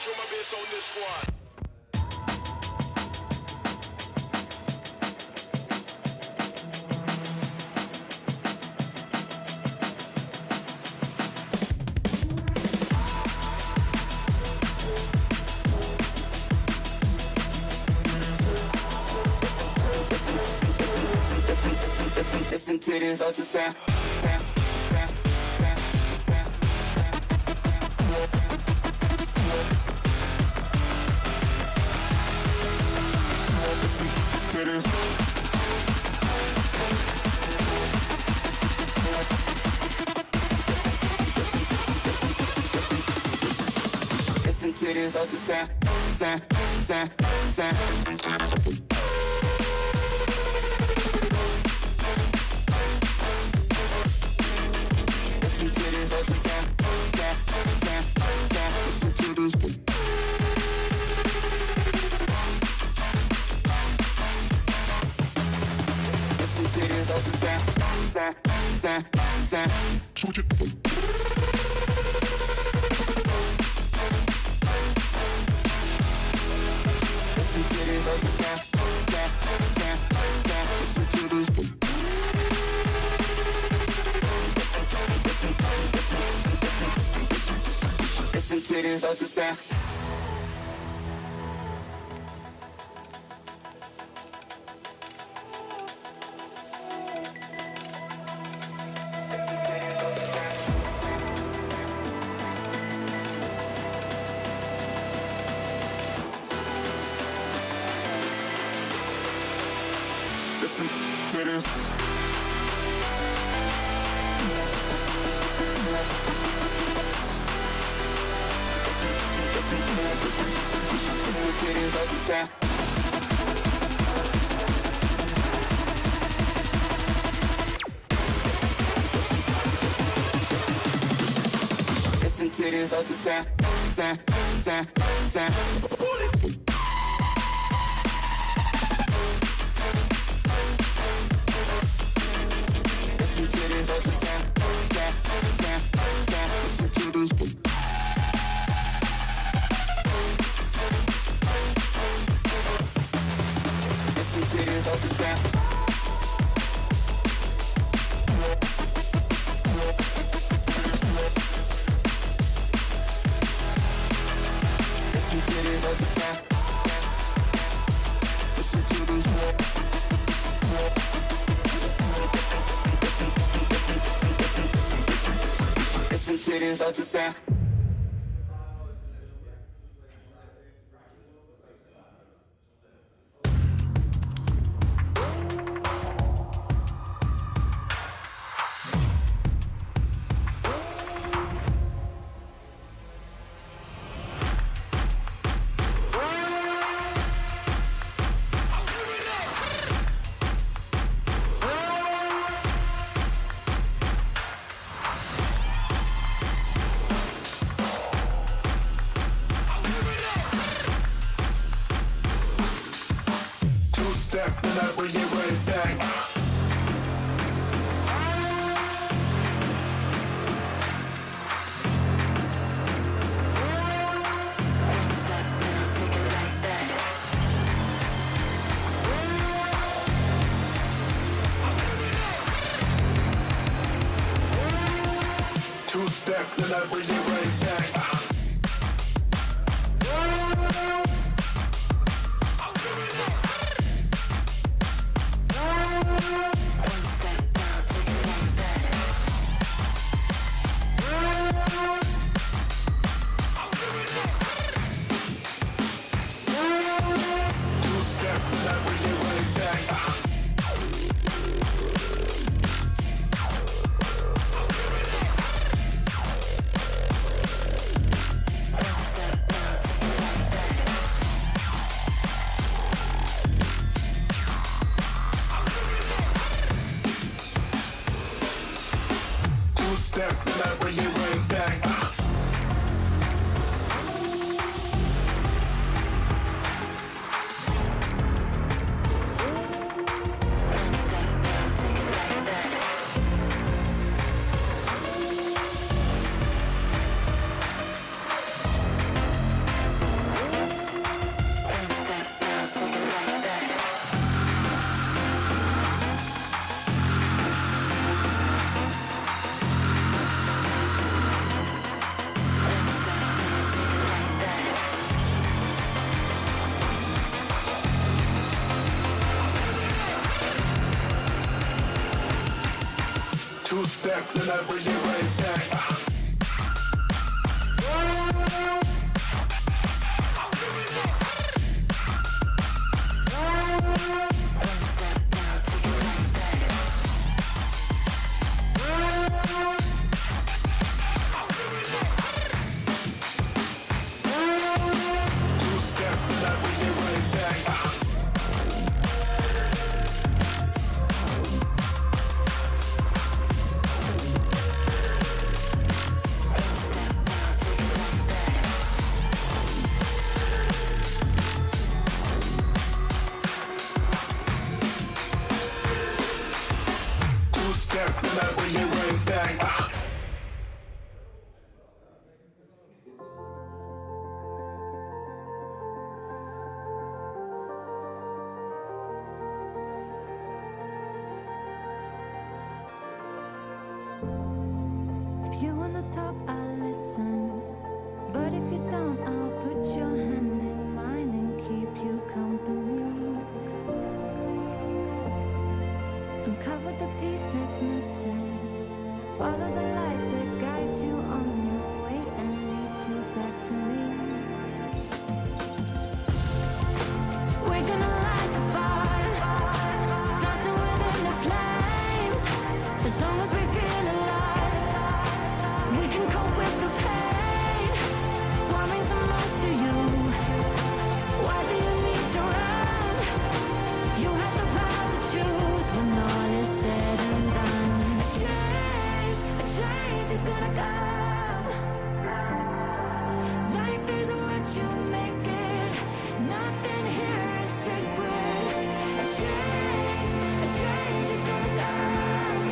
drum and bass on this one. Listen to this ultrasound. Listen to this. Listen to this ultrasound. Listen to this ultrasound. Listen to this. Listen to this ultrasound. Switch it. Listen to this ultrasound. Listen to this. Listen to this ultrasound. Listen to this. Listen to this ultrasound. Listen to this ultrasound. Listen to this ultrasound. Listen to this. Listen to this ultrasound. Listen to this ultrasound. Listen to this. Listen to this ultrasound. Step, then I bring it right back. One step, then I'll take it right back. Two step, then I bring it right back. two-step, then I bring it right back. You wanna talk, I'll listen. But if you don't, I'll put your hand in mine and keep you company. Uncover the piece that's missing. Follow the light that guides you on your way and leads you back to me. We're gonna light the fire, dancing within the flames. As long as we feel alive, we can cope with the pain. What means the most to you? Why do you need to run? You have the power to choose when all is said and done. A change is gonna come. Life is what you make it. Nothing here is sacred. A change is gonna come.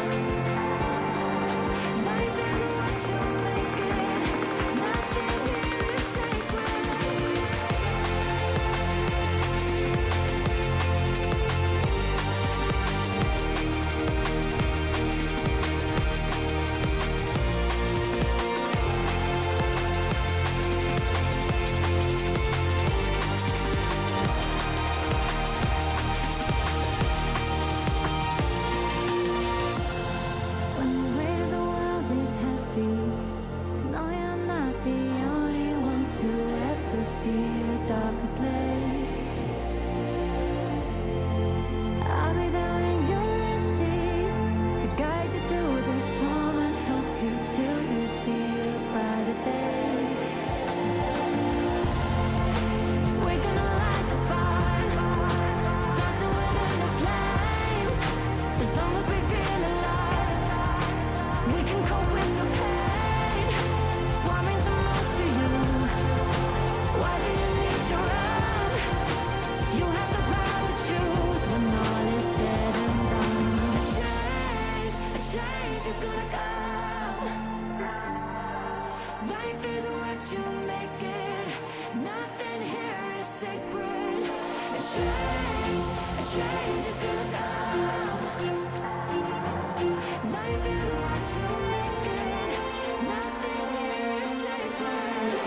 Life is what you make it. Nothing here is sacred. When the weight of the world is heavy, no, you're not the only one to ever see a darker place. I'll be there when you're ready to guide you through the storm and help you till you see a brighter day. We're gonna light the fire, dancing within the flames. As long as we feel alive, we can cope with the pain. What means the most to you? Why do you need to run? You have the power to choose when all is said and done. A change is gonna come. Life is what you make it. Nothing here is sacred. A change is gonna come. Life is what you make it. Nothing here is sacred.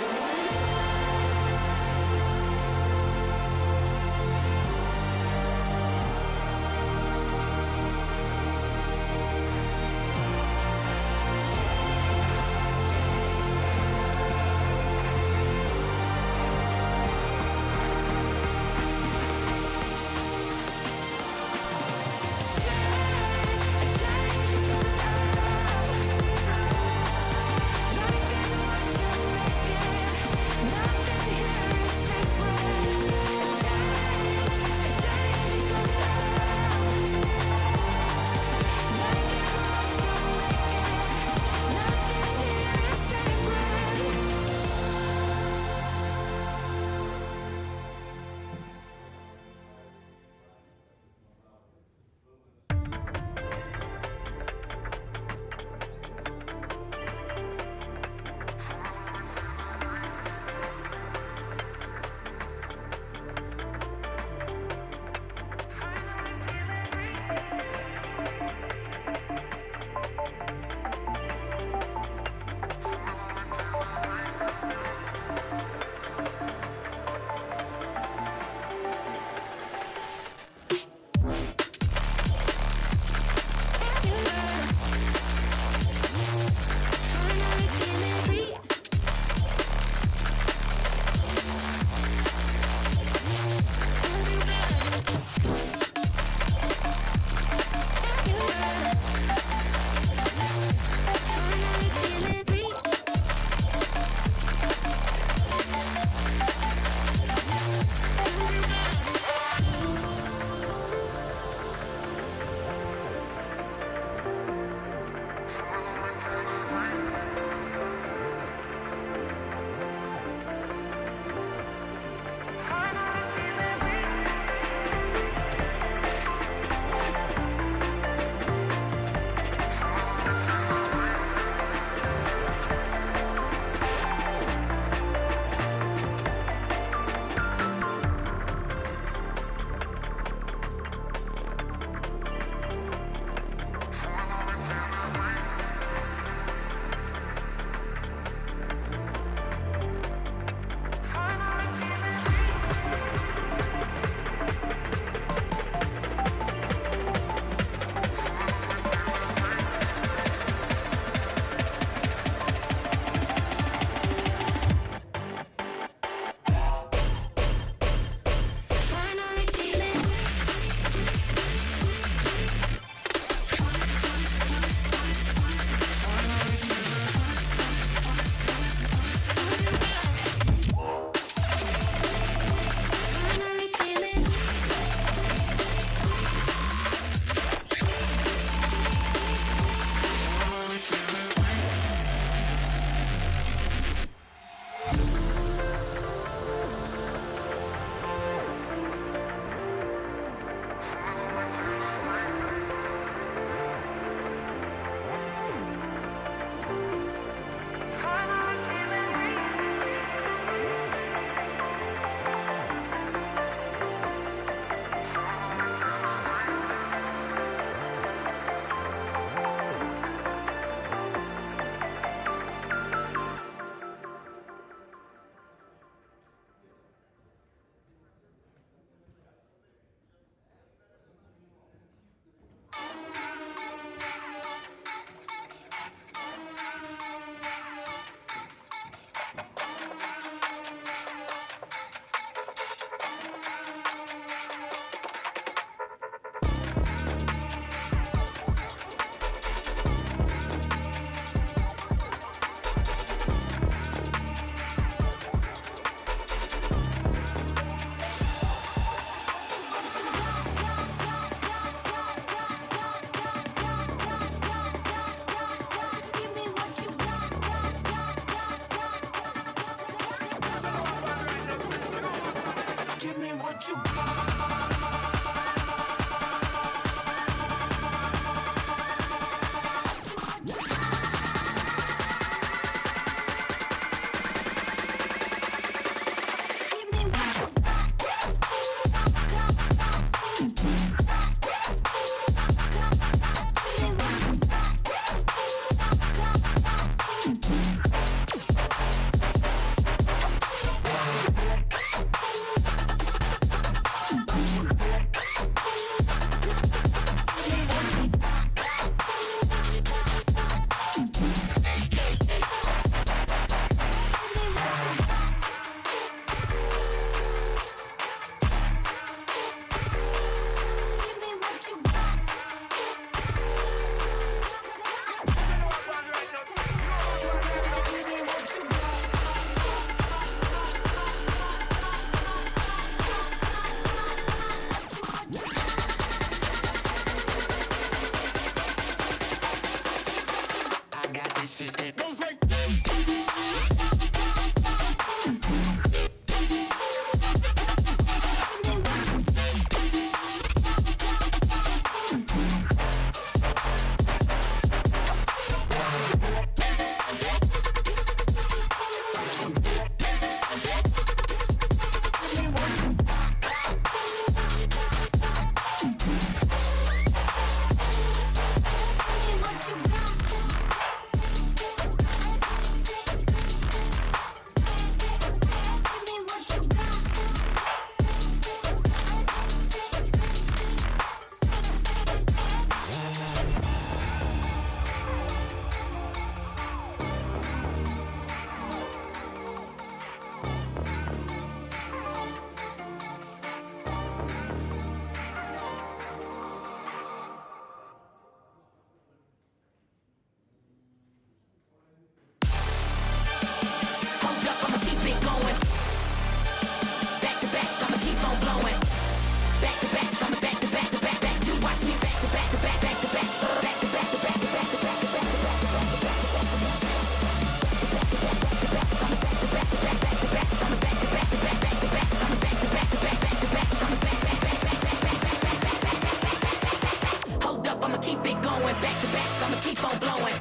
going. Back to back, I'ma keep on blowing.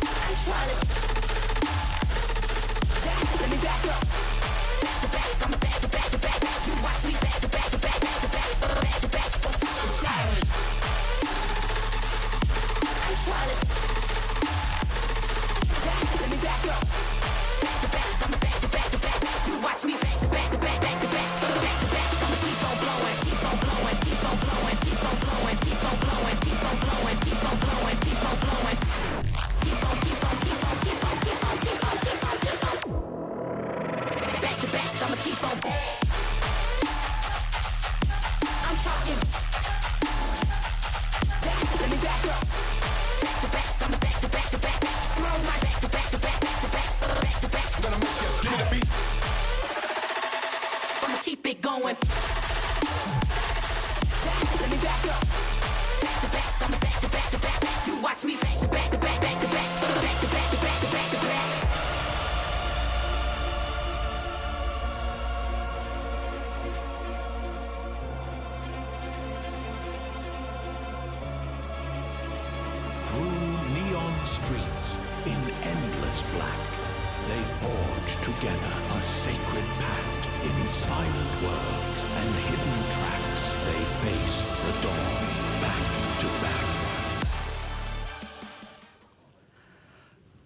I'm trying to. Let me back up. Back to back, I'ma back to back to back. You watch me back to back to back, back to back, back to back. I'm trying to. Let me back up. Back to back, I'ma back to back to back. You watch me back to back to back, back to back, back to back. I'ma keep on blowing, keep on blowing, keep on blowing, keep on blowing, keep on blowing, keep on blowing, keep on blowing, keep on blowing. Keep on, keep on, keep on, keep on, keep on, keep on, keep on, keep on. Back to back, I'ma keep on. I'm talking. Let me back up. Back to back, I'ma back to back to back. Throw my back to back to back, back to back, back to back. Gonna make you give me the beat. I'ma keep it going. Let me back up. Back to back, I'ma back to back to back. You watch me back to back to back, back to back, back to back to back to back to back. Through neon streets in endless black, they forge together a sacred pact. In silent worlds and hidden tracks, they face the dawn back to back.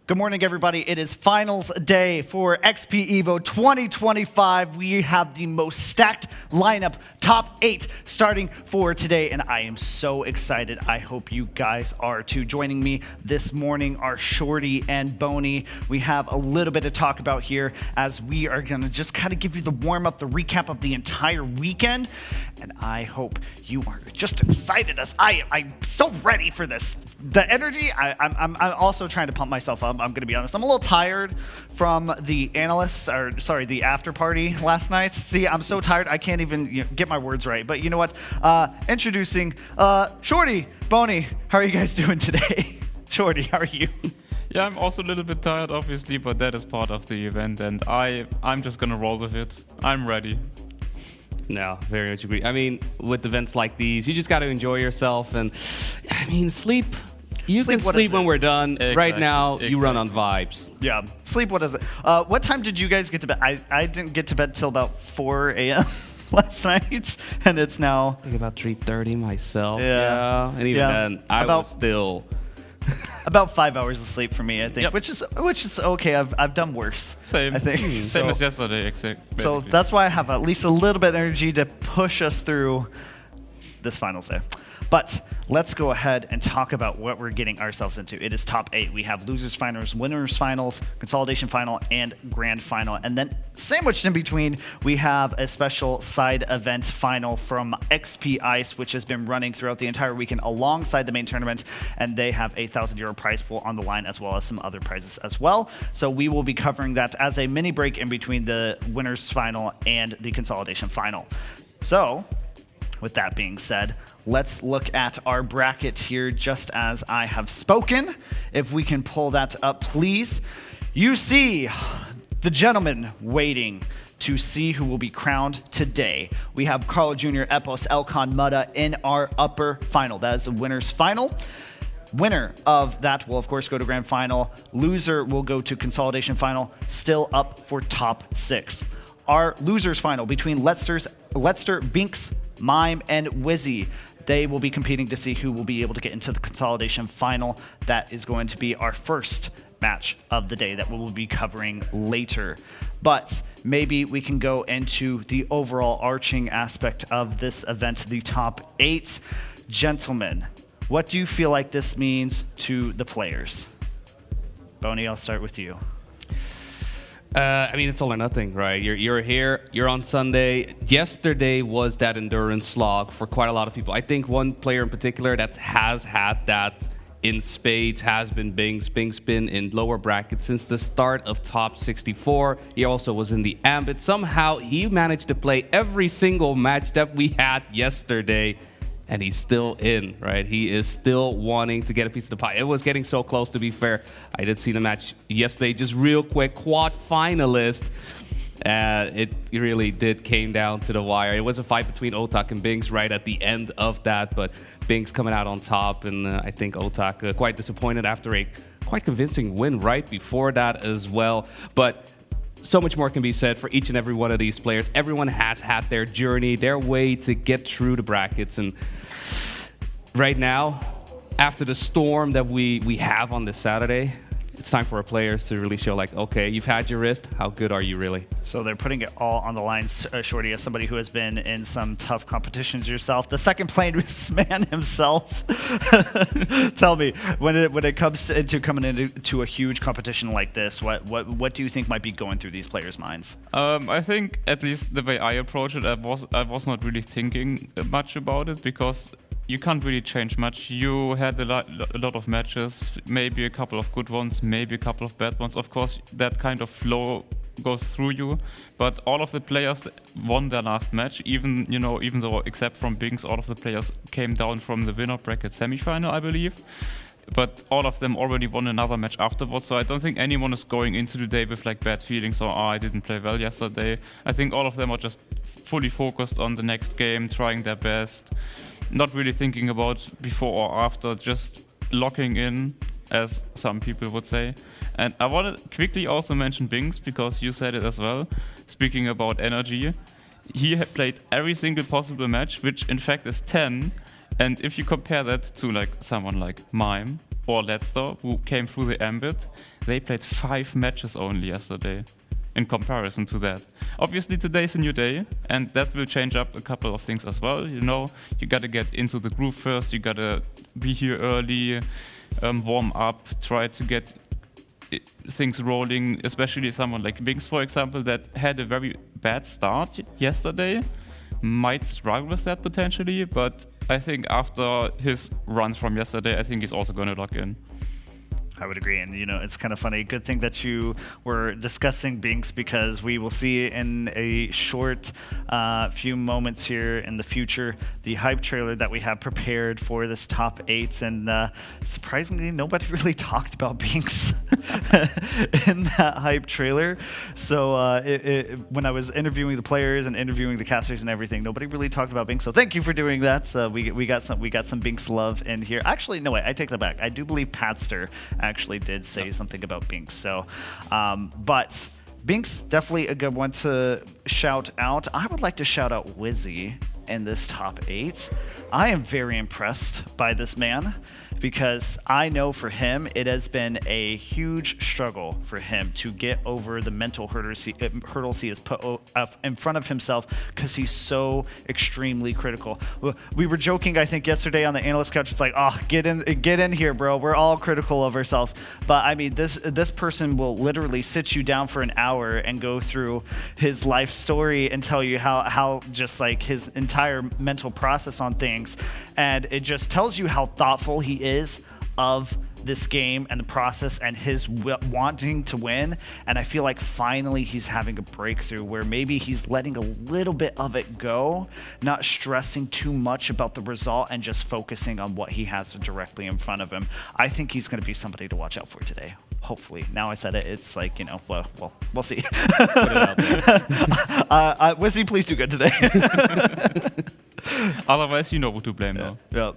Good morning, everybody. It is finals day for XPEvo 2025. We have the most stacked lineup, top 8, starting for today, and I am so excited. I hope you guys are too. Joining me this morning are Shorty and Boney. We have a little bit to talk about here as we are going to just kind of give you the warm-up, the recap of the entire weekend, and I hope you are just excited as I'm so ready for this. The energy, I'm also trying to pump myself up. I'm going to be honest. I'm a little tired from the the after party last night. See, I'm so tired I can't even get my words right. But you know what? Introducing Shorty, Boney. How are you guys doing today? Shorty, how are you? Yeah, I'm also a little bit tired, obviously, but that is part of the event, and I'm just gonna roll with it. I'm ready. No, very much agree. I mean, with events like these, you just got to enjoy yourself. And, I mean, sleep. You can sleep when we're done. Exactly. Right now, you run on vibes. Yeah. Sleep, what is it? What time did you guys get to bed? I didn't get to bed till about 4 a.m. last night, and it's now... I think about 3:30 myself. Yeah. And even then, I was still... About 5 hours of sleep for me, I think, Yep. which is okay. I've done worse. Same. I think. Same So- as yesterday, exactly. So that's why I have at least a little bit of energy to push us through this finals day. But let's go ahead and talk about what we're getting ourselves into. It is top 8. We have losers finals, winners finals, consolidation final, and grand final. And then sandwiched in between, we have a special side event final from XP Ice, which has been running throughout the entire weekend alongside the main tournament. And they have a €1,000 prize pool on the line, as well as some other prizes as well. So we will be covering that as a mini break in between the winners final and the consolidation final. So with that being said, let's look at our bracket here just as I have spoken. If we can pull that up, please. You see the gentleman waiting to see who will be crowned today. We have Carl Jr., Epos, Elcon, Mutta in our upper final. That is the winner's final. Winner of that will, of course, go to grand final. Loser will go to consolidation final, still up for top 6. Our losers final between Letster, Binks, Mime, and Wizzy. They will be competing to see who will be able to get into the consolidation final. That is going to be our first match of the day that we will be covering later. But maybe we can go into the overall arching aspect of this event, the top 8. Gentlemen, what do you feel like this means to the players? Boney, I'll start with you. I mean, it's all or nothing, right? You're here, you're on Sunday. Yesterday was that endurance slog for quite a lot of people. I think one player in particular that has had that in spades has been Binks. Binks been in lower brackets since the start of top 64. He also was in the Ambit. Somehow he managed to play every single match that we had yesterday. And he's still in, right? He is still wanting to get a piece of the pie. It was getting so close, to be fair. I did see the match yesterday, just real quick. Quad finalist. It really did came down to the wire. It was a fight between Otak and Binks right at the end of that, but Binks coming out on top, and I think Otak quite disappointed after a quite convincing win right before that as well. But so much more can be said for each and every one of these players. Everyone has had their journey, their way to get through the brackets, and right now, after the storm that we have on this Saturday, it's time for our players to really show, like, okay, you've had your wrist. How good are you really? So they're putting it all on the line, Shorty, as somebody who has been in some tough competitions yourself. The second place man himself. Tell me, when it comes to coming into a huge competition like this, what do you think might be going through these players' minds? I think, at least the way I approach it, I was not really thinking much about it, because you can't really change much. You had a lot of matches, maybe a couple of good ones, maybe a couple of bad ones. Of course, that kind of flow goes through you, but all of the players won their last match, even though except from Binks, all of the players came down from the winner bracket semifinal, I believe. But all of them already won another match afterwards, so I don't think anyone is going into the day with like bad feelings or, I didn't play well yesterday. I think all of them are just fully focused on the next game, trying their best, not really thinking about before or after, just locking in, as some people would say. And I want to quickly also mention Binks, because you said it as well. Speaking about energy, he had played every single possible match, which in fact is 10. And if you compare that to like someone like Mime or Ledster, who came through the ambit, they played 5 matches only yesterday in comparison to that. Obviously today's a new day, and that will change up a couple of things as well. You gotta get into the groove first, you gotta be here early, warm up, try to get things rolling, especially someone like Binks, for example, that had a very bad start yesterday, might struggle with that potentially, but I think after his runs from yesterday, I think he's also gonna lock in. I would agree, and it's kind of funny. Good thing that you were discussing Binks, because we will see in a short few moments here in the future the hype trailer that we have prepared for this top 8, and surprisingly, nobody really talked about Binks in that hype trailer. So when I was interviewing the players and interviewing the casters and everything, nobody really talked about Binks. So thank you for doing that. We got some Binks love in here. Actually, no, wait, I take that back. I do believe Patster actually did say something about Binks. So, but Binks, definitely a good one to shout out. I would like to shout out Wizzy in this top 8. I am very impressed by this man, because I know for him it has been a huge struggle for him to get over the mental hurdles he has put in front of himself, because he's so extremely critical. We were joking, I think, yesterday on the analyst couch. It's like, oh, get in here, bro. We're all critical of ourselves. But I mean, this person will literally sit you down for an hour and go through his life story and tell you how just like his entire mental process on things, and it just tells you how thoughtful he is of this game and the process and his wanting to win. And I feel like finally he's having a breakthrough where maybe he's letting a little bit of it go, not stressing too much about the result and just focusing on what he has directly in front of him. I think he's going to be somebody to watch out for today. Hopefully. Now I said it, it's like, well, we'll see. Put it out there. Wizzy, please do good today. Otherwise, you know who to blame now. Yeah.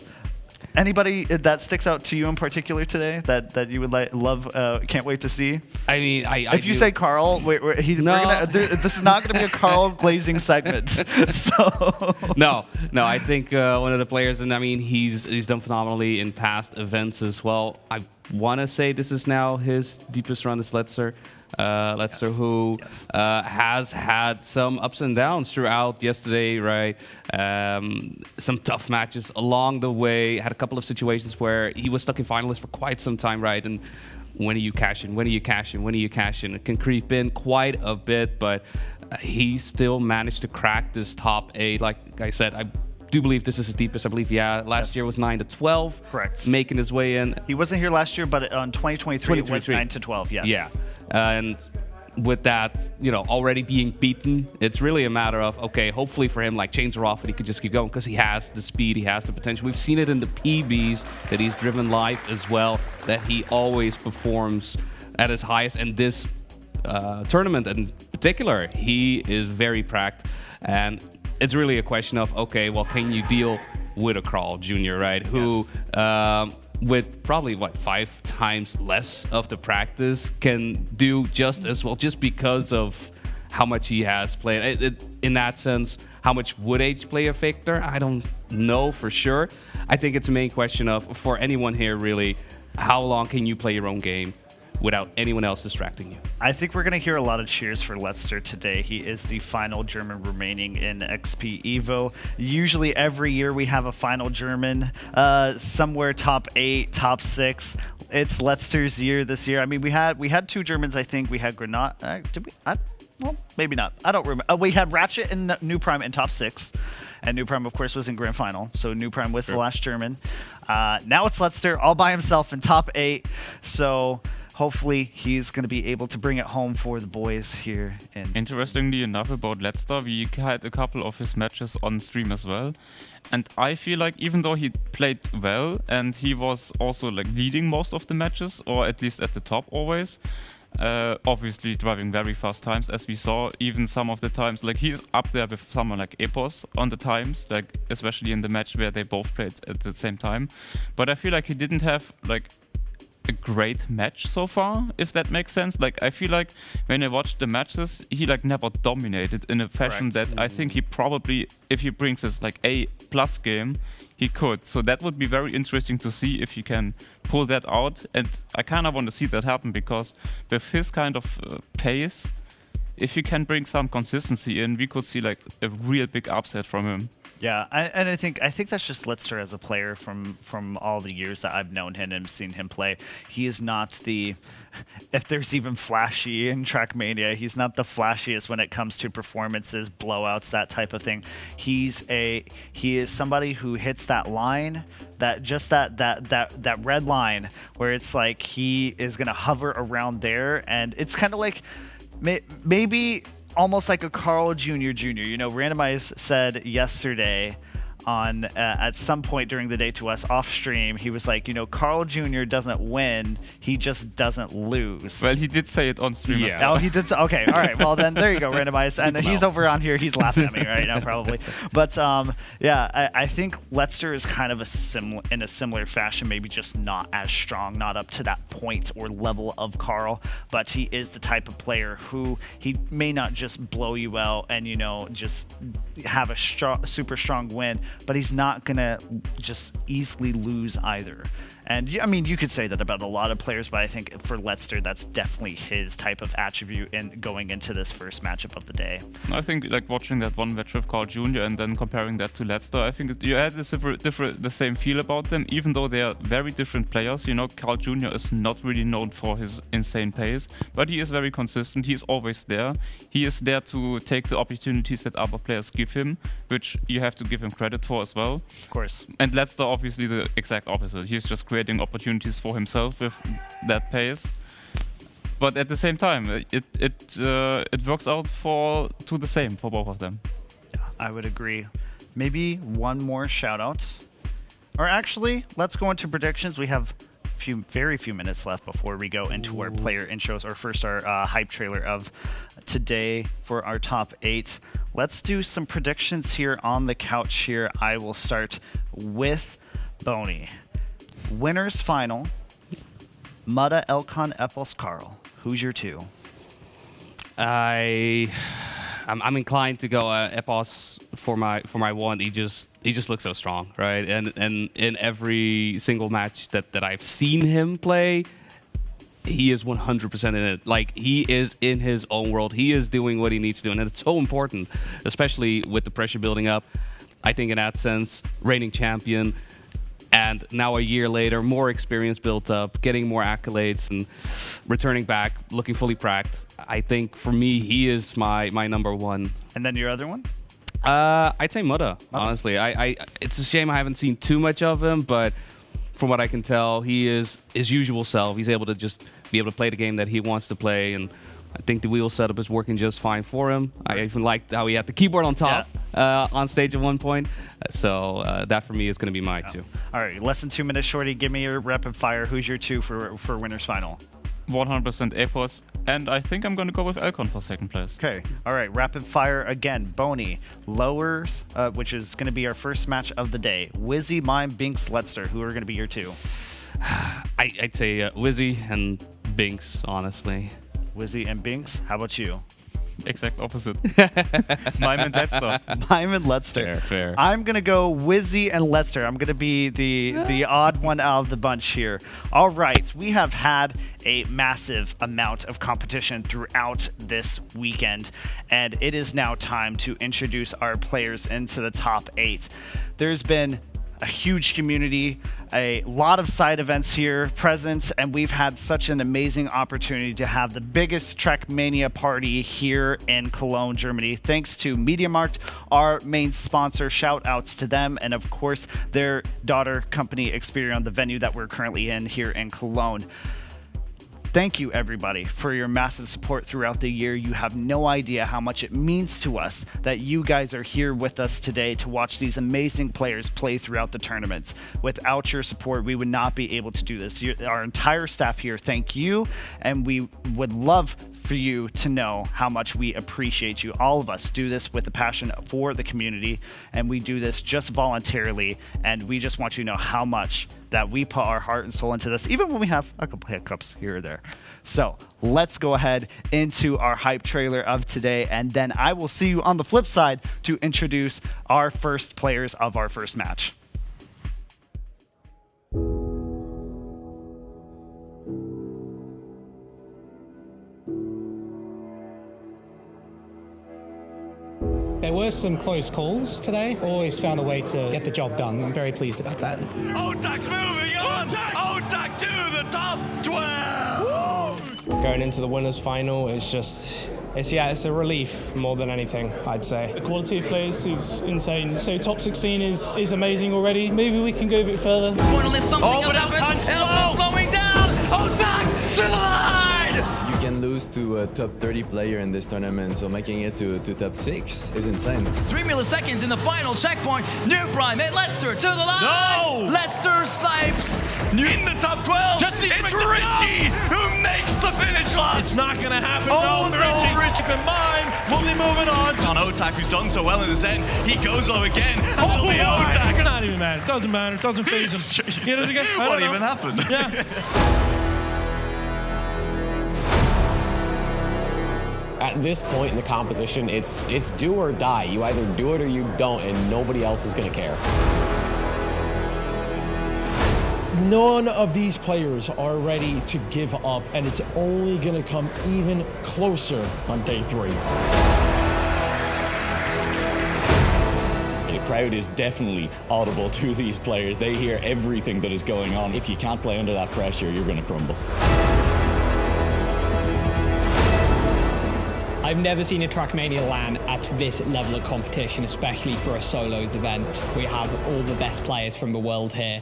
Anybody that sticks out to you in particular today that you would love, can't wait to see? I mean, if you say Carl, this is not going to be a Carl glazing segment. So. No, I think one of the players, and I mean, he's done phenomenally in past events as well. I want to say this is now his deepest run is Ledster. Ledster, who has had some ups and downs throughout yesterday, right? Some tough matches along the way. Had a couple of situations where he was stuck in finalists for quite some time, right? And when do you cash in? When do you cash in? When do you cash in? It can creep in quite a bit, but he still managed to crack this top 8. Like I said, I do believe this is his deepest. I believe, last year was 9-12. Correct. Making Making his way in. He wasn't here last year, but on 2023 it was 9-12, yes. Yeah. And with that, already being beaten, it's really a matter of, okay, hopefully for him, like, chains are off and he could just keep going, because he has the speed, he has the potential. We've seen it in the PBs that he's driven live as well, that he always performs at his highest, and this tournament in particular, he is very pracked, and it's really a question of, okay, well, can you deal with a Carl Jr., right? Who, with probably, 5 times less of the practice, can do just as well, just because of how much he has played. In that sense, how much would age play a factor? I don't know for sure. I think it's a main question of, for anyone here really, how long can you play your own game without anyone else distracting you? I think we're going to hear a lot of cheers for Letzter today. He is the final German remaining in XPEvo. Usually every year we have a final German, somewhere top 8, top 6. It's Letzter's year this year. I mean, we had 2 Germans, I think. We had Granat. Did we? Well, maybe not. I don't remember. We had Ratchet and New Prime in top 6. And New Prime, of course, was in grand final. So New Prime was the last German. Now it's Letzter all by himself in top 8. So hopefully he's going to be able to bring it home for the boys here. Interestingly enough, about Letzter, we had a couple of his matches on stream as well. And I feel like even though he played well and he was also like leading most of the matches, or at least at the top always, obviously driving very fast times, as we saw. Even some of the times, like, he's up there with someone like Epos on the times, like especially in the match where they both played at the same time. But I feel like he didn't have like a great match so far, if that makes sense. Like, I feel like when I watched the matches, he like never dominated in a fashion that I think he probably, if he brings his like A+ game, he could. So that would be very interesting to see if he can pull that out. And I kind of want to see that happen, because with his kind of pace, if he can bring some consistency in, we could see like a real big upset from him. Yeah, and I think that's just Letzter as a player from all the years that I've known him and seen him play. He is not the, if there's even flashy in Trackmania, he's not the flashiest when it comes to performances, blowouts, that type of thing. He is somebody who hits that line, that red line where it's like he is gonna hover around there, and it's kind of like maybe almost like a Carl Jr. You know, Randomize said yesterday on at some point during the day to us off stream, he was like, you know, Carl Jr. doesn't win, he just doesn't lose. Well, he did say it on stream. As well. Oh, he did. Okay, all right. Well, then there you go, Randomize. And he's over on here. He's laughing at me right now, probably. But yeah, I think Letzter is kind of in a similar fashion, maybe just not as strong, not up to that point or level of Carl. But he is the type of player who he may not just blow you out and, you know, just have a super strong win, but he's not gonna just easily lose either. And I mean, you could say that about a lot of players, but I think for Letzter, that's definitely his type of attribute in going into this first matchup of the day. I think like watching that one match with Carl Jr. and then comparing that to Letzter, I think you had the same feel about them, even though they are very different players. You know, Carl Jr. is not really known for his insane pace, but he is very consistent. He's always there. He is there to take the opportunities that other players give him, which you have to give him credit for as well. Of course. And Letzter, obviously, the exact opposite. He's just creating opportunities for himself with that pace. But at the same time, it works out to the same for both of them. Yeah, I would agree. Maybe one more shout out. Or actually, let's go into predictions. We have very few minutes left before we go into our player intros, or first our hype trailer of today for our top 8. Let's do some predictions here on the couch here. I will start with Boney. Winners final, Mutta, Elcon, Epos, Carl. Who's your 2? I'm inclined to go Epos for my 1. He just looks so strong, right? And in every single match that I've seen him play, he is 100% in it. Like, he is in his own world. He is doing what he needs to do, and it's so important, especially with the pressure building up. I think in that sense, reigning champion, and now a year later, more experience built up, getting more accolades, and returning back, looking fully pracked. I think for me, he is my number 1. And then your other one? I'd say Mutta, honestly. It's a shame I haven't seen too much of him, but from what I can tell, he is his usual self. He's able to just be able to play the game that he wants to play, and I think the wheel setup is working just fine for him. I even liked how he had the keyboard on top on stage at one point. So that for me is going to be my 2. All right, less than 2 minutes, Shorty. Give me your rapid fire. Who's your 2 for winners final? 100% Epos, and I think I'm going to go with Elcon for second place. Okay. All right. Rapid fire again. Boney, lowers, which is going to be our first match of the day. Wizzy, Mime, Binks, Letster, who are going to be your two? I'd say Wizzy and Binks, honestly. Wizzy and Binks. How about you? Exact opposite. Mime and Letster. Mime and Letster. Fair. I'm going to go Wizzy and Letster. I'm going to be the odd one out of the bunch here. All right. We have had a massive amount of competition throughout this weekend, and it is now time to introduce our players into the top 8. There's been a huge community, a lot of side events here present, and we've had such an amazing opportunity to have the biggest Trackmania party here in Cologne, Germany. Thanks to MediaMarkt, our main sponsor. Shout outs to them, and of course their daughter company XPERION, the venue that we're currently in here in Cologne. Thank you, everybody, for your massive support throughout the year. You have no idea how much it means to us that you guys are here with us today to watch these amazing players play throughout the tournaments. Without your support, we would not be able to do this. Our entire staff here, thank you, and we would love for you to know how much we appreciate you. All of us do this with a passion for the community, and we do this just voluntarily, and we just want you to know how much that we put our heart and soul into this, even when we have a couple hiccups here or there. So let's go ahead into our hype trailer of today, and then I will see you on the flip side to introduce our first players of our first match. There were some close calls today. Always found a way to get the job done. I'm very pleased about that. Odak's moving on! Odak to the top 12! Going into the winners final is just, it's a relief more than anything, I'd say. The quality of players is insane. So top 16 is amazing already. Maybe we can go a bit further. Elbow slowing down. Odak to the line. You can lose to a top 30 player in this tournament, so making it to top 6 is insane. 3 milliseconds in the final checkpoint. New Prime hit Letster to the line. No! Letster snipes. In the top 12, it's Richie who makes the finish line! It's not going to happen. Oh no, Richie and Mime will be moving on. On Odak, who's done so well in this end, he goes low again, and it'll be Odak. Odak! Not even matter. It doesn't matter. It doesn't phase him. He does it again. What even happened? Yeah. At this point in the competition, it's do or die. You either do it or you don't, and nobody else is going to care. None of these players are ready to give up, and it's only going to come even closer on day 3. The crowd is definitely audible to these players. They hear everything that is going on. If you can't play under that pressure, you're going to crumble. I've never seen a Trackmania LAN at this level of competition, especially for a solos event. We have all the best players from the world here.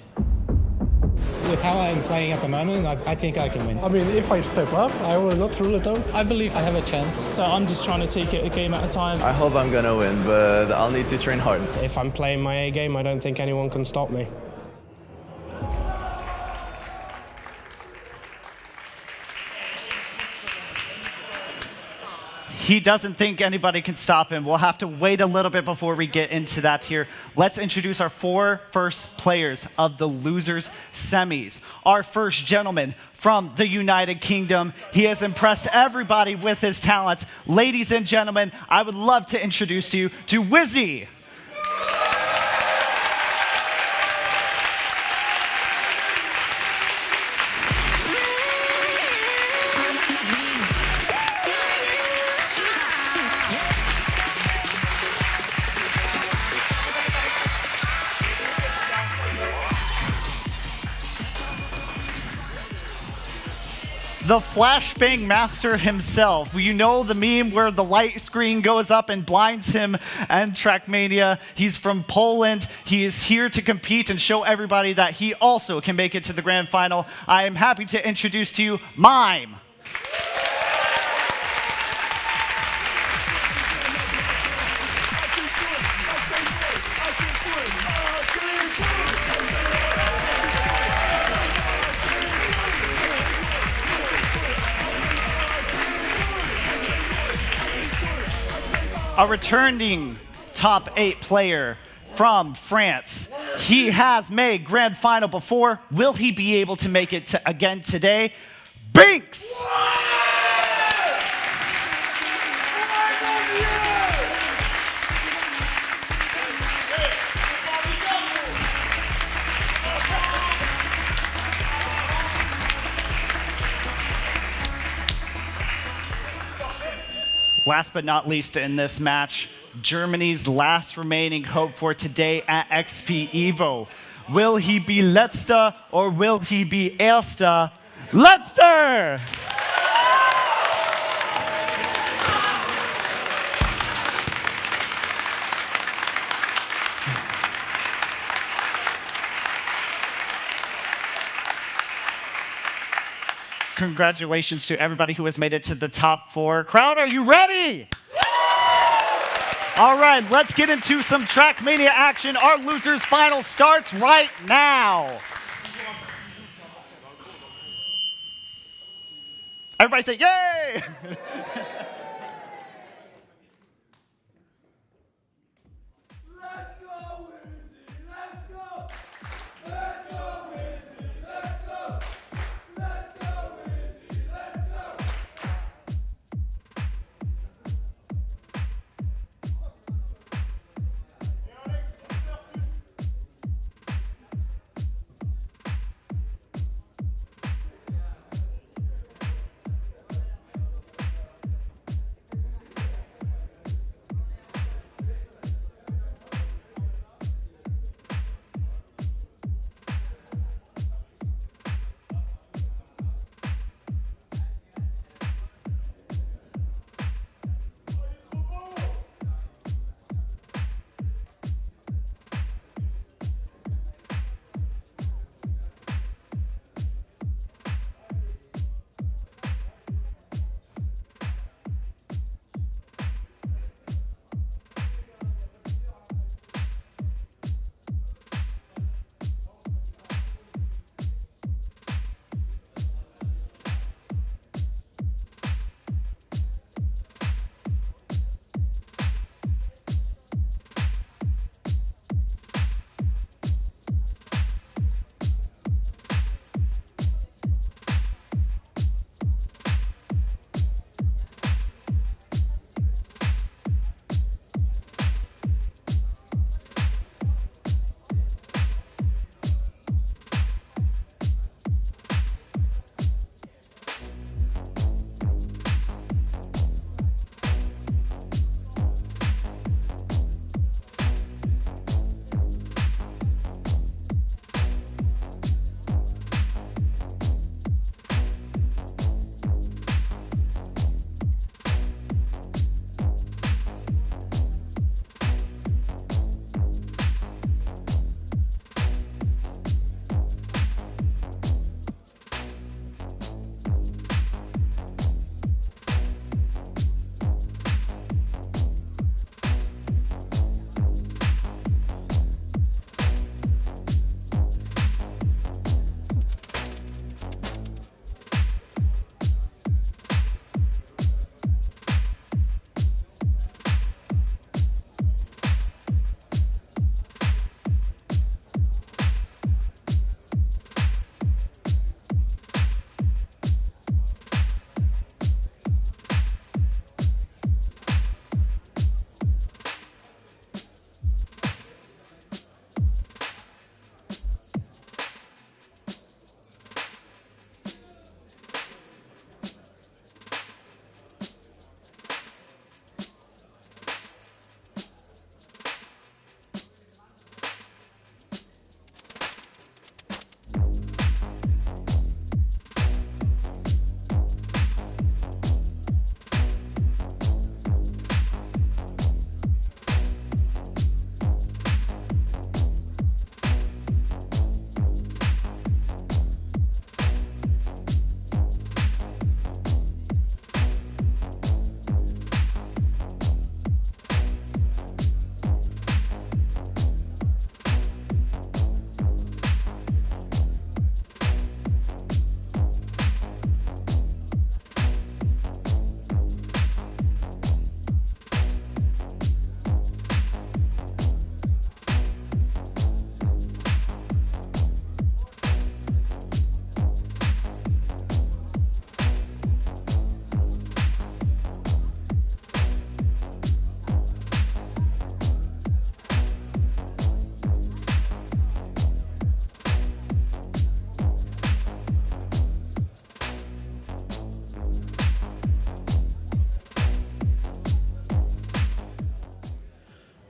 With how I'm playing at the moment, I think I can win. I mean, if I step up, I will not rule it out. I believe I have a chance. So I'm just trying to take it a game at a time. I hope I'm gonna win, but I'll need to train hard. If I'm playing my A game, I don't think anyone can stop me. He doesn't think anybody can stop him. We'll have to wait a little bit before we get into that here. Let's introduce our 4 first players of the losers semis. Our first gentleman from the United Kingdom. He has impressed everybody with his talent. Ladies and gentlemen, I would love to introduce you to Wizzy. The flashbang master himself. You know the meme where the light screen goes up and blinds him and Trackmania. He's from Poland. He is here to compete and show everybody that he also can make it to the grand final. I am happy to introduce to you Mime. a returning top 8 player from France. He has made grand final before. Will he be able to make it again today? Binks! Last but not least in this match, Germany's last remaining hope for today at XPEvo. Will he be Letzter or will he be Erster? Letzter! Congratulations to everybody who has made it to the top 4. Crowd, are you ready? All right, let's get into some Trackmania action. Our losers final starts right now. Everybody say yay!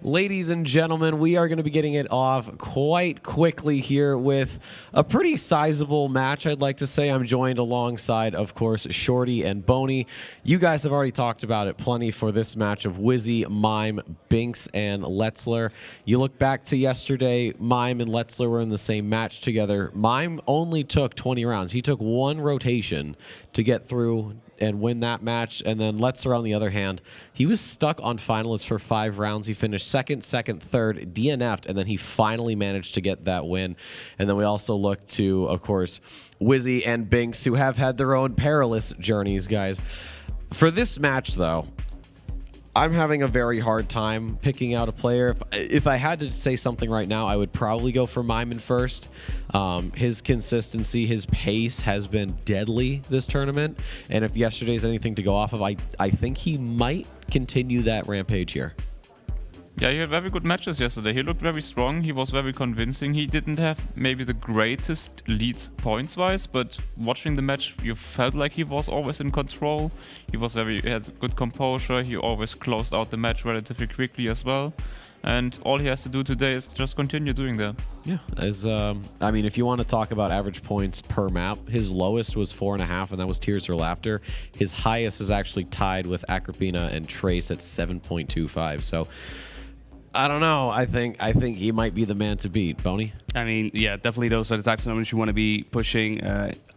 Ladies and gentlemen, we are going to be getting it off quite quickly here with a pretty sizable match, I'd like to say. I'm joined alongside, of course, Shorty and Boney. You guys have already talked about it plenty for this match of Wizzy, Mime, Binks, and Letzler. You look back to yesterday, Mime and Letzler were in the same match together. Mime only took 20 rounds. He took one rotation to get through and win that match. And then Letzler, on the other hand, he was stuck on finalists for 5 rounds. He finished second, third, DNF'd, and then he finally managed to get that win. And then we also look to, of course, Wizzy and Binks, who have had their own perilous journeys, guys. For this match, though, I'm having a very hard time picking out a player. If I had to say something right now, I would probably go for Myman first. His consistency, his pace has been deadly this tournament. And if yesterday's anything to go off of, I think he might continue that rampage here. Yeah, he had very good matches yesterday. He looked very strong. He was very convincing. He didn't have maybe the greatest leads points-wise, but watching the match, you felt like he was always in control. He had good composure. He always closed out the match relatively quickly as well. And all he has to do today is just continue doing that. Yeah, I mean, if you want to talk about average points per map, his lowest was 4.5, and that was Tears for Laughter. His highest is actually tied with Agrippina and Trace at 7.25. So I don't know. I think he might be the man to beat. Boney? I mean, yeah, definitely those are the types of numbers you want to be pushing.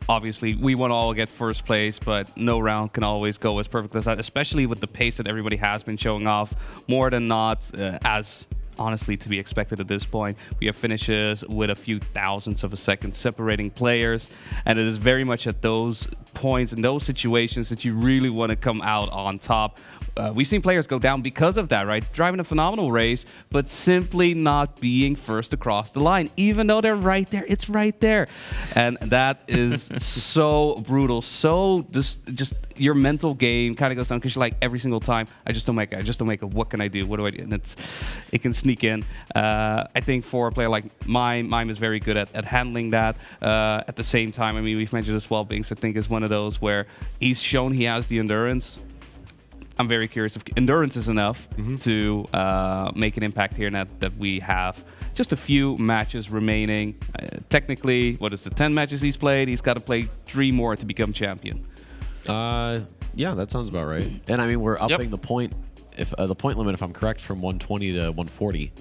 Obviously, we want to all get first place, but no round can always go as perfect as that, especially with the pace that everybody has been showing off. More than not, as honestly to be expected at this point. We have finishes with a few thousandths of a second separating players, and it is very much at those points and those situations that you really want to come out on top. We've seen players go down because of that, right? Driving a phenomenal race, but simply not being first across the line, even though they're right there. It's right there. And that is so brutal. So just your mental game kind of goes down because you're like, every single time, I just don't make it. What can I do? What do I do? And it can sneak in. I think for a player like Mime is very good at handling that. At the same time, I mean, we've mentioned as well, Binks, I think, is one of those where he's shown he has the endurance. I'm very curious if endurance is enough to make an impact here, and that we have just a few matches remaining. Technically, what is the 10 matches he's played? He's got to play 3 more to become champion. Yeah, that sounds about right. And I mean, we're upping the point limit, if I'm correct, from 120 to 140.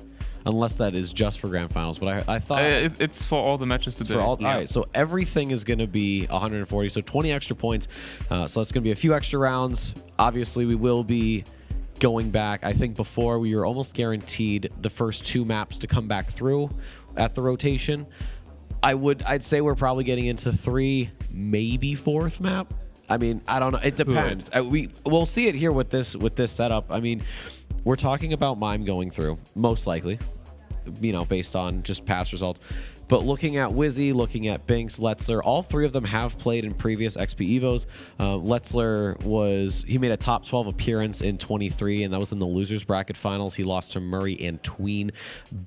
Unless that is just for grand finals, but I thought it's for all the matches today. All right, so everything is going to be 140, so 20 extra points. So that's going to be a few extra rounds. Obviously, we will be going back. I think before we were almost guaranteed the first 2 maps to come back through at the rotation. I'd say we're probably getting into 3, maybe 4th map. I mean, I don't know. It depends. We'll see it here with this setup. I mean, we're talking about Mime going through, most likely, based on just past results. But looking at Wizzy, looking at Binks, Letzler, all 3 of them have played in previous XPEvos. Letzler he made a top 12 appearance in 23, and that was in the losers bracket finals. He lost to Murray and Tween.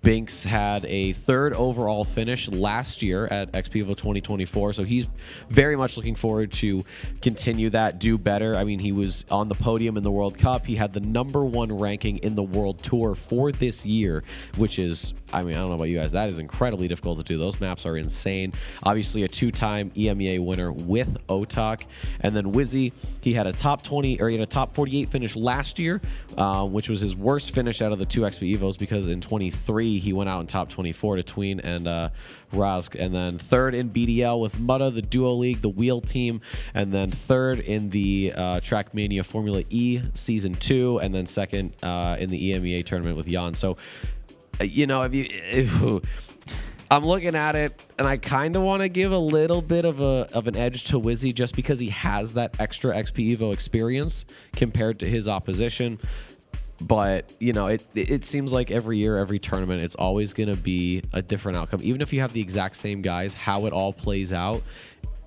Binks had a 3rd overall finish last year at XPEvo 2024, so he's very much looking forward to continue that, do better. I mean, he was on the podium in the World Cup. He had the #1 ranking in the World Tour for this year, which is, I mean, I don't know about you guys, that is incredibly difficult to do. Those maps are insane. Obviously, a 2-time EMEA winner with OTAK. And then Wizzy, he had a top 20, or he had a top 48 finish last year, which was his worst finish out of the 2 XPEvos, because in 23 he went out in top 24 to Tween and Razk. And then 3rd in BDL with Mutta, the Duo League, the Wheel Team, and then 3rd in the Trackmania Formula E Season 2, and then 2nd in the EMEA tournament with Jan. So, I'm looking at it, and I kind of want to give a little bit of an edge to Wizzy just because he has that extra XPEvo experience compared to his opposition. But, it seems like every year, every tournament, it's always going to be a different outcome. Even if you have the exact same guys, how it all plays out,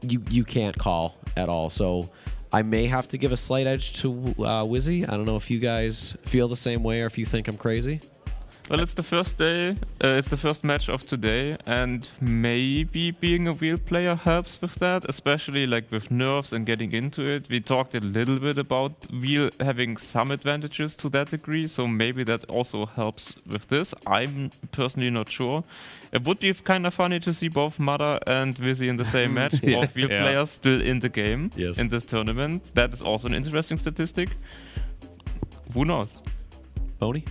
you can't call at all. So I may have to give a slight edge to Wizzy. I don't know if you guys feel the same way or if you think I'm crazy. Well, it's the first day, it's the first match of today, and maybe being a wheel player helps with that, especially like with nerfs and getting into it. We talked a little bit about wheel having some advantages to that degree, so maybe that also helps with this. I'm personally not sure. It would be kind of funny to see both Mother and Vizzy in the same match, both wheel players still in the game in this tournament. That is also an interesting statistic. Who knows? Boney?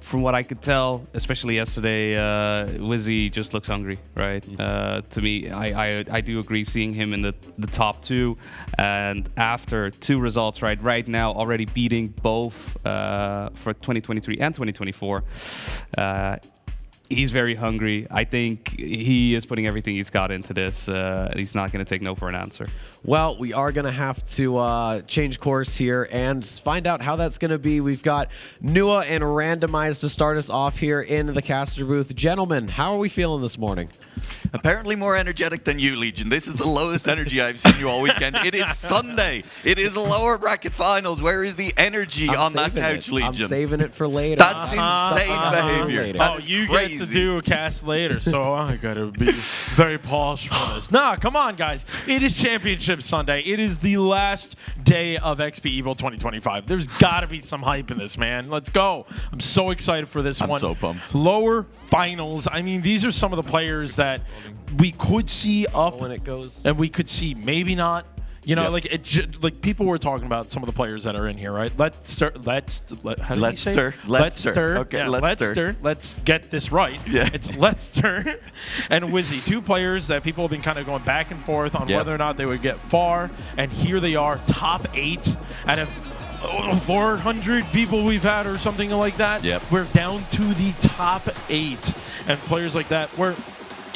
From what I could tell, especially yesterday, Wizzy just looks hungry, right? To me, I do agree seeing him in the top 2, and after 2 results right now, already beating both for 2023 and 2024. He's very hungry. I think he is putting everything he's got into this. He's not going to take no for an answer. Well, we are going to have to change course here and find out how that's going to be. We've got Nua and Randomize to start us off here in the caster booth. Gentlemen, how are we feeling this morning? Apparently more energetic than you, Legion. This is the lowest energy I've seen you all weekend. It is Sunday. It is lower bracket finals. Where is the energy on that couch, Legion? I'm saving it for later. That's insane behavior. Oh, you get to do a cast later, so I gotta be very polished for this. Nah, come on, guys. It is Championship Sunday. It is the last day of XPEvo 2025. There's gotta be some hype in this, man. Let's go. I'm so excited for this one. I'm so pumped. Lower finals. I mean, these are some of the players that we could see up when it goes, and we could see maybe not. You know, like people were talking about some of the players that are in here, right? How do you say? Letster. Okay, yeah, Letster. Let's get this right. Yeah. It's Letster and Wizzy, 2 players that people have been kind of going back and forth on whether or not they would get far, and here they are, top 8 out of 400 people we've had or something like that. Yep. We're down to the top 8, and players like that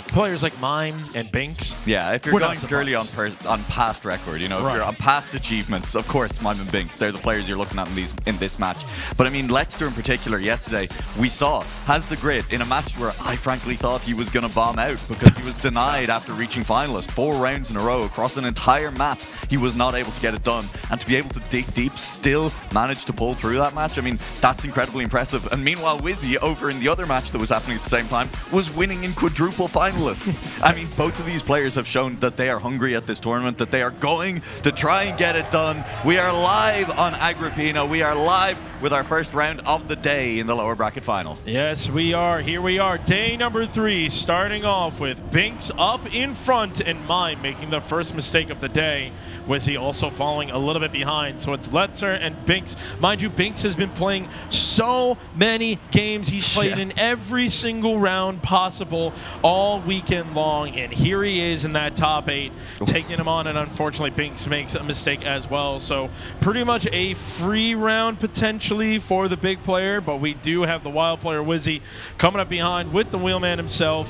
players like Mime and Binks. Yeah, if you're going purely on past record, you know, if you're on past achievements, of course, Mime and Binks, they're the players you're looking at in this match. But I mean, Letster in particular, yesterday, we saw, has the grit in a match where I frankly thought he was going to bomb out because he was denied after reaching finalist 4 rounds in a row across an entire map. He was not able to get it done. And to be able to dig deep, still manage to pull through that match, I mean, that's incredibly impressive. And meanwhile, Wizzy, over in the other match that was happening at the same time, was winning in quadruple finalists. I mean, both of these players have shown that they are hungry at this tournament, that they are going to try and get it done. We are live on Agrippina. We are live with our first round of the day in the lower bracket final. Yes, we are. Here we are, day number 3, starting off with Binks up in front and Mime making the first mistake of the day. Wizzy also following a little bit behind. So it's Letzer and Binks. Mind you, Binks has been playing so many games. He's played in every single round possible all weekend long, and here he is in that top 8, taking him on, and unfortunately Binks makes a mistake as well. So pretty much a free round potentially for the big player, but we do have the wild player Wizzy coming up behind with the wheelman himself.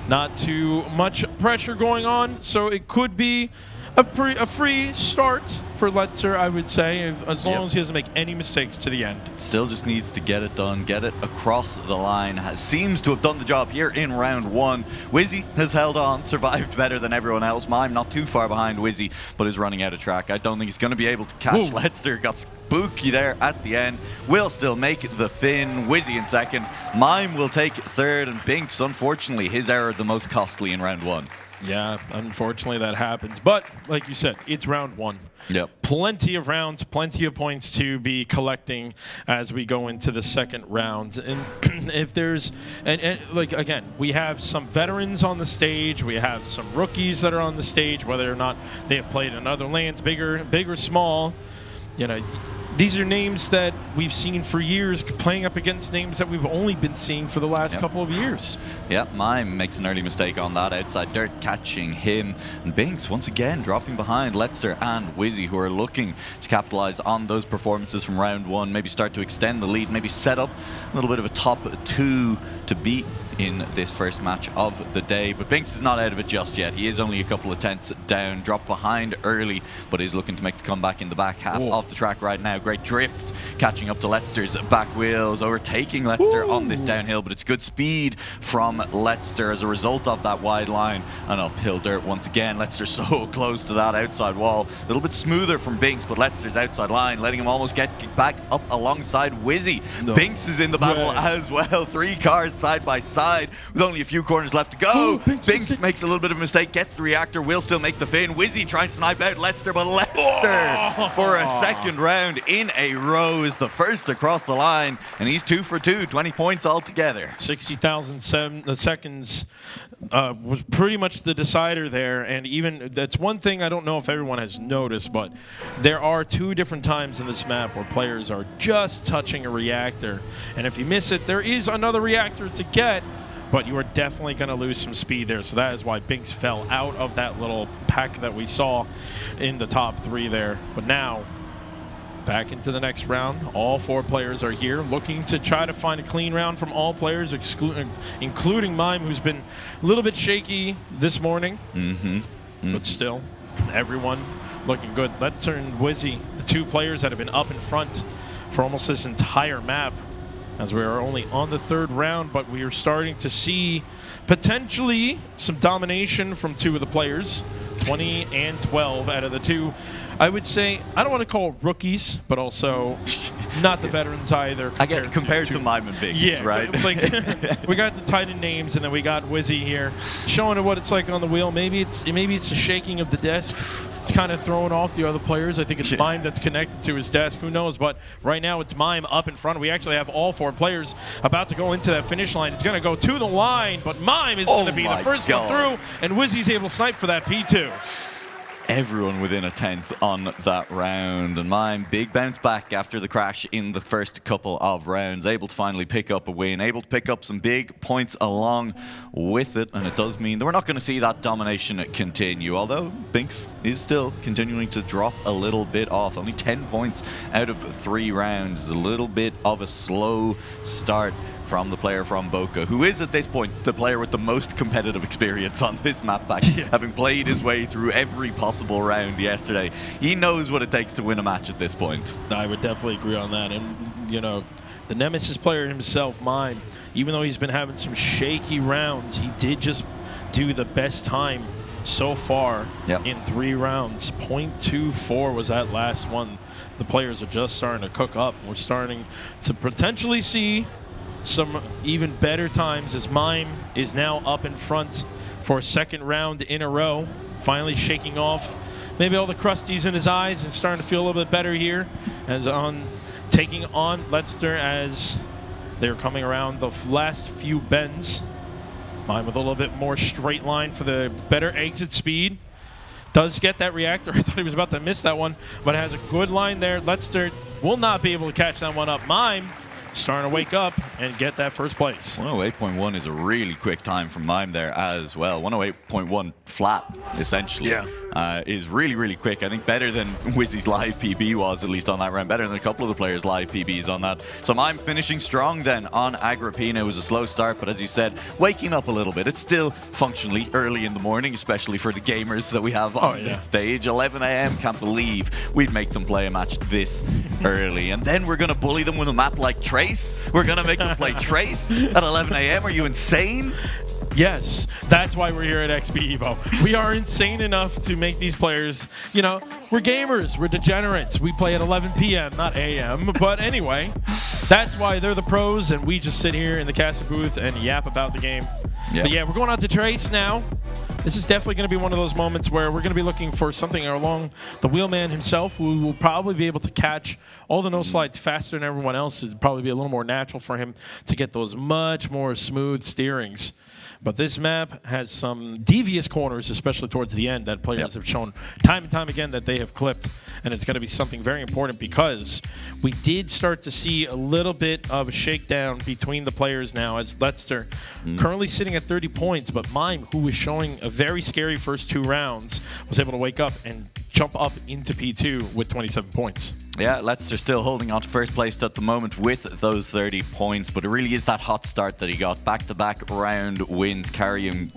Not too much pressure going on, so it could be a free start for Letzer, I would say, as long as he doesn't make any mistakes to the end. Still just needs to get it done, get it across the line. Seems to have done the job here in round 1. Wizzy has held on, survived better than everyone else. Mime not too far behind Wizzy, but is running out of track. I don't think he's going to be able to catch Letzer. Got spooky there at the end. Will still make the thin. Wizzy in second. Mime will take third, and Binks, unfortunately, his error the most costly in round 1. Yeah, unfortunately that happens. But like you said, it's round 1. Yep. Plenty of rounds, plenty of points to be collecting as we go into the second round. And if there's, and like again, we have some veterans on the stage, we have some rookies that are on the stage, whether or not they have played in other lands, big or small. You know, these are names that we've seen for years, playing up against names that we've only been seeing for the last couple of years. Yeah, Mime makes an early mistake on that outside dirt, catching him. And Binks, once again, dropping behind Letster and Wizzy, who are looking to capitalize on those performances from round 1, maybe start to extend the lead, maybe set up a little bit of a top 2 to beat in this first match of the day. But Binks is not out of it just yet. He is only a couple of tenths down, dropped behind early, but is looking to make the comeback in the back half of the track right now. Great drift, catching up to Letzter's back wheels, overtaking Letzter on this downhill, but it's good speed from Letzter as a result of that wide line and uphill dirt once again. Letzter so close to that outside wall. A little bit smoother from Binks, but Letzter's outside line, letting him almost get back up alongside Wizzy. Binks is in the battle as well. 3 cars side by side with only a few corners left to go. Binks makes a little bit of a mistake, gets the reactor, will still make the fin. Wizzy trying to snipe out Letzter, but Letzter for a second round in a row is the first across the line, and he's 2 for 2, 20 points altogether. 60,000 seconds was pretty much the decider there, and even that's one thing I don't know if everyone has noticed, but there are 2 different times in this map where players are just touching a reactor, and if you miss it, there is another reactor to get, but you are definitely going to lose some speed there. So that is why Binks fell out of that little pack that we saw in the top 3 there. But now, back into the next round. All 4 players are here, looking to try to find a clean round from all players, including Mime, who's been a little bit shaky this morning. But still, everyone looking good. Let's turn Wizzy, the 2 players that have been up in front for almost this entire map, as we are only on the 3rd round, but we are starting to see potentially some domination from 2 of the players. 20 and 12 out of the 2. I would say, I don't want to call rookies, but also not the veterans either. Compared to Mime and Binks, right? Like, we got the Titan names, and then we got Wizzy here, showing what it's like on the wheel. Maybe it's a shaking of the desk. It's kind of throwing off the other players. I think it's Mime that's connected to his desk. Who knows? But right now, it's Mime up in front. We actually have all 4 players about to go into that finish line. It's going to go to the line, but Mime is going to be the first one through, and Wizzy's able to snipe for that P2. Everyone within a tenth on that round, and Mime, big bounce back after the crash in the first couple of rounds, able to finally pick up a win, able to pick up some big points along with it, and it does mean that we're not going to see that domination continue, although Binks is still continuing to drop a little bit off. Only 10 points out of 3 rounds, a little bit of a slow start from the player from Boca, who is at this point the player with the most competitive experience on this map pack, having played his way through every possible round yesterday. He knows what it takes to win a match at this point. I would definitely agree on that. And, you know, the Nemesis player himself, Mime, even though he's been having some shaky rounds, he did just do the best time so far in 3 rounds. 0.24 was that last one. The players are just starting to cook up. We're starting to potentially see some even better times as Mime is now up in front for a 2nd round in a row, finally shaking off maybe all the crusties in his eyes and starting to feel a little bit better here as taking on Letzter as they're coming around the last few bends. Mime with a little bit more straight line for the better exit speed. Does get that reactor. I thought he was about to miss that one, but has a good line there. Letzter will not be able to catch that one up. Mime starting to wake up and get that first place. 108.1 is a really quick time from Mime there as well. 108.1 flat, essentially, is really, really quick. I think better than Wizzy's live PB was, at least on that round. Better than a couple of the players' live PBs on that. So Mime finishing strong then on Agrippina. It was a slow start, but as you said, waking up a little bit. It's still functionally early in the morning, especially for the gamers that we have on this stage. 11 a.m. Can't believe we'd make them play a match this early. And then we're going to bully them with a map like Trace. We're going to make them play Trace at 11 a.m. Are you insane? Yes, that's why we're here at XPEvo. We are insane enough to make these players, you know, we're gamers, we're degenerates. We play at 11 p.m., not a.m. But anyway, that's why they're the pros, and we just sit here in the casting booth and yap about the game. But yeah, we're going on to Trace now. This is definitely going to be one of those moments where we're going to be looking for something along the wheelman himself, who will probably be able to catch all the no-slides faster than everyone else. It'd probably be a little more natural for him to get those much more smooth steerings. But this map has some devious corners, especially towards the end, that players have shown time and time again that they have clipped. And it's going to be something very important because we did start to see a little bit of a shakedown between the players now, as Letzter currently sitting at 30 points, but Mime, who was showing a very scary first 2 rounds, was able to wake up and jump up into P2 with 27 points. Yeah, Leicester still holding on to first place at the moment with those 30 points, but it really is that hot start that he got. Back-to-back round wins carrying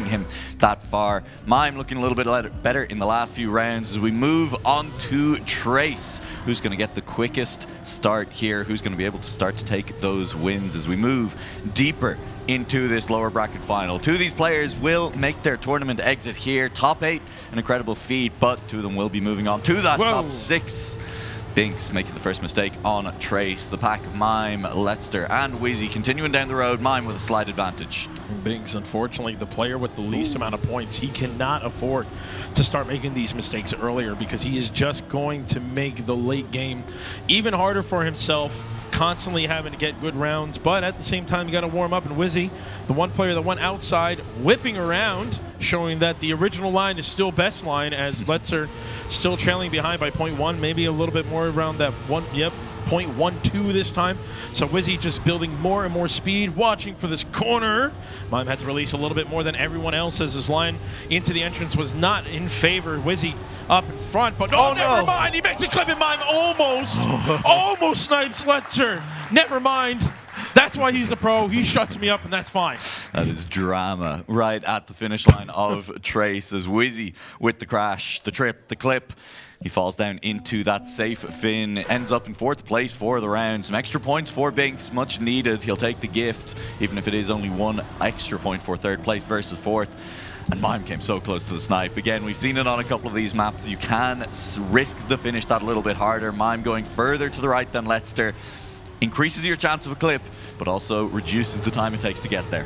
him that far. Mime looking a little bit better in the last few rounds as we move on to Trace, who's going to get the quickest start here, who's going to be able to start to take those wins as we move deeper into this lower bracket final. Two of these players will make their tournament exit here. Top 8, an incredible feat, but two of them will be moving on to that top 6. Binks making the first mistake on Trace. The pack of Mime, Leicester, and Wheezy continuing down the road. Mime with a slight advantage. Binks, unfortunately, the player with the least amount of points. He cannot afford to start making these mistakes earlier because he is just going to make the late game even harder for himself, constantly having to get good rounds, but at the same time you got to warm up. And Wizzy, the one player that went outside, whipping around, showing that the original line is still best line, as Leicester still trailing behind by 0.1, maybe a little bit more around that one. Yep, 0.12 this time. So Wizzy just building more and more speed, watching for this corner. Mime had to release a little bit more than everyone else as his line into the entrance was not in favor. Wizzy up in front, but never mind. He makes a clip, and Mime almost snipes Leicester. Never mind. That's why he's a pro. He shuts me up, and that's fine. That is drama right at the finish line of Trace as Wizzy with the crash, the trip, the clip. He falls down into that safe fin, ends up in 4th place for the round. Some extra points for Binks, much needed. He'll take the gift, even if it is only 1 extra point for 3rd place versus 4th. And Mime came so close to the snipe. Again, we've seen it on a couple of these maps. You can risk the finish that a little bit harder. Mime going further to the right than Leicester increases your chance of a clip, but also reduces the time it takes to get there.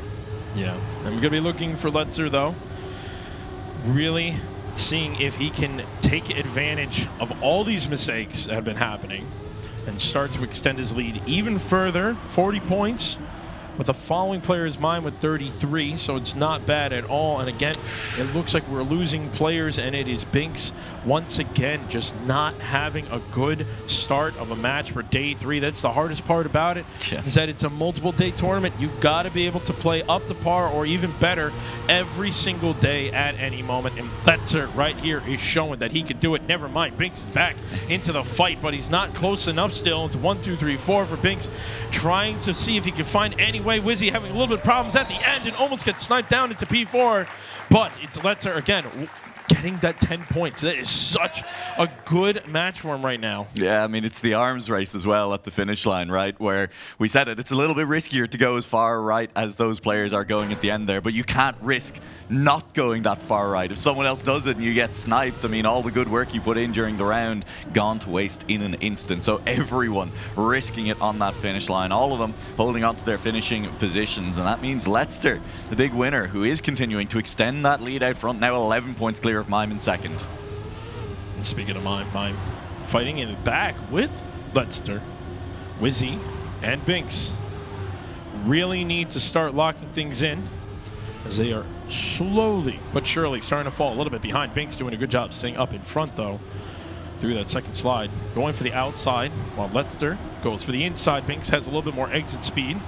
Yeah, I'm going to be looking for Leicester, though. Really seeing if he can take advantage of all these mistakes that have been happening and start to extend his lead even further. 40 points with the following player's Mime with 33, so it's not bad at all. And again, it looks like we're losing players, and it is Binks once again just not having a good start of a match for day 3. That's the hardest part about it, is that it's a multiple day tournament. You've got to be able to play up to par or even better every single day at any moment. And Leicester right here is showing that he can do it. Never mind, Binks is back into the fight, but he's not close enough still. It's 1, 2, 3, 4 for Binks, trying to see if he can find any way. Wizzy having a little bit of problems at the end and almost gets sniped down into P4, but it's Leicester again getting that 10 points. That is such a good match for him right now. Yeah, I mean, it's the arms race as well at the finish line, right? Where we said it's a little bit riskier to go as far right as those players are going at the end there, but you can't risk not going that far right. If someone else does it and you get sniped, I mean, all the good work you put in during the round gone to waste in an instant. So everyone risking it on that finish line, all of them holding on to their finishing positions, and that means Leicester, the big winner, who is continuing to extend that lead out front, now 11 points clear of Mime in second. And speaking of Mime fighting in the back with Leicester, Wizzy and Binks really need to start locking things in, as they are slowly but surely starting to fall a little bit behind. Binks doing a good job staying up in front, though, through that second slide. Going for the outside, while Leicester goes for the inside. Binks has a little bit more exit speed.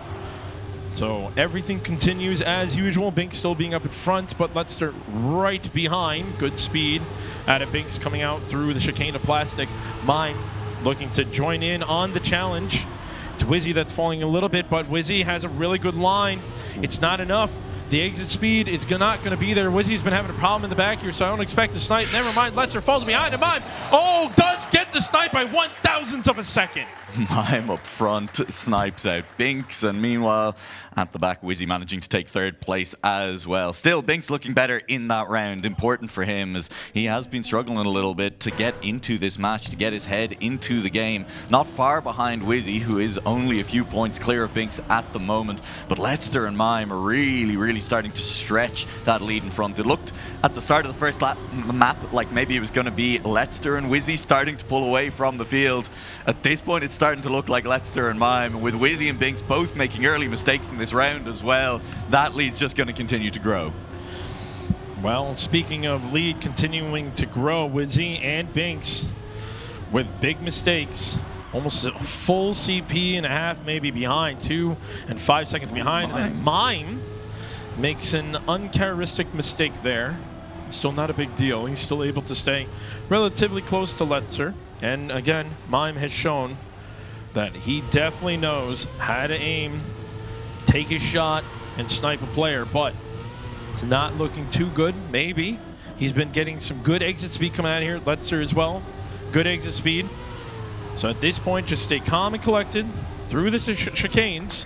So everything continues as usual. Binks still being up in front, but Leicester right behind. Good speed out of Binks coming out through the chicane of plastic. Mime looking to join in on the challenge. It's Wizzy that's falling a little bit, but Wizzy has a really good line. It's not enough. The exit speed is not going to be there. Wizzy's been having a problem in the back here, so I don't expect a snipe. Never mind, Leicester falls behind him. Mime, does get the snipe by 1/1000th of a second. Mime up front snipes out Binks, and meanwhile at the back Wizzy managing to take 3rd place as well. Still Binks looking better in that round. Important for him, as he has been struggling a little bit to get into this match, to get his head into the game. Not far behind Wizzy, who is only a few points clear of Binks at the moment, but Leicester and Mime are really starting to stretch that lead in front. It looked at the start of the first map like maybe it was going to be Leicester and Wizzy starting to pull away from the field. At this point it's starting to look like Leicester and Mime, with Wizzy and Binks both making early mistakes in this round as well. That lead's just going to continue to grow. Well, speaking of lead continuing to grow, Wizzy and Binks with big mistakes. Almost a full CP and a half maybe behind, 2 and 5 seconds behind. And then Mime makes an uncharacteristic mistake there. still not a big deal. He's still able to stay relatively close to Letzer. And again, Mime has shown that he definitely knows how to aim, take a shot, and snipe a player, but it's not looking too good. Maybe. He's been getting some good exit speed coming out of here. Letzer as well. Good exit speed. So at this point, just stay calm and collected through the chicanes.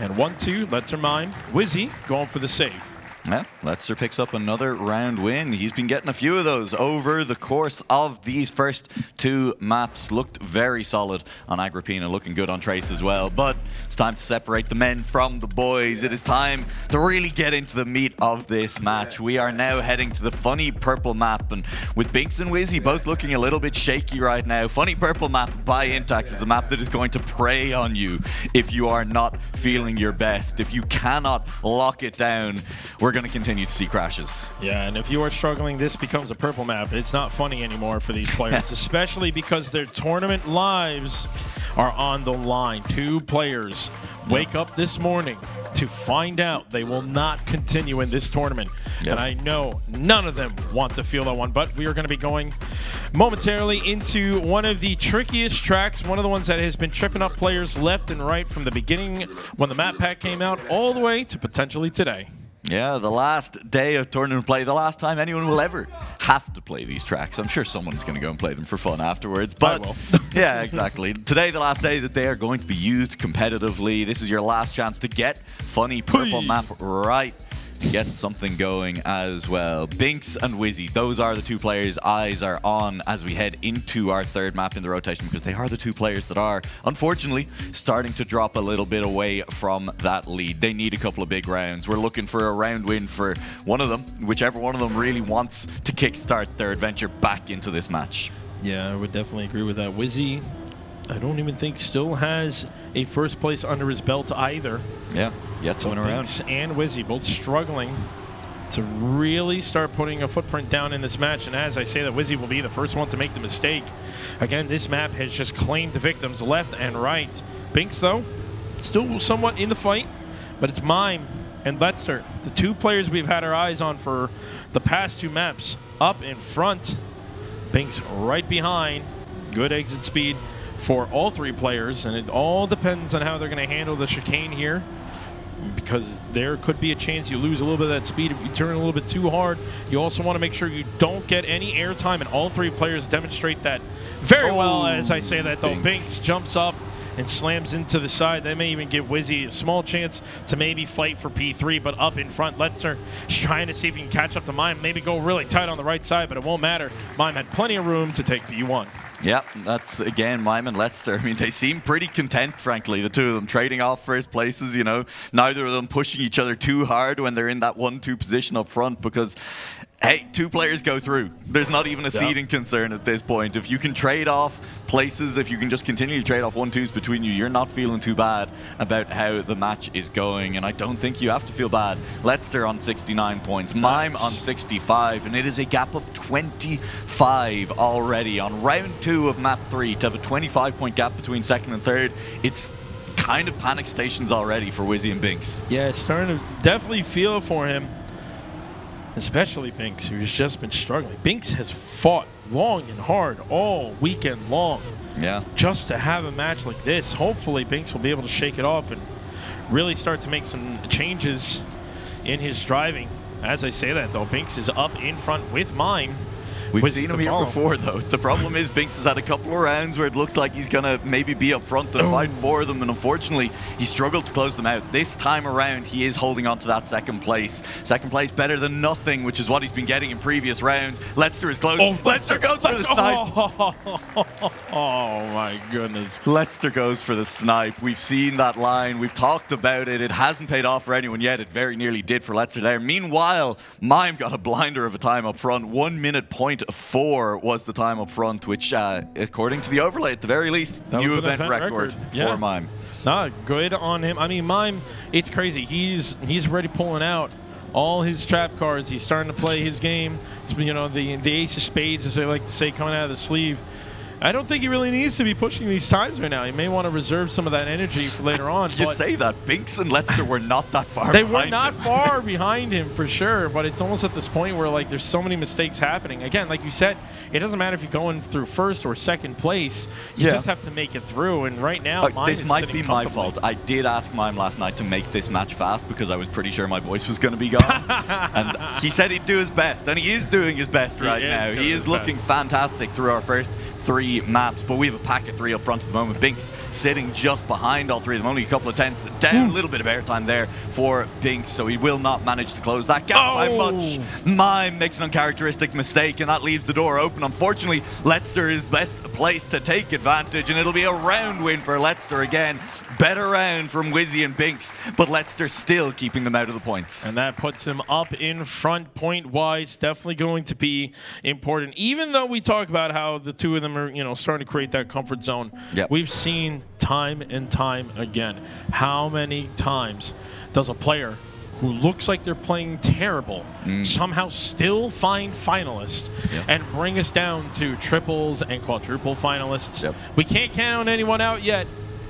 And 1-2, Letzer Mime. Wizzy going for the save. Yeah, Letzer picks up another round win. He's been getting a few of those over the course of these first 2 maps. Looked very solid on Agrippina, looking good on Trace as well. But it's time to separate the men from the boys. It is time to really get into the meat of this match. We are now heading to the Funny Purple map, and with Binks and Wizzy both looking a little bit shaky right now, Funny Purple map by Intax is a map that is going to prey on you if you are not feeling your best. If you cannot lock it down, we're going to continue to see crashes. Yeah, and if you are struggling, this becomes a purple map. It's not funny anymore for these players, especially because their tournament lives are on the line. 2 players wake up this morning to find out they will not continue in this tournament. Yep. And I know none of them want to feel that one, but we are going to be going momentarily into one of the trickiest tracks, one of the ones that has been tripping up players left and right from the beginning when the map pack came out all the way to potentially today. Yeah, the last day of tournament play, the last time anyone will ever have to play these tracks. I'm sure someone's going to go and play them for fun afterwards. But I will. Yeah, exactly. Today, the last day that they are going to be used competitively. This is your last chance to get Funny Purple map right. Get something going as well. Binks and Wizzy, those are the 2 players eyes are on as we head into our 3rd map in the rotation, because they are the 2 players that are, unfortunately, starting to drop a little bit away from that lead. They need a couple of big rounds. We're looking for a round win for one of them, whichever one of them really wants to kickstart their adventure back into this match. Yeah, I would definitely agree with that. Wizzy, I don't even think still has a first place under his belt either. Yeah, yet to win around. Binks and Wizzy both struggling to really start putting a footprint down in this match. And as I say that, Wizzy will be the first one to make the mistake. Again, this map has just claimed victims left and right. Binks, though, still somewhat in the fight, but it's Mime and Letzer, the 2 players we've had our eyes on for the past 2 maps, up in front. Binks right behind. Good exit speed for all 3 players, and it all depends on how they're going to handle the chicane here, because there could be a chance you lose a little bit of that speed if you turn a little bit too hard. You also want to make sure you don't get any airtime, and all 3 players demonstrate that very well. As I say that, though, Binks jumps up and slams into the side. That may even give Wizzy a small chance to maybe fight for P3, but up in front, Letzer is trying to see if he can catch up to Mime, maybe go really tight on the right side, but it won't matter. Mime had plenty of room to take P1. Yeah, that's, again, Mime and Letzer. I mean, they seem pretty content, frankly, the 2 of them, trading off first places, you know. Neither of them pushing each other too hard when they're in that 1-2 position up front, because, hey, 2 players go through. There's not even a seeding concern at this point. If you can trade off places, if you can just continue to trade off 1-2s between you, you're not feeling too bad about how the match is going, and I don't think you have to feel bad. Letzer on 69 points, Mime on 65, and it is a gap of 25 already on round 2 of map 3 to have a 25-point gap between 2nd and 3rd. It's kind of panic stations already for Wizzy and Binks. Yeah, it's starting to definitely feel it for him, especially Binks, who's just been struggling. Binks has fought long and hard all weekend long. Yeah. Just to have a match like this, hopefully Binks will be able to shake it off and really start to make some changes in his driving. As I say that, though, Binks is up in front with Mime. We've seen him here before, though. The problem is Binks has had a couple of rounds where it looks like he's going to maybe be up front and fight for them, and unfortunately, he struggled to close them out. This time around, he is holding on to that 2nd place. 2nd place better than nothing, which is what he's been getting in previous rounds. Letzer is close. Letzer goes for the snipe. Oh, my goodness. Letzer goes for the snipe. We've seen that line. We've talked about it. It hasn't paid off for anyone yet. It very nearly did for Letzer there. Meanwhile, Mime got a blinder of a time up front. 1 minute point 4 was the time up front, which, according to the overlay, at the very least, new event record for Mime. Nah, good on him. I mean, Mime, it's crazy. He's already pulling out all his trap cards. He's starting to play his game. It's, you know, the ace of spades, as they like to say, coming out of the sleeve. I don't think he really needs to be pushing these times right now. He may want to reserve some of that energy for later on. You say that. Binks and Leicester were not that far They behind were not him. far behind him for sure, but it's almost at this point where like there's so many mistakes happening. Again, like you said, it doesn't matter if you're going through first or second place. You just have to make it through. And right now, Mime this is might sitting be my comfortably. fault. I did ask Mime last night to make this match fast because I was pretty sure my voice was going to be gone. And he said he'd do his best, and he is doing his best right now. He is looking fantastic through our first 3 maps, but we have a pack of 3 up front at the moment. Binks sitting just behind all 3 of them, only a couple of tenths down, a little bit of airtime there for Binks, so he will not manage to close that gap by much. Mime makes an uncharacteristic mistake, and that leaves the door open. Unfortunately, Leicester is best placed to take advantage, and it'll be a round win for Leicester again. Better round from Wizzy and Binks, but Leicester still keeping them out of the points. And that puts him up in front point-wise. Definitely going to be important. Even though we talk about how the 2 of them are, starting to create that comfort zone, we've seen time and time again, how many times does a player who looks like they're playing terrible somehow still find finalists and bring us down to triples and quadruple finalists. We can't count anyone out yet.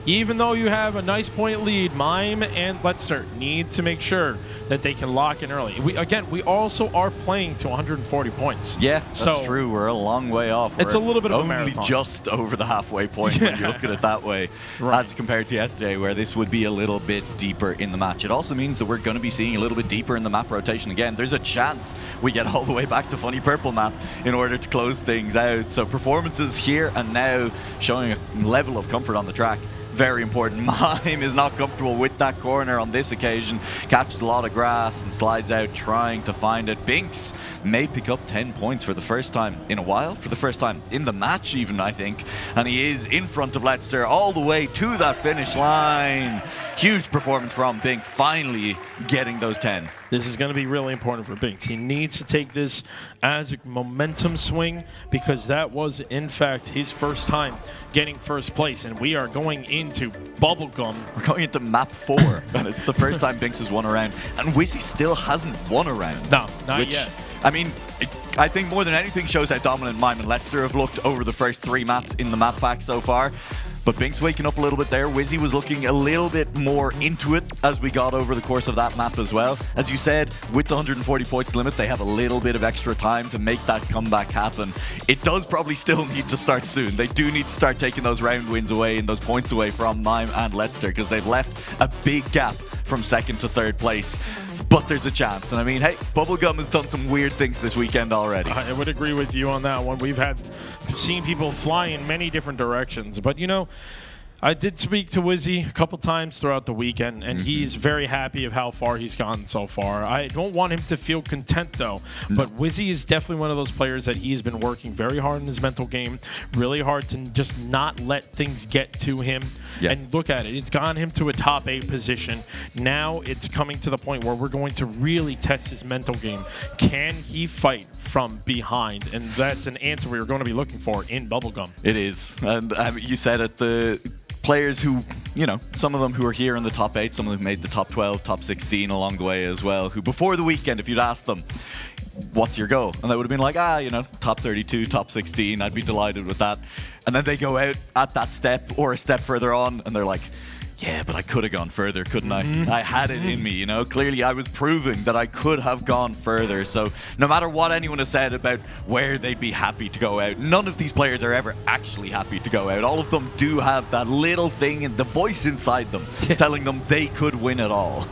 Even though you have a nice point lead, Mime and Leicester need to make sure that they can lock in early. We also are playing to 140 points. Yeah, that's true. We're a long way off. It's a little bit of a only marathon. Just over the halfway point when you look at it that way, as compared to yesterday, where this would be a little bit deeper in the match. It also means that we're going to be seeing a little bit deeper in the map rotation again. There's a chance we get all the way back to Funny Purple map in order to close things out. So performances here and now showing a level of comfort on the track. Very important. Mime is not comfortable with that corner on this occasion. Catches a lot of grass and slides out trying to find it. Binks may pick up 10 points for the first time in a while. For the first time in the match even, I think. And he is in front of Leicester all the way to that finish line. Huge performance from Binks, finally getting those 10. This is going to be really important for Binks. He needs to take this as a momentum swing because that was, in fact, his first time getting first place. And we are going into Bubblegum. We're going into map 4, and it's the first time Binks has won a round. And Wizzy still hasn't won a round. No, not yet. I mean, I think more than anything shows how dominant Mime and Leicester have looked over the first 3 maps in the map pack so far. But Binks waking up a little bit there. Wizzy was looking a little bit more into it as we got over the course of that map as well. As you said, with the 140 points limit, they have a little bit of extra time to make that comeback happen. It does probably still need to start soon. They do need to start taking those round wins away and those points away from Mime and Leicester because they've left a big gap from 2nd to 3rd place. But there's a chance. And I mean, hey, Bubblegum has done some weird things this weekend already. I would agree with you on that one. We've seen people fly in many different directions. But, I did speak to Wizzy a couple times throughout the weekend, and he's very happy of how far he's gone so far. I don't want him to feel content, though. But Wizzy is definitely one of those players that he's been working very hard in his mental game, really hard to just not let things get to him. And look at it. It's gotten him to a top 8 position. Now it's coming to the point where we're going to really test his mental game. Can he fight from behind? And that's an answer we're going to be looking for in Bubblegum. It is. And you said it, the players who, some of them who are here in the top 8, some of them made the top 12, top 16 along the way as well, who before the weekend, if you'd asked them, what's your goal? And they would have been like, top 32, top 16, I'd be delighted with that. And then they go out at that step or a step further on, and they're like, yeah, but I could have gone further, couldn't I? I had it in me, Clearly I was proving that I could have gone further. So no matter what anyone has said about where they'd be happy to go out, none of these players are ever actually happy to go out. All of them do have that little thing in the voice inside them telling them they could win it all.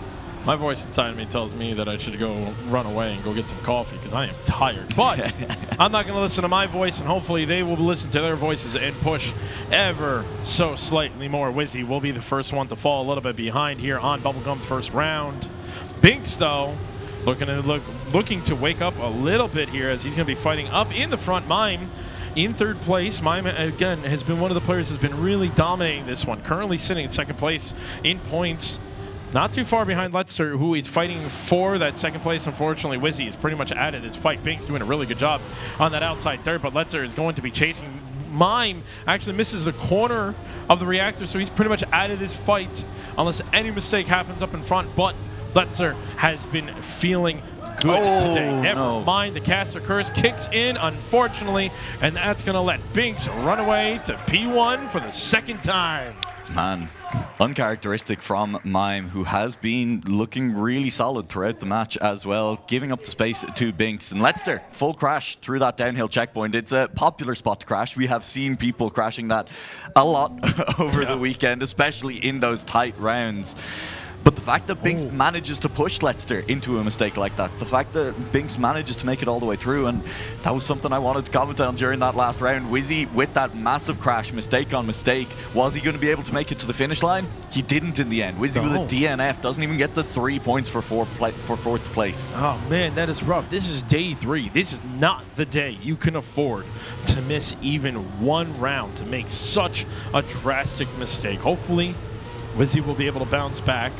My voice inside me tells me that I should go run away and go get some coffee because I am tired. But I'm not going to listen to my voice, and hopefully they will listen to their voices and push ever so slightly more. Wizzy will be the first one to fall a little bit behind here on Bubblegum's first round. Binks, though, looking to wake up a little bit here as he's going to be fighting up in the front. Mime in 3rd place. Mime, again, has been one of the players who's been really dominating this one. Currently sitting in 2nd place in points. Not too far behind Leicester, who is fighting for that 2nd place. Unfortunately, Wizzy is pretty much added his fight. Binks doing a really good job on that outside 3rd, but Leicester is going to be chasing. Mime actually misses the corner of the reactor, so he's pretty much added his fight unless any mistake happens up in front. But Letzer has been feeling good today. Never mind, the caster curse kicks in, unfortunately, and that's going to let Binks run away to P1 for the second time. Man, uncharacteristic from Mime, who has been looking really solid throughout the match as well, giving up the space to Binks. And Letster, full crash through that downhill checkpoint. It's a popular spot to crash. We have seen people crashing that a lot over the weekend, especially in those tight rounds. But the fact that Binks manages to push Letster into a mistake like that, the fact that Binks manages to make it all the way through, and that was something I wanted to comment on during that last round. Wizzy, with that massive crash, mistake on mistake, was he going to be able to make it to the finish line? He didn't in the end. Wizzy with a DNF doesn't even get the 3 points for fourth place. Oh man, that is rough. This is day 3. This is not the day you can afford to miss even one round to make such a drastic mistake. Hopefully, Wizzy will be able to bounce back.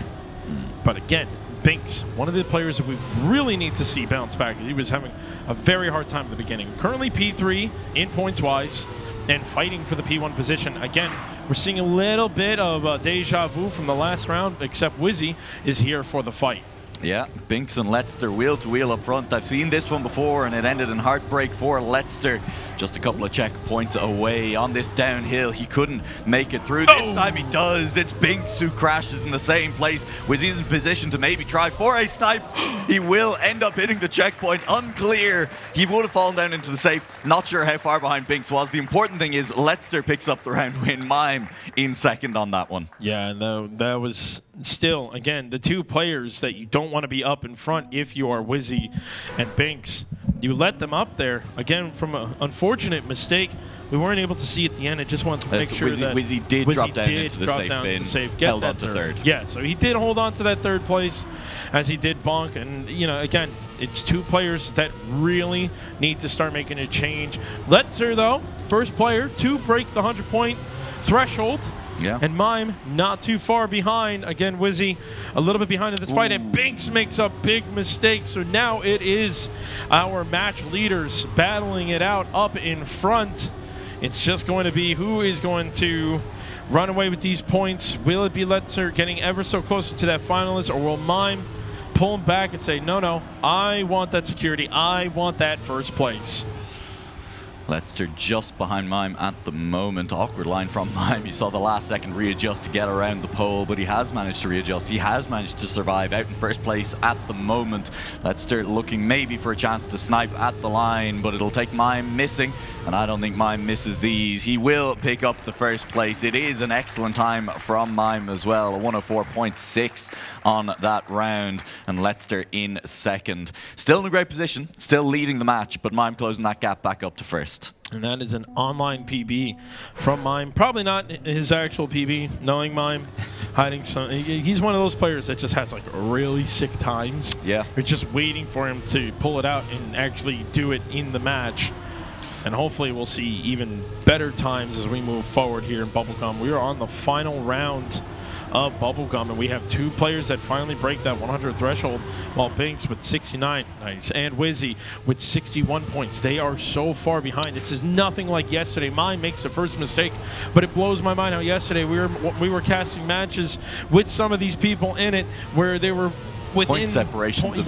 But again, Binks, one of the players that we really need to see bounce back, because he was having a very hard time at the beginning. Currently P3 in points-wise and fighting for the P1 position. Again, we're seeing a little bit of deja vu from the last round, except Wizzy is here for the fight. Yeah, Binks and Letster wheel to wheel up front. I've seen this one before, and it ended in heartbreak for Letster. Just a couple of checkpoints away on this downhill. He couldn't make it through. This time he does. It's Binks who crashes in the same place. Wizzy's in position to maybe try for a snipe. He will end up hitting the checkpoint. Unclear. He would have fallen down into the safe. Not sure how far behind Binks was. The important thing is Letster picks up the round win. Mime in second on that one. Yeah, no, that was still, again, the two players that you don't want to be up in front if you are Wizzy and Binks. You let them up there, again, from an unfortunate mistake. We weren't able to see at the end. I just wanted to make sure that Wizzy did drop down into the safe, get held that on to third. Yeah, so he did hold on to that third place as he did bonk. And, you know, again, it's two players that really need to start making a change. Letzer, though, first player to break the 100-point threshold. Yeah. And Mime not too far behind. Again, Wizzy a little bit behind in this fight, and Binks makes a big mistake. So now it is our match leaders battling it out up in front. It's just going to be who is going to run away with these points. Will it be Letzer getting ever so closer to that finalist, or will Mime pull him back and say, no, I want that security. I want that first place. Letster just behind Mime at the moment. Awkward line from Mime. You saw the last second readjust to get around the pole, but he has managed to readjust. He has managed to survive out in first place at the moment. Letster looking maybe for a chance to snipe at the line, but it'll take Mime missing, and I don't think Mime misses these. He will pick up the first place. It is an excellent time from Mime as well. A 104.6 on that round, and Letster in second. Still in a great position, still leading the match, but Mime closing that gap back up to first. And that is an online PB from Mime. Probably not his actual PB, knowing Mime, hiding some. He's one of those players that just has like really sick times. Yeah. You're just waiting for him to pull it out and actually do it in the match. And hopefully we'll see even better times as we move forward here in Bubblegum. We are on the final round of Bubblegum, and we have two players that finally break that 100 threshold, while Binks with 69, nice, and Wizzy with 61 points. They are so far behind. This is nothing like yesterday. Mine makes the first mistake, but it blows my mind how yesterday we were casting matches with some of these people in it where they were within point separations of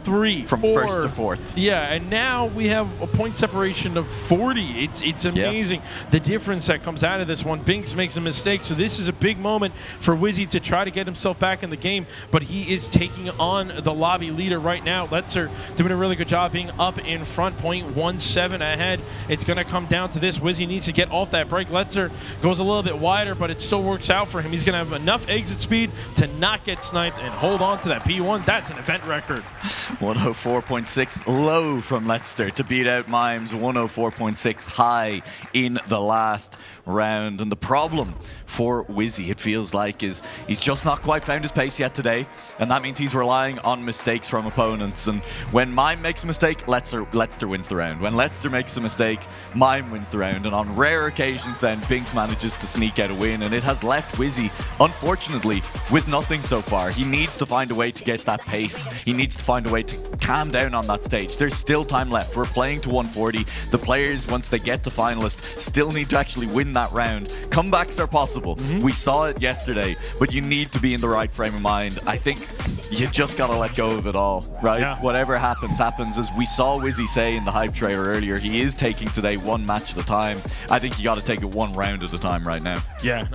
three from first to fourth. Yeah, and now we have a point separation of 40. It's amazing the difference that comes out of this one. Binks makes a mistake, so this is a big moment for Wizzy to try to get himself back in the game, but he is taking on the lobby leader right now. Letzer doing a really good job being up in front, 0.17 ahead. It's going to come down to this. Wizzy needs to get off that break. Letzer goes a little bit wider, but it still works out for him. He's going to have enough exit speed to not get sniped and hold on to that P1. That's an event record. 104.6 low from Letster to beat out Mime's 104.6 high in the last round. And the problem for Wizzy, it feels like, is he's just not quite found his pace yet today, and that means he's relying on mistakes from opponents. And when Mime makes a mistake, Letster wins the round. When Letster makes a mistake, Mime wins the round. And on rare occasions then, Binks manages to sneak out a win, and it has left Wizzy, unfortunately, with nothing so far. He needs to find a way to to get that pace. He needs to find a way to calm down on that stage. There's still time left. We're playing to 140. The players, once they get to finalist, still need to actually win that round. Comebacks are possible. We saw it yesterday, but you need to be in the right frame of mind. I think you just got to let go of it all, right? Yeah. Whatever happens, happens. As we saw Wizzy say in the hype trailer earlier, he is taking today one match at a time. I think you got to take it one round at a time right now. Yeah,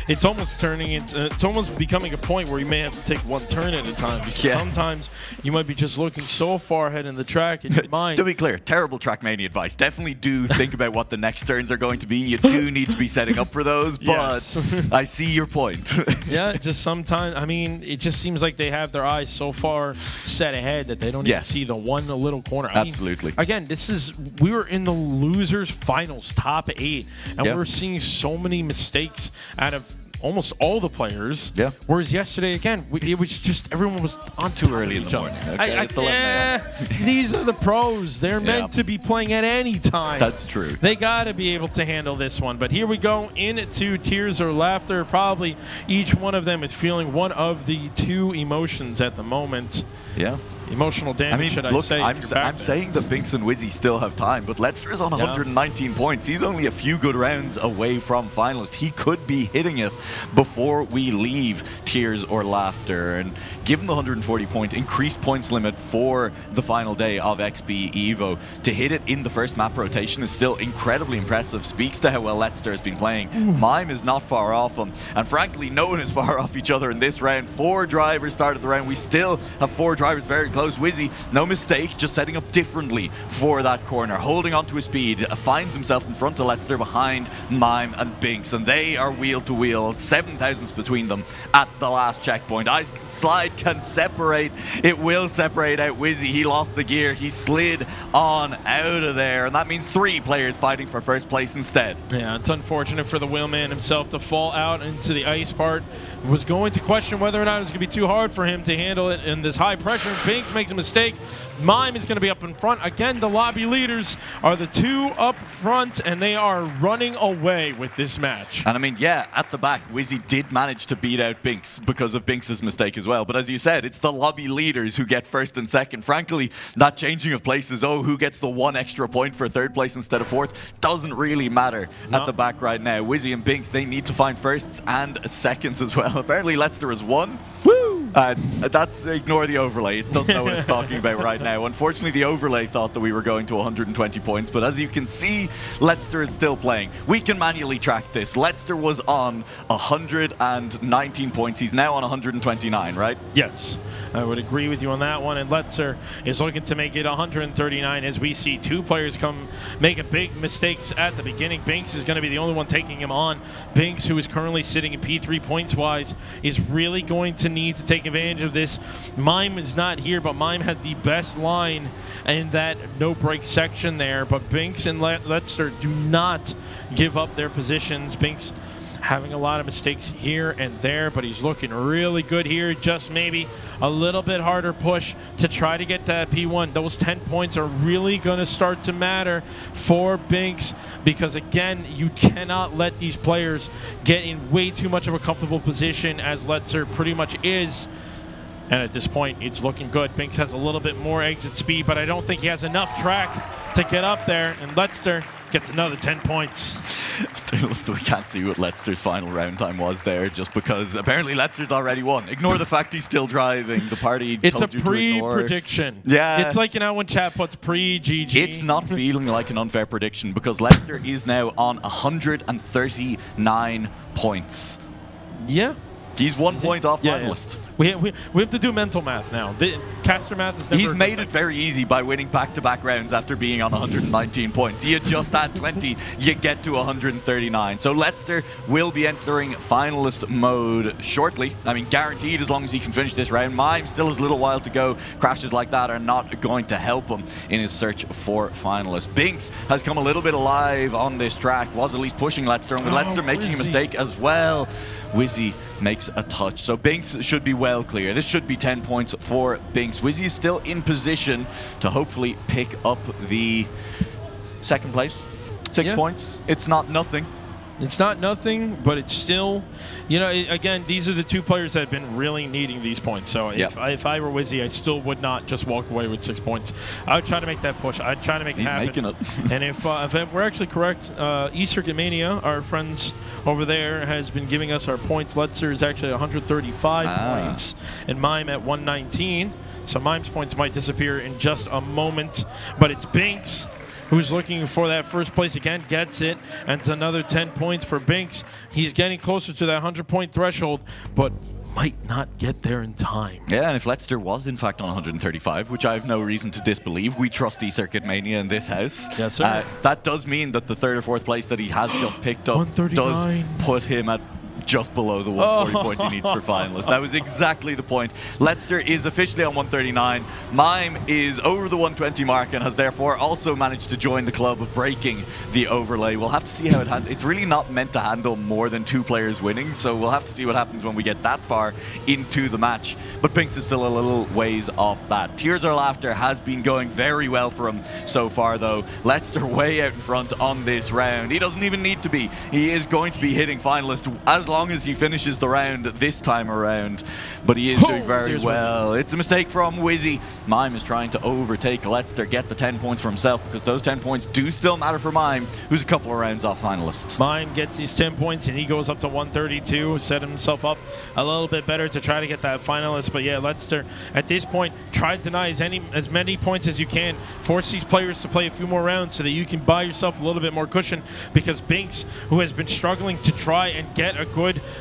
it's almost turning into, it's almost becoming a point where you may have to take one turn at a time, because sometimes you might be just looking so far ahead in the track in your mind. To be clear, terrible Trackmania advice. Definitely do think about what the next turns are going to be. You do need to be setting up for those, but I see your point. Yeah, just sometimes, I mean, it just seems like they have their eyes so far set ahead that they don't even see the one little corner. I Absolutely. mean, again, we were in the losers finals, top 8, and we were seeing so many mistakes out of almost all the players. Yeah. Whereas yesterday, again, it was just everyone was on too early in the morning. Okay, it's 11 a.m. These are the pros. They're meant to be playing at any time. That's true. They got to be able to handle this one. But here we go into tears or laughter. Probably each one of them is feeling one of the two emotions at the moment. Yeah. Emotional damage, look, I'm saying that Binks and Wizzy still have time, but Leicester is on 119 points. He's only a few good rounds away from finalist. He could be hitting it before we leave Tears or Laughter. And given the 140-point increased points limit for the final day of XPEvo, to hit it in the first map rotation is still incredibly impressive. Speaks to how well Leicester has been playing. Mime is not far off him, and frankly, no one is far off each other in this round. 4 drivers started the round. We still have 4 drivers very close. Wizzy, no mistake, just setting up differently for that corner, holding on to his speed, finds himself in front of Leicester behind Mime and Binks, and they are wheel to wheel, 7,000s between them at the last checkpoint. Ice Slide can separate, it will separate out Wizzy. He lost the gear, he slid on out of there, and that means 3 players fighting for first place instead. Yeah, it's unfortunate for the wheelman himself to fall out into the ice part. Was going to question whether or not it was going to be too hard for him to handle it in this high pressure. Binks makes a mistake. Mime is going to be up in front. Again, the lobby leaders are the 2 up front, and they are running away with this match. And I mean, yeah, at the back, Wizzy did manage to beat out Binks because of Binks' mistake as well. But as you said, it's the lobby leaders who get first and second. Frankly, that changing of places, who gets the 1 extra point for 3rd place instead of 4th, doesn't really matter at the back right now. Wizzy and Binks, they need to find firsts and seconds as well. Apparently, Leicester has won. Woo! That's ignore the overlay. It doesn't know what it's talking about right now. Unfortunately, the overlay thought that we were going to 120 points, but as you can see, Leicester is still playing. We can manually track this. Leicester was on 119 points. He's now on 129, right? Yes, I would agree with you on that one. And Leicester is looking to make it 139 as we see 2 players come making big mistakes at the beginning. Binks is going to be the only one taking him on. Binks, who is currently sitting in P3 points-wise, is really going to need to take advantage of this. Mime is not here, but Mime had the best line in that no-break section there. But Binks and Leicester do not give up their positions. Binks having a lot of mistakes here and there, but he's looking really good here. Just maybe a little bit harder push to try to get that P1. Those 10 points are really going to start to matter for Binks, because again, you cannot let these players get in way too much of a comfortable position, as Leicester pretty much is. And at this point, it's looking good. Binks has a little bit more exit speed, but I don't think he has enough track to get up there. And Leicester gets another 10 points. We can't see what Leicester's final round time was there, just because apparently Leicester's already won. Ignore the fact he's still driving. The party It's a told you to ignore. pre-prediction. Yeah. It's like, when chat puts pre-GG. It's not feeling like an unfair prediction, because Leicester is now on 139 points. Yeah. He's 1 point off finalist. We have to do mental math now. The caster math is never. He's made it very easy by winning back-to-back rounds after being on 119 points. You just add 20, you get to 139. So Leicester will be entering finalist mode shortly. I mean, guaranteed, as long as he can finish this round. Mime still has a little while to go. Crashes like that are not going to help him in his search for finalists. Binks has come a little bit alive on this track, was at least pushing Leicester, and with Leicester making a mistake as well, Wizzy makes a touch. So Binks should be well clear. This should be 10 points for Binks. Wizzy is still in position to hopefully pick up the 2nd place. 6 points. It's not nothing. It's not nothing, but it's still, again, these are the two players that have been really needing these points. So if I were Wizzy, I still would not just walk away with 6 points. I would try to make that push. I'd try to make it happen. He's making it. And if we're actually correct, eCircuit Mania, our friends over there, has been giving us our points. Letzer is actually 135 points, and Mime at 119. So Mime's points might disappear in just a moment, but it's Binks who's looking for that first place again, gets it, and it's another 10 points for Binks. He's getting closer to that 100-point threshold, but might not get there in time. Yeah, and if Leicester was in fact on 135, which I have no reason to disbelieve, we trust eCircuit Mania in this house. Yes, sir. That does mean that the 3rd or 4th place that he has just picked up does put him at just below the 140 points he needs for finalist. That was exactly the point. Leicester is officially on 139. Mime is over the 120 mark and has therefore also managed to join the club of breaking the overlay. We'll have to see how it handles. It's really not meant to handle more than 2 players winning, so we'll have to see what happens when we get that far into the match. But Binks is still a little ways off that. Tears or Laughter has been going very well for him so far, though. Leicester way out in front on this round. He doesn't even need to be. He is going to be hitting finalist as long as he finishes the round this time around, but he is doing very well. It's a mistake from Wizzy. Mime is trying to overtake Leicester, get the 10 points for himself, because those 10 points do still matter for Mime, who's a couple of rounds off finalist. Mime gets these 10 points and he goes up to 132, set himself up a little bit better to try to get that finalist. But yeah, Leicester at this point try to deny as many points as you can, force these players to play a few more rounds so that you can buy yourself a little bit more cushion, because Binks, who has been struggling to try and get a good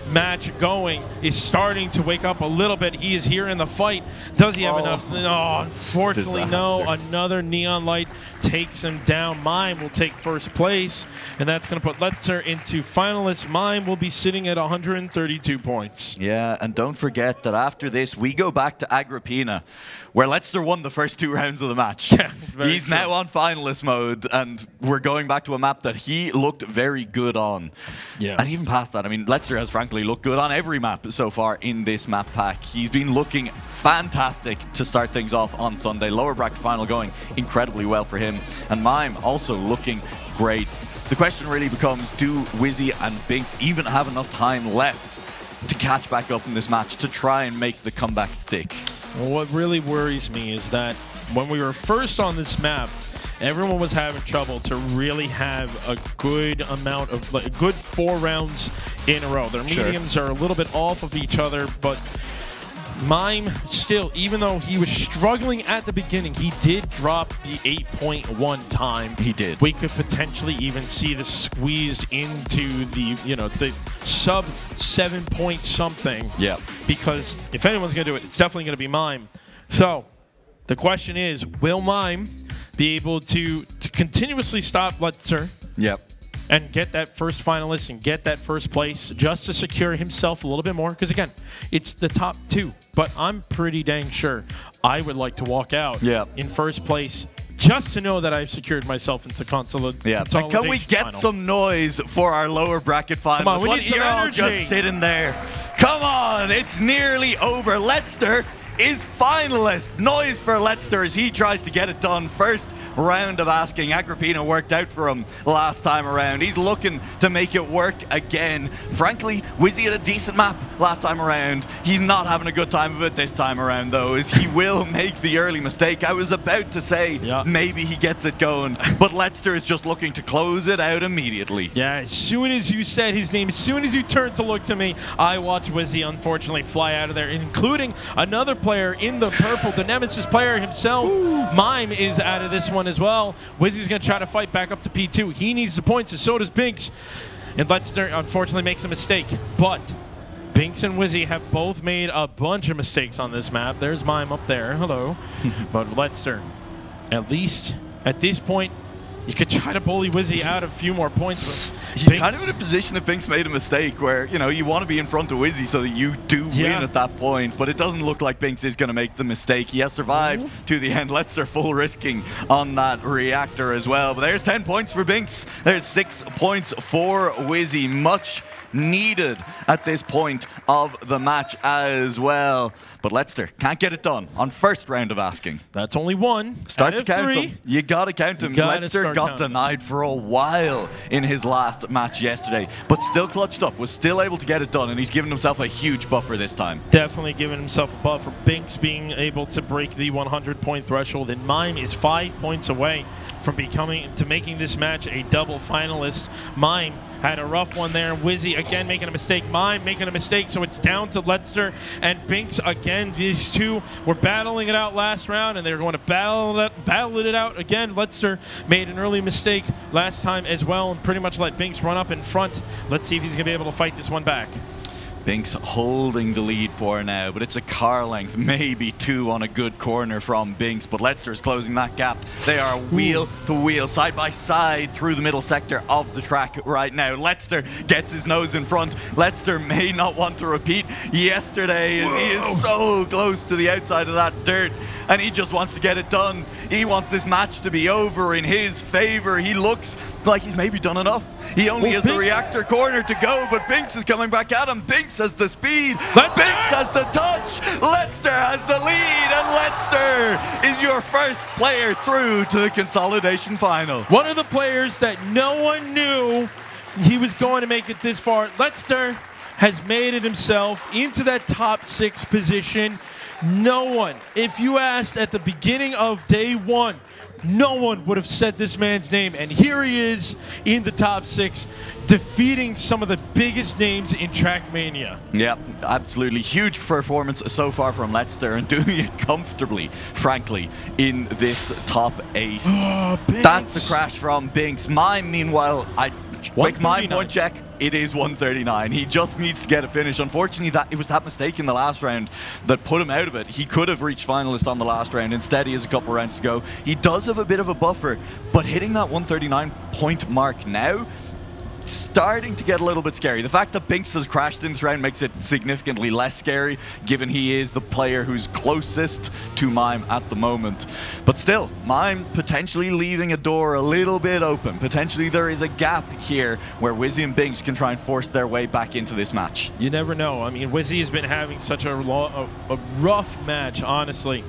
match going, is starting to wake up a little bit. He is here in the fight. Does he have enough? No, unfortunately, no. Another neon light takes him down. Mime will take first place, and that's going to put Leicester into finalists. Mime will be sitting at 132 points. Yeah, and don't forget that after this, we go back to Agrippina, where Leicester won the first 2 rounds of the match. Yeah, he's now on finalist mode, and we're going back to a map that he looked very good on. Yeah. And even past that, I mean, Leicester has frankly looked good on every map so far in this map pack. He's been looking fantastic to start things off on Sunday. Lower bracket final going incredibly well for him, and Mime also looking great. The question really becomes, do Wizzy and Binks even have enough time left to catch back up in this match to try and make the comeback stick? Well, what really worries me is that when we were first on this map, everyone was having trouble to really have a good amount of, like, a good 4 rounds in a row. Their mediums are a little bit off of each other, but Mime still, even though he was struggling at the beginning, he did drop the 8.1 time. He did. We could potentially even see this squeezed into the, the sub 7 point something. Yeah. Because if anyone's going to do it, it's definitely going to be Mime. So the question is, will Mime be able to continuously stop Leicester? Yep. And get that first finalist and get that first place just to secure himself a little bit more? Because again, it's the top 2, but I'm pretty dang sure I would like to walk out in first place just to know that I've secured myself into consolidation. Yeah, and can we get some noise for our lower bracket finalists? Come on, we need some you're all energy. just sitting there. Come on, it's nearly over. Leicester is finalist. Noise for Leicester as he tries to get it done. First round of asking. Agrippina worked out for him last time around. He's looking to make it work again. Frankly, Wizzy had a decent map last time around. He's not having a good time of it this time around, though, as he will make the early mistake. I was about to say maybe he gets it going, but Leicester is just looking to close it out immediately. Yeah, as soon as you said his name, as soon as you turned to look to me, I watched Wizzy unfortunately fly out of there, including another player in the purple, the Nemesis player himself. Mime is out of this one as well. Wizzy's going to try to fight back up to P2. He needs the points, and so does Binks. And Leicester unfortunately makes a mistake. But Binks and Wizzy have both made a bunch of mistakes on this map. There's Mime up there. Hello. But Leicester, at least at this point, you could try to bully Wizzy out of a few more points. He's kind of in a position if Binks made a mistake where, you want to be in front of Wizzy so that you do win at that point, but it doesn't look like Binks is going to make the mistake. He has survived to the end. Leicester full risking on that reactor as well. But there's 10 points for Binks. There's 6 points for Wizzy. Much needed at this point of the match as well. But Leicester can't get it done on first round of asking. That's only one. Start to count them. You got to count them. Leicester got denied for a while in his last last match yesterday, but still clutched up, was still able to get it done, and he's given himself a huge buffer this time. Definitely giving himself a buffer. Binks being able to break the 100-point threshold, and Mime is 5 points away from making this match a double finalist. Mime had a rough one there. Wizzy again making a mistake. Mime making a mistake, so it's down to Letzer and Binks again. These two were battling it out last round, and they're going to battle it out again. Letzer made an early mistake last time as well, and pretty much let Binks run up in front. Let's see if he's going to be able to fight this one back. Binks holding the lead for now, but it's a car length, maybe two on a good corner from Binks, but Letzer's closing that gap. They are wheel to wheel, side by side through the middle sector of the track right now. Letzer gets his nose in front. Letzer may not want to repeat yesterday, as he is so close to the outside of that dirt, and he just wants to get it done. He wants this match to be over in his favor. He looks like he's maybe done enough. He only has the reactor corner to go, but Binks is coming back at him. Binks has the speed. Binks has the touch. Letzer has the lead, and Letzer is your first player through to the consolidation final. One of the players that no one knew he was going to make it this far. Letzer has made it himself into that top 6 position. No one, if you asked at the beginning of day 1, no one would have said this man's name, and here he is in the top 6, defeating some of the biggest names in Trackmania. Yeah, absolutely huge performance so far from Letzer, and doing it comfortably, frankly, in this top 8. That's a crash from Binks. Mime, meanwhile, quick mind point check. It is 139. He just needs to get a finish. Unfortunately, it was that mistake in the last round that put him out of it. He could have reached finalist on the last round. Instead, he has a couple rounds to go. He does have a bit of a buffer, but hitting that 139 point mark now, starting to get a little bit scary. The fact that Binks has crashed in this round makes it significantly less scary, given he is the player who's closest to Mime at the moment. But still, Mime potentially leaving a door a little bit open. Potentially there is a gap here where Wizzy and Binks can try and force their way back into this match. You never know. I mean, Wizzy has been having such a rough match, honestly.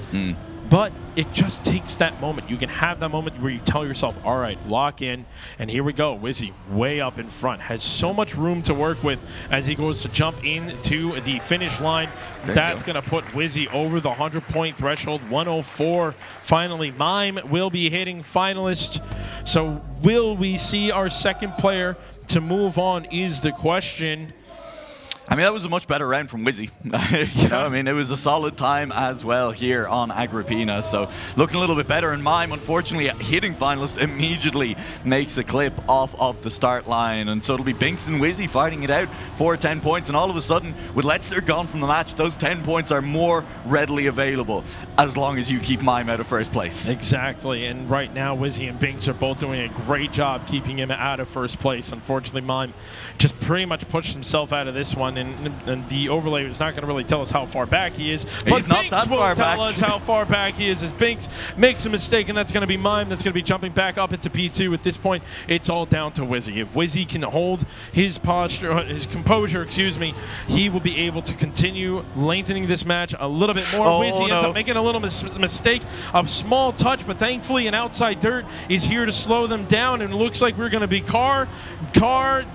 But it just takes that moment. You can have that moment where you tell yourself, all right, lock in, and here we go. Wizzy way up in front, has so much room to work with as he goes to jump into the finish line. That's going to put Wizzy over the 100-point threshold, 104. Finally, Mime will be hitting finalist. So will we see our second player to move on is the question. I mean, that was a much better round from Wizzy. I mean, it was a solid time as well here on Agrippina. So looking a little bit better. And Mime, unfortunately, hitting finalist immediately makes a clip off of the start line. And so it'll be Binks and Wizzy fighting it out for 10 points. And all of a sudden, with Letzer gone from the match, those 10 points are more readily available as long as you keep Mime out of first place. Exactly. And right now, Wizzy and Binks are both doing a great job keeping him out of first place. Unfortunately, Mime just pretty much pushed himself out of this one. And the overlay is not going to really tell us how far back he is. But Binks will tell us how far back he is as Binks makes a mistake, and that's going to be Mime. That's going to be jumping back up into P2. At this point, it's all down to Wizzy. If Wizzy can hold his posture, his composure, excuse me, he will be able to continue lengthening this match a little bit more. Wizzy ends up making a little mistake, a small touch, but thankfully an outside dirt is here to slow them down, and it looks like we're going to be car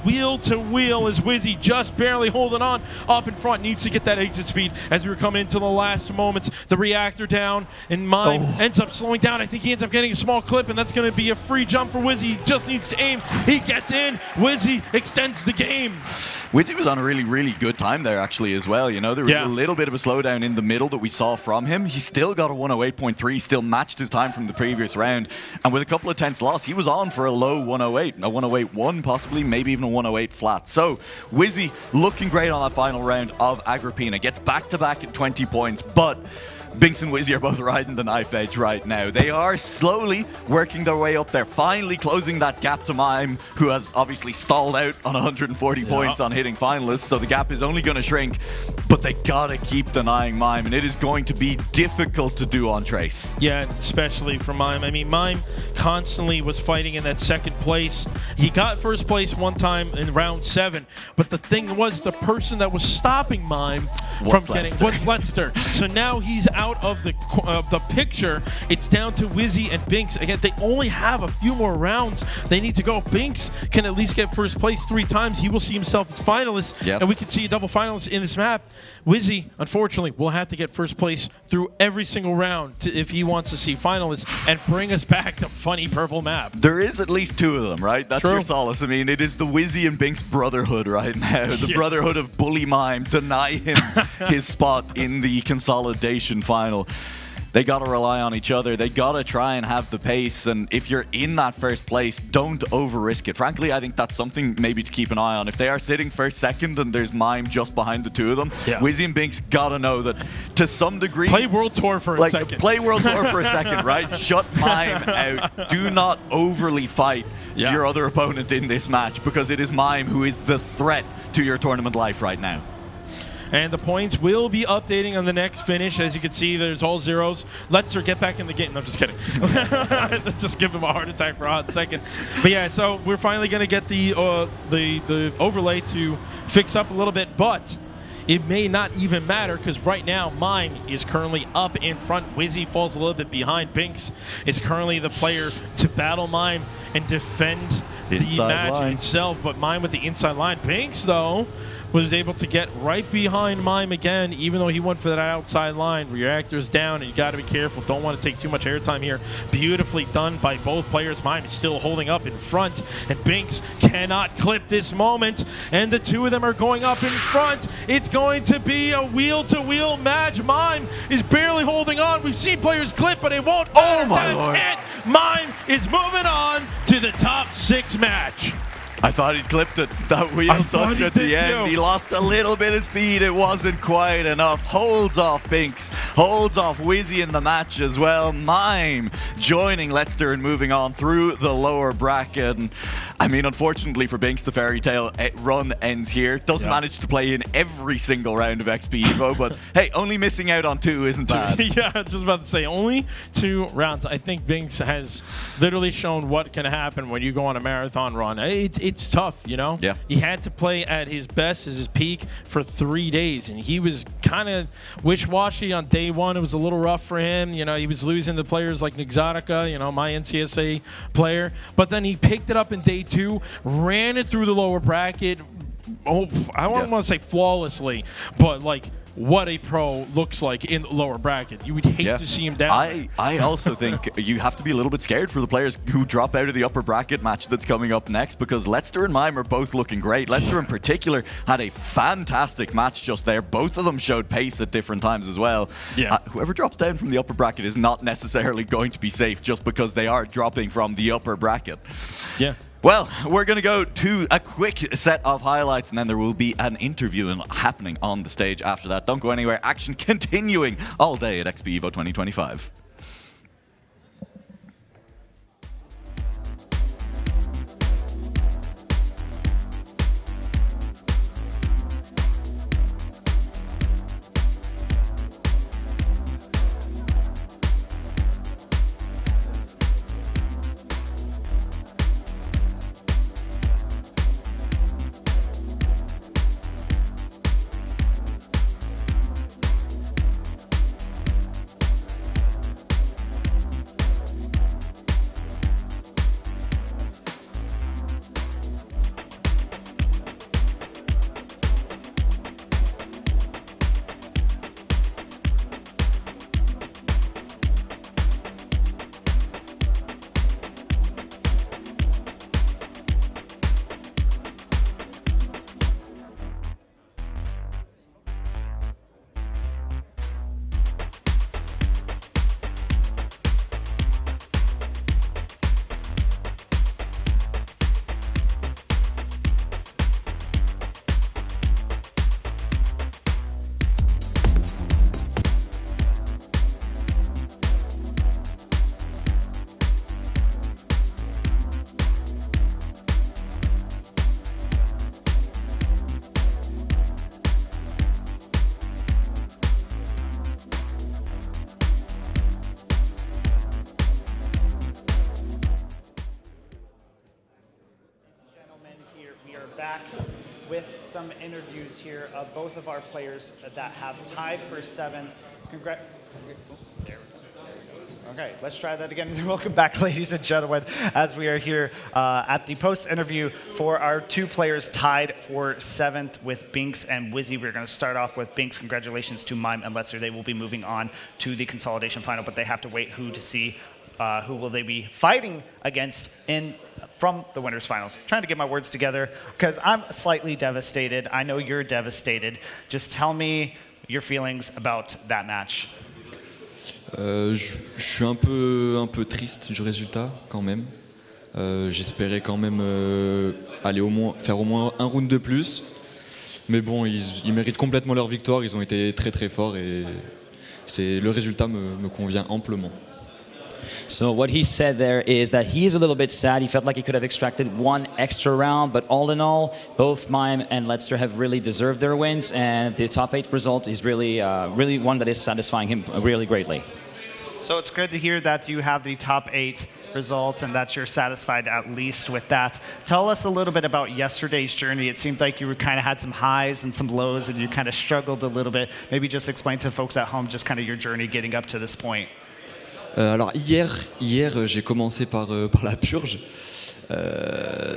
wheel to wheel as Wizzy just barely holding on up in front, needs to get that exit speed as we're coming into the last moments. The reactor down, and Mime ends up slowing down. I think he ends up getting a small clip, and that's going to be a free jump for Wizzy. He just needs to aim. He gets in. Wizzy extends the game. Wizzy was on a really, really good time there, actually, as well. You know, there was a little bit of a slowdown in the middle that we saw from him. He still got a 108.3, still matched his time from the previous round. And with a couple of tenths loss, he was on for a low 108, a 108.1 possibly, maybe even a 108 flat. So Wizzy looking great on that final round of Agrippina. Gets back-to-back at 20 points, but Binks and Wizzy are both riding the knife edge right now. They are slowly working their way up there, finally closing that gap to Mime, who has obviously stalled out on 140 points on hitting finalists, so the gap is only going to shrink, but they gotta keep denying Mime, and it is going to be difficult to do on Trace. Yeah, especially for Mime. I mean, Mime constantly was fighting in that second place. He got first place one time in round 7, but the thing was, the person that was stopping Mime what's Leicester. So now he's out of the picture. It's down to Wizzy and Binks. Again, they only have a few more rounds they need to go. Binks can at least get first place 3 times. He will see himself as finalist, and we could see a double finalist in this map. Wizzy, unfortunately, will have to get first place through every single round if he wants to see finalists and bring us back to funny purple map. There is at least 2 of them, right? That's True. your solace. I mean, it is the Wizzy and Binks brotherhood right now. The brotherhood of Bully Mime. Deny him his spot in the consolidation final. They got to rely on each other. They got to try and have the pace. And if you're in that first place, don't over-risk it. Frankly, I think that's something maybe to keep an eye on. If they are sitting first, second, and there's Mime just behind the 2 of them, Wizzy and Binks got to know that to some degree... Play World Tour for a second. Play World Tour for a second, right? Shut Mime out. Do not overly fight your other opponent in this match, because it is Mime who is the threat to your tournament life right now. And the points will be updating on the next finish. As you can see, there's all zeros. Leicester, get back in the game. No, I'm just kidding. Just give him a heart attack for a hot second. But yeah, so we're finally going to get the overlay to fix up a little bit, but it may not even matter, because right now Mime is currently up in front. Wizzy falls a little bit behind. Binks is currently the player to battle Mime and defend the match itself, but Mime with the inside line. Binks, though, was able to get right behind Mime again, even though he went for that outside line. Reactor's down, and you got to be careful. Don't want to take too much airtime here. Beautifully done by both players. Mime is still holding up in front, and Binks cannot clip this moment, and the 2 of them are going up in front. It's going to be a wheel-to-wheel match. Mime is barely holding on. We've seen players clip, but it won't matter. Oh my Lord. Mime is moving on to the top 6 match. I thought he clipped it. That wheel touch at the end. He lost a little bit of speed. It wasn't quite enough. Holds off Binks. Holds off Wizzy in the match as well. Mime joining Leicester and moving on through the lower bracket. And, I mean, unfortunately for Binks, the fairy tale run ends here. Doesn't manage to play in every single round of XPEvo, but hey, only missing out on 2 isn't bad. Yeah, just about to say, only 2 rounds. I think Binks has literally shown what can happen when you go on a marathon run. It's tough, you know? Yeah. He had to play at his best, at his peak, for 3 days, and he was kind of wish-washy on day 1. It was a little rough for him. You know, he was losing to players like Nixotica, you know, my NCSA player. But then he picked it up in day 2, ran it through the lower bracket. Oh, I don't want to say flawlessly, but like, what a pro looks like in the lower bracket. You would hate to see him down. I also think you have to be a little bit scared for the players who drop out of the upper bracket match that's coming up next, because Leicester and Mime are both looking great. Leicester in particular had a fantastic match just there. Both of them showed pace at different times as well. Yeah. Whoever drops down from the upper bracket is not necessarily going to be safe just because they are dropping from the upper bracket. Yeah. Well, we're going to go to a quick set of highlights, and then there will be an interview happening on the stage after that. Don't go anywhere. Action continuing all day at XPEvo 2025. with some interviews here of both of our players that have tied for 7th. There we go. Okay, let's try that again. Welcome back, ladies and gentlemen, as we are here at the post-interview for our 2 players tied for 7th with Binks and Wizzy. We're going to start off with Binks. Congratulations to Mime and Letzer. They will be moving on to the consolidation final, but they have to wait to see who will they be fighting against from the winners finals. Trying to get my words together because I'm slightly devastated. I know you're devastated. Just tell me your feelings about that match. Je suis un peu triste du résultat quand même. J'espérais quand même faire au moins un round de plus. Mais bon, ils méritent complètement leur victoire. Ils ont été très très forts et le résultat me convient amplement. So what he said there is that he is a little bit sad. He felt like he could have extracted one extra round, but all in all, both Mime and Letzer have really deserved their wins, and the top 8 result is really one that is satisfying him really greatly. So it's good to hear that you have the top 8 results and that you're satisfied at least with that. Tell us a little bit about yesterday's journey. It seems like you kind of had some highs and some lows and you kind of struggled a little bit. Maybe just explain to folks at home just kind of your journey getting up to this point. Alors hier j'ai commencé par la purge.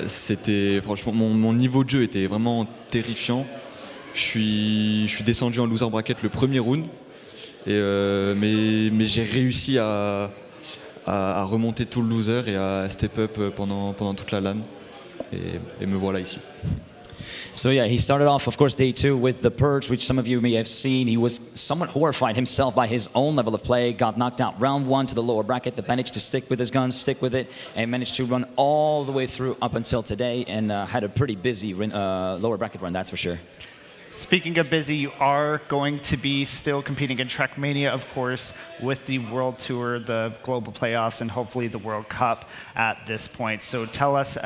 C'était franchement mon niveau de jeu était vraiment terrifiant. Je suis descendu en loser bracket le premier round, mais j'ai réussi à remonter tout le loser et à step up pendant toute la LAN et me voilà ici. So yeah, he started off, of course, day 2 with the purge, which some of you may have seen. He was somewhat horrified himself by his own level of play, got knocked out round 1 to the lower bracket, but managed to stick with his guns, stick with it, and managed to run all the way through up until today, and had a pretty busy lower bracket run, that's for sure. Speaking of busy, you are going to be still competing in Trackmania, of course, with the World Tour, the global playoffs, and hopefully the World Cup at this point. So tell us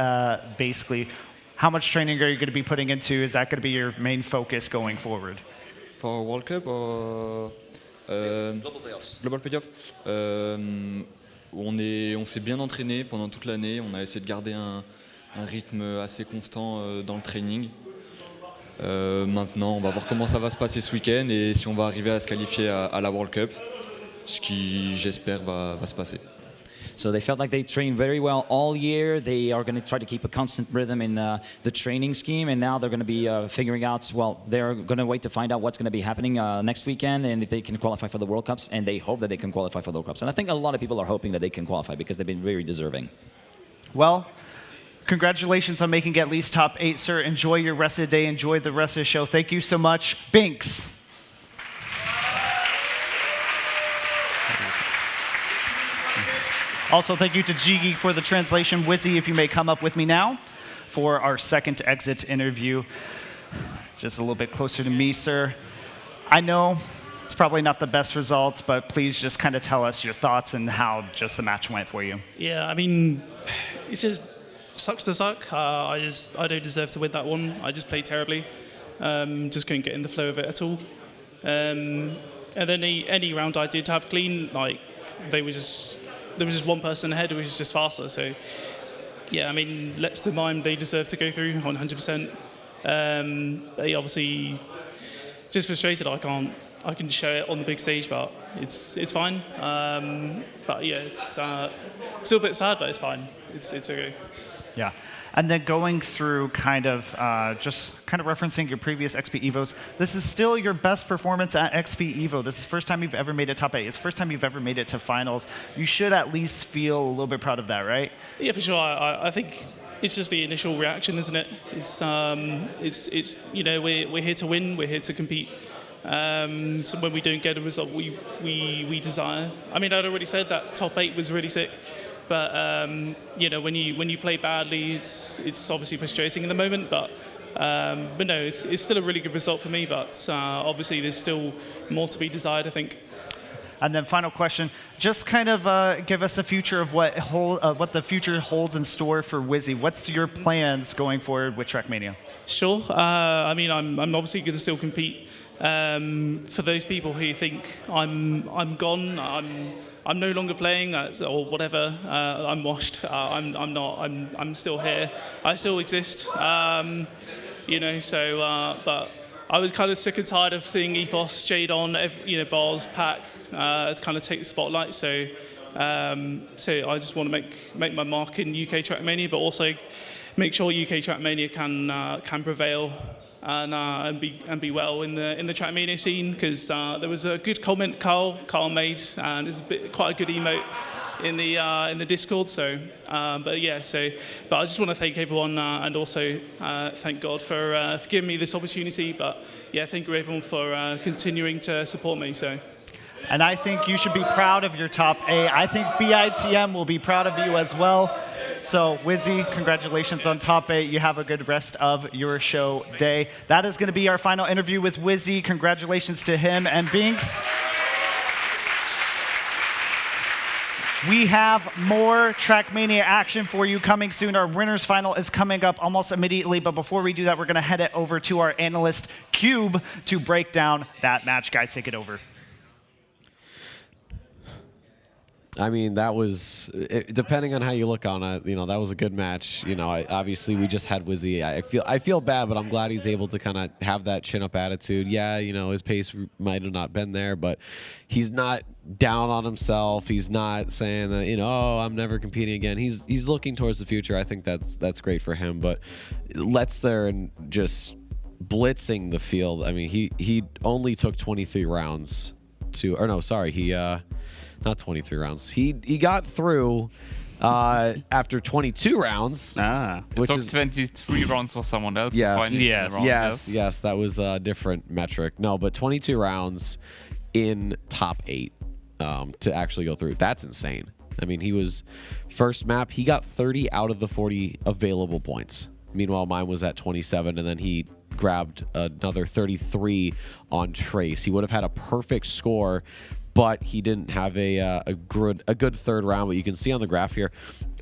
basically, how much training are you going to be putting into? Is that going to be your main focus going forward? For World Cup or Global Playoffs. Global Playoff. On s'est bien entraîné pendant toute l'année. On a essayé de garder un rythme assez constant dans le training. Maintenant, on va voir comment ça va se passer ce week-end et si on va arriver à se qualifier à la World Cup, ce qui, j'espère, va se passer. So they felt like they trained very well all year. They are going to try to keep a constant rhythm in the training scheme, and now they're going to be figuring out, well, they're going to wait to find out what's going to be happening next weekend and if they can qualify for the World Cups, and they hope that they can qualify for the World Cups. And I think a lot of people are hoping that they can qualify because they've been very deserving. Well, congratulations on making at least top 8, sir. Enjoy your rest of the day. Enjoy the rest of the show. Thank you so much. Binks. Also, thank you to G-Geek for the translation. Wizzy, if you may come up with me now for our second exit interview. Just a little bit closer to me, sir. I know it's probably not the best result, but please just kind of tell us your thoughts and how just the match went for you. Yeah, I mean, it just sucks to suck. I don't deserve to win that one. I just played terribly. Just couldn't get in the flow of it at all. And then any round I did have clean, like there was just one person ahead who was just faster. So yeah, I mean, Letzer Mime, they deserve to go through 100%. They obviously just frustrated. I can show it on the big stage, but it's fine. But yeah, it's still a bit sad, but it's fine. It's okay. Yeah, and then going through just referencing your previous XPEvos, this is still your best performance at XPEvo. This is the first time you've ever made it top 8. It's the first time you've ever made it to finals. You should at least feel a little bit proud of that, right? Yeah, for sure. I think it's just the initial reaction, isn't it? It's you know, we're here to win. We're here to compete. So when we don't get a result we desire. I mean, I'd already said that top 8 was really sick. But you know, when you play badly, it's obviously frustrating in the moment. But no, it's still a really good result for me. But obviously, there's still more to be desired, I think. And then final question, just kind of give us a future of what the future holds in store for Wizzy. What's your plans going forward with Trackmania? Sure. I mean, I'm obviously going to still compete. For those people who think I'm gone, I'm no longer playing or whatever. I'm washed. I'm not. I'm still here. I still exist. So, but I was kind of sick and tired of seeing Epos, Jadon, Bars, Pack to kind of take the spotlight. So I just want to make my mark in UK Trackmania, but also make sure UK Trackmania can prevail and be well in the Trackmania scene. Because there was a good comment Carl made, and there's quite a good emote in the Discord. So, but I just want to thank everyone and also thank God for giving me this opportunity. But yeah, thank you everyone for continuing to support me. So. And I think you should be proud of your top 8. I think BITM will be proud of you as well. So, Wizzy, congratulations on top 8. You have a good rest of your show day. That is going to be our final interview with Wizzy. Congratulations to him and Binks. We have more Trackmania action for you coming soon. Our winners final is coming up almost immediately, but before we do that, we're going to head it over to our analyst, Cube, to break down that match. Guys, take it over. I mean, that was, depending on how you look on it, that was a good match. Obviously we just had Wizzy. I feel bad, but I'm glad he's able to kind of have that chin up attitude. Yeah, his pace might have not been there, but he's not down on himself. He's not saying that, oh, I'm never competing again. He's looking towards the future. I think that's great for him. But let's there and just blitzing the field. I mean, he only took 23 rounds to, or no, sorry, not 23 rounds. He got through after 22 rounds. Which took 23 rounds for someone else. Yes, that was a different metric. No, but 22 rounds in top 8 to actually go through. That's insane. I mean, he was first map. He got 30 out of the 40 available points. Meanwhile, mine was at 27, and then he grabbed another 33 on Trace. He would have had a perfect score, but he didn't have a good third round. But you can see on the graph here,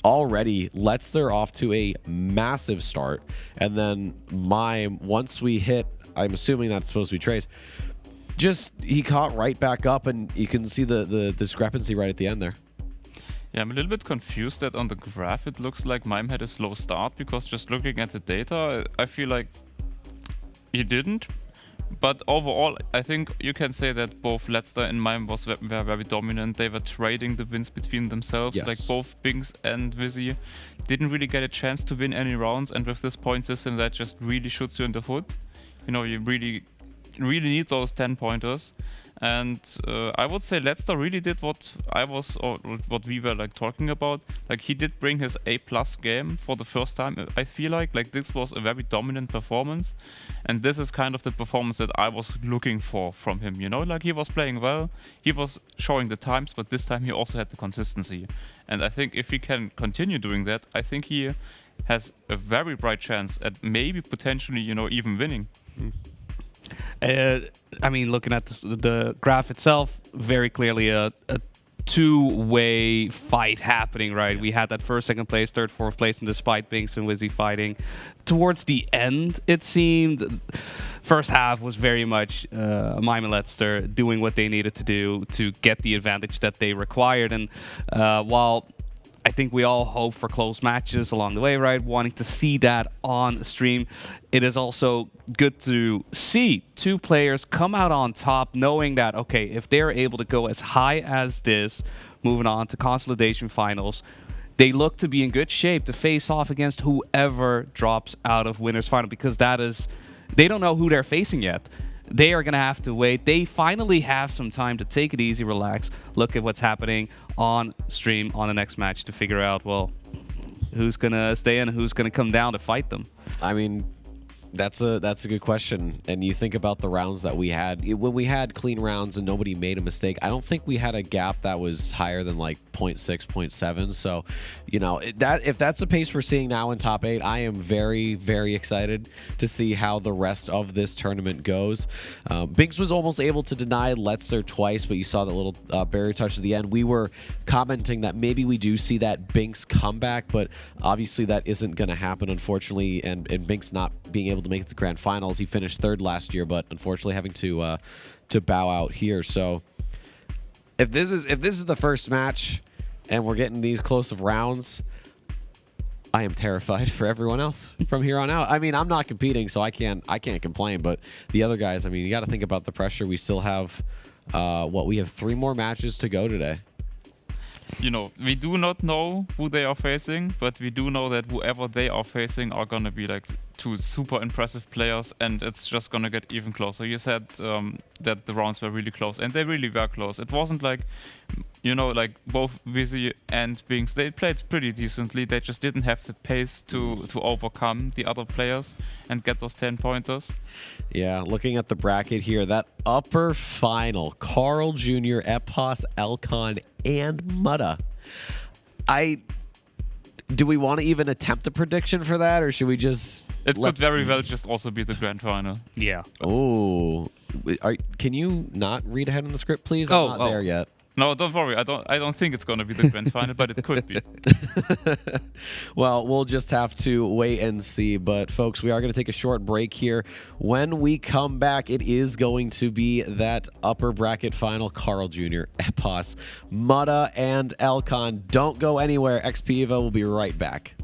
already Letzler off to a massive start. And then Mime, once we hit, I'm assuming that's supposed to be Trace, he caught right back up, and you can see the discrepancy right at the end there. Yeah, I'm a little bit confused that on the graph it looks like Mime had a slow start, because just looking at the data, I feel like he didn't. But overall, I think you can say that both Letzler and Mime were very dominant. They were trading the wins between themselves. Yes. Like both Binks and Wizzy didn't really get a chance to win any rounds. And with this point system, that just really shoots you in the foot. You really need those 10 pointers. And I would say Letzler really did what we were talking about. Like, he did bring his A+ game for the first time. I feel like this was a very dominant performance, and this is kind of the performance that I was looking for from him. Like, he was playing well, he was showing the times, but this time he also had the consistency. And I think if he can continue doing that, I think he has a very bright chance at maybe potentially even winning. I mean, looking at the graph itself, very clearly a two-way fight happening, right? We had that first, second place, third, fourth place, and despite Binks and Wizzy fighting, towards the end, it seemed, first half was very much Mime and Letzler doing what they needed to do to get the advantage that they required. And while I think we all hope for close matches along the way, right? Wanting to see that on stream. It is also good to see two players come out on top, knowing that, okay, if they're able to go as high as this, moving on to consolidation finals, they look to be in good shape to face off against whoever drops out of winners final, because they don't know who they're facing yet. They are going to have to wait. They finally have some time to take it easy, relax, look at what's happening on stream on the next match to figure out, well, who's going to stay in and who's going to come down to fight them. I mean, that's a good question. And you think about the rounds that we had. When we had clean rounds and nobody made a mistake, I don't think we had a gap that was higher than like 0.6, 0.7. So, if that's the pace we're seeing now in top 8, I am very, very excited to see how the rest of this tournament goes. Binks was almost able to deny Letzler twice, but you saw that little barrier touch at the end. We were commenting that maybe we do see that Binks comeback, but obviously that isn't going to happen, unfortunately, and Binks not being able to make the grand finals. He finished third last year, but unfortunately having to bow out here. So if this is the first match and we're getting these close of rounds, I am terrified for everyone else from here on out. I mean, I'm not competing, so I can't complain. But the other guys, I mean, you got to think about the pressure. We still have we have 3 more matches to go today. You know, we do not know who they are facing, but we do know that whoever they are facing are gonna be like 2 super impressive players, and it's just gonna get even closer. You said that the rounds were really close, and they really were close. It wasn't like, you know, like both Vizzy and Binks, they played pretty decently. They just didn't have the pace to overcome the other players and get those 10-pointers. Yeah, looking at the bracket here, that upper final, Carl Jr., Epos, Elcon, and Mutta. Do we want to even attempt a prediction for that, or should we just... It could very well just also be the grand final. Yeah. Oh. Can you not read ahead in the script, please? I'm not there yet. No, don't worry. I don't think it's going to be the grand final, but it could be. Well, we'll just have to wait and see. But, folks, we are going to take a short break here. When we come back, it is going to be that upper bracket final. Carl Jr., Epos, Mutta, and Elcon. Don't go anywhere. XPEvo will be right back.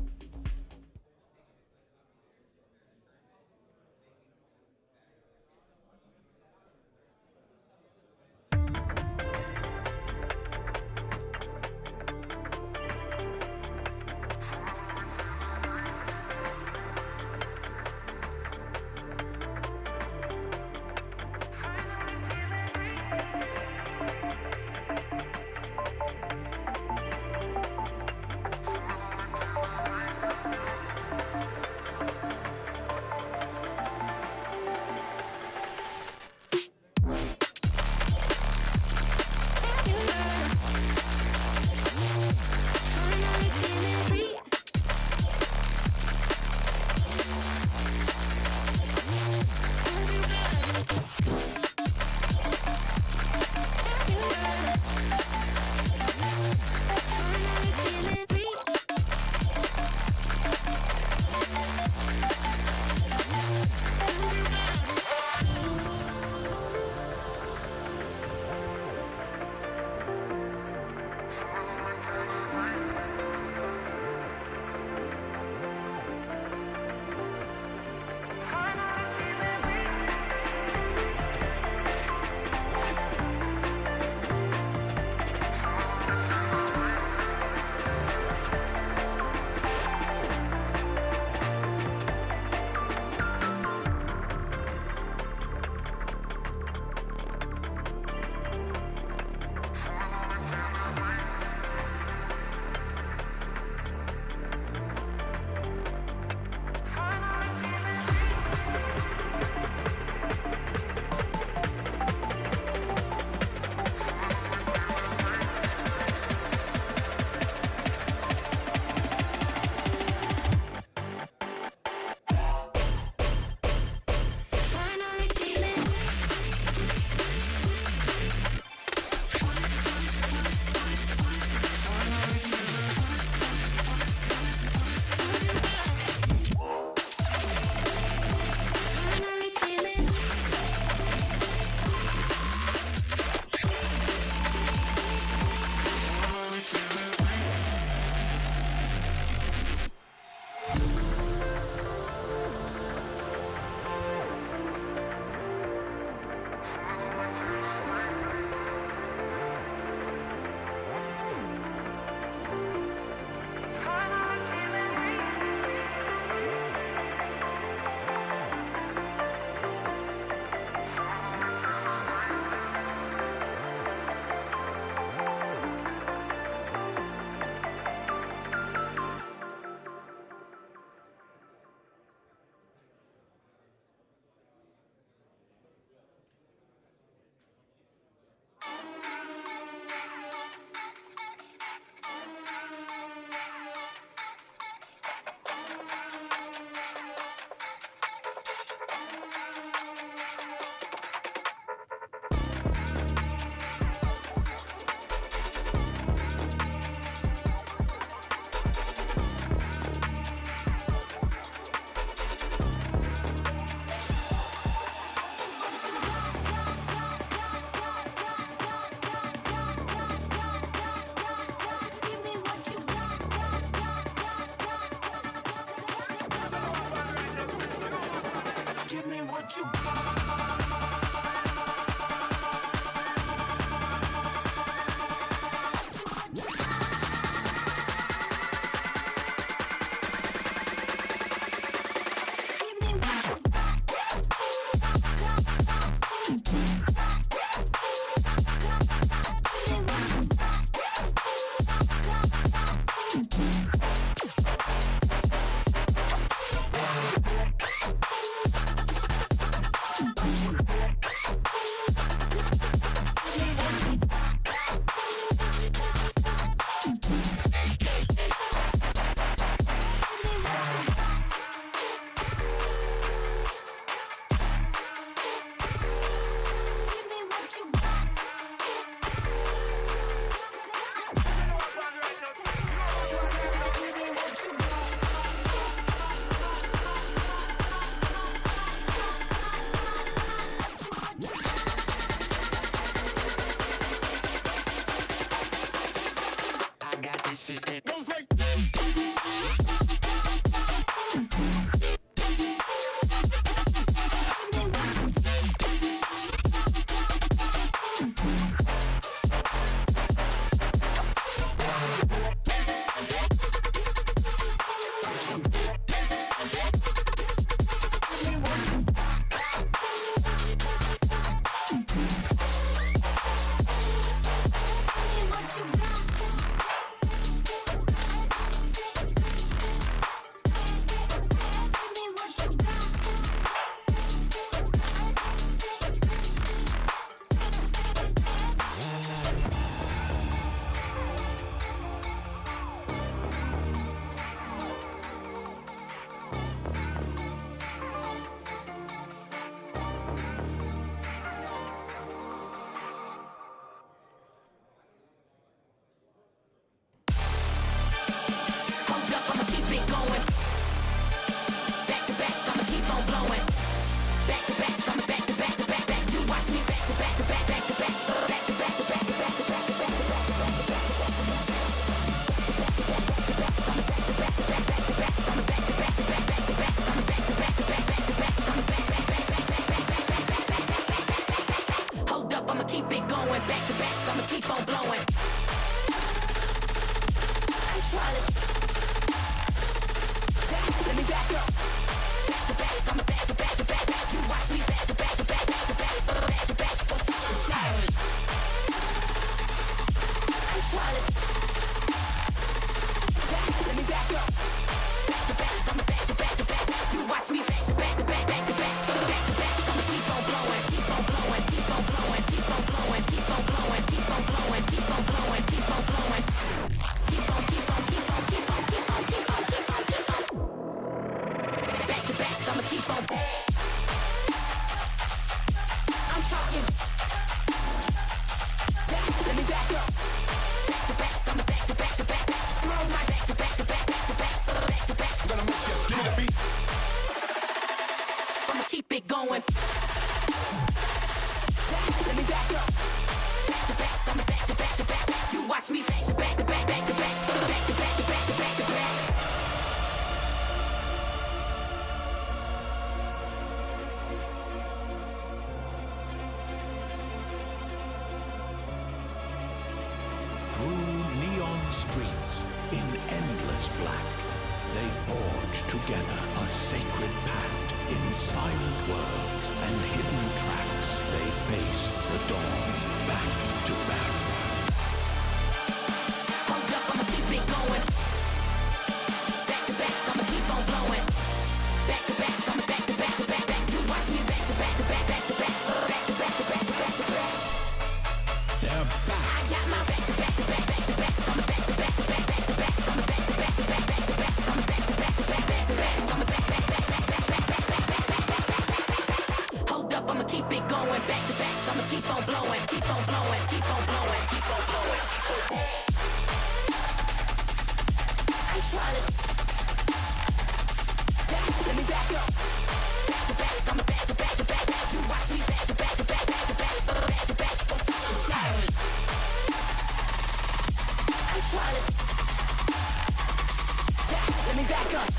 Let me back up.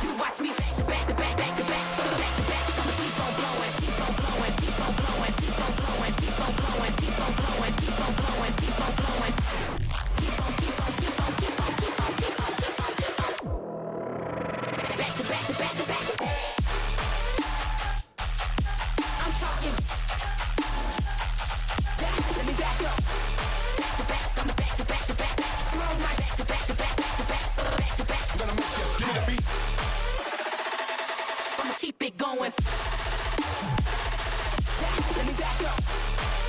You watch me back. I'ma keep it going. Let me back up.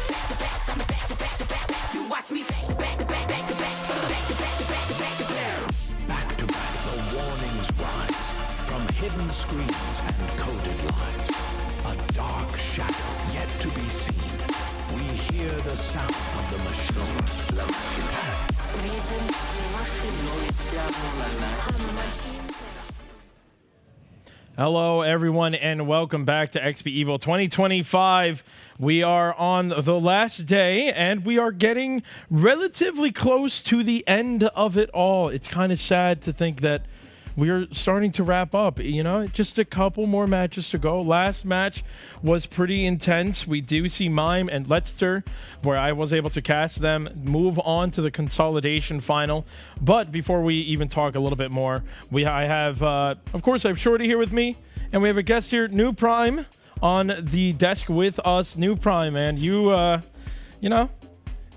Back to back, I'm back to back to back. You watch me back to back to back, back to back, back to back to back to back to back. Back to back, the warnings rise from hidden screens and coded lies. A dark shadow yet to be seen. We hear the sound of the machine. Hello, everyone, and welcome back to XPEvo 2025. We are on the last day, and we are getting relatively close to the end of it all. It's kind of sad to think that we're starting to wrap up. You know, just a couple more matches to go. Last match was pretty intense. We do see Mime and Letzter, where I was able to cast them, move on to the consolidation final. But before we even talk a little bit more, I have, of course, I have Shorty here with me, and we have a guest here, New Prime, on the desk with us. New Prime, man, you know,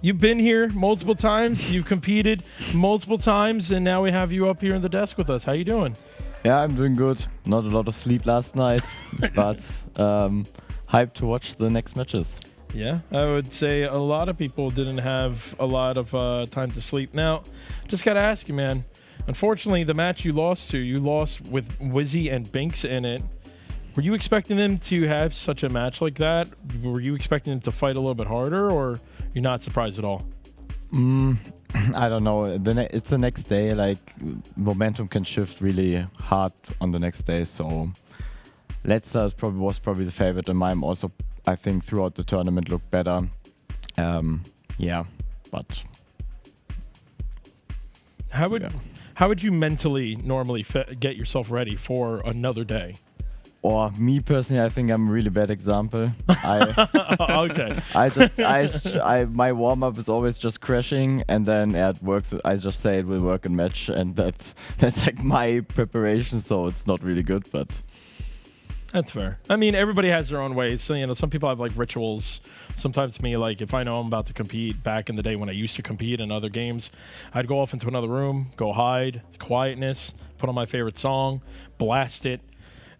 you've been here multiple times. You've competed multiple times, and now we have you up here in the desk with us. How you doing? Yeah, I'm doing good. Not a lot of sleep last night, but hyped to watch the next matches. Yeah, I would say a lot of people didn't have a lot of time to sleep. Now, just got to ask you, man. Unfortunately, the match you lost with Wizzy and Binks in it. Were you expecting them to have such a match like that? Were you expecting them to fight a little bit harder, or you're not surprised at all? I don't know. It's the next day. Like, momentum can shift really hard on the next day. So, Letzter was probably the favorite, and Mime also, I think, throughout the tournament looked better. Yeah, but how would you mentally normally get yourself ready for another day? Or me personally, I think I'm a really bad example. Okay. My warm up is always just crashing, and then it works. I just say it will work in match, and that's like my preparation. So it's not really good, but that's fair. I mean, everybody has their own ways. So, you know, some people have like rituals. Sometimes me, like if I know I'm about to compete, back in the day when I used to compete in other games, I'd go off into another room, go hide, quietness, put on my favorite song, blast it.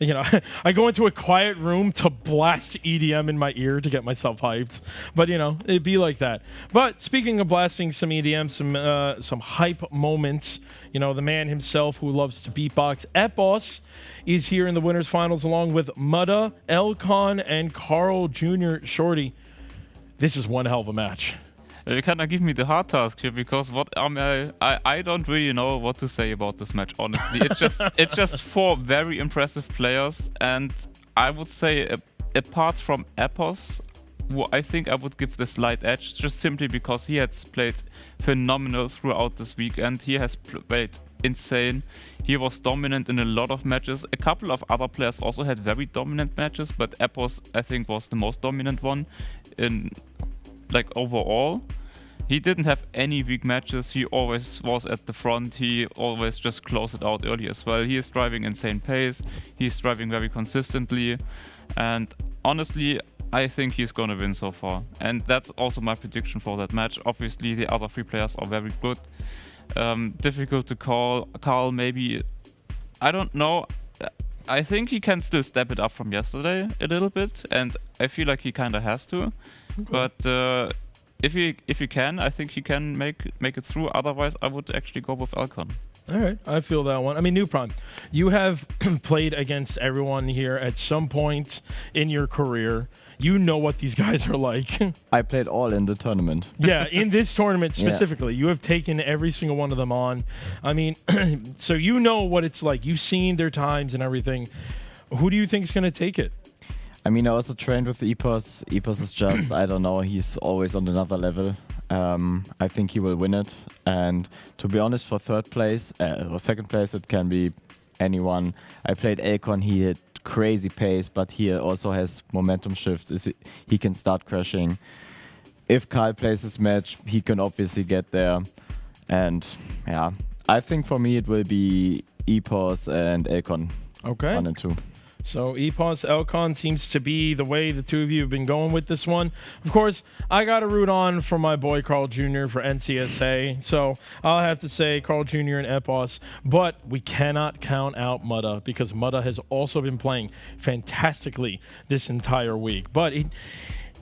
You know, I go into a quiet room to blast EDM in my ear to get myself hyped. But, you know, it'd be like that. But speaking of blasting some EDM, some hype moments, you know, the man himself who loves to beatbox, XPEvo, is here in the winners finals along with Mutta, Elcon, and Carl Jr. Shorty. This is one hell of a match. You kind of give me the hard task here because I don't really know what to say about this match. Honestly, it's just four very impressive players, and I would say apart from XPEvo, who I think I would give the slight edge just simply because he has played phenomenal throughout this weekend. He has played insane. He was dominant in a lot of matches. A couple of other players also had very dominant matches, but XPEvo I think was the most dominant one in. Like overall, he didn't have any weak matches. He always was at the front. He always just closed it out early as well. He is driving insane pace. He's driving very consistently. And honestly, I think he's gonna win so far. And that's also my prediction for that match. Obviously, the other three players are very good. Difficult to call. Carl, maybe, I don't know. I think he can still step it up from yesterday a little bit. And I feel like he kind of has to. But if he can, I think he can make it through. Otherwise, I would actually go with Elcon. All right, I feel that one. I mean, New Prime, you have played against everyone here at some point in your career. You know what these guys are like. I played all in the tournament. Yeah, in this tournament specifically. Yeah. You have taken every single one of them on. I mean, so you know what it's like. You've seen their times and everything. Who do you think is going to take it? I mean, I also trained with XPEvo. XPEvo is just, I don't know, he's always on another level. I think he will win it. And to be honest, for third place or second place, it can be anyone. I played Elcon, he had crazy pace, but he also has momentum shifts. He can start crashing. If Kyle plays this match, he can obviously get there. And yeah, I think for me it will be XPEvo and Elcon. Okay. 1 and 2. So EPOS Elcon seems to be the way the two of you have been going with this one. Of course, I got to root on for my boy Carl Jr. for NCSA. So I'll have to say Carl Jr. and EPOS. But we cannot count out Mutta because Mutta has also been playing fantastically this entire week. But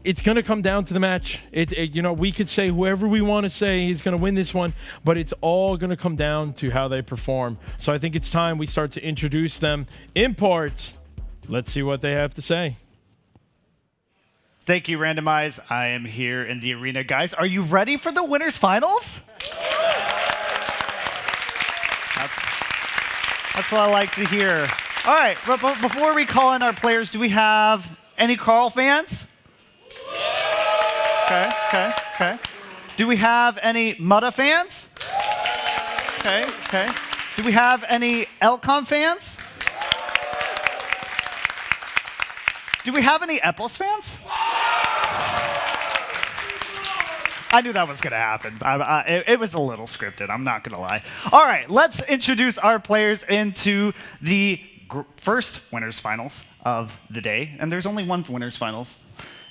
it's going to come down to the match. You know, we could say whoever we want to say is going to win this one, but it's all going to come down to how they perform. So I think it's time we start to introduce them. Imports. Let's see what they have to say. Thank you, Randomize. I am here in the arena. Guys, are you ready for the winners finals? That's what I like to hear. All right, but before we call in our players, do we have any Carl fans? Okay. Do we have any Mutta fans? Okay. Do we have any Elcon fans? Do we have any EPOS fans? I knew that was going to happen. It was a little scripted, I'm not going to lie. All right, let's introduce our players into the first winners finals of the day. And there's only one winners finals.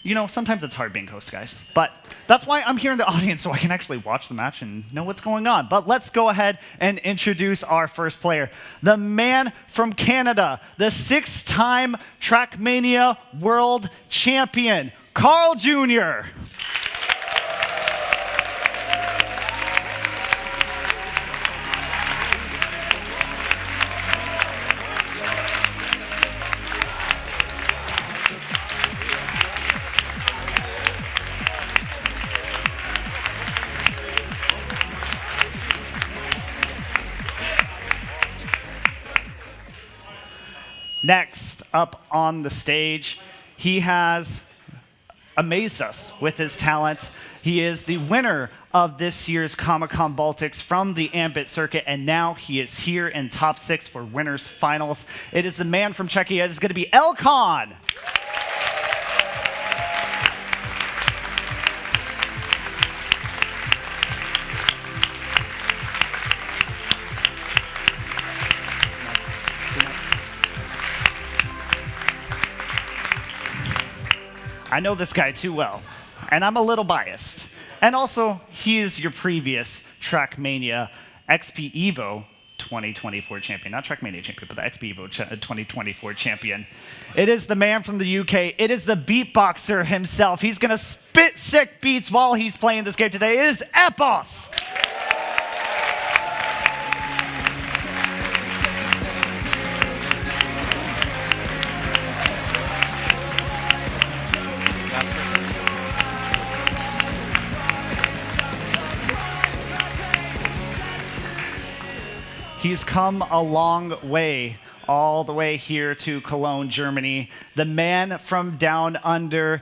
You know, sometimes it's hard being host, guys. But that's why I'm here in the audience, so I can actually watch the match and know what's going on. But let's go ahead and introduce our first player. The man from Canada, the 6-time Trackmania World Champion, Carl Jr. Next up on the stage, he has amazed us with his talents. He is the winner of this year's Comic-Con Baltics from the Ambit circuit, and now he is here in top 6 for winners finals. It is the man from Czechia. It's going to be Elcon. I know this guy too well, and I'm a little biased. And also, he is your previous Trackmania XPEvo 2024 champion. Not Trackmania champion, but the XPEvo 2024 champion. It is the man from the UK. It is the beatboxer himself. He's going to spit sick beats while he's playing this game today. It is EPOS. He's come a long way, all the way here to Cologne, Germany. The man from down under,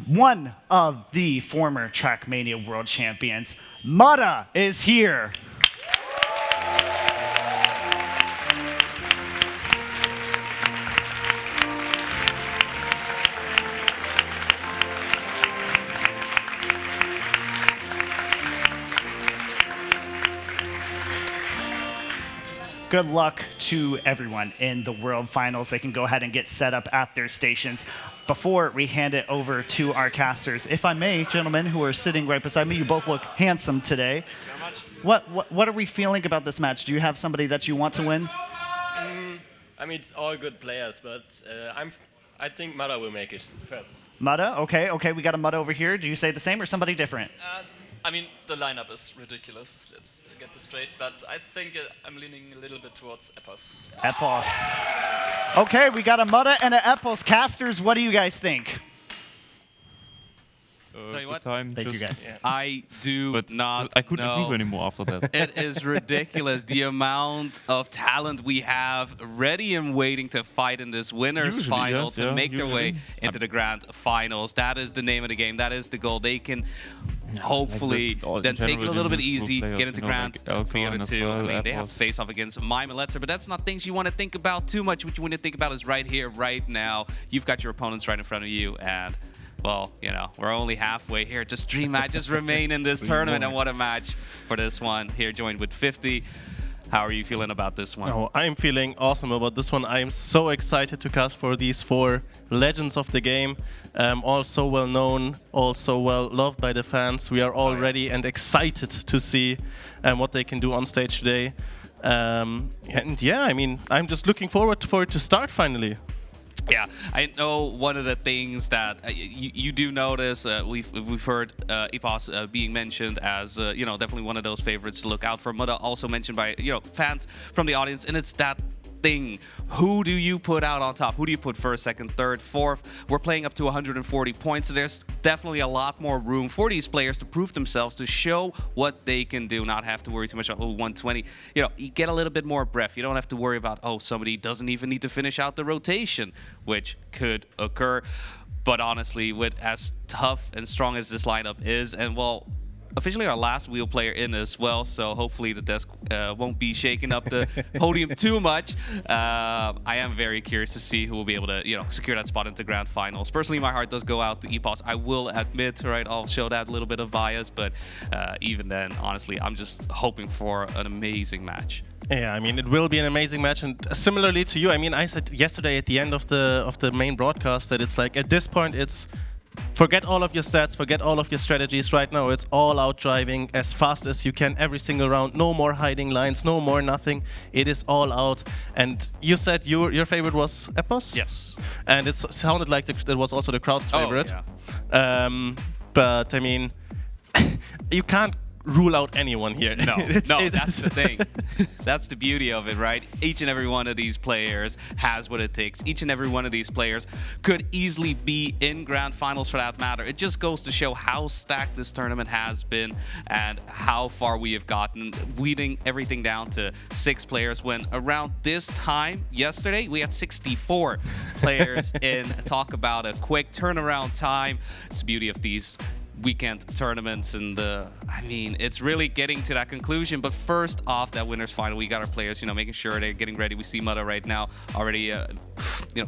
one of the former Trackmania World Champions. Mutta is here. Good luck to everyone in the World Finals. They can go ahead and get set up at their stations. Before we hand it over to our casters, if I may, gentlemen who are sitting right beside me, you both look handsome today. What are we feeling about this match? Do you have somebody that you want to win? I mean, it's all good players, but I think Mutta will make it first. Mutta? Okay, we got a Mutta over here. Do you say the same or somebody different? I mean, the lineup is ridiculous. Let's get this straight, but I think I'm leaning a little bit towards EPOS. EPOS. Okay, we got a Mutta and an EPOS. Casters, what do you guys think? Tell you what, Thank you guys. I do not I couldn't know. leave anymore after that. It is ridiculous the amount of talent we have ready and waiting to fight in this winners Usually, final yes, to yeah, make their way into the grand finals. That is the name of the game. That is the goal. They can hopefully then take it a little bit easy, get into grand final two. I mean, they have to face off against Mime and Letzer, but that's not things you want to think about too much. What you want to think about is right here, right now. You've got your opponents right in front of you, and well, you know, we're only halfway here. Just dream matches remain in this tournament, and what a match for this one here, joined with 50. How are you feeling about this one? Oh, I'm feeling awesome about this one. I'm so excited to cast for these 4 legends of the game. All so well known, all so well loved by the fans. We are all ready and excited to see what they can do on stage today. And yeah, I mean, I'm just looking forward for it to start finally. Yeah, I know one of the things that you do notice, we've heard XPEvo being mentioned as, definitely one of those favorites to look out for. Mudda also mentioned by, fans from the audience, and it's that thing. Who do you put out on top? Who do you put first, second, third, fourth? We're playing up to 140 points, so there's definitely a lot more room for these players to prove themselves, to show what they can do, not have to worry too much about, 120. You get a little bit more breath. You don't have to worry about, somebody doesn't even need to finish out the rotation, which could occur. But honestly, with as tough and strong as this lineup is, and officially our last wheel player in as well, so hopefully the desk won't be shaking up the podium too much. I am very curious to see who will be able to, secure that spot into grand finals. Personally, my heart does go out to XPEvo. I will admit, right, I'll show that little bit of bias, but even then, honestly, I'm just hoping for an amazing match. Yeah, I mean, it will be an amazing match, and similarly to you, I mean, I said yesterday at the end of the main broadcast that it's like, at this point, it's forget all of your stats, forget all of your strategies. Right now, it's all out driving as fast as you can every single round. No more hiding lines, no more nothing. It is all out. And you said your favorite was XPEvo? Yes. And it sounded like it was also the crowd's favorite. Yeah. But I mean, you can't rule out anyone here. No, that's the thing. That's the beauty of it, right? Each and every one of these players has what it takes. Each and every one of these players could easily be in grand finals for that matter. It just goes to show how stacked this tournament has been and how far we have gotten, weeding everything down to 6 players, when around this time yesterday we had 64 players in. Talk about a quick turnaround time. It's the beauty of these weekend tournaments, and I mean, it's really getting to that conclusion. But first off, that winners final, we got our players, making sure they're getting ready. We see Mudda right now already,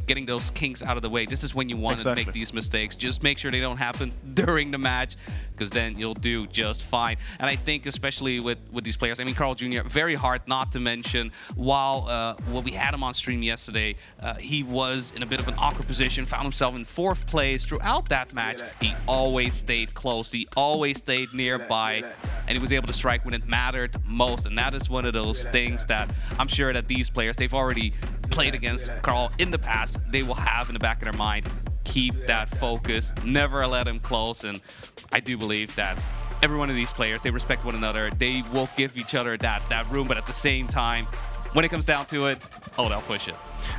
getting those kinks out of the way. This is when you want to make these mistakes. Just make sure they don't happen during the match, because then you'll do just fine. And I think especially with these players, I mean, Carl Jr., very hard not to mention. While we had him on stream yesterday, he was in a bit of an awkward position, found himself in 4th place throughout that match. He always stayed close. He always stayed nearby, and he was able to strike when it mattered most. And that is one of those things that I'm sure that these players, they've already played against Carl in the past. They will have in the back of their mind, keep that focus, never let him close. And I do believe that every one of these players, they respect one another. They will give each other that room, but at the same time, when it comes down to it, they'll push it.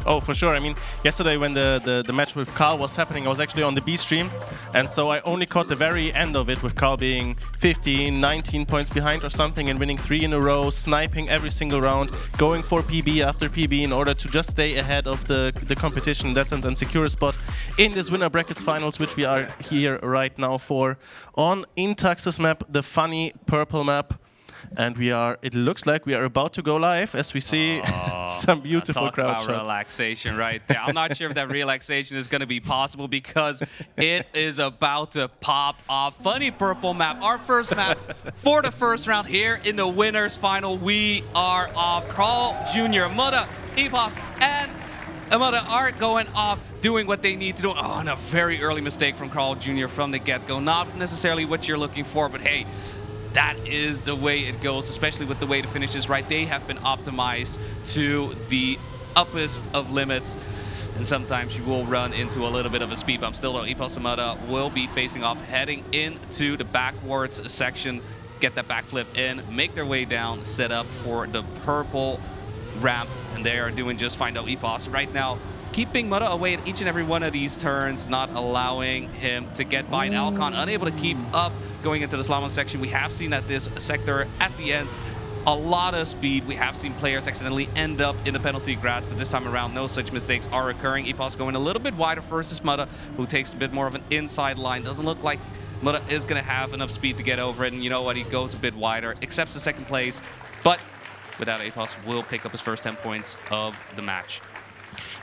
Oh, for sure. I mean, yesterday when the match with Carl was happening, I was actually on the B stream, and so I only caught the very end of it, with Carl being 15, 19 points behind or something, and winning 3 in a row, sniping every single round, going for PB after PB in order to just stay ahead of the competition in that sense and secure a spot in this winner brackets finals, which we are here right now for, on Intax's map, the funny purple map. And it looks like we are about to go live, as we see some beautiful crowd shots. Talk about relaxation right there. I'm not sure if that relaxation is going to be possible, because it is about to pop off. Funny purple map, our first map for the first round here in the winners final. We are off. Carl Jr., Mudda, XPEvo, and Mudda are going off, doing what they need to do. And a very early mistake from Carl Jr. from the get-go. Not necessarily what you're looking for, but hey, that is the way it goes, especially with the way the finish is, right? They have been optimized to the uppest of limits, and sometimes you will run into a little bit of a speed bump. Still though, XPEvo and Mudda will be facing off, heading into the backwards section, get that backflip in, make their way down, set up for the purple ramp, and they are doing just fine. Though XPEvo right now keeping Mudda away at each and every one of these turns, not allowing him to get by. And Alcon unable to keep up going into the slalom section. We have seen at this sector at the end a lot of speed. We have seen players accidentally end up in the penalty grass, but this time around no such mistakes are occurring. XPEvo's going a little bit wider versus Mudda, who takes a bit more of an inside line. Doesn't look like Mudda is going to have enough speed to get over it, and you know what, he goes a bit wider, accepts the 2nd place, but without XPEvo will pick up his first 10 points of the match.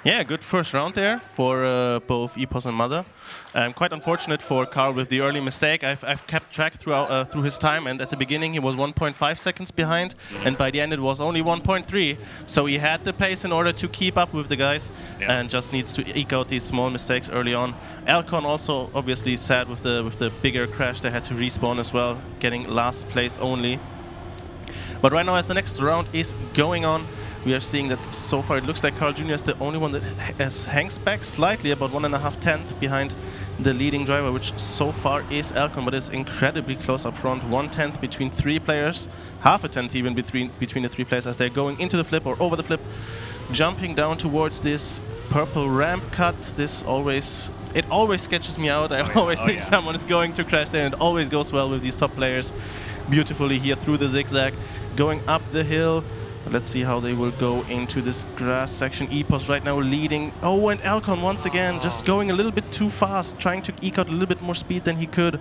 Yeah, good first round there for both Epos and Mother. Quite unfortunate for Carl with the early mistake. I've kept track through his time, and at the beginning he was 1.5 seconds behind, and by the end it was only 1.3. So he had the pace in order to keep up with the guys, and just needs to eke out these small mistakes early on. Alcon also obviously sad with the bigger crash. They had to respawn as well, getting last place only. But right now, as the next round is going on, we are seeing that so far it looks like Carl Jr. is the only one that hangs back slightly, about 1.5 tenths behind the leading driver, which so far is Alcon, but is incredibly close up front. 1/10 between 3 players, half a tenth even between the 3 players as they're going into the flip or over the flip, jumping down towards this purple ramp cut. It always sketches me out. I always think someone is going to crash there, and it always goes well with these top players. Beautifully here through the zigzag, going up the hill. Let's see how they will go into this grass section. Epos right now leading. Oh, and Alcon once again just going a little bit too fast, trying to eke out a little bit more speed than he could,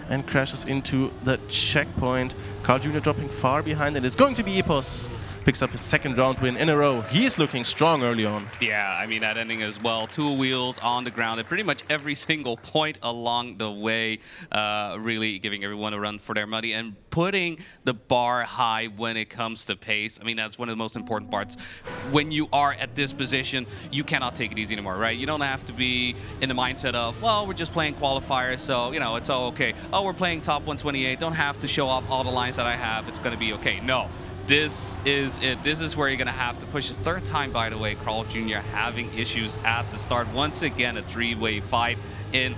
and crashes into the checkpoint. Carl Jr. dropping far behind, and it's going to be Epos. Picks up his second round win in a row. He's looking strong early on. Yeah, I mean, that ending as well. 2 wheels on the ground at pretty much every single point along the way. Really giving everyone a run for their money and putting the bar high when it comes to pace. I mean, that's one of the most important parts. When you are at this position, you cannot take it easy anymore, right? You don't have to be in the mindset of, well, we're just playing qualifiers, so, you know, it's all okay. Oh, we're playing top 128. Don't have to show off all the lines that I have. It's going to be okay. No. This is it. This is where you're going to have to push his third time, by the way. Carl Jr. having issues at the start. Once again, a 3-way fight in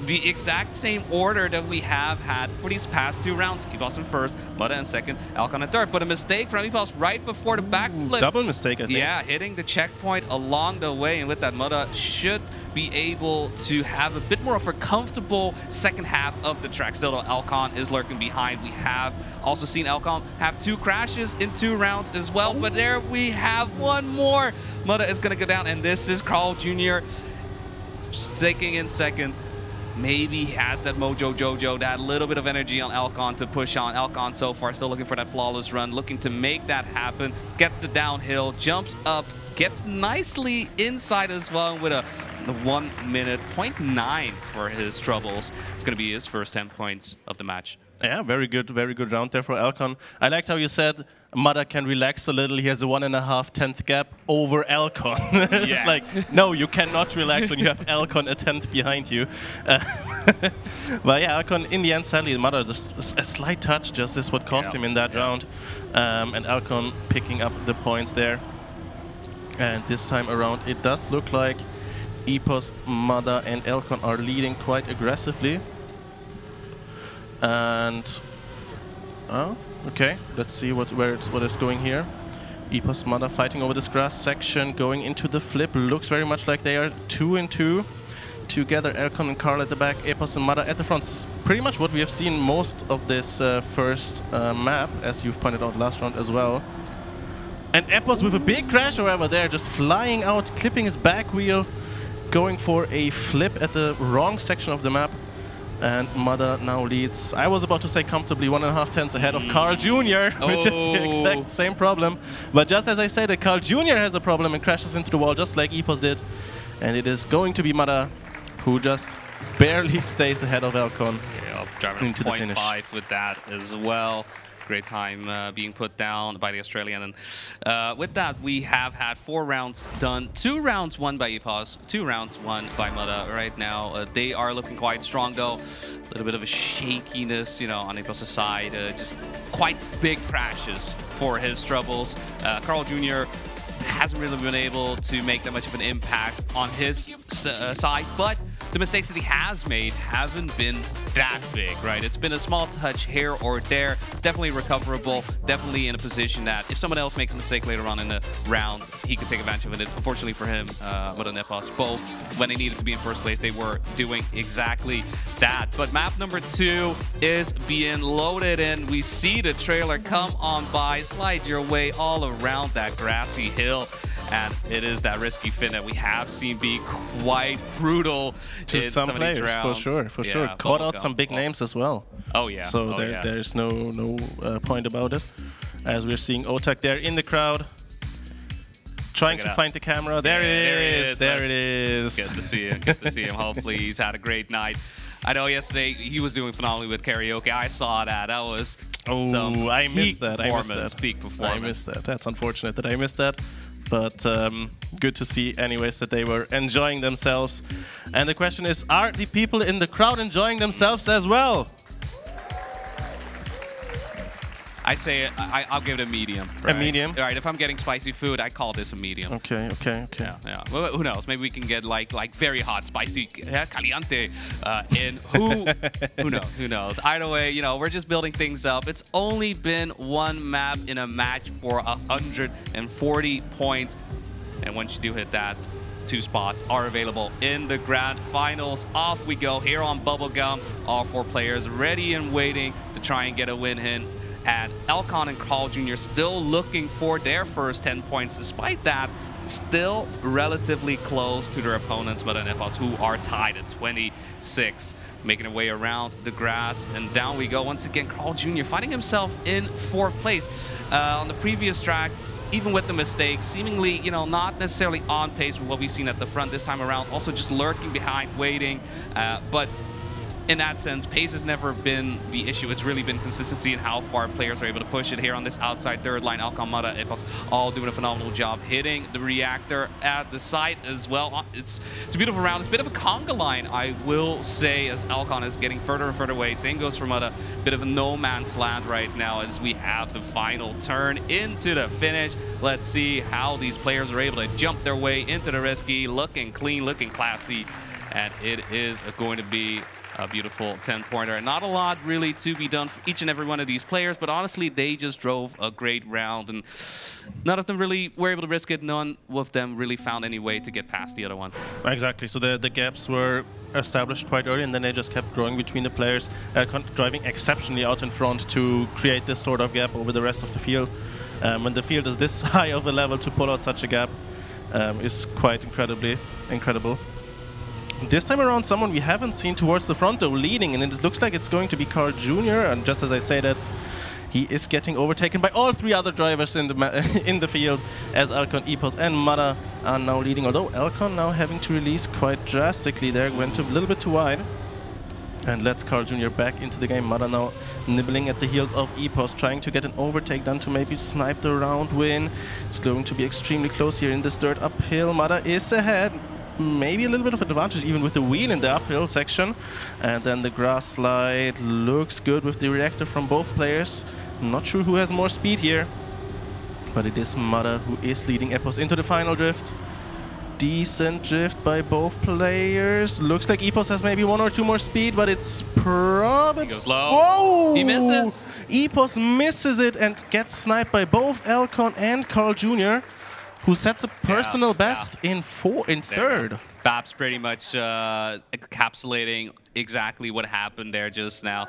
the exact same order that we have had for these past 2 rounds. Epos in first, Mudda in second, Alcon in third. But a mistake from Epos right before the backflip. Double mistake, I think. Yeah, hitting the checkpoint along the way. And with that, Mudda should be able to have a bit more of a comfortable second half of the track. Still, though, Alcon is lurking behind. We have also seen Alcon have 2 crashes in 2 rounds as well. But there we have one more. Mudda is going to go down, and this is Carl Jr. sticking in second. Maybe he has that mojo jojo, that little bit of energy on Alcon to push on. Alcon so far still looking for that flawless run, looking to make that happen. Gets the downhill, jumps up, gets nicely inside as well with a 1:09 for his troubles. It's going to be his first 10 points of the match. Yeah, very good round there for Alcon. I liked how you said Mudda can relax a little. He has a 1.5 tenth gap over Alcon. It's like, no, you cannot relax when you have Alcon a tenth behind you. But yeah, Alcon in the end, sadly, Mudda just a slight touch just is what cost him in that round. And Alcon picking up the points there. And this time around, it does look like Epos, Mudda, and Alcon are leading quite aggressively. And okay, let's see what is going here. Epos, Mudda fighting over this grass section, going into the flip. Looks very much like they are 2 and 2 together. Alcon and Carl at the back, Epos and Mudda at the front. Pretty much what we have seen most of this first map, as you've pointed out last round as well. And Epos with a big crash, however, there, just flying out, clipping his back wheel, going for a flip at the wrong section of the map. And Mudda now leads, I was about to say comfortably, 1.5 tenths ahead of Carl Jr., which is the exact same problem. But just as I said, that Carl Jr. has a problem and crashes into the wall just like Epos did. And it is going to be Mudda, who just barely stays ahead of Alcon into the finish. 0.5 with that as well. Great time being put down by the Australian. And with that, we have had 4 rounds done. 2 rounds won by Epos, 2 rounds won by Mudda. Right now, they are looking quite strong, though. A little bit of a shakiness, you know, on Epos' side. Just quite big crashes for his troubles. Carl Jr. hasn't really been able to make that much of an impact on his side, but the mistakes that he has made haven't been that big, right? It's been a small touch here or there, definitely recoverable, definitely in a position that if someone else makes a mistake later on in the round, he could take advantage of it. Unfortunately for him, Mudda and Epos, both, when they needed to be in first place, they were doing exactly that. But map number 2 is being loaded in. We see the trailer come on by, slide your way all around that grassy hill. And it is that risky fin that we have seen be quite brutal to some players, for sure. Caught out some big names as well. Oh yeah. So there's no point about it. As we're seeing Otak there in the crowd, trying Check to it out. find the camera. There it is. There it is. Good to see him. Good to see him. Hopefully he's had a great night. I know yesterday he was doing phenomenally with karaoke. I saw that. That was I missed that. Peak performance. I missed that. That's unfortunate that I missed that. But good to see anyways that they were enjoying themselves. And the question is, are the people in the crowd enjoying themselves as well? I'd say I'll give it a medium. A medium? All right, if I'm getting spicy food, I call this a medium. Okay. Yeah. Well, who knows? Maybe we can get like very hot, spicy, caliente in. Who knows? Either way, we're just building things up. It's only been one map in a match for 140 points. And once you do hit that, 2 spots are available in the grand finals. Off we go here on Bubblegum. All 4 players ready and waiting to try and get a win in. And Elcon and Carl Jr. still looking for their first 10 points. Despite that, still relatively close to their opponents, but Epos, who are tied at 26, making their way around the grass. And down we go once again. Carl Jr. finding himself in 4th place. On the previous track, even with the mistakes, seemingly, not necessarily on pace with what we've seen at the front this time around. Also just lurking behind, waiting. But in that sense, pace has never been the issue. It's really been consistency and how far players are able to push it here on this outside third line. Alcon, Mada, Epos all doing a phenomenal job hitting the reactor at the site as well. It's a beautiful round. It's a bit of a conga line, I will say, as Alcon is getting further and further away. Same goes for Mada. Bit of a no man's land right now as we have the final turn into the finish. Let's see how these players are able to jump their way into the risky, looking clean, looking classy. And it is going to be a beautiful 10-pointer. Not a lot really to be done for each and every one of these players, but honestly, they just drove a great round, and none of them really were able to risk it. None of them really found any way to get past the other one. Exactly. So the gaps were established quite early, and then they just kept growing between the players, driving exceptionally out in front to create this sort of gap over the rest of the field. When the field is this high of a level, to pull out such a gap is quite incredible. This time around, someone we haven't seen towards the front, though, leading, and it looks like it's going to be Carl Jr. And just as I say that, he is getting overtaken by all 3 other drivers in the field, as Elcon, Epos, and Mada are now leading. Although Elcon now having to release quite drastically there, went a little bit too wide, and lets Carl Jr. back into the game. Mada now nibbling at the heels of Epos, trying to get an overtake done to maybe snipe the round win. It's going to be extremely close here in this dirt uphill. Mada is ahead. Maybe a little bit of advantage even with the wheel in the uphill section. And then the grass slide looks good with the reactor from both players. Not sure who has more speed here, but it is Mada who is leading Epos into the final drift. Decent drift by both players. Looks like Epos has maybe 1 or 2 more speed, but it's probably... He goes low. Whoa! He misses. Epos misses it and gets sniped by both Elcon and Carl Jr., who sets a personal best in third. Babs pretty much encapsulating exactly what happened there just now.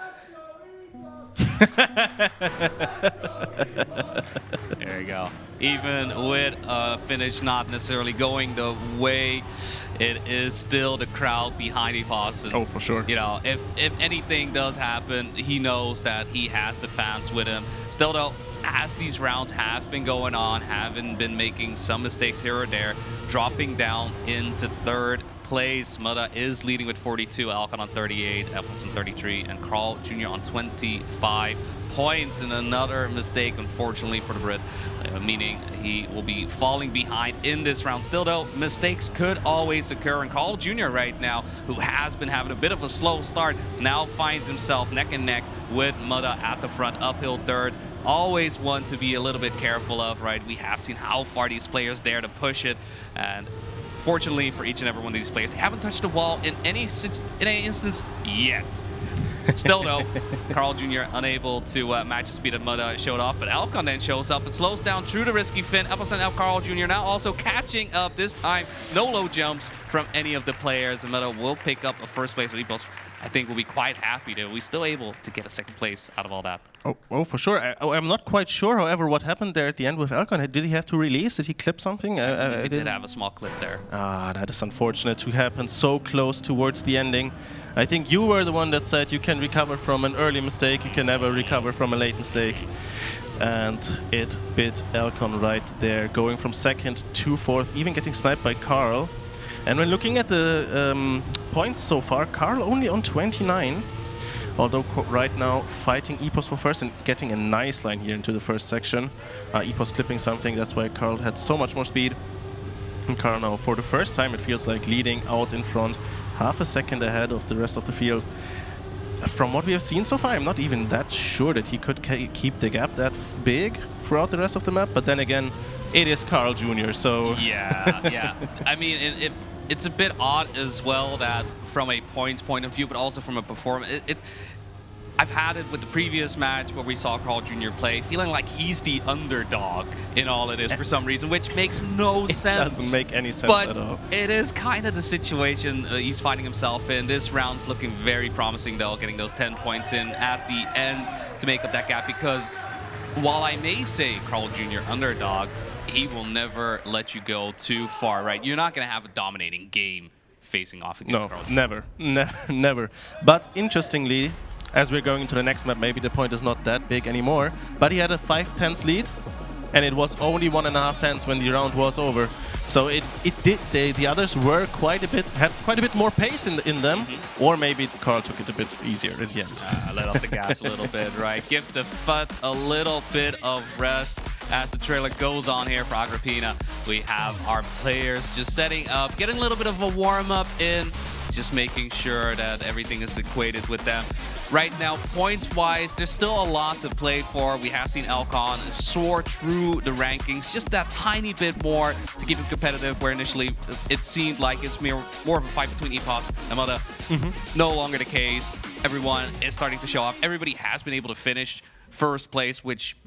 There you go. Even with a finish not necessarily going the way, it is still the crowd behind Epos. Oh, for sure. If anything does happen, he knows that he has the fans with him. Still, though, as these rounds have been going on, haven't been making some mistakes here or there, dropping down into 3rd place. Mada is leading with 42, Alcon on 38, Epos on 33, and Carl Jr. on 25 points. And another mistake, unfortunately, for the Brit, meaning he will be falling behind in this round. Still, though, mistakes could always occur, and Carl Jr. right now, who has been having a bit of a slow start, now finds himself neck and neck with Mada at the front, uphill 3rd. Always one to be a little bit careful of, right? We have seen how far these players dare to push it, and fortunately for each and every one of these players, they haven't touched the wall in any instance yet. Still, though, Carl Jr. unable to match the speed that Mada showed off, but Elcon then shows up and slows down through the risky fin. Epos and Carl Jr. now also catching up. This time, no low jumps from any of the players. And Mada will pick up a 1st place with Epos. I think we'll be quite happy that we're still able to get a 2nd place out of all that. Oh, for sure. I'm not quite sure, however, what happened there at the end with Elcon. Did he have to release? Did he clip something? He did have a small clip there. That is unfortunate to happen so close towards the ending. I think you were the one that said you can recover from an early mistake, you can never recover from a late mistake. and it bit Elcon right there, going from second to fourth, even getting sniped by Carl. And when looking at the points so far, Carl only on 29, although right now fighting Epos for first and getting a nice line here into the first section. Epos clipping something, that's why Carl had so much more speed. And Carl now, for the first time, it feels like leading out in front, half a second ahead of the rest of the field. From what we have seen so far, I'm not even that sure that he could keep the gap that big throughout the rest of the map, but then again, it is Carl Jr., so... Yeah. I mean, it's a bit odd as well that from a points point of view, but also from a performance, I've had it with the previous match where we saw Carl Jr. play, feeling like he's the underdog in all of this for some reason, which makes no sense. It doesn't make any sense but at all. It is kind of the situation he's finding himself in. This round's looking very promising, though, getting those 10 points in at the end to make up that gap, because while I may say Carl Jr. underdog, he will never let you go too far, right? You're not going to have a dominating game facing off against Carl Jr. Never. But interestingly, as we're going into the next map, maybe the point is not that big anymore, but he had a 5-10s lead, and it was only 1.5 tenths when the round was over. So the others were had quite a bit more pace in them, or maybe Carl took it a bit easier at the end. Let off the gas a little bit, right? Give the FUT a little bit of rest as the trailer goes on here for Agrippina. We have our players just setting up, getting a little bit of a warm-up in, just making sure that everything is equated with them. Right now, points-wise, there's still a lot to play for. We have seen Elcon soar through the rankings just that tiny bit more to keep it competitive, where initially it seemed like it's more of a fight between Epos and Mada. No longer the case. Everyone is starting to show off. Everybody has been able to finish first place, which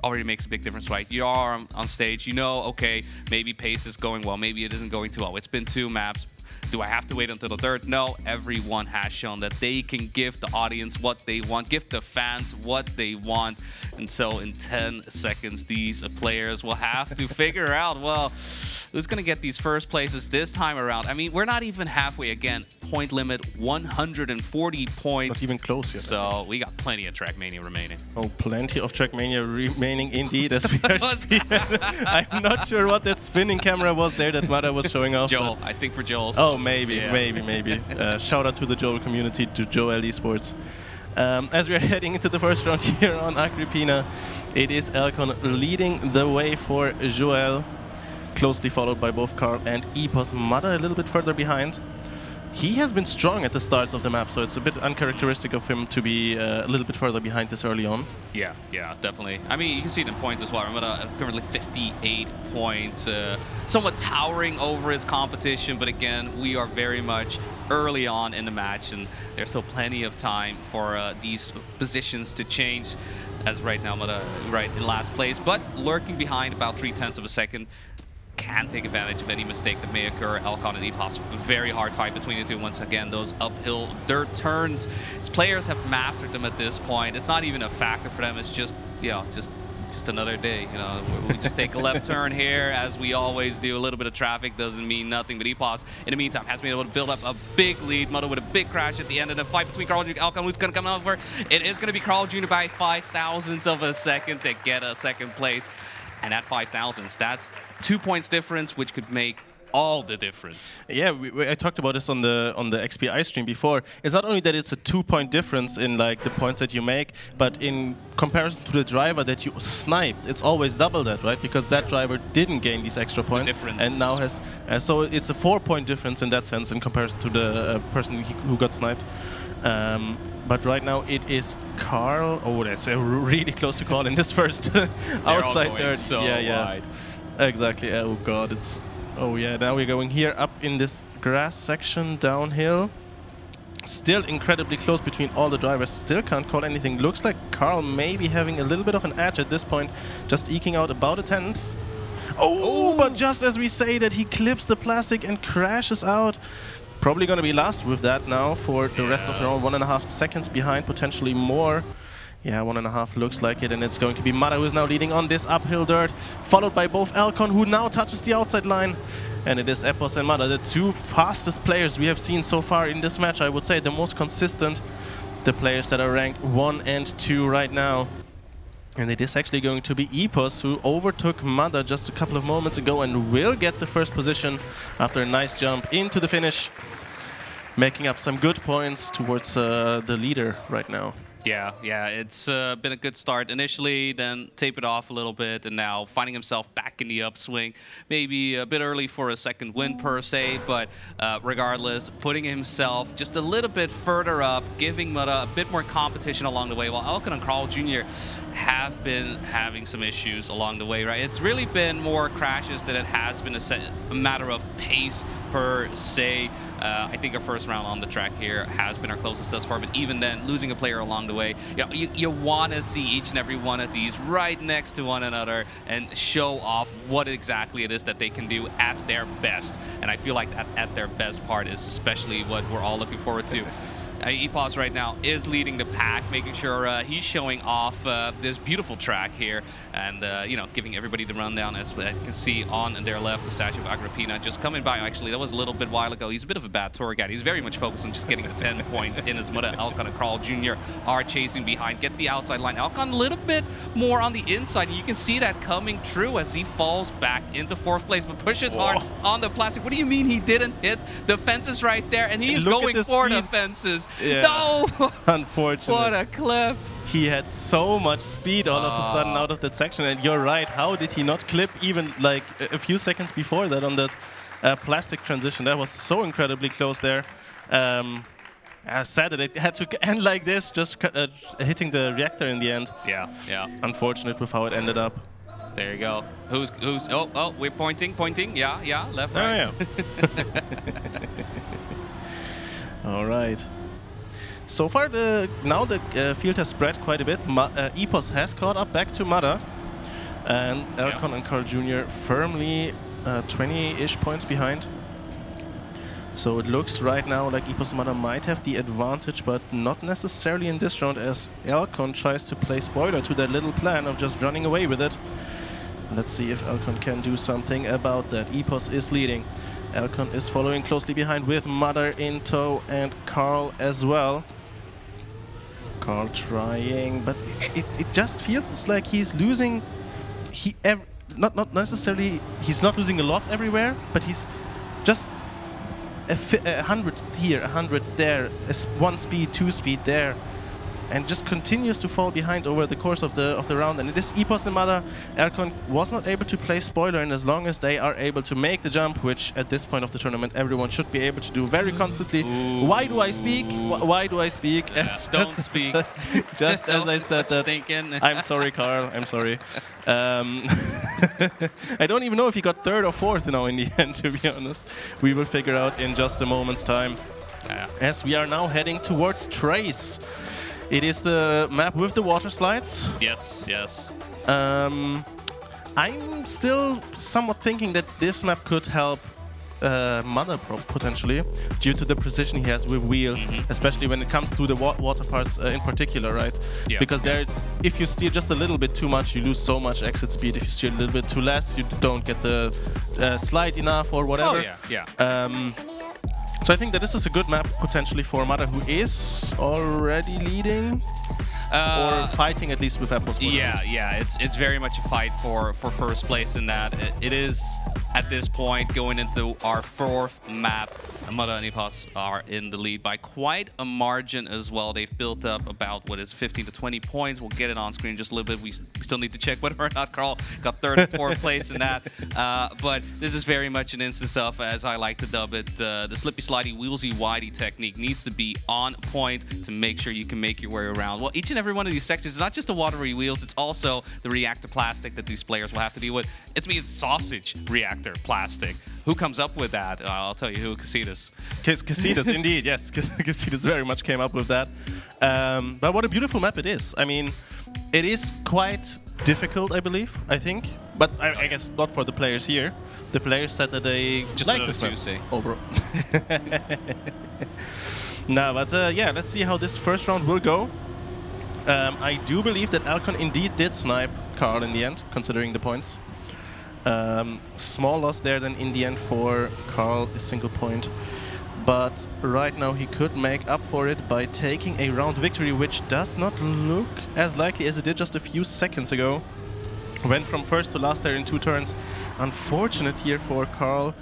already makes a big difference, right? You are on stage, you know, okay, maybe pace is going well, maybe it isn't going too well. It's been 2 maps. Do I have to wait until the third? No, everyone has shown that they can give the audience what they want, give the fans what they want. And so in 10 seconds, these players will have to figure out, well, who's going to get these first places this time around? I mean, we're not even halfway. Again, point limit 140 points. Not even close yet. So we got plenty of Trackmania remaining. Oh, plenty of Trackmania remaining indeed, as we are speaking. I'm not sure what that spinning camera was there that Mada was showing off. Joel, I think for Joel's. Oh, maybe. Shout out to the Joel community, to Joel Esports. As we are heading into the first round here on Agrippina, it is Elcon leading the way for Joel, closely followed by both Carl and Epos. Mada a little bit further behind. He has been strong at the starts of the map, so it's a bit uncharacteristic of him to be a little bit further behind this early on. Yeah, definitely. I mean, you can see it in points as well. Mada currently 58 points, somewhat towering over his competition, but again, we are very much early on in the match, and there's still plenty of time for these positions to change, as right now Mada right in last place, but lurking behind about 0.3 of a second. Can take advantage of any mistake that may occur. Elcon and Epos, very hard fight between the two. Once again, those uphill dirt turns. His players have mastered them at this point. It's not even a factor for them. It's just, you know, just another day. You know, we just take a left turn here, as we always do. A little bit of traffic doesn't mean nothing. But Epos, in the meantime, has been able to build up a big lead. Mada with a big crash at the end of the fight between Carl Jr. and Elcon. Who's going to come over? It is going to be Carl Jr. by 0.005 of a second to get a second place. And at 0.005, that's 2 points difference, which could make all the difference. Yeah, I talked about this on the XPI stream before. It's not only that it's a 2-point difference in like the points that you make, but in comparison to the driver that you sniped, it's always double that, right? Because that driver didn't gain these extra points, and now has so it's a 4-point difference in that sense in comparison to the person who got sniped. But right now it is Carl. Oh, that's a really close to call in this first outside third. So wide. Exactly. Oh god, it's. Oh yeah. Now we're going here up in this grass section downhill. Still incredibly close between all the drivers. Still can't call anything. Looks like Carl may be having a little bit of an edge at this point, just eking out about a 10th. Oh, but just as we say that, he clips the plastic and crashes out. Probably going to be last with that now for the rest of the round. 1.5 seconds behind, potentially more. Yeah, 1.5 looks like it, and it's going to be Mada who is now leading on this uphill dirt, followed by both Elcon, who now touches the outside line. And it is Epos and Mada, the 2 fastest players we have seen so far in this match. I would say the most consistent, the players that are ranked 1 and 2 right now. And it is actually going to be XPEvo who overtook Mother just a couple of moments ago and will get the first position after a nice jump into the finish, making up some good points towards the leader right now. Yeah, it's been a good start initially, then tapered off a little bit, and now finding himself back in the upswing. Maybe a bit early for a second win per se, but regardless, putting himself just a little bit further up, giving Mutta a bit more competition along the way, while Alcon and Carl Jr. have been having some issues along the way, right? It's really been more crashes than it has been a matter of pace per se. I think our first round on the track here has been our closest thus far, but even then, losing a player along the way, you want to see each and every one of these right next to one another and show off what exactly it is that they can do at their best. And I feel like that at their best part is especially what we're all looking forward to. XPEvo right now is leading the pack, making sure he's showing off this beautiful track here, and giving everybody the rundown. As you can see on their left, the statue of Agrippina just coming by. Actually, that was a little bit while ago. He's a bit of a bad tour guide. He's very much focused on just getting the 10 points in his Mutta. Alcon and Carl Jr. are chasing behind, get the outside line. Alcon a little bit more on the inside. You can see that coming true as he falls back into 4th place, but pushes hard on the plastic. What do you mean he didn't hit the fences right there? And he's going for the fences. Yeah. No! Unfortunate. What a clip. He had so much speed all of a sudden out of that section, and you're right. How did he not clip even like a few seconds before that on that plastic transition? That was so incredibly close there. Sad that it had to end like this, just hitting the reactor in the end. Yeah. Unfortunate with how it ended up. There you go. Who's? Oh, we're pointing. Yeah. Left, right. All right. So far, now the field has spread quite a bit. XPEvo has caught up back to Mutta, and Alcon and Carl Jr. firmly 20-ish points behind. So it looks right now like XPEvo Mutta might have the advantage, but not necessarily in this round, as Alcon tries to play spoiler to their little plan of just running away with it. Let's see if Alcon can do something about that. XPEvo is leading. Alcon is following closely behind with Mutta in tow and Carl as well. Carl trying, but it just feels like he's losing. Not necessarily, he's not losing a lot everywhere, but he's just 100 here, 100 there, 1 speed, 2 speed there, and just continues to fall behind over the course of the round. And it is XPEvo and Mutta. Alcon was not able to play spoiler, and as long as they are able to make the jump, which at this point of the tournament everyone should be able to do very constantly. Why do I speak? Why do I speak? Don't speak. Just as I said that. Thinking. I'm sorry, Carl. I'm sorry. I don't even know if he got 3rd or 4th now in the end, to be honest. We will figure out in just a moment's time. As we are now heading towards Trace. It is the map with the water slides. Yes. I'm still somewhat thinking that this map could help Mutta potentially, due to the precision he has with wheel, especially when it comes to the water parts in particular, right? Because if you steer just a little bit too much, you lose so much exit speed. If you steer a little bit too less, you don't get the slide enough or whatever. So I think that this is a good map potentially for Mutta, who is already leading. Or fighting at least with Apple's. Yeah. It's very much a fight for first place in that. It is at this point going into our 4th map. Mutta and XPEvo are in the lead by quite a margin as well. They've built up about 15 to 20 points. We'll get it on screen in just a little bit. We still need to check whether or not Carl got 3rd and 4th place in that. But this is very much an instance of, as I like to dub it, the slippy slidey wheelsy widey technique needs to be on point to make sure you can make your way around. Well, each and every one of these sections is not just the watery wheels, it's also the reactor plastic that these players will have to deal with. It's sausage reactor plastic. Who comes up with that? I'll tell you who, Casitas. Casitas, indeed, yes. Casitas very much came up with that. But what a beautiful map it is. I mean, it is quite difficult, I believe, I think. But I guess not for the players here. The players said that they just like this Tuesday. Overall. No, but let's see how this first round will go. I do believe that Alcon indeed did snipe Carl in the end, considering the points. Small loss there then in the end for Carl, a single point. but right now he could make up for it by taking a round victory, which does not look as likely as it did just a few seconds ago. Went from first to last there in 2 turns. Unfortunate here for Carl.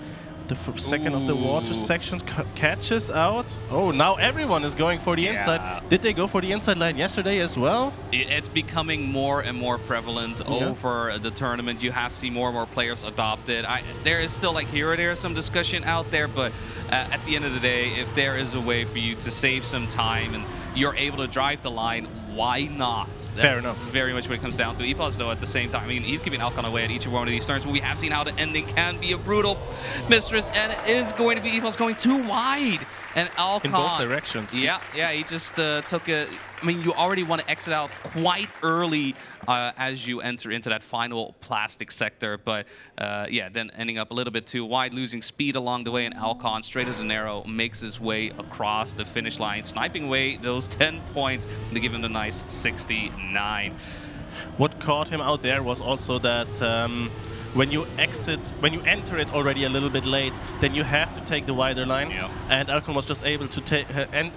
The second of the water sections catches out. Oh, now everyone is going for the inside. Did they go for the inside line yesterday as well? It's becoming more and more prevalent over the tournament. You have seen more and more players adopt it. There is still like here or there some discussion out there, but at the end of the day, if there is a way for you to save some time and you're able to drive the line, why not? Fair enough. Very much what it comes down to. XPEvo, though, at the same time, I mean, he's keeping Alcon away at each one of these turns, but we have seen how the ending can be a brutal mistress, and it is going to be XPEvo's going too wide. And Alcon... In both directions. Yeah, he just took a... I mean, you already want to exit out quite early as you enter into that final plastic sector, but yeah, then ending up a little bit too wide, losing speed along the way, and Alcon, straight as an arrow, makes his way across the finish line, sniping away those 10 points to give him the nice 69. What caught him out there was also that when you enter it already a little bit late, then you have to take the wider line. And Alcon was just able to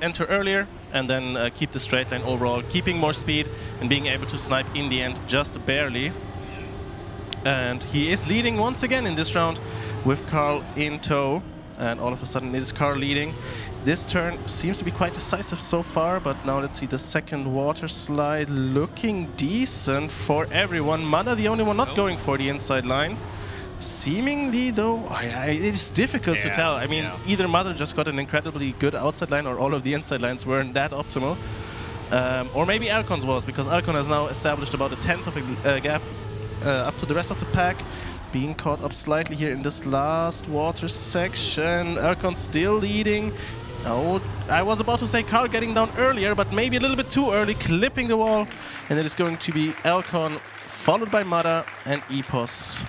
enter earlier and then keep the straight line overall, keeping more speed and being able to snipe in the end just barely. And he is leading once again in this round with Carl in tow. And all of a sudden it is Carl leading. This turn seems to be quite decisive so far, but now let's see the second water slide looking decent for everyone. Mada the only one not going for the inside line. Seemingly though, it is difficult to tell. I mean, either Mada just got an incredibly good outside line or all of the inside lines weren't that optimal. Or maybe Alcon's was, because Alcon has now established about a 10th of a gap up to the rest of the pack. Being caught up slightly here in this last water section. Alcon still leading. Oh, I was about to say Carl getting down earlier, but maybe a little bit too early, clipping the wall. And it is going to be Alcon, followed by Mada and XPEvo.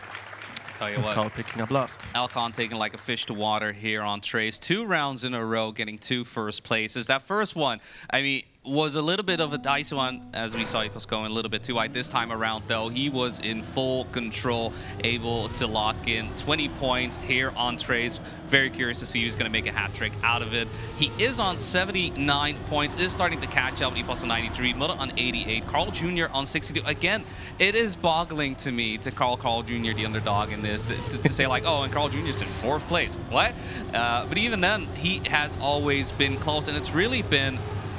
Tell you what, Carl picking up last. Alcon taking like a fish to water here on Trace. 2 rounds in a row, getting 2 first places. That first one, I mean, was a little bit of a dicey one, as we saw XPEvo going a little bit too wide. This time around, though, he was in full control, able to lock in 20 points here on Trace. Very curious to see who's going to make a hat trick out of it. He is on 79 points, is starting to catch up. XPEvo on 93, Mada on 88, Carl Jr. on 62. Again, it is boggling to me to call Carl Jr. the underdog in this, to say like, oh, and Carl Jr. is in 4th place. What? But even then, he has always been close, and it's really been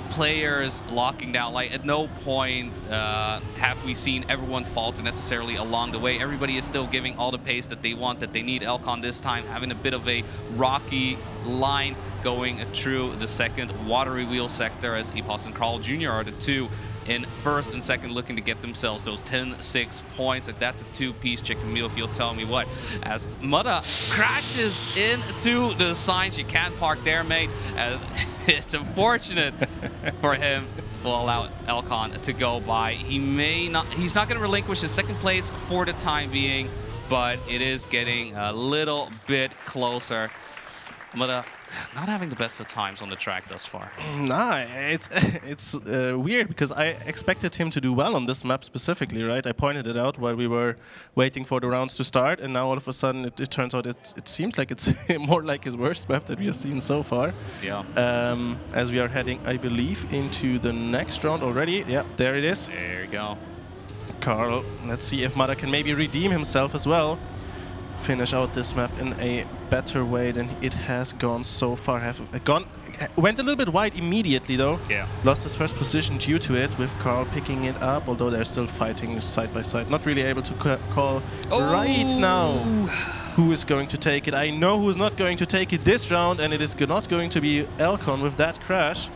players locking down. Like, at no point have we seen everyone falter necessarily along the way. Everybody is still giving all the pace that they want, that they need. Alcon this time having a bit of a rocky line going through the second watery wheel sector, as XPEvo and Carl Jr. are the 2 in 1st and 2nd, looking to get themselves those 10-6 points. Like, that's a 2-piece chicken meal, if you'll tell me what. As Mada crashes into the sign. She can't park there, mate. As it's unfortunate for him. Will allow Alcon to go by. He's not going to relinquish his 2nd place for the time being, but it is getting a little bit closer. Mada not having the best of times on the track thus far. Nah, it's weird, because I expected him to do well on this map specifically, right? I pointed it out while we were waiting for the rounds to start, and now all of a sudden it turns out it seems like it's more like his worst map that we have seen so far. Yeah. As we are heading, I believe, into the next round already. Yeah, there it is. There you go. Carl, let's see if Mada can maybe redeem himself as well. Finish out this map in a better way than it has gone so far. Went a little bit wide immediately though. Yeah. Lost his 1st position due to it, with Carl picking it up, although they're still fighting side by side. Not really able to call right now who is going to take it. I know who is not going to take it this round, and it is not going to be Alcon with that crash.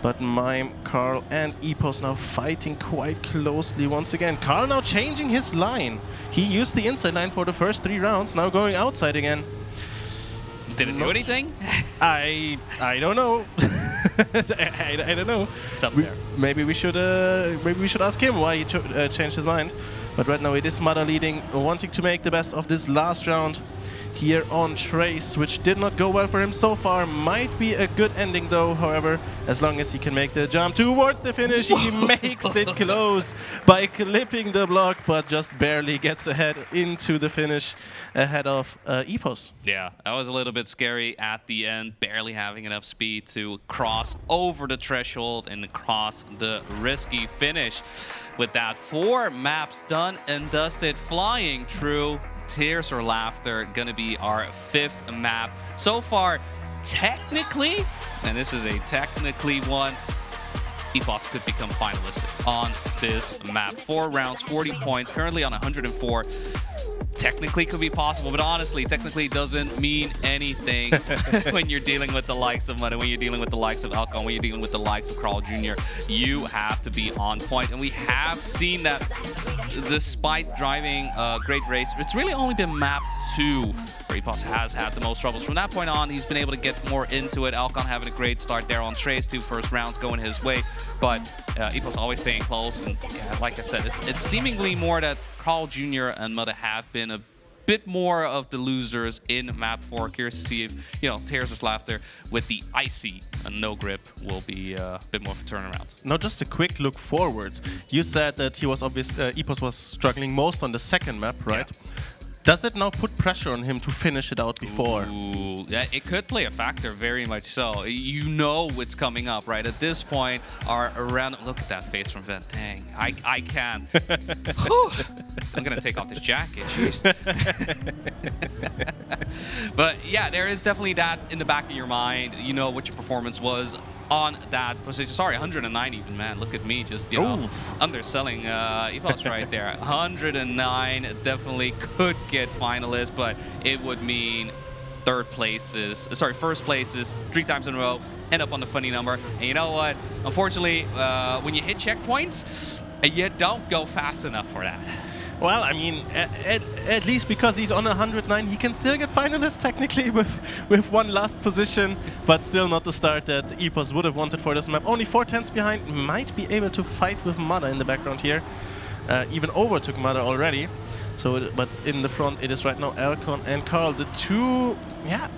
But Mime, Carl, and XPEvo now fighting quite closely once again. Carl now changing his line. He used the inside line for the first 3 rounds, now going outside again. Did it do anything? I don't know. I don't know. It's up there. Maybe we should ask him why he changed his mind. But right now it is Mada leading, wanting to make the best of this last round. here on Trace, which did not go well for him so far. Might be a good ending though, however, as long as he can make the jump towards the finish. He makes it close by clipping the block, but just barely gets ahead into the finish ahead of XPEvo. Yeah, that was a little bit scary at the end, barely having enough speed to cross over the threshold and cross the risky finish. With that, 4 maps done and dusted, flying through. Tears or Laughter gonna be our 5th map. So far, technically, and this is a technically one, XPEvo could become finalists on this map. 4 rounds, 40 points, currently on 104. Technically could be possible, but honestly, technically doesn't mean anything when you're dealing with the likes of Mudda, when you're dealing with the likes of Alcon, when you're dealing with the likes of Carl Jr. You have to be on point, and we have seen that despite driving a great race, it's really only been map 2 where XPEvo has had the most troubles. From that point on, he's been able to get more into it. Alcon having a great start there on Trace, 2 first rounds going his way, but XPEvo's always staying close, and yeah, like I said, it's seemingly more that Carl Jr. and Mudda have been a bit more of the losers in map 4. Curious to see if, Tears or Laughter with the icy and no grip will be a bit more of a turnaround. Now, just a quick look forwards. You said that he was XPEvo was struggling most on the second map, right? Yeah. Does it now put pressure on him to finish it out before? Ooh, yeah, it could play a factor, very much so. You know what's coming up, right? At this point, look at that face from Ven. Dang, I can. I'm gonna take off this jacket, jeez. But yeah, there is definitely that in the back of your mind. You know what your performance was on that position. Sorry, 109 even, man. Look at me, just, underselling XPEvo right there. 109 definitely could get finalists, but it would mean first places 3 times in a row, end up on the funny number. And you know what? Unfortunately, when you hit checkpoints, you don't go fast enough for that. Well, I mean, at least because he's on 109, he can still get finalists technically with 1 last position, but still not the start that XPEvo would have wanted for this map. Only 4 tenths behind, might be able to fight with Mudda in the background here. Even overtook Mudda already. So, but in the front, it is right now Alcon and Carl. The 2, yeah,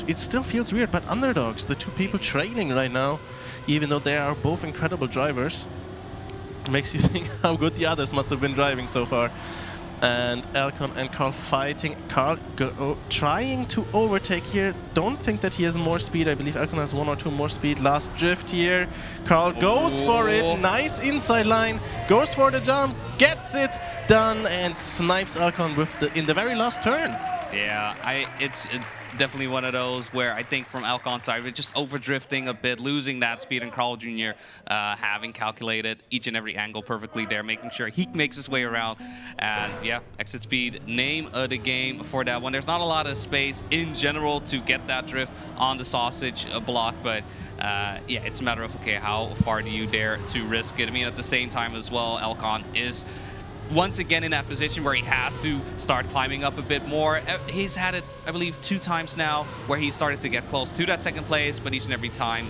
it still feels weird, but underdogs, the 2 people trailing right now, even though they are both incredible drivers. Makes you think how good the others must have been driving so far. And Alcon and Carl fighting. Carl trying to overtake here. Don't think that he has more speed. I believe Alcon has 1 or 2 more speed. Last drift here. Carl goes for it. Nice inside line. Goes for the jump. Gets it done and snipes Alcon in the very last turn. Yeah, it's definitely one of those where I think from Alcon's side, we're just overdrifting a bit, losing that speed, and Carl Jr. Having calculated each and every angle perfectly there, making sure he makes his way around. And yeah, exit speed, name of the game for that one. There's not a lot of space in general to get that drift on the sausage block, but yeah, it's a matter of, okay, how far do you dare to risk it? I mean, at the same time as well, Alcon is once again in that position where he has to start climbing up a bit more. He's had it, I believe, 2 times now where he started to get close to that second place, but each and every time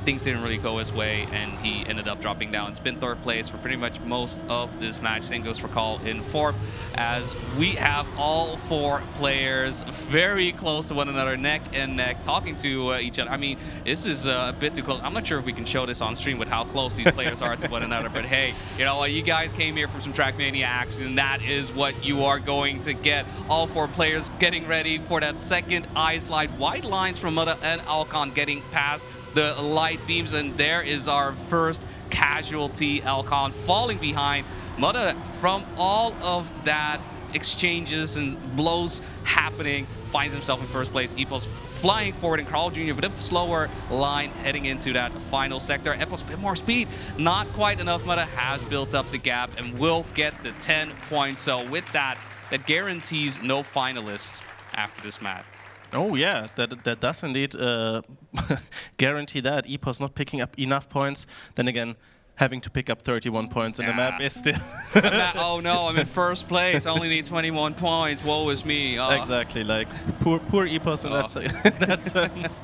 things didn't really go his way and he ended up dropping down. It's been 3rd place for pretty much most of this match. Same goes for Carl in 4th, as we have all 4 players very close to one another, neck and neck, talking to each other. I mean, this is a bit too close. I'm not sure if we can show this on stream with how close these players are to one another, but hey, you know what? You guys came here for some Trackmania action, and that is what you are going to get. All 4 players getting ready for that second eye slide. White lines from Mudda and Alcon getting past the light beams, and there is our first casualty. Alcon falling behind. Mudda, from all of that exchanges and blows happening, finds himself in 1st place. XPEvo's flying forward, and Carl Jr. a bit of a slower line heading into that final sector. XPEvo's a bit more speed, not quite enough. Mudda has built up the gap and will get the 10 points. So with that guarantees no finalists after this match. Oh yeah, that does indeed guarantee that. XPEvo's not picking up enough points. Then again, having to pick up 31 points in the map is still... Oh no, I'm in 1st place. I only need 21 points. Woe is me. Exactly, like poor XPEvo in that sense.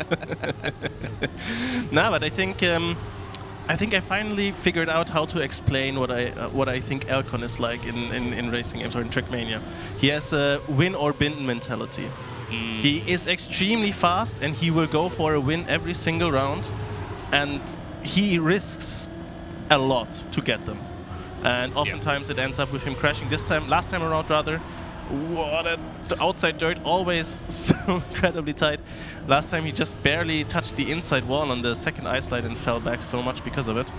No, but I think I finally figured out how to explain what I think Alcon is like in racing games or in Trackmania. He has a win or bin mentality. He is extremely fast, and he will go for a win every single round. And he risks a lot to get them. And oftentimes it ends up with him crashing. Last time around rather, the outside dirt always so incredibly tight. Last time he just barely touched the inside wall on the second ice slide and fell back so much because of it.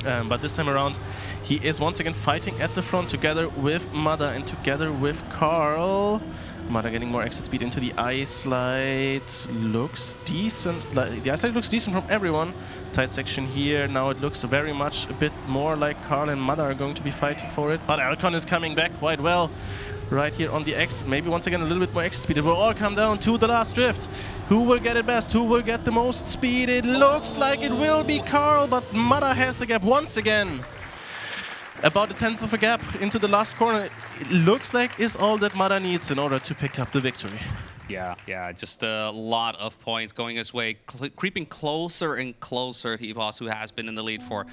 But this time around, he is once again fighting at the front together with Mada and together with Carl. Mada getting more exit speed into the ice slide. Looks decent. The ice slide looks decent from everyone. Tight section here. Now it looks very much a bit more like Carl and Mada are going to be fighting for it. But Alcon is coming back quite well. Right here on the exit. Maybe once again a little bit more exit speed. It will all come down to the last drift. Who will get it best? Who will get the most speed? It looks like it will be Carl, but Mada has the gap once again. About a tenth of a gap into the last corner. It looks like is all that Mada needs in order to pick up the victory. Yeah, just a lot of points going his way, creeping closer and closer to XPEvo, who has been in the lead for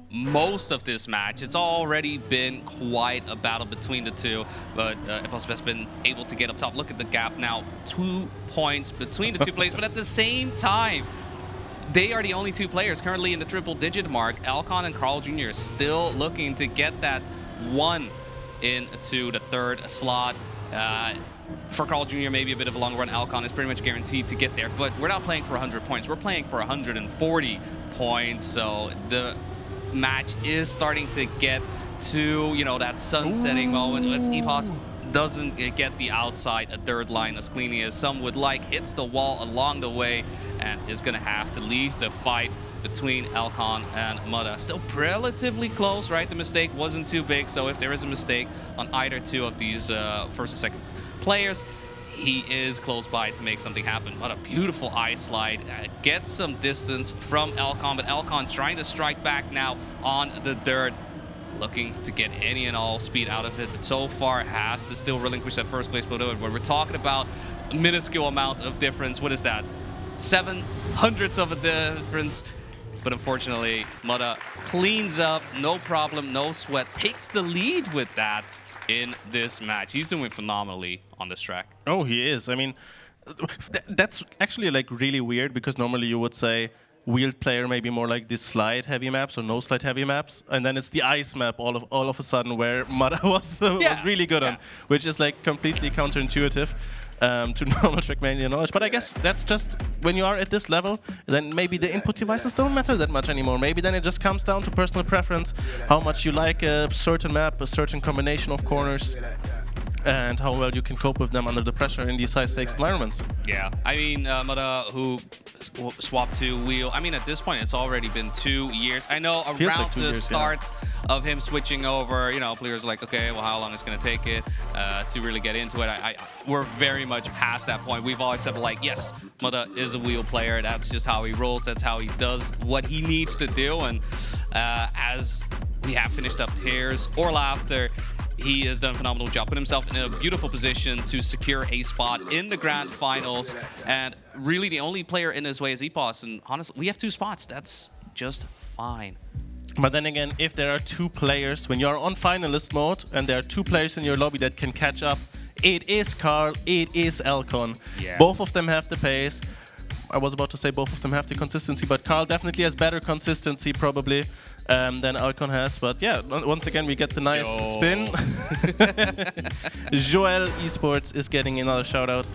most of this match. It's already been quite a battle between the two, but XPEvo has been able to get up top. Look at the gap now, 2 points between the two players, but at the same time, they are the only two players currently in the triple-digit mark. Alcon and Carl Jr. still looking to get that one into the third slot. For Carl Jr., maybe a bit of a long run. Alcon is pretty much guaranteed to get there, but we're not playing for 100 points. We're playing for 140 points, so the match is starting to get to, you know, that sunsetting moment as XPEvo doesn't get the outside a third line as cleanly as some would like, hits the wall along the way, and is going to have to leave the fight between Alcon and Mada. Still relatively close, right? The mistake wasn't too big, so if there is a mistake on either two of these first and second players, he is close by to make something happen. What a beautiful ice slide. Gets some distance from Alcon, but Alcon trying to strike back now on the dirt, looking to get any and all speed out of it, but so far has to still relinquish that first place photo. When we're talking about a minuscule amount of difference, what is that? 7/100ths of a difference. But unfortunately, Mada cleans up, no problem, no sweat, takes the lead with that in this match. He's doing phenomenally on this track. Oh, he is. I mean, that's actually like really weird, because normally you would say wheeled player maybe more like the slide heavy maps or no slide heavy maps, and then it's the ice map all of a sudden where Mada was really good on, which is like completely counterintuitive to normal Trackmania knowledge. But I guess that's just when you are at this level, then maybe the input devices don't matter that much anymore. Maybe then it just comes down to personal preference, how much you like a certain map, a certain combination of corners, and how well you can cope with them under the pressure in these high-stakes environments. Yeah, I mean, Mada, who swapped to wheel, I mean, at this point, it's already been 2 years. I know around like the start of him switching over, you know, players are like, okay, well, how long is it going to take it to really get into it? We're very much past that point. We've all accepted, like, yes, Mada is a wheel player. That's just how he rolls. That's how he does what he needs to do. And as we have finished up Tears or Laughter, he has done a phenomenal job, put himself in a beautiful position to secure a spot in the grand finals. And really the only player in his way is XPEvo. And honestly, we have 2 spots. That's just fine. But then again, if there are 2 players, when you're on finalist mode, and there are 2 players in your lobby that can catch up, it is Carl, it is Alcon. Yeah. Both of them have the pace. I was about to say both of them have the consistency, but Carl definitely has better consistency probably than Alcon has. But yeah, once again, we get the nice spin. Joel Esports is getting another shout out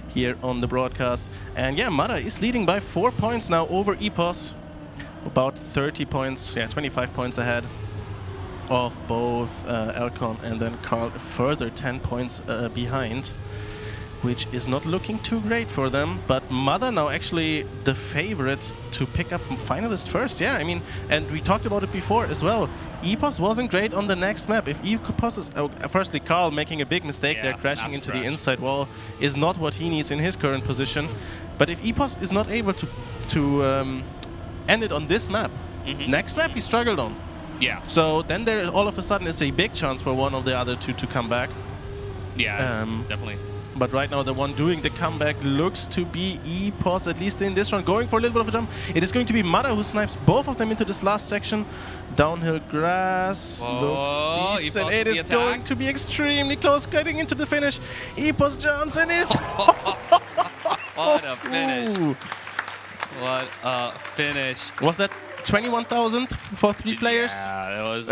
here on the broadcast. And yeah, Mada is leading by 4 points now over XPEvo. About 30 points, 25 points ahead of both Alcon and then Carl, a further 10 points behind, which is not looking too great for them. But Mada now actually the favorite to pick up finalist first. Yeah, I mean, and we talked about it before as well. XPEvo wasn't great on the next map. If XPEvo is, firstly, Carl making a big mistake there, crashing into the inside wall, is not what he needs in his current position. But if XPEvo is not able to end it on this map, next map he struggled on. Yeah. So then there all of a sudden is a big chance for one of the other two to come back. Yeah, definitely. But right now, the one doing the comeback looks to be XPEvo, at least in this round, going for a little bit of a jump. It is going to be Mada who snipes both of them into this last section. Downhill grass looks decent. XPEvo, It is going to be extremely close, getting into the finish. XPEvo jumps and is... What a finish. What a finish. Was that 21,000 for 3 players? Yeah, it was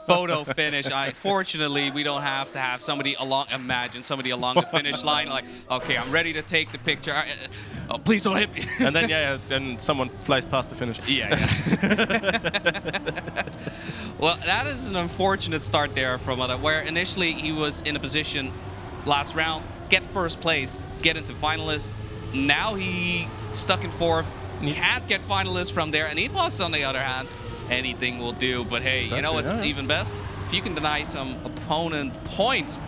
photo finish. Fortunately, we don't have to have somebody along. Imagine somebody along the finish line, like, okay, I'm ready to take the picture. Oh, please don't hit me. And then then someone flies past the finish. Yeah. Well, that is an unfortunate start there from Mada, where initially he was in a position last round, get first place, get into finalists. Now he stuck in 4th. Can't get finalists from there, and XPEvo, on the other hand, anything will do. But hey, you know what's even best? If you can deny some opponent points,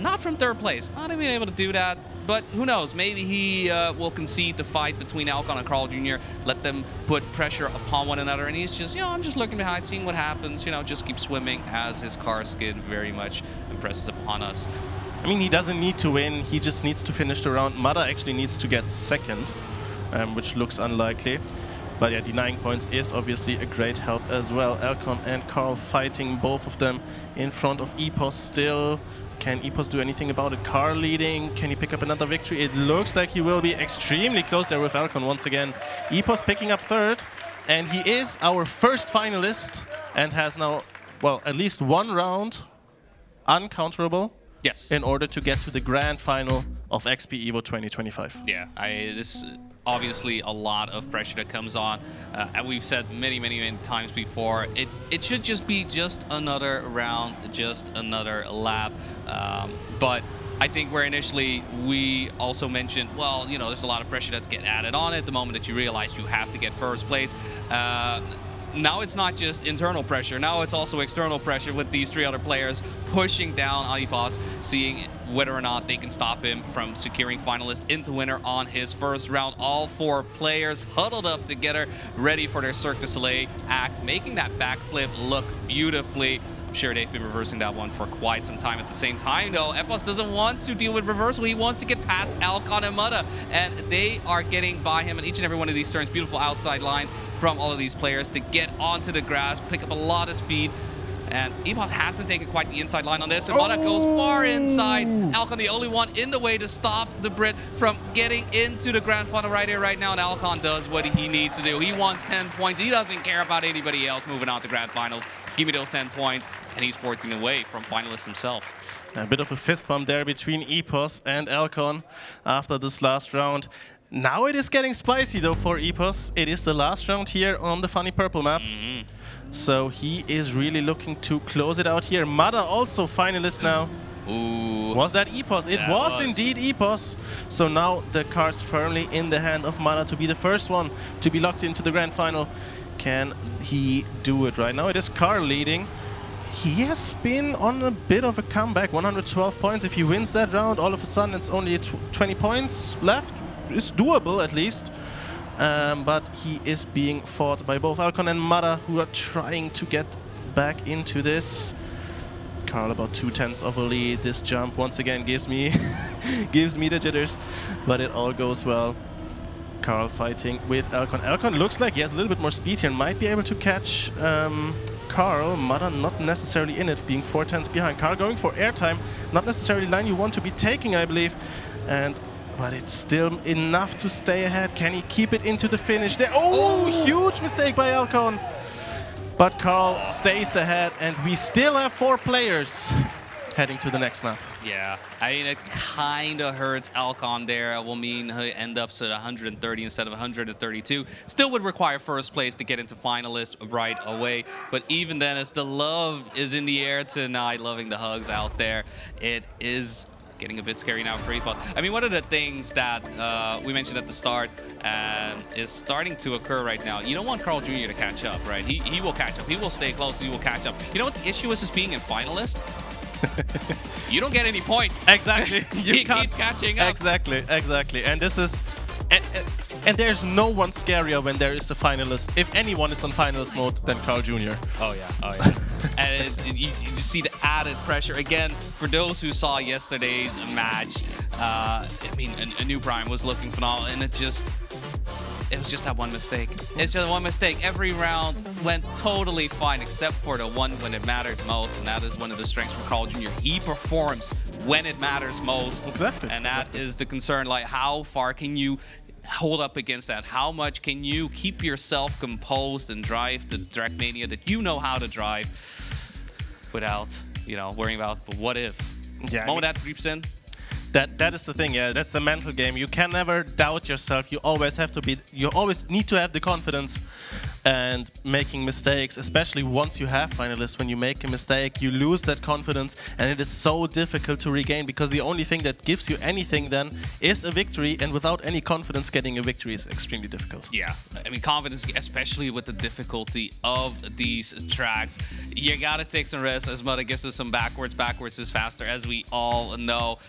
not from 3rd place, not even able to do that. But who knows? Maybe he will concede the fight between Alcon and Carl Jr., let them put pressure upon one another, and he's just, I'm just looking behind, seeing what happens. Just keep swimming as his car skin very much impresses upon us. I mean, he doesn't need to win. He just needs to finish the round. Mada actually needs to get 2nd. Which looks unlikely. But yeah, denying points is obviously a great help as well. Alcon and Carl fighting, both of them in front of XPEvo still. Can XPEvo do anything about it? Carl leading. Can he pick up another victory? It looks like he will be extremely close there with Alcon once again. XPEvo's picking up 3rd, and he is our first finalist and has now, well, at least 1 round uncounterable. Yes. In order to get to the grand final of XPEvo 2025. Yeah, this obviously a lot of pressure that comes on. And we've said many times before, it should just be just another round, just another lap. But I think where initially we also mentioned, well, there's a lot of pressure that's getting added on it the moment that you realize you have to get first place. Now it's not just internal pressure, now it's also external pressure with these 3 other players pushing down XPEvo, seeing whether or not they can stop him from securing finalist into winner on his first round. All 4 players huddled up together, ready for their Cirque du Soleil act, making that backflip look beautifully. I'm sure they've been reversing that one for quite some time. At the same time, though, XPEvo doesn't want to deal with reversal. He wants to get past Alcon and Mada, and they are getting by him in each and every one of these turns. Beautiful outside lines from all of these players to get onto the grass, pick up a lot of speed. And XPEvo has been taking quite the inside line on this, and Mada goes far inside. Alcon the only one in the way to stop the Brit from getting into the grand final right here, right now, and Alcon does what he needs to do. He wants 10 points. He doesn't care about anybody else moving on to grand finals. Give me those 10 points, and he's 14 away from finalist himself. A bit of a fist bump there between XPEvo and Alcon after this last round. Now it is getting spicy though for XPEvo. It is the last round here on the funny purple map. So he is really looking to close it out here. Mada also finalist now. Ooh. Was that XPEvo? It was indeed XPEvo. So now the cards firmly in the hand of Mada to be the first one to be locked into the grand final. Can he do it right now? It is Carl leading. He has been on a bit of a comeback, 112 points. If he wins that round, all of a sudden it's only 20 points left. It's doable at least. But he is being fought by both Alcon and Mada, who are trying to get back into this. Carl about 2/10 of a lead. This jump once again gives me gives me the jitters, but it all goes well. Carl fighting with Alcon. Alcon looks like he has a little bit more speed here and might be able to catch Carl. Mada not necessarily in it, being 4/10 behind. Carl going for airtime, not necessarily line you want to be taking, I believe. But it's still enough to stay ahead. Can he keep it into the finish there? Oh, huge mistake by Alcon. But Carl stays ahead, and we still have 4 players heading to the next map. Yeah, I mean, it kind of hurts Alcon there. It will mean he ends up at 130 instead of 132. Still would require first place to get into finalist right away. But even then, as the love is in the air tonight, loving the hugs out there, it is getting a bit scary now for XPEvo. I mean, one of the things that we mentioned at the start is starting to occur right now. You don't want Carl Jr. to catch up, right? He will catch up. He will stay close. He will catch up. You know what the issue is being in finalist? You don't get any points. Exactly. He keeps catching up. Exactly. And this is... And there's no one scarier when there is a finalist. If anyone is on finalist mode, then Carl Jr. Oh, yeah. And you just see the added pressure. Again, for those who saw yesterday's match, I mean, a new Prime was looking phenomenal, and it was just that one mistake. It's just one mistake. Every round went totally fine, except for the one when it mattered most, and that is one of the strengths from Carl Jr. He performs when it matters most. Exactly. And that is the concern. Like, how far can you hold up against that? How much can you keep yourself composed and drive the Trackmania that you know how to drive without, you know, worrying about the what if? Yeah, Moment that 3%. That is the thing, yeah. That's the mental game. You can never doubt yourself. You always have to be. You always need to have the confidence. And making mistakes, especially once you have finalists, when you make a mistake, you lose that confidence, and it is so difficult to regain, because the only thing that gives you anything then is a victory, and without any confidence, getting a victory is extremely difficult. Yeah, I mean, confidence, especially with the difficulty of these tracks. You gotta take some risks, as Mudda gives us some backwards. Backwards is faster, as we all know.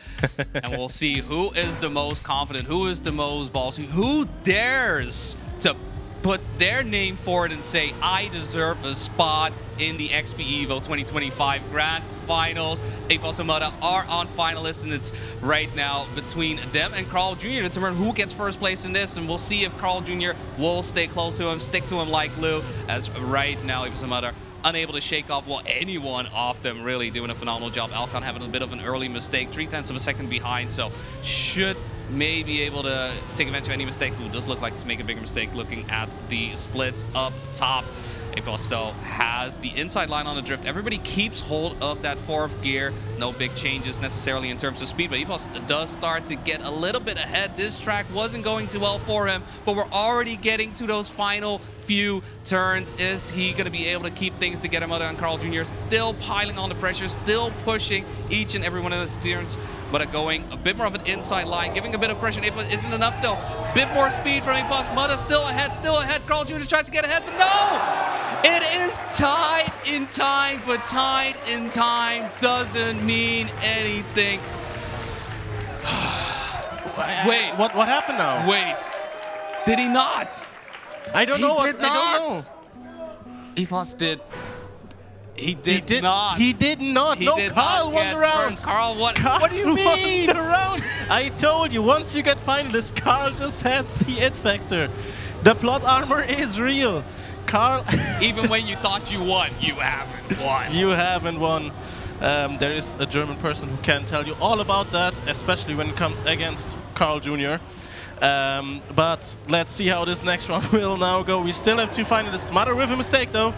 And we'll see who is the most confident, who is the most ballsy, who dares to put their name forward and say, I deserve a spot in the XPEvo 2025 Grand Finals. XPEvo and Mudda are on finalists, and it's right now between them and Carl Jr. to determine who gets first place in this, and we'll see if Carl Jr. will stay close to him, stick to him like glue, as right now XPEvo and Mudda unable to shake off, well, anyone off them, really doing a phenomenal job. Alcon having a bit of an early mistake, 0.3 of a second behind, so should may be able to take advantage of any mistake. Who does look like he's making a bigger mistake looking at the splits up top. XPEvo though has the inside line on the drift. Everybody keeps hold of that fourth gear. No big changes necessarily in terms of speed, but XPEvo does start to get a little bit ahead. This track wasn't going too well for him, but we're already getting to those final few turns. Is he going to be able to keep things together? Mudda and Carl Jr. still piling on the pressure, still pushing each and every one of those turns, but going a bit more of an inside line, giving a bit of pressure. It isn't enough though. Bit more speed from XPEvo. Mudda still ahead. Carl Jr. tries to get ahead, but no! It is tied in time, but tied in time doesn't mean anything. Wait. What happened now? Wait. Did he not? I don't know. I don't know. XPEvo did. He did not. He did not. No, Carl won the round. Carl won. What do you mean? Won the round. I told you, once you get finalists, Carl just has the it factor. The plot armor is real. Carl. Even when you thought you won, you haven't won. You haven't won. There is a German person who can tell you all about that, especially when it comes against Carl Jr. But let's see how this next round will now go. We still have two finalists. Mudda with a mistake though.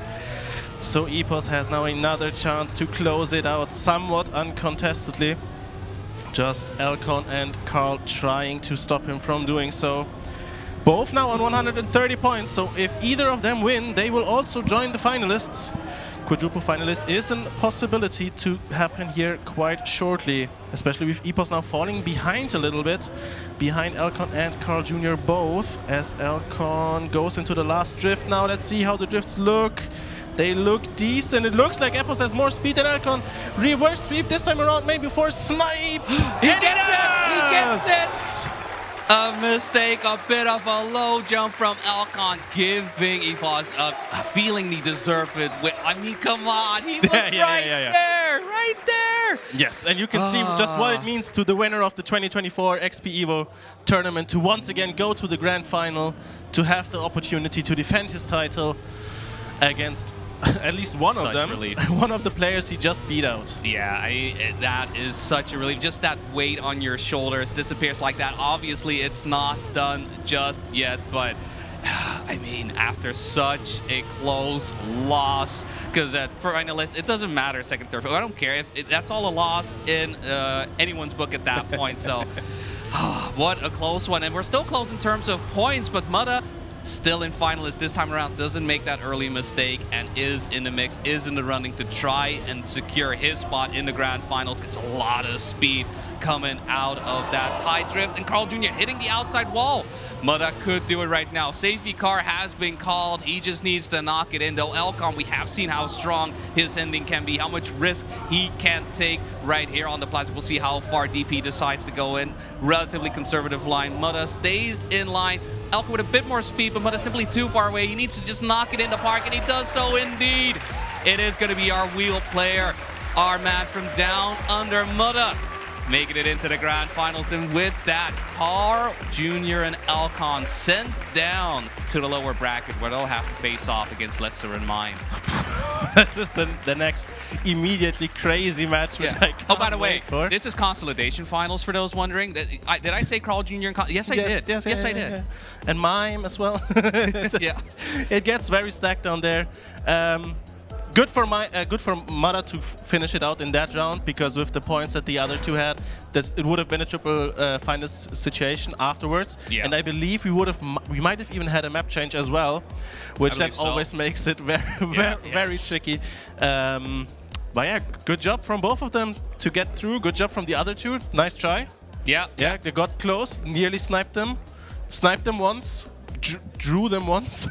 So XPEvo has now another chance to close it out somewhat uncontestedly. Just Alcon and Carl trying to stop him from doing so. Both now on 130 points, so if either of them win, they will also join the finalists. Quadruple finalist is a possibility to happen here quite shortly, especially with XPEvo now falling behind a little bit, behind Alcon and Carl Jr. both, as Alcon goes into the last drift now. Let's see how the drifts look. They look decent. It looks like XPEvo has more speed than Alcon. Reverse sweep this time around, maybe for snipe. He gets it! He gets it! A mistake, a bit of a low jump from Alcon, giving XPEvo a feeling he deserved it. I mean, come on, he was right there. Yes, and you can see just what it means to the winner of the 2024 XPEvo tournament to once again go to the grand final, to have the opportunity to defend his title against at least one of them, one of the players he just beat out. Yeah, that is such a relief. Just that weight on your shoulders disappears like that. Obviously, it's not done just yet, but I mean, after such a close loss, because for finalists, it doesn't matter second, third, I don't care. If that's all a loss in anyone's book at that point. So, what a close one. And we're still close in terms of points, but Mudda still in finalists this time around, doesn't make that early mistake and is in the mix, is in the running to try and secure his spot in the grand finals. Gets a lot of speed coming out of that tight drift, and Carl Jr. hitting the outside wall. Mudda could do it right now. Safety car has been called. He just needs to knock it in, though. Alcon, we have seen how strong his ending can be, how much risk he can take right here on the plaza. We'll see how far DP decides to go in. Relatively conservative line. Mudda stays in line. Alcon with a bit more speed, but Mudda simply too far away. He needs to just knock it in the park, and he does so indeed. It is going to be our wheel player, our man from down under Mudda, making it into the grand finals. And with that, Carl Jr. and Alcon sent down to the lower bracket where they'll have to face off against Letzer and Mime. This is the next immediately crazy match, which I can't by the way, wait for. this is Consolidation Finals for those wondering. Did I say Carl Jr. and Yes, I did. Yes, I did. yeah. And Mime as well. Yeah. It gets very stacked down there. Good for Mada to finish it out in that round, because with the points that the other two had, it would have been a triple finals situation afterwards. Yeah. And I believe we might have even had a map change as well, which then always makes it very tricky. But yeah, good job from both of them to get through. Good job from the other two. Nice try. Yeah. They got close, nearly sniped them once, drew them once.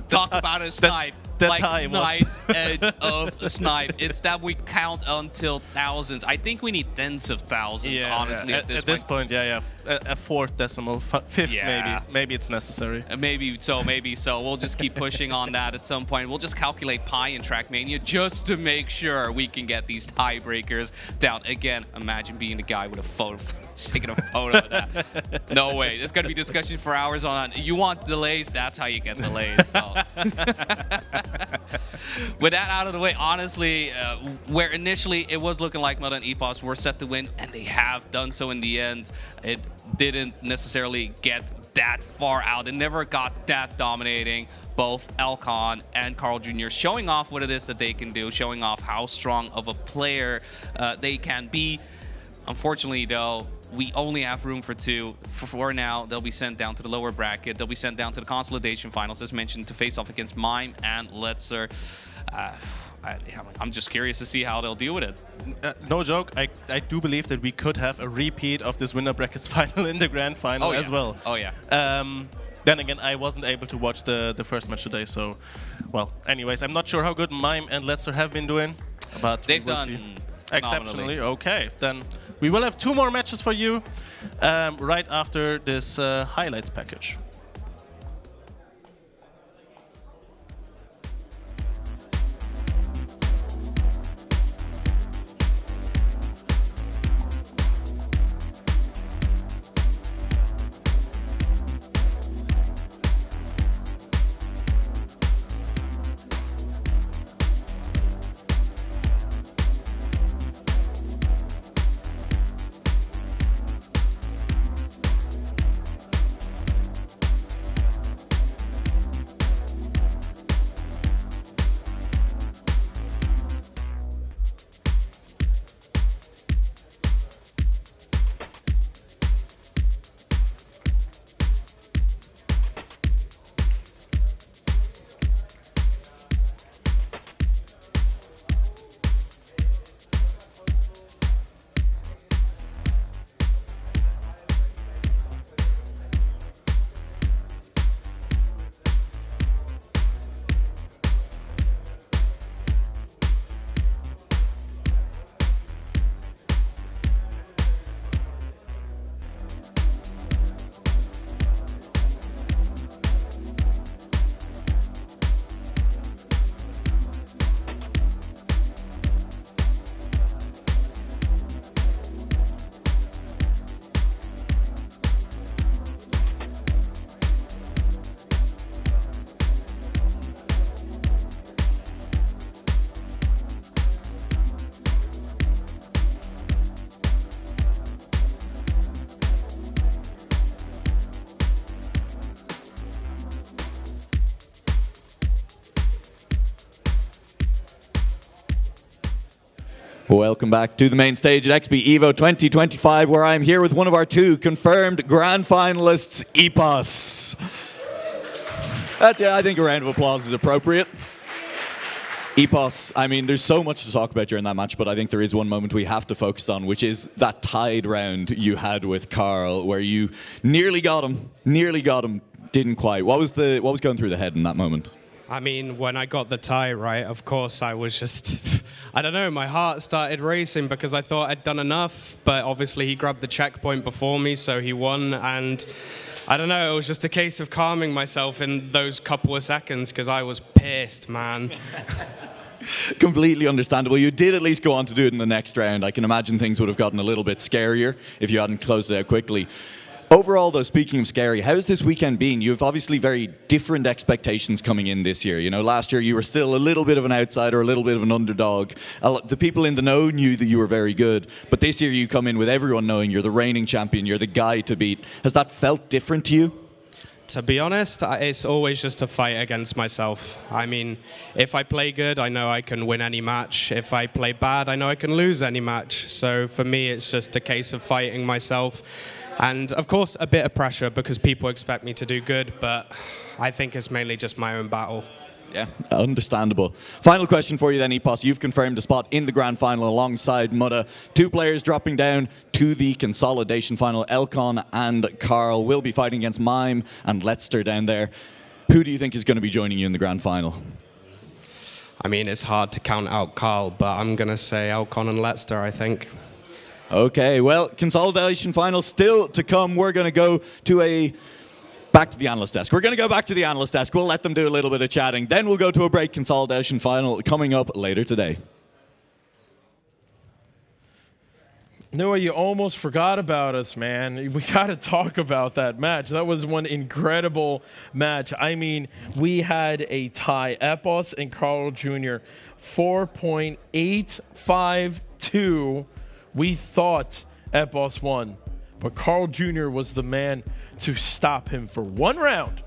Talk about a snipe. Like nice edge of a snipe. It's that we count until thousands. I think we need tens of thousands, honestly, at this point. A fourth decimal, fifth maybe it's necessary. Maybe so. We'll just keep pushing on that at some point. We'll just calculate pi in Trackmania just to make sure we can get these tiebreakers down. Again, imagine being the guy with a photo, taking a photo of that. No way. There's going to be discussion for hours on you want delays, that's how you get delays. So. With that out of the way, honestly, where initially it was looking like Mudda and EPOS were set to win, and they have done so in the end, it didn't necessarily get that far out. It never got that dominating. Both Alcon and Carl Jr. showing off what it is that they can do, showing off how strong of a player they can be. Unfortunately, though, we only have room for two. For now, they'll be sent down to the lower bracket. They'll be sent down to the Consolidation Finals, as mentioned, to face off against Mime and Letzer. I'm just curious to see how they'll deal with it. No joke, I do believe that we could have a repeat of this winner brackets final in the grand final as well. Oh, yeah. Then again, I wasn't able to watch the first match today, so, well, anyways, I'm not sure how good Mime and Letzer have been doing, but they've we'll done see. Exceptionally. Okay, then we will have 2 more matches for you right after this highlights package. Welcome back to the main stage at XPEvo 2025, where I'm here with one of our 2 confirmed grand finalists, EPOS. I think a round of applause is appropriate. EPOS, I mean, there's so much to talk about during that match, but I think there is one moment we have to focus on, which is that tied round you had with Carl, where you nearly got him, didn't quite. What was going through the head in that moment? I mean, when I got the tie right, of course, I was just, I don't know, my heart started racing because I thought I'd done enough, but obviously he grabbed the checkpoint before me, so he won, and I don't know, it was just a case of calming myself in those couple of seconds because I was pissed, man. Completely understandable. You did at least go on to do it in the next round. I can imagine things would have gotten a little bit scarier if you hadn't closed it out quickly. Overall, though, speaking of scary, how's this weekend been? You have obviously very different expectations coming in this year. You know, last year you were still a little bit of an outsider, a little bit of an underdog. The people in the know knew that you were very good, but this year you come in with everyone knowing you're the reigning champion, you're the guy to beat. Has that felt different to you? To be honest, it's always just a fight against myself. I mean, if I play good, I know I can win any match. If I play bad, I know I can lose any match. So for me, it's just a case of fighting myself. And of course, a bit of pressure because people expect me to do good, but I think it's mainly just my own battle. Yeah, understandable. Final question for you then, Epos. You've confirmed a spot in the grand final alongside Mutta. 2 players dropping down to the consolidation final. Elcon and Carl will be fighting against Mime and Letzter down there. Who do you think is going to be joining you in the grand final? I mean, it's hard to count out Carl, but I'm going to say Elcon and Letzter, I think. Okay, well, consolidation final still to come. We're going to go to back to the analyst desk. We're going to go back to the analyst desk. We'll let them do a little bit of chatting. Then we'll go to a break. Consolidation final coming up later today. Noah, you almost forgot about us, man. We got to talk about that match. That was one incredible match. I mean, we had a tie. Epos and Carl Jr. 4.852. We thought Epos won, but Carl Jr. was the man to stop him for 1 round.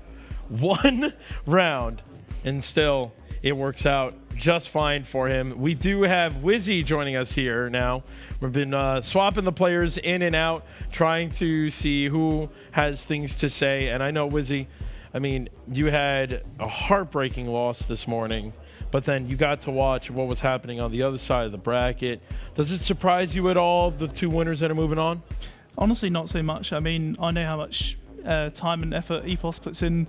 1 round. And still, it works out just fine for him. We do have Wizzy joining us here now. We've been swapping the players in and out, trying to see who has things to say. And I know, Wizzy, I mean, you had a heartbreaking loss this morning, but then you got to watch what was happening on the other side of the bracket. Does it surprise you at all, the 2 winners that are moving on? Honestly, not so much. I mean, I know how much time and effort Epos puts in,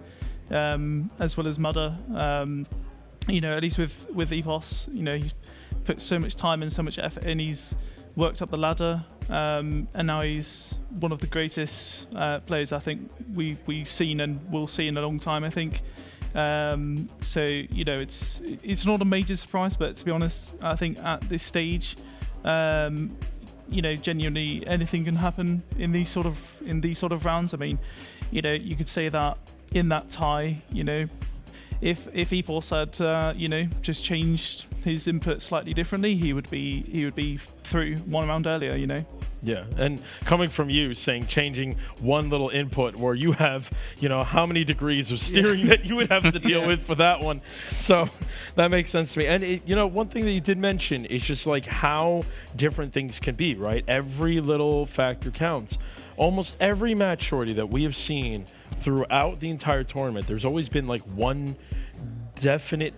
as well as Mutta. You know, at least with Epos, you know, he put so much time and so much effort in. He's worked up the ladder, and now he's one of the greatest players I think we've seen and will see in a long time, I think. So, you know, it's not a major surprise, but to be honest, I think at this stage, you know, genuinely anything can happen in these sort of rounds. I mean, you know, you could say that in that tie, you know, if Epos had you know, just changed his input slightly differently, he would be through 1 round earlier, you know. Yeah, and coming from you saying changing one little input where you have, you know, how many degrees of steering that you would have to deal with for that one. So that makes sense to me. And, you know, one thing that you did mention is just like how different things can be, right? Every little factor counts. Almost every match, Shorty, that we have seen throughout the entire tournament, there's always been like one definite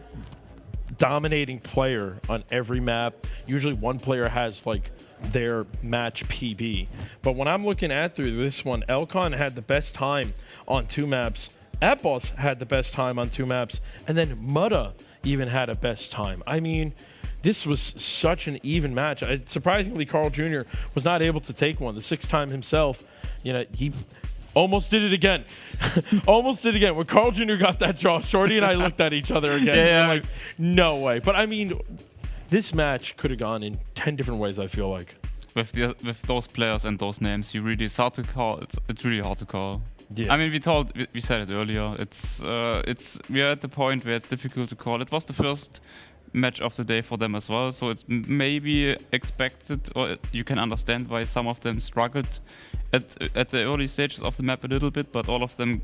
dominating player on every map. Usually one player has like their match PB. But when I'm looking at through this one, Elcon had the best time on 2 maps. Epos had the best time on 2 maps. And then Mutta even had a best time. I mean, this was such an even match. Surprisingly, Carl Jr. was not able to take one. The 6th time himself, you know, he almost did it again. Almost did it again. When Carl Jr. got that draw, Shorty and I looked at each other again. Yeah. Like, no way. But I mean, this match could have gone in 10 different ways, I feel like. With those players and those names, it's hard to call. It's really hard to call. Yeah. I mean, we said it earlier. We are at the point where it's difficult to call. It was the first match of the day for them as well, so it's maybe expected, or you can understand why some of them struggled at the early stages of the map a little bit, but all of them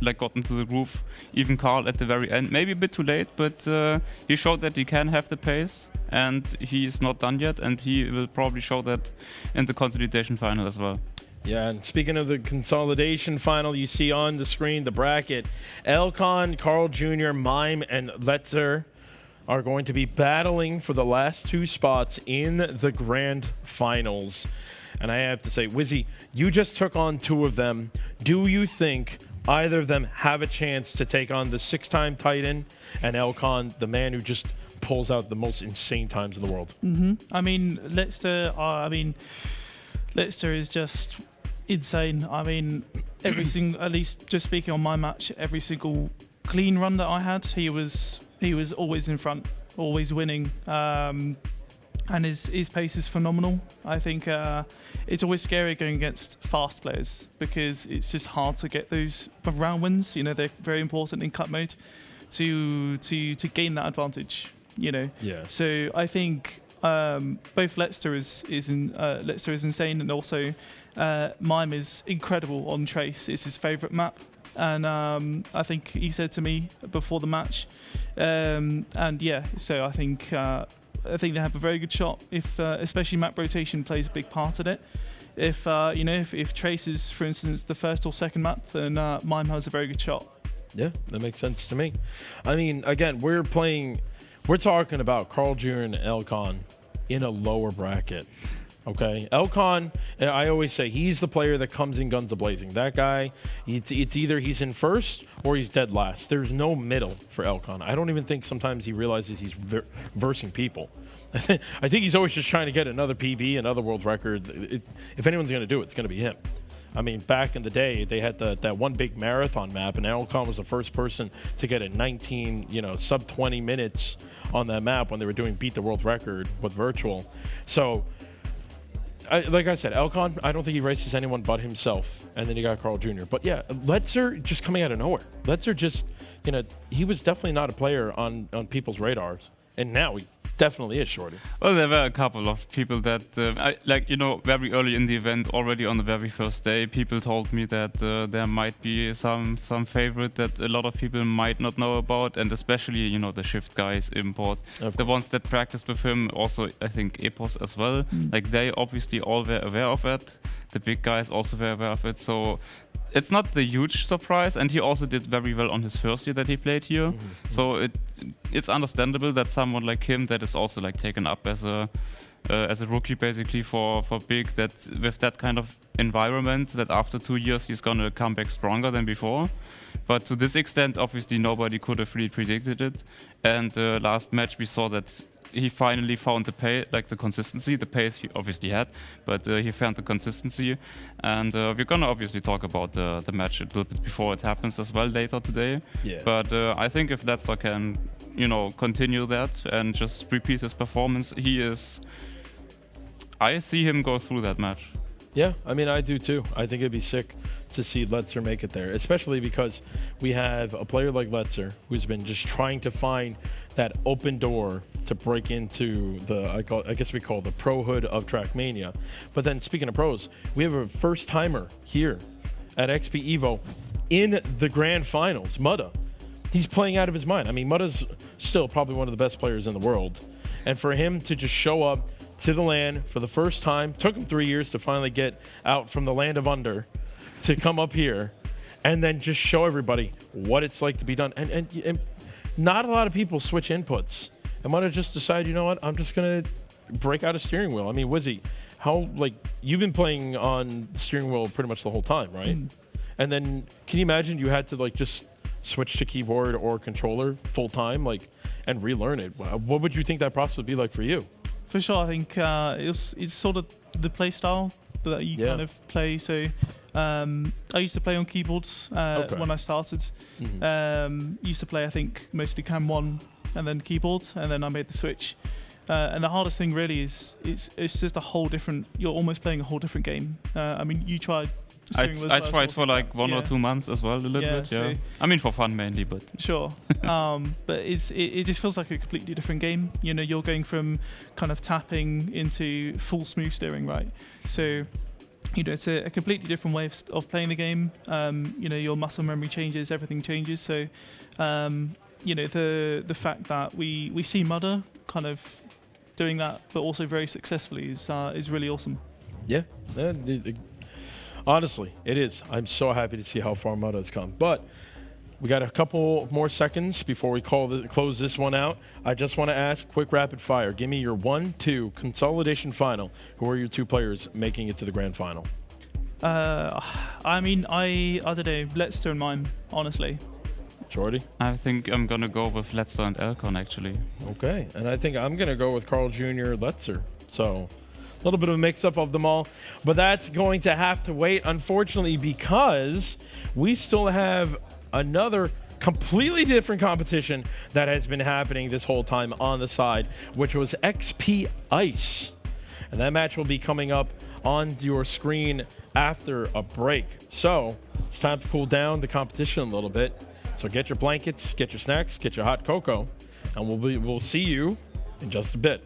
like got into the groove. Even Carl at the very end, maybe a bit too late, but he showed that he can have the pace, and he's not done yet, and he will probably show that in the consolidation final as well. Yeah, and speaking of the consolidation final, you see on the screen the bracket. Elcon, Carl Jr., Mime, and Letzter are going to be battling for the last 2 spots in the grand finals. And I have to say, Wizzy, you just took on 2 of them. Do you think either of them have a chance to take on the 6-time Titan and Elcon, the man who just pulls out the most insane times in the world? I mean, Letzter is just insane. I mean, every single, at least just speaking on my match, every single clean run that I had, he was always in front. always winning. And his pace is phenomenal. I think it's always scary going against fast players because it's just hard to get those round wins. You know, they're very important in cut mode to gain that advantage. You know. Yeah. So I think both Letzter is insane, and also Mime is incredible on Trace. It's his favorite map. And I think he said to me before the match, and yeah, so I think they have a very good shot if, especially map rotation plays a big part in it. If you know, if Trace is, for instance, the first or second map, then Mime has a very good shot. Yeah, that makes sense to me. I mean, again, we're talking about Carl Jr. and Elcon in a lower bracket. Okay, Elcon, I always say he's the player that comes in guns a-blazing. That guy, it's either he's in first or he's dead last. There's no middle for Elcon. I don't even think sometimes he realizes he's versing people. I think he's always just trying to get another PB, another world record. If anyone's going to do it, it's going to be him. I mean, back in the day, they had that one big marathon map, and Elcon was the first person to get a 19, sub 20 minutes on that map when they were doing beat the world record with virtual. So, like I said, Elcon, I don't think he races anyone but himself. And then you got Carl Jr. But yeah, Letzer just coming out of nowhere. Letzer just, he was definitely not a player on people's radars. And now he definitely is, Shorty. Well, there were a couple of people that, very early in the event, already on the very first day, people told me that there might be some favorite that a lot of people might not know about, and especially, the Shift guys, Import, the ones that practiced with him, also I think Epos as well. Like they obviously all were aware of it. The big guys also were aware of it. So it's not the huge surprise, and he also did very well on his first year that he played here. So it's understandable that someone like him that is also like taken up as a rookie basically for big, that with that kind of environment, that after 2 years he's gonna come back stronger than before. But to this extent, obviously nobody could have really predicted it. And last match we saw that he finally found the consistency. The pace he obviously had, but he found the consistency. And we're gonna obviously talk about the match a little bit before it happens as well later today. Yeah. But I think if Letzter can, continue that and just repeat his performance, I see him go through that match. Yeah, I mean, I do too. I think it'd be sick to see Letzer make it there, especially because we have a player like Letzer who's been just trying to find that open door to break into I guess we call the pro hood of Trackmania. But then speaking of pros, we have a first timer here at XPEvo in the grand finals, Mudda. He's playing out of his mind. I mean, Mudda's still probably one of the best players in the world. And for him to just show up to the LAN for the first time, took him 3 years to finally get out from the land of under to come up here and then just show everybody what it's like to be done. And not a lot of people switch inputs. And Mudda just decided, you know what, I'm just going to break out a steering wheel. I mean, Wizzy, you've been playing on the steering wheel pretty much the whole time, right? And then can you imagine you had to just switch to keyboard or controller full time, and relearn it? What would you think that process would be like for you? For sure, I think it's sort of the play style that you kind of play. So I used to play on keyboards when I started. Used to play, I think, mostly Cam 1 and then keyboard, and then I made the switch. And the hardest thing really is it's just a whole different. You're almost playing a whole different game. I mean, you tried. I tried for like 1 or 2 months as well, a little bit. Yeah, so I mean for fun mainly, but sure. But it just feels like a completely different game. You're going from kind of tapping into full smooth steering, right? So it's a completely different way of playing the game. Your muscle memory changes, everything changes. So the fact that we see Mudda kind of doing that, but also very successfully is really awesome. Yeah. Honestly, it is. I'm so happy to see how far Mudda has come. But we got a couple more seconds before we close this one out. I just want to ask, quick rapid fire. Give me your 1-2 consolidation final. Who are your 2 players making it to the grand final? I mean, I don't know. Letzter and Mime, honestly. Jordy? I think I'm going to go with Letzter and Elcon, actually. Okay. And I think I'm going to go with Carl Jr. Letzer. So a little bit of a mix-up of them all. But that's going to have to wait, unfortunately, because we still have another completely different competition that has been happening this whole time on the side, which was XP Ice. And that match will be coming up on your screen after a break. So it's time to cool down the competition a little bit. So get your blankets, get your snacks, get your hot cocoa, and we'll see you in just a bit.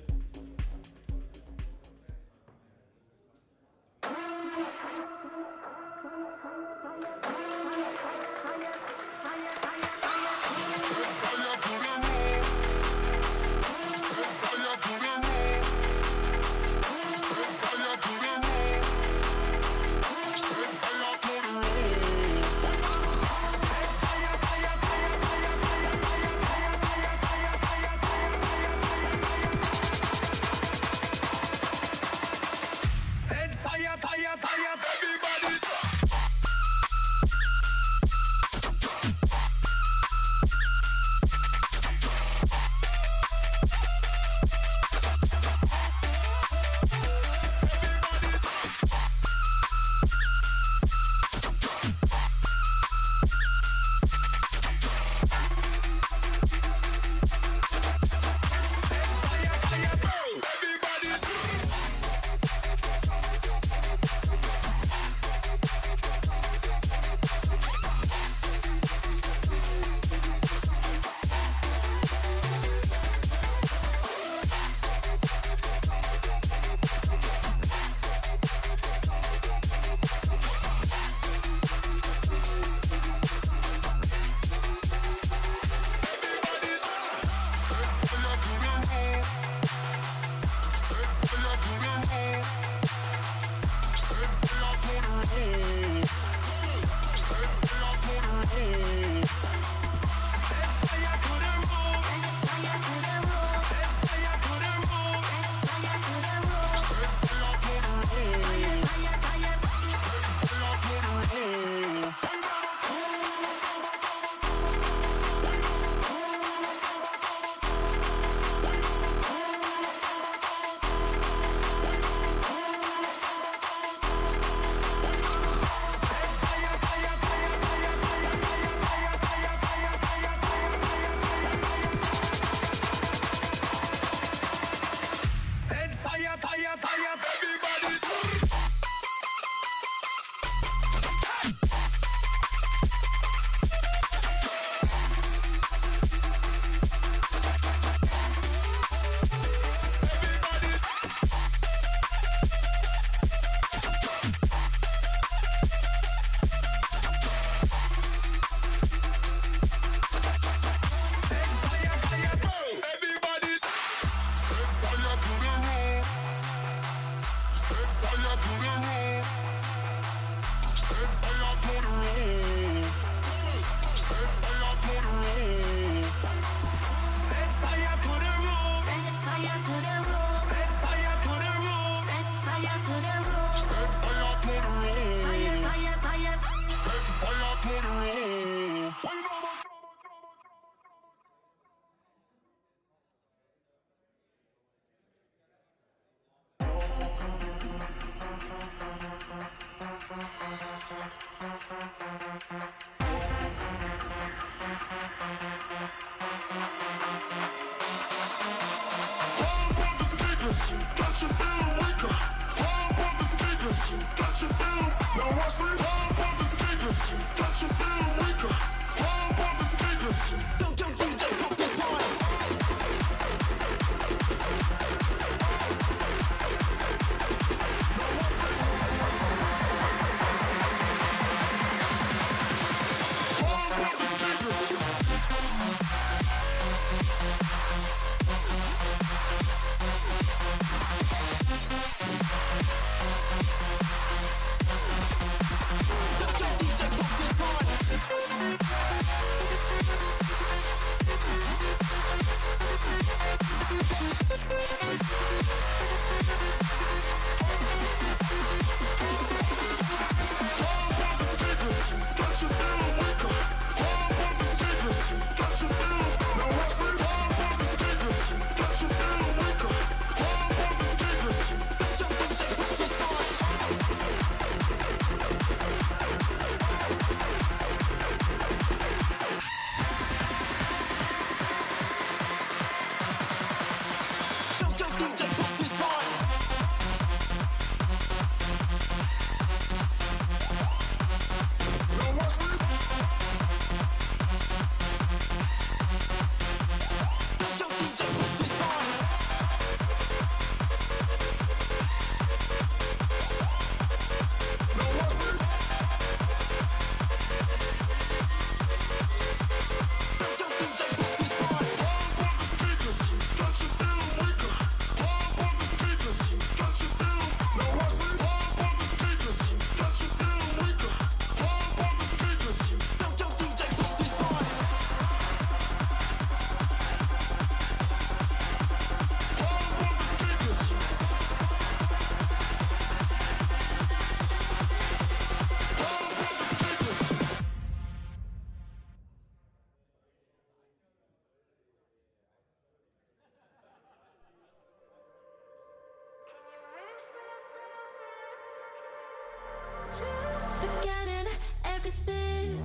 forgetting everything.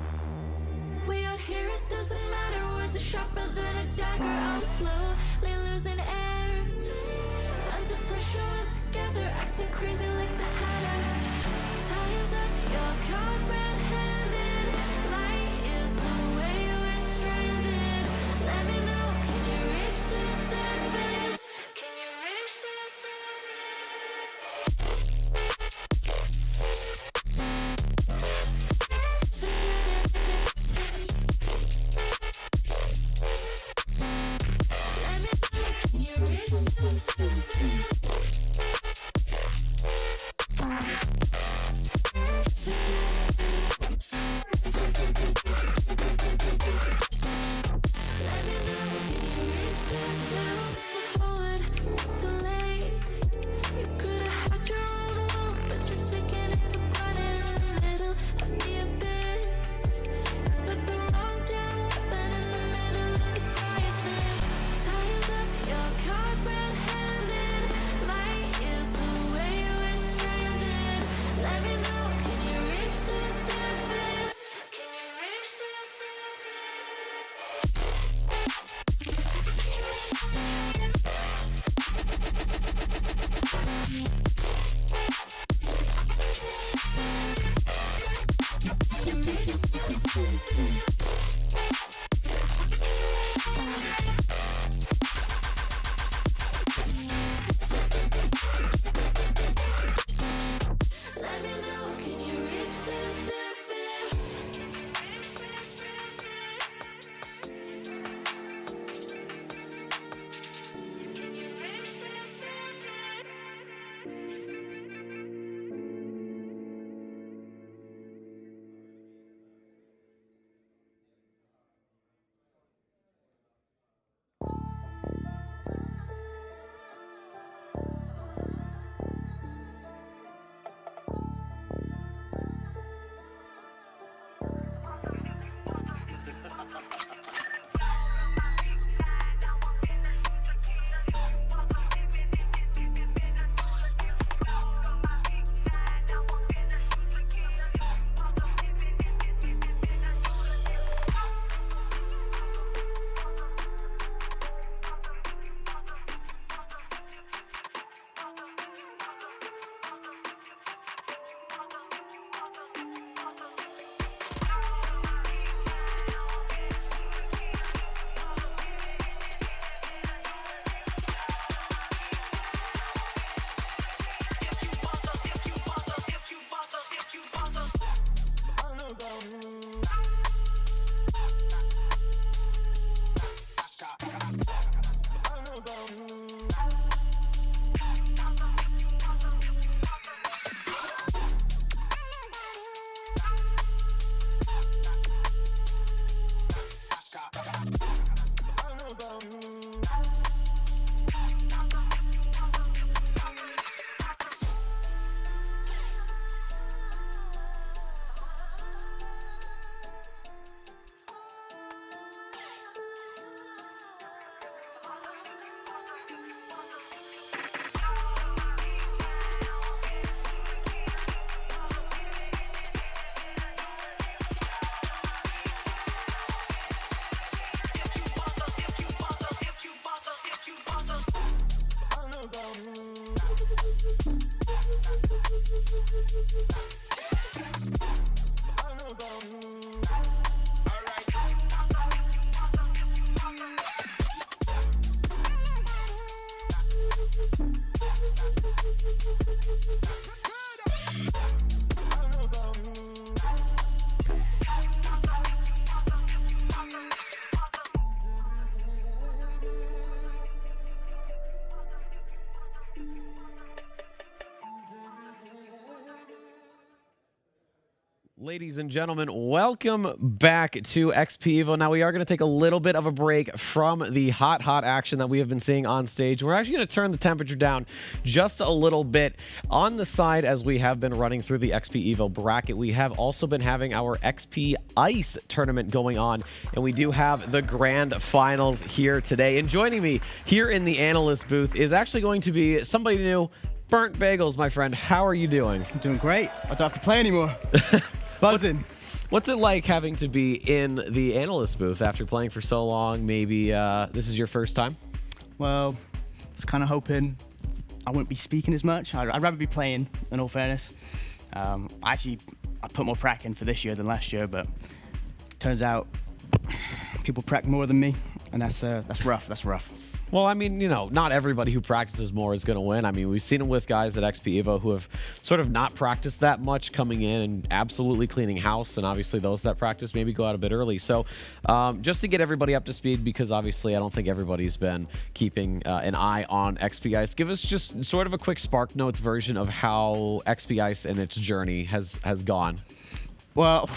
We out here, it doesn't matter. Words are sharper than a dagger. I'm slowly losing air. Under pressure and together, acting crazy like the Hatter. Time's up, your card red-handed. Light years away, we're stranded. Let me know, can you reach to the surface? Can you reach to the Ladies and gentlemen, welcome back to XPEvo. Now, we are going to take a little bit of a break from the hot action that we have been seeing on stage. We're actually going to turn the temperature down just a little bit. On the side, as we have been running through the XPEvo bracket, we have also been having our XP Ice tournament going on, and we do have the grand finals here today. And joining me here in the analyst booth is actually going to be somebody new Burnt Bagels, my friend, how are you doing? I'm doing great. I don't have to play anymore. Buzzing. What's it like having to be in the analyst booth after playing for so long? Maybe this is your first time? Well, just kind of hoping I wouldn't be speaking as much. I'd rather be playing, in all fairness. I put more prac in for this year than last year, but turns out people prac more than me, and that's rough. That's rough. Well, I mean, you know, not everybody who practices more is going to win. I mean, we've seen them with guys at XPEvo who have sort of not practiced that much coming in and absolutely cleaning house, and obviously those that practice maybe go out a bit early. So just to get everybody up to speed, because obviously I don't think everybody's been keeping an eye on XP Ice, give us just sort of a quick Spark Notes version of how XP Ice and its journey has gone. Well,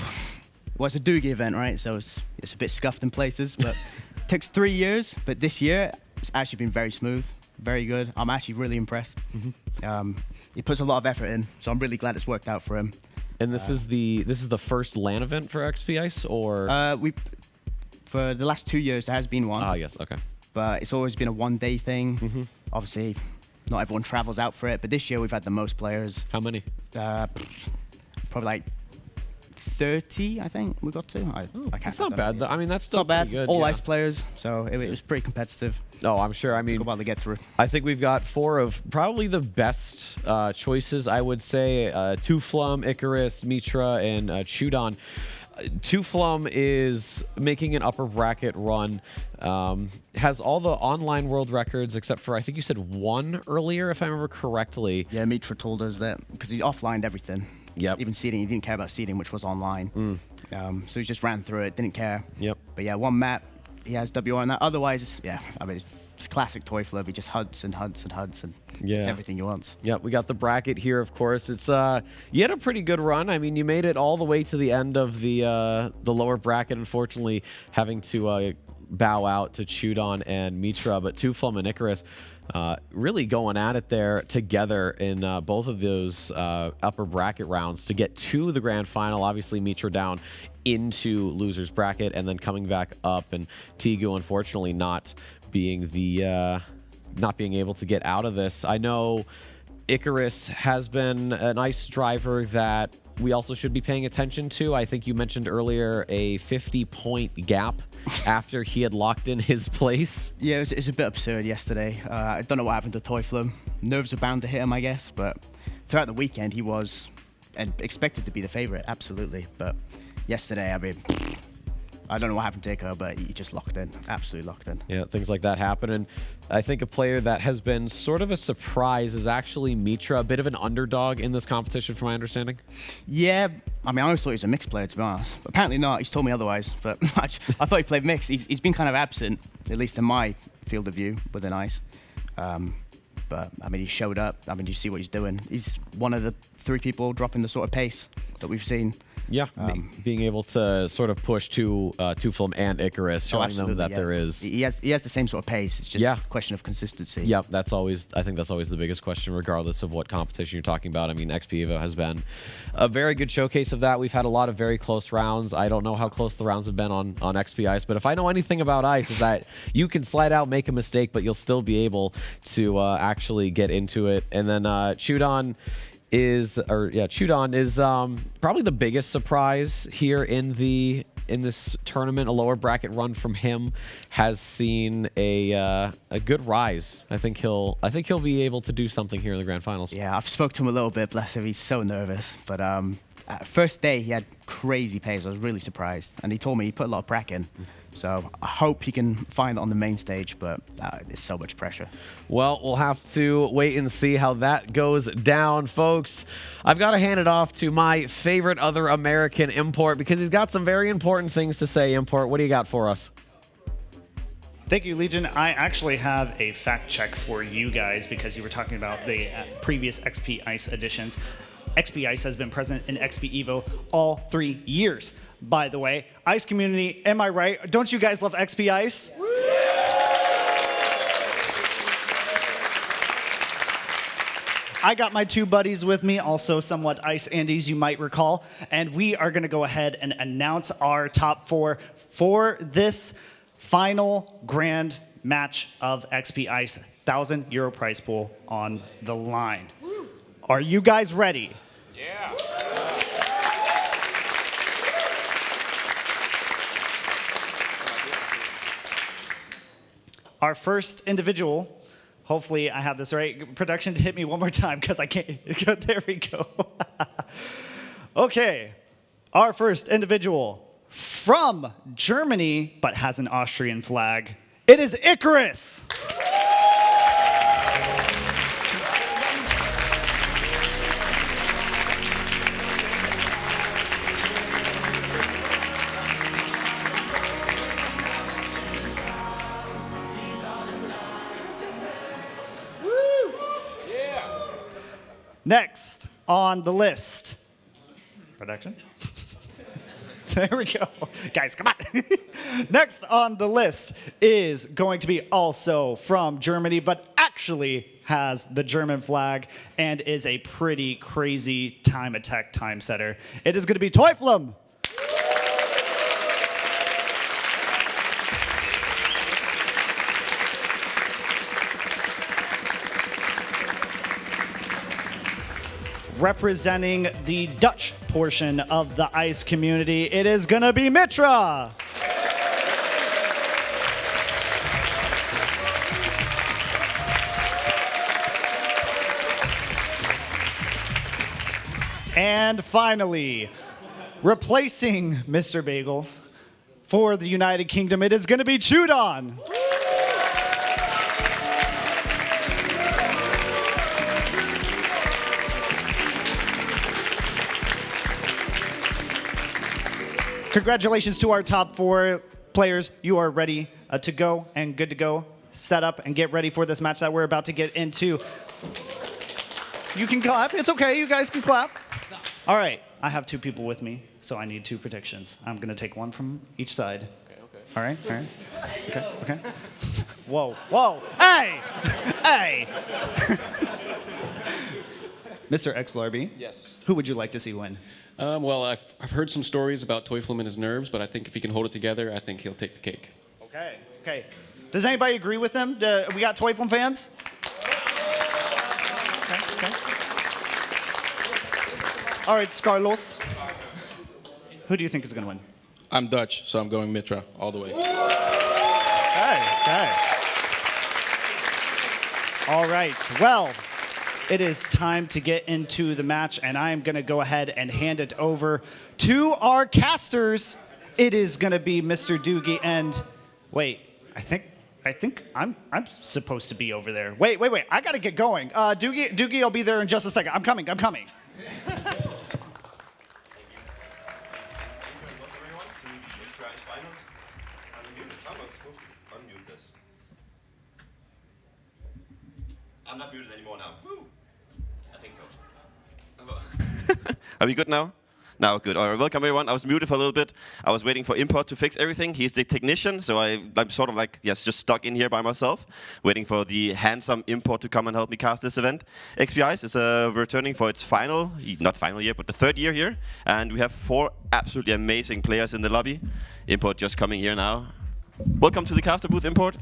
it's a Doogie event, right? So it's a bit scuffed in places, but it takes 3 years. But this year, it's actually been very smooth, very good. I'm actually really impressed. He puts a lot of effort in, so I'm really glad it's worked out for him. And this is the first LAN event for XP Ice, or for the last 2 years there has been one. Ah, yes, okay. But it's always been a one-day thing. Obviously, not everyone travels out for it. But this year we've had the most players. How many? Probably like 30, I think we got to. I can't. That's not bad, though. I mean, that's still not bad. good. All ice players, so it was pretty competitive. Oh, I'm sure. I mean, took a while to get through. I think we've got 4 of probably the best choices, I would say. Tuflum, Icarus, Mitra, and Chudon. Tuflum is making an upper bracket run. Has all the online world records except for, I think you said 1 earlier, if I remember correctly. Yeah, Mitra told us that because he offlined everything. Yep. Even seeding, he didn't care about seeding, which was online. So he just ran through it, didn't care. Yep. But yeah, 1 map, he has WR on that. Otherwise, yeah, I mean, it's classic toy flip. He just HUDs and HUDs and HUDs, and it's everything he wants. Yep, we got the bracket here, of course. It's you had a pretty good run. I mean, you made it all the way to the end of the lower bracket, unfortunately, having to bow out to Chudon and Mitra, but Tuflum and Icarus really going at it there together in both of those upper bracket rounds to get to the grand final. Obviously, Mitra down into loser's bracket and then coming back up, and Tigu unfortunately not being able to get out of this. I know Icarus has been a nice driver that we also should be paying attention to. I think you mentioned earlier a 50-point gap after he had locked in his place. Yeah, it's a bit absurd yesterday. I don't know what happened to Toyflum. Nerves are bound to hit him, I guess, but throughout the weekend he was expected to be the favorite, absolutely. But yesterday, I mean, I don't know what happened to Ico, but he just locked in, absolutely locked in. Yeah, things like that happen. And I think a player that has been sort of a surprise is actually Mitra, a bit of an underdog in this competition, from my understanding. Yeah, I mean, I always thought he was a mixed player, to be honest. But apparently not, he's told me otherwise. But I thought he played mixed. He's been kind of absent, at least in my field of view, with an ice. But, I mean, he showed up. I mean, you see what he's doing. He's one of the 3 people dropping the sort of pace that we've seen. Yeah, being able to sort of push to Tuflum and Icarus, showing them that there is. He has the same sort of pace. It's just a question of consistency. Yeah, I think that's always the biggest question, regardless of what competition you're talking about. I mean, XPEvo has been a very good showcase of that. We've had a lot of very close rounds. I don't know how close the rounds have been on XP Ice, but if I know anything about Ice, is that you can slide out, make a mistake, but you'll still be able to actually get into it. And then Chudon is probably the biggest surprise here in this tournament. A lower bracket run from him has seen a good rise. I think he'll be able to do something here in the grand finals. Yeah, I've spoke to him a little bit. Bless him, he's so nervous. But first day he had crazy pace. I was really surprised, and he told me he put a lot of prac in. So I hope he can find it on the main stage, but there's so much pressure. Well, we'll have to wait and see how that goes down, folks. I've got to hand it off to my favorite other American, Import, because he's got some very important things to say. Import, what do you got for us? Thank you, Legion. I actually have a fact check for you guys because you were talking about the previous XP Ice editions. XP Ice has been present in XPEvo all 3 years, by the way. Ice community, am I right? Don't you guys love XP Ice? I got my 2 buddies with me, also somewhat Ice Andes, you might recall, and we are going to go ahead and announce our top 4 for this final grand match of XP Ice. €1,000 prize pool on the line. Are you guys ready? Yeah. Our first individual, hopefully I have this right. Production, hit me one more time because I can't. There we go. Okay, our first individual from Germany, but has an Austrian flag. It is Icarus. Next on the list, production. There we go. Guys, come on. Next on the list is going to be also from Germany, but actually has the German flag and is a pretty crazy time attack time setter. It is going to be XPERION. Representing the Dutch portion of the ice community, it is gonna be Mitra. And finally, replacing Mr. Bagels for the United Kingdom, it is gonna be Chudon. Congratulations to our top 4 players. You are ready to go and good to go. Set up and get ready for this match that we're about to get into. You can clap. It's okay. You guys can clap. All right. I have 2 people with me, so I need 2 predictions. I'm going to take one from each side. Okay. All right. All right. Okay. Whoa. Whoa. Hey! Hey! Mr. X-Larby. Yes. Who would you like to see win? Well, I've heard some stories about XPERION and his nerves, but I think if he can hold it together, I think he'll take the cake. Okay. Okay. Does anybody agree with him? We got XPERION fans? Okay. All right, Scarlos. Who do you think is going to win? I'm Dutch, so I'm going Mitra all the way. Okay. All right. Well, it is time to get into the match, and I am going to go ahead and hand it over to our casters. It is going to be Mr. Doogie and wait, I think I'm supposed to be over there. Wait. I got to get going. Doogie, I'll be there in just a second. I'm coming. I'm not muted anymore now. Woo! I think so. Are we good now? Now good. All right, welcome everyone. I was muted for a little bit. I was waiting for Import to fix everything. He's the technician, so I'm sort of like, yes, just stuck in here by myself, waiting for the handsome Import to come and help me cast this event. XPEice is returning for its not final year, but the 3rd year here. And we have 4 absolutely amazing players in the lobby. Import just coming here now. Welcome to the caster booth, Import.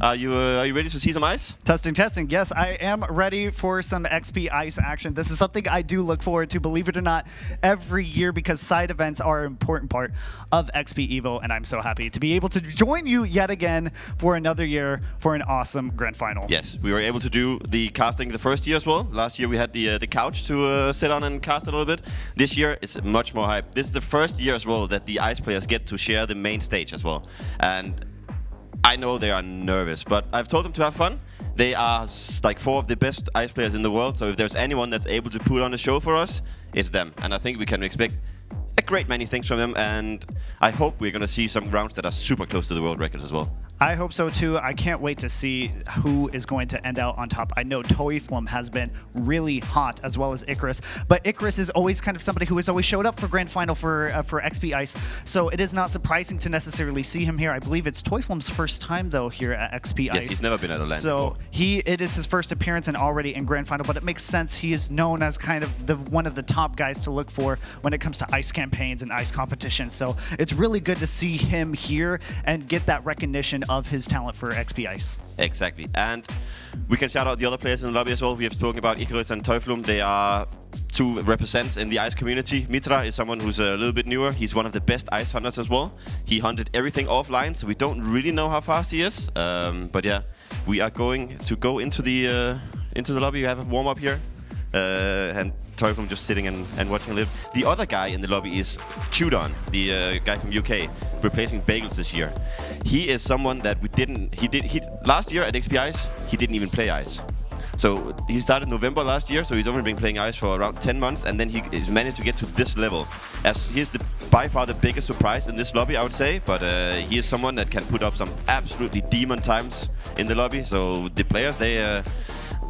Are you ready to see some ice? Testing. Yes, I am ready for some XPEice action. This is something I do look forward to, believe it or not, every year because side events are an important part of XPEvo, and I'm so happy to be able to join you yet again for another year for an awesome grand final. Yes, we were able to do the casting the first year as well. Last year we had the couch to sit on and cast a little bit. This year it's much more hype. This is the first year as well that the ice players get to share the main stage as well. And I know they are nervous, but I've told them to have fun. They are like 4 of the best ice players in the world, so if there's anyone that's able to put on a show for us, it's them. And I think we can expect a great many things from them, and I hope we're going to see some rounds that are super close to the world records as well. I hope so too. I can't wait to see who is going to end out on top. I know XPErion has been really hot, as well as Icarus, but Icarus is always kind of somebody who has always showed up for Grand Final for XPEice, so it is not surprising to necessarily see him here. I believe it's XPErion's first time though here at XPEice. Yes, he's never been at a LAN So before. it is his first appearance and already in Grand Final, but it makes sense. He is known as kind of one of the top guys to look for when it comes to ice campaigns and ice competitions. So it's really good to see him here and get that recognition of his talent for XP Ice. Exactly. And we can shout out the other players in the lobby as well. We have spoken about Icarus and Teuflum. They are two represents in the ice community. Mitra is someone who's a little bit newer. He's one of the best ice hunters as well. He hunted everything offline, so we don't really know how fast he is. But yeah, we are going to go into the lobby. We have a warm-up here. And Teuflum just sitting and watching live. The other guy in the lobby is Chudon, the guy from UK, replacing Bagels this year. He is someone that we didn't. Last year at XP Ice, he didn't even play ice. So he started November last year, so he's only been playing ice for around 10 months, and then he has managed to get to this level. As he's by far the biggest surprise in this lobby, I would say, but he is someone that can put up some absolutely demon times in the lobby. So the players,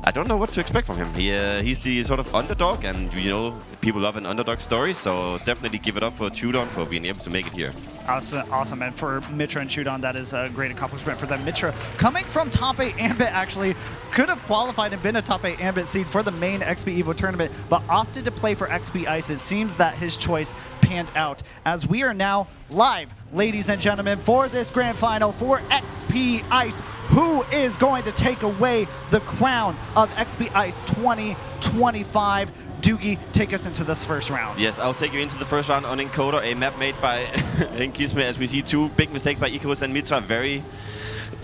I don't know what to expect from him. He's the sort of underdog, and you know, people love an underdog story, so definitely give it up for Chudon for being able to make it here. Awesome, and for Mitra and Chudon, that is a great accomplishment for them. Mitra, coming from top 8 Ambit, actually could have qualified and been a top 8 Ambit seed for the main XPEvo tournament, but opted to play for XP Ice. It seems that his choice panned out, as we are now live, ladies and gentlemen, for this grand final for XP Ice. Who is going to take away the crown of XP Ice 2025? Doogie, take us into this first round. Yes, I'll take you into the first round on Encoder, a map made by Enkisme. As we see, two big mistakes by Icarus and Mitra, very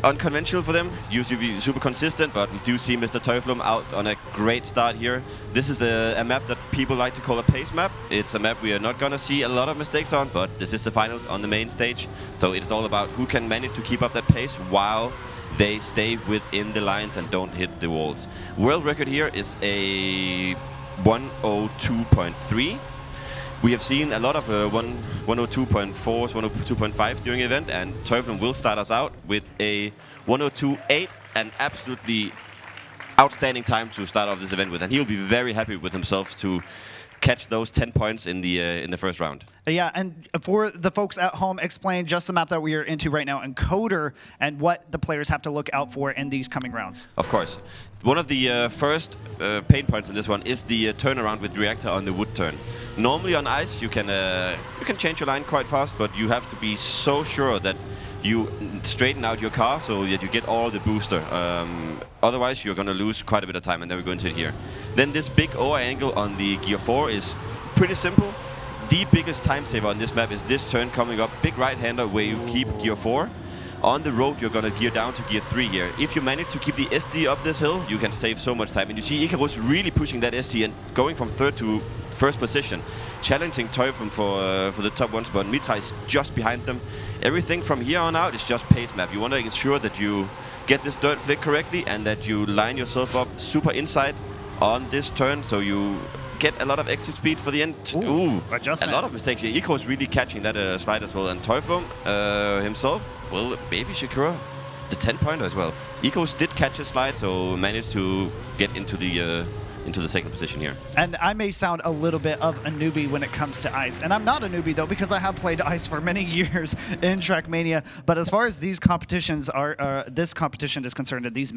unconventional for them. Usually be super consistent, but we do see Mr. Teuflum out on a great start here. This is a map that people like to call a pace map. It's a map we are not going to see a lot of mistakes on, but this is the finals on the main stage. So it is all about who can manage to keep up that pace while they stay within the lines and don't hit the walls. World record here is a 102.3. We have seen a lot of 102.4s, 102.5s during the event, and Teuflum will start us out with a 102.8, an absolutely outstanding time to start off this event with, and he'll be very happy with himself to catch those 10 points in the first round. Yeah, and for the folks at home, explain just the map that we are into right now, Encoder, and what the players have to look out for in these coming rounds. Of course. One of the first pain points in this one is the turnaround with reactor on the wood turn. Normally on ice you can change your line quite fast, but you have to be so sure that you straighten out your car so that you get all the booster. Otherwise you're going to lose quite a bit of time, and then we go into it here. Then this big over angle on the gear 4 is pretty simple. The biggest time saver on this map is this turn coming up, big right-hander where you keep gear 4. On the road, you're going to gear down to gear 3 here. If you manage to keep the SD up this hill, you can save so much time. And you see Icarus really pushing that SD and going from 3rd to 1st position, challenging Teuflum for the top 1 spot. Mitra is just behind them. Everything from here on out is just pace map. You want to ensure that you get this dirt flick correctly and that you line yourself up super inside on this turn, so you get a lot of exit speed for the end. Ooh, a lot of mistakes here. Icarus really catching that slide as well, and Teuflum himself will maybe secure the 10-pointer as well. Icarus did catch a slide, so managed to get into the second position here. And I may sound a little bit of a newbie when it comes to ice, and I'm not a newbie though, because I have played ice for many years in Trackmania. But as far as these competitions are, this competition is concerned, and these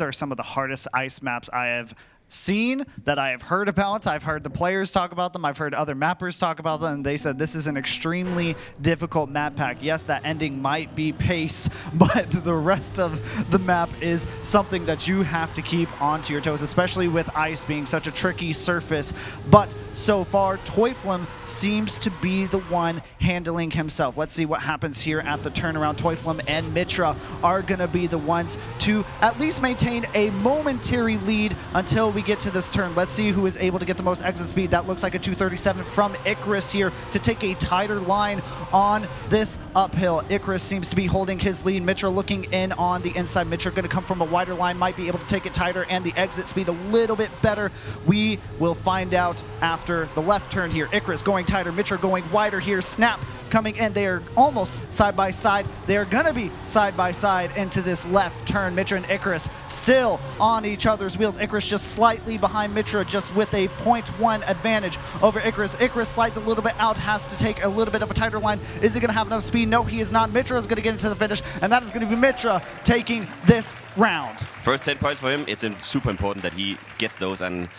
are some of the hardest ice maps I have seen, that I have heard about. I've heard the players talk about them. I've heard other mappers talk about them, and they said this is an extremely difficult map pack. Yes, that ending might be pace, but the rest of the map is something that you have to keep onto your toes, especially with ice being such a tricky surface. But so far, Teuflum seems to be the one handling himself. Let's see what happens here at the turnaround. Teuflum and Mitra are going to be the ones to at least maintain a momentary lead until we get to this turn. Let's see who is able to get the most exit speed. That looks like a 237 from Icarus here to take a tighter line on this uphill. Icarus seems to be holding his lead. Mitra looking in on the inside. Mitra going to come from a wider line, might be able to take it tighter, and the exit speed a little bit better. We will find out after the left turn here. Icarus going tighter, Mitra going wider here. Snap coming in. They are almost side by side. They are going to be side by side into this left turn. Mitra and Icarus still on each other's wheels. Icarus just slightly behind Mitra, just with a 0.1 advantage over Icarus. Icarus slides a little bit out, has to take a little bit of a tighter line. Is he going to have enough speed? No, he is not. Mitra is going to get into the finish, and that is going to be Mitra taking this round. First 10 points for him. It's super important that he gets those and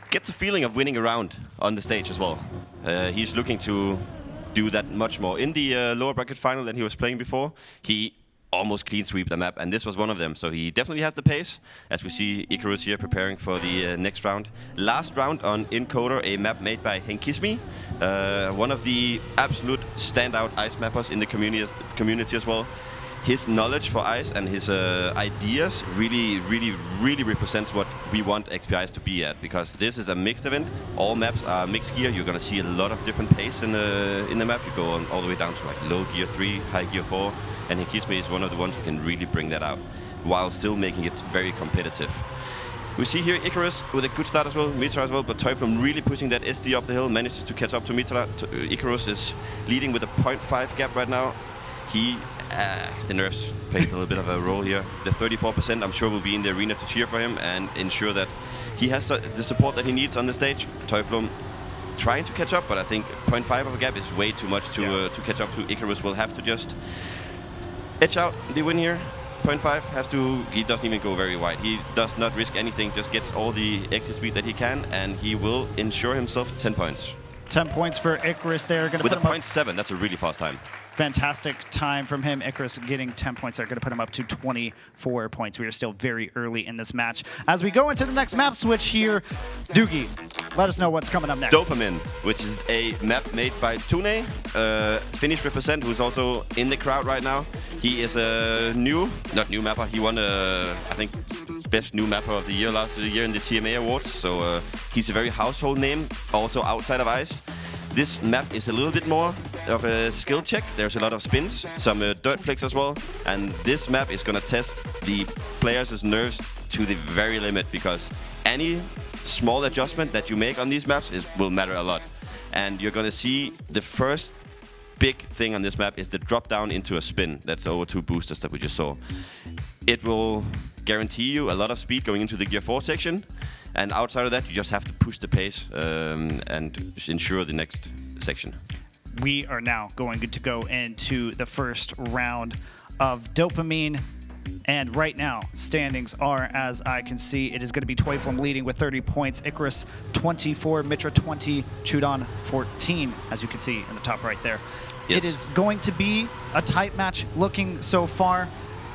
gets a feeling of winning a round on the stage as well. He's looking to do that much more. In the lower bracket final than he was playing before, he almost clean sweep the map, and this was one of them. So he definitely has the pace, as we see Icarus here preparing for the next round. Last round on Encoder, a map made by Henkismi, one of the absolute standout ice mappers in the community as well. His knowledge for ice and his ideas really represents what we want XPEios to be at, because this is a mixed event. All maps are mixed gear. You're going to see a lot of different pace in the map. You go on all the way down to like low gear 3, high gear 4, and Henkismi is one of the ones who can really bring that out while still making it very competitive. We see here Icarus with a good start as well, Mitra as well, but Teuflum really pushing that SD up the hill, manages to catch up to Mitra. Icarus is leading with a 0.5 gap right now. The nerfs plays a little bit of a role here. The 34%, I'm sure, will be in the arena to cheer for him and ensure that he has the support that he needs on the stage. Teuflum trying to catch up, but I think 0.5 of a gap is way too much to catch up to. Icarus will have to just edge out the win here. 0.5 he doesn't even go very wide. He does not risk anything, just gets all the exit speed that he can, and he will ensure himself 10 points. 10 points for Icarus there. With a 0.7, that's a really fast time. Fantastic time from him. Icarus getting 10 points are going to put him up to 24 points. We are still very early in this match. As we go into the next map switch here, Doogie, let us know what's coming up next. Dopamine, which is a map made by Tune, Finnish represent, who's also in the crowd right now. He is a not new mapper. He won, I think, best new mapper of the year last year in the TMA Awards. So he's a very household name, also outside of ice. This map is a little bit more of a skill check. There's a lot of spins, some dirt flicks as well. And this map is going to test the players' nerves to the very limit, because any small adjustment that you make on these maps will matter a lot. And you're going to see the first big thing on this map is the drop down into a spin. That's over 2 boosters that we just saw. It will guarantee you a lot of speed going into the Gear 4 section. And outside of that, you just have to push the pace and ensure the next section. We are now going to go into the first round of Dopamine. And right now, standings are, as I can see, it is going to be Teuflum leading with 30 points, Icarus 24, Mitra 20, Chudon 14, as you can see in the top right there. Yes. It is going to be a tight match looking so far,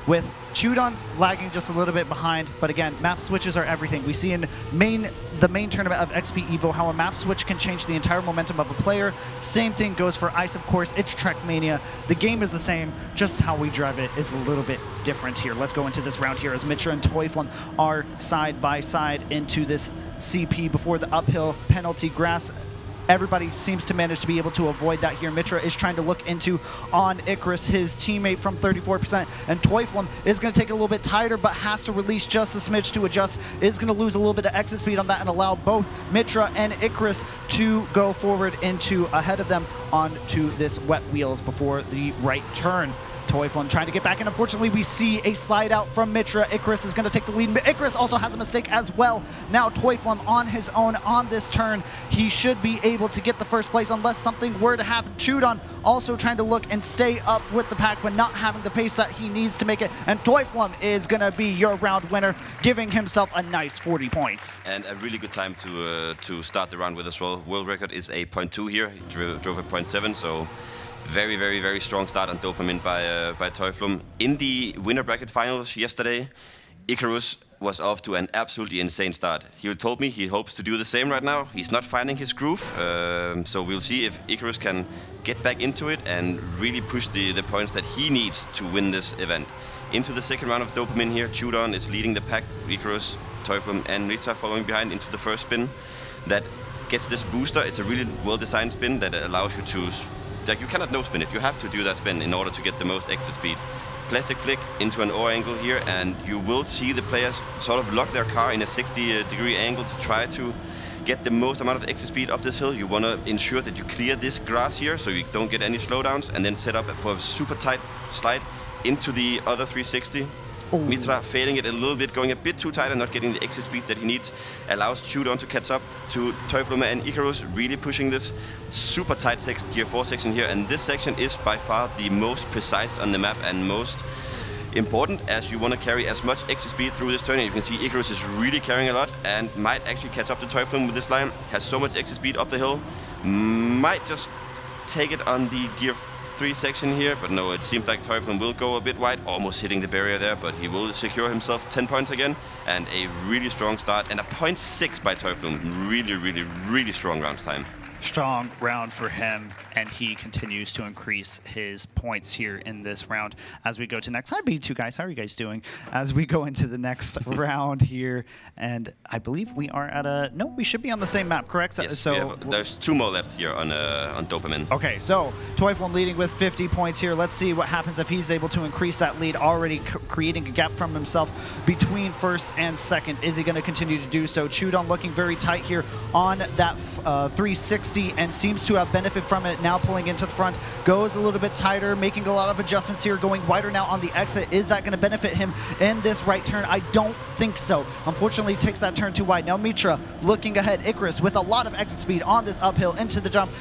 with Chudon lagging just a little bit behind. But again, map switches are everything. We see in the main tournament of XPEvo how a map switch can change the entire momentum of a player. Same thing goes for Ice, of course. It's Trekmania. The game is the same, just how we drive it is a little bit different here. Let's go into this round here as Mitra and Teuflum are side by side into this CP before the uphill penalty grass. Everybody seems to manage to be able to avoid that here. Mitra is trying to look into on Icarus, his teammate, from 34%. And Teuflum is going to take it a little bit tighter, but has to release just a smidge to adjust. Is going to lose a little bit of exit speed on that and allow both Mitra and Icarus to go forward into ahead of them onto this wet wheels before the right turn. Teuflum trying to get back, and unfortunately we see a slide out from Mitra. Icarus is going to take the lead. Icarus also has a mistake as well. Now Teuflum on his own on this turn. He should be able to get the first place unless something were to happen. Chudon also trying to look and stay up with the pack, but not having the pace that he needs to make it. And Teuflum is going to be your round winner, giving himself a nice 40 points. And a really good time to start the round with as well. World record is a 0.2 here. He drove a 0.7, so very, very, very strong start on Dopamine by Teuflum. In the winner bracket finals yesterday, Icarus was off to an absolutely insane start. He told me he hopes to do the same right now. He's not finding his groove, so we'll see if Icarus can get back into it and really push the points that he needs to win this event. Into the second round of Dopamine here, Chudon is leading the pack. Icarus, Teuflum and Rita following behind into the first spin. That gets this booster. It's a really well-designed spin that allows you to, like, you cannot no spin it. You have to do that spin in order to get the most exit speed. Plastic flick into an O angle here, and you will see the players sort of lock their car in a 60-degree angle to try to get the most amount of exit speed up this hill. You want to ensure that you clear this grass here so you don't get any slowdowns, and then set up for a super tight slide into the other 360. Mitra failing it a little bit, going a bit too tight and not getting the exit speed that he needs. Allows Chudon to catch up to Teuflum and Icarus, really pushing this super tight Gear 4 section here. And this section is by far the most precise on the map and most important, as you want to carry as much exit speed through this turn. And you can see Icarus is really carrying a lot and might actually catch up to Teuflum with this line. Has so much exit speed up the hill. Might just take it on the Gear 3 section here, but no, it seems like Teufel will go a bit wide, almost hitting the barrier there, but he will secure himself 10 points again, and a really strong start, and a 0.6 by Teufel. Really, really, really strong round time. Strong round for him, and he continues to increase his points here in this round as we go to next. Hi, B2 guys, how are you guys doing? As we go into the next round here, and I believe we are at a, no, we should be on the same map, correct? Yes, so there's 2 more left here on Dopamine. Okay, so Teufel leading with 50 points here. Let's see what happens if he's able to increase that lead, already creating a gap from himself between first and second. Is he going to continue to do so? Chudon looking very tight here on that 360 and seems to have benefited from it. Now pulling into the front, goes a little bit tighter, making a lot of adjustments here, going wider now on the exit. Is that going to benefit him in this right turn? I don't think so. Unfortunately, takes that turn too wide. Now Mitra looking ahead. Icarus with a lot of exit speed on this uphill into the jump.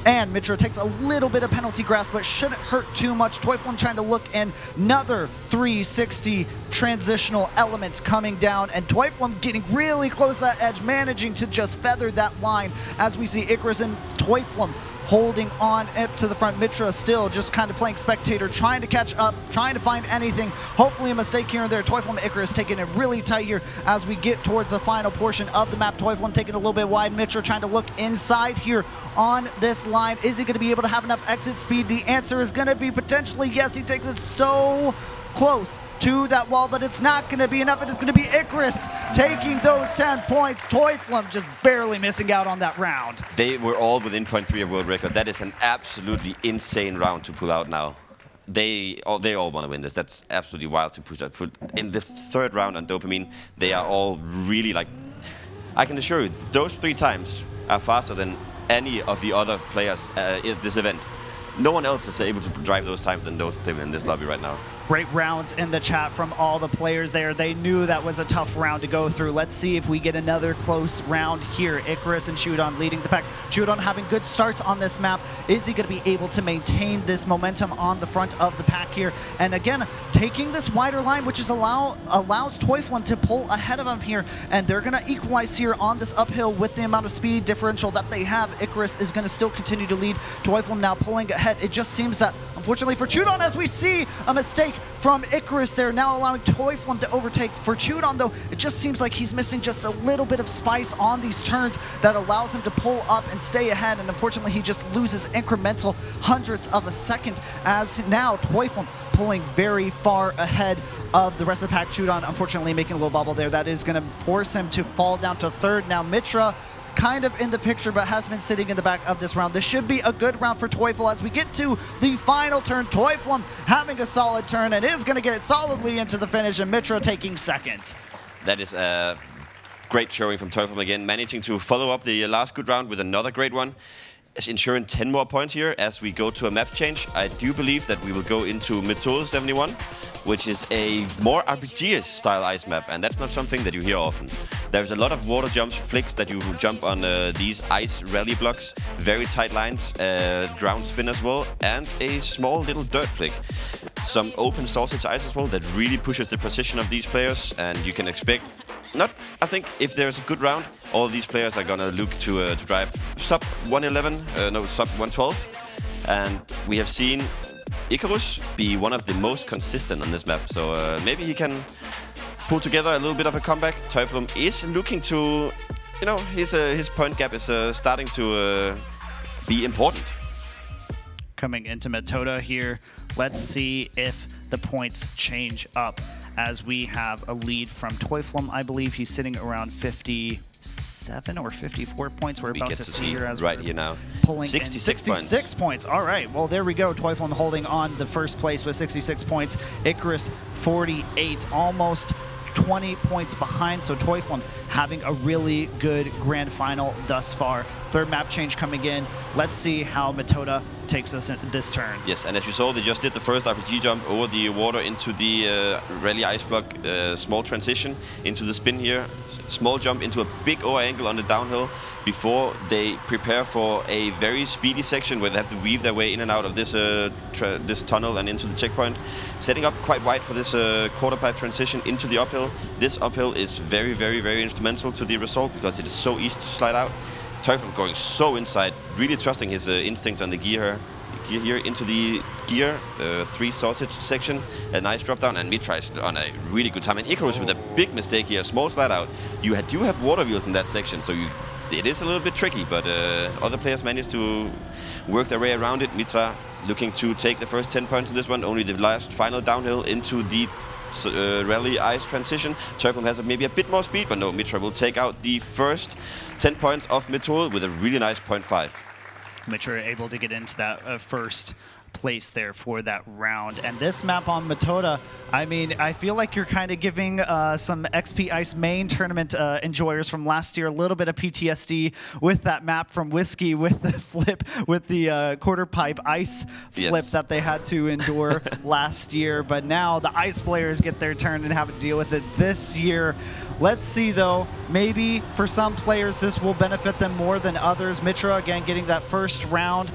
And Mitra takes a little bit of penalty grasp, but shouldn't hurt too much. Teufel trying to look in, another 360 transitional elements coming down, and Teufel getting really close to that edge, managing to just feather that line as we see Icarus and Teufel holding on up to the front. Mitra still just kind of playing spectator, trying to catch up, trying to find anything. Hopefully a mistake here and there. Teufel and Icarus taking it really tight here as we get towards the final portion of the map. Teufel taking a little bit wide. Mitra trying to look inside here on this line. Is he going to be able to have enough exit speed? The answer is going to be potentially yes. He takes it so close to that wall, but it's not going to be enough. It is going to be Icarus taking those 10 points. Teufel just barely missing out on that round. They were all within 0.3 of world record. That is an absolutely insane round to pull out now. They all want to win this. That's absolutely wild to push that. In the 3rd round on Dopamine, they are all really like, I can assure you, those 3 times are faster than any of the other players in this event. No one else is able to drive those times than those in this lobby right now. Great rounds in the chat from all the players there. They knew that was a tough round to go through. Let's see if we get another close round here. Icarus and Chudon leading the pack. Chudon having good starts on this map. Is he going to be able to maintain this momentum on the front of the pack here? And again, taking this wider line, which is allows Teufel to pull ahead of him here. And they're going to equalize here on this uphill with the amount of speed differential that they have. Icarus is going to still continue to lead. Teufel now pulling ahead. It just seems that, unfortunately for Chudon, as we see a mistake from Icarus there, now allowing Teufel to overtake. For Chudon, though, it just seems like he's missing just a little bit of spice on these turns that allows him to pull up and stay ahead, and unfortunately he just loses incremental hundredths of a second as now Teufel pulling very far ahead of the rest of the pack. Chudon unfortunately making a little bobble there. That is going to force him to fall down to 3rd. Now Mitra kind of in the picture, but has been sitting in the back of this round. This should be a good round for Teufel as we get to the final turn. Teufel having a solid turn and is going to get it solidly into the finish, and Mitra taking 2nd. That is a great showing from Teufel again, managing to follow up the last good round with another great one, ensuring 10 more points here as we go to a map change. I do believe that we will go into Methode 71, which is a more RPG-ish style ice map, and that's not something that you hear often. There's a lot of water jumps, flicks that you jump on these ice rally blocks, very tight lines, ground spin as well, and a small little dirt flick. Some open sausage ice as well that really pushes the precision of these players, and you can expect, I think if there's a good round, all these players are gonna look to drive sub 111, no, sub 112, and we have seen Icarus be one of the most consistent on this map, so maybe he can pull together a little bit of a comeback. Teufel is looking to, his point gap is starting to be important. Coming into Methode here, let's see if the points change up as we have a lead from Teufel. I believe he's sitting around 57 or 54 points. We're about to see here as right here now. Pulling 66 points. All right, well there we go. Teufel holding on the 1st place with 66 points. Icarus 48, almost 20 points behind, so Teufel having a really good grand final thus far. 3rd map change coming in. Let's see how Methode takes us in this turn. Yes, and as you saw, they just did the first RPG jump over the water into the rally ice block, small transition into the spin here, small jump into a big over angle on the downhill before they prepare for a very speedy section where they have to weave their way in and out of this this tunnel and into the checkpoint, setting up quite wide for this quarter pipe transition into the uphill. This uphill is very, very, very instrumental to the result because it is so easy to slide out. Teufel going so inside, really trusting his instincts on the gear here. gear here into the gear 3 sausage section. A nice drop down, and Mitra is on a really good time. And Icarus with a big mistake here, small slide out. You do have water wheels in that section, so it is a little bit tricky, but other players managed to work their way around it. Mitra looking to take the first 10 points in this one, only the last final downhill into the rally ice transition. Turfum has maybe a bit more speed, but no, Mitra will take out the first 10 points of Methode with a really nice 0.5. Mitra able to get into that first place there for that round. And this map on Methode, I mean, I feel like you're kind of giving some XP Ice main tournament enjoyers from last year a little bit of PTSD with that map from Whiskey, with the flip, with the quarter pipe ice flip that they had to endure last year. But now the ice players get their turn and have to deal with it this year. Let's see though, maybe for some players this will benefit them more than others. Mitra again getting that first round,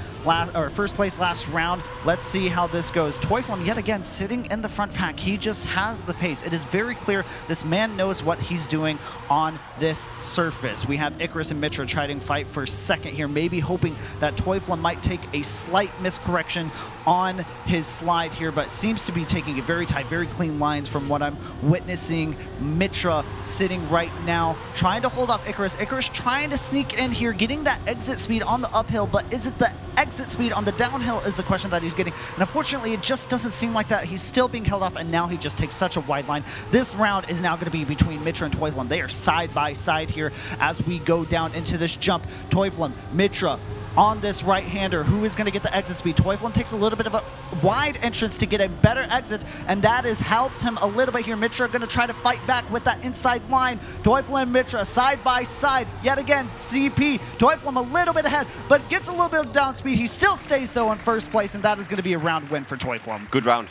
first place last round. Let's see how this goes. Teuflum yet again sitting in the front pack. He just has the pace. It is very clear this man knows what he's doing on this surface. We have Icarus and Mitra trying to fight for second here, maybe hoping that Teuflum might take a slight miscorrection on his slide here, but seems to be taking it very tight, very clean lines from what I'm witnessing. Mitra sitting right now, trying to hold off Icarus. Icarus trying to sneak in here, getting that exit speed on the uphill, but is it the exit speed on the downhill is the question that he's getting. And unfortunately, it just doesn't seem like that. He's still being held off, and now he just takes such a wide line. This round is now going to be between Mitra and Teuflum. They are side by side here as we go down into this jump. Teuflum, Mitra, on this right-hander, who is going to get the exit speed? Teuflum takes a little bit of a wide entrance to get a better exit, and that has helped him a little bit here. Mitra going to try to fight back with that inside line. Teuflum and Mitra side by side. Yet again, CP. Teuflum a little bit ahead, but gets a little bit of down speed. He still stays, though, in first place, and that is going to be a round win for Teuflum. Good round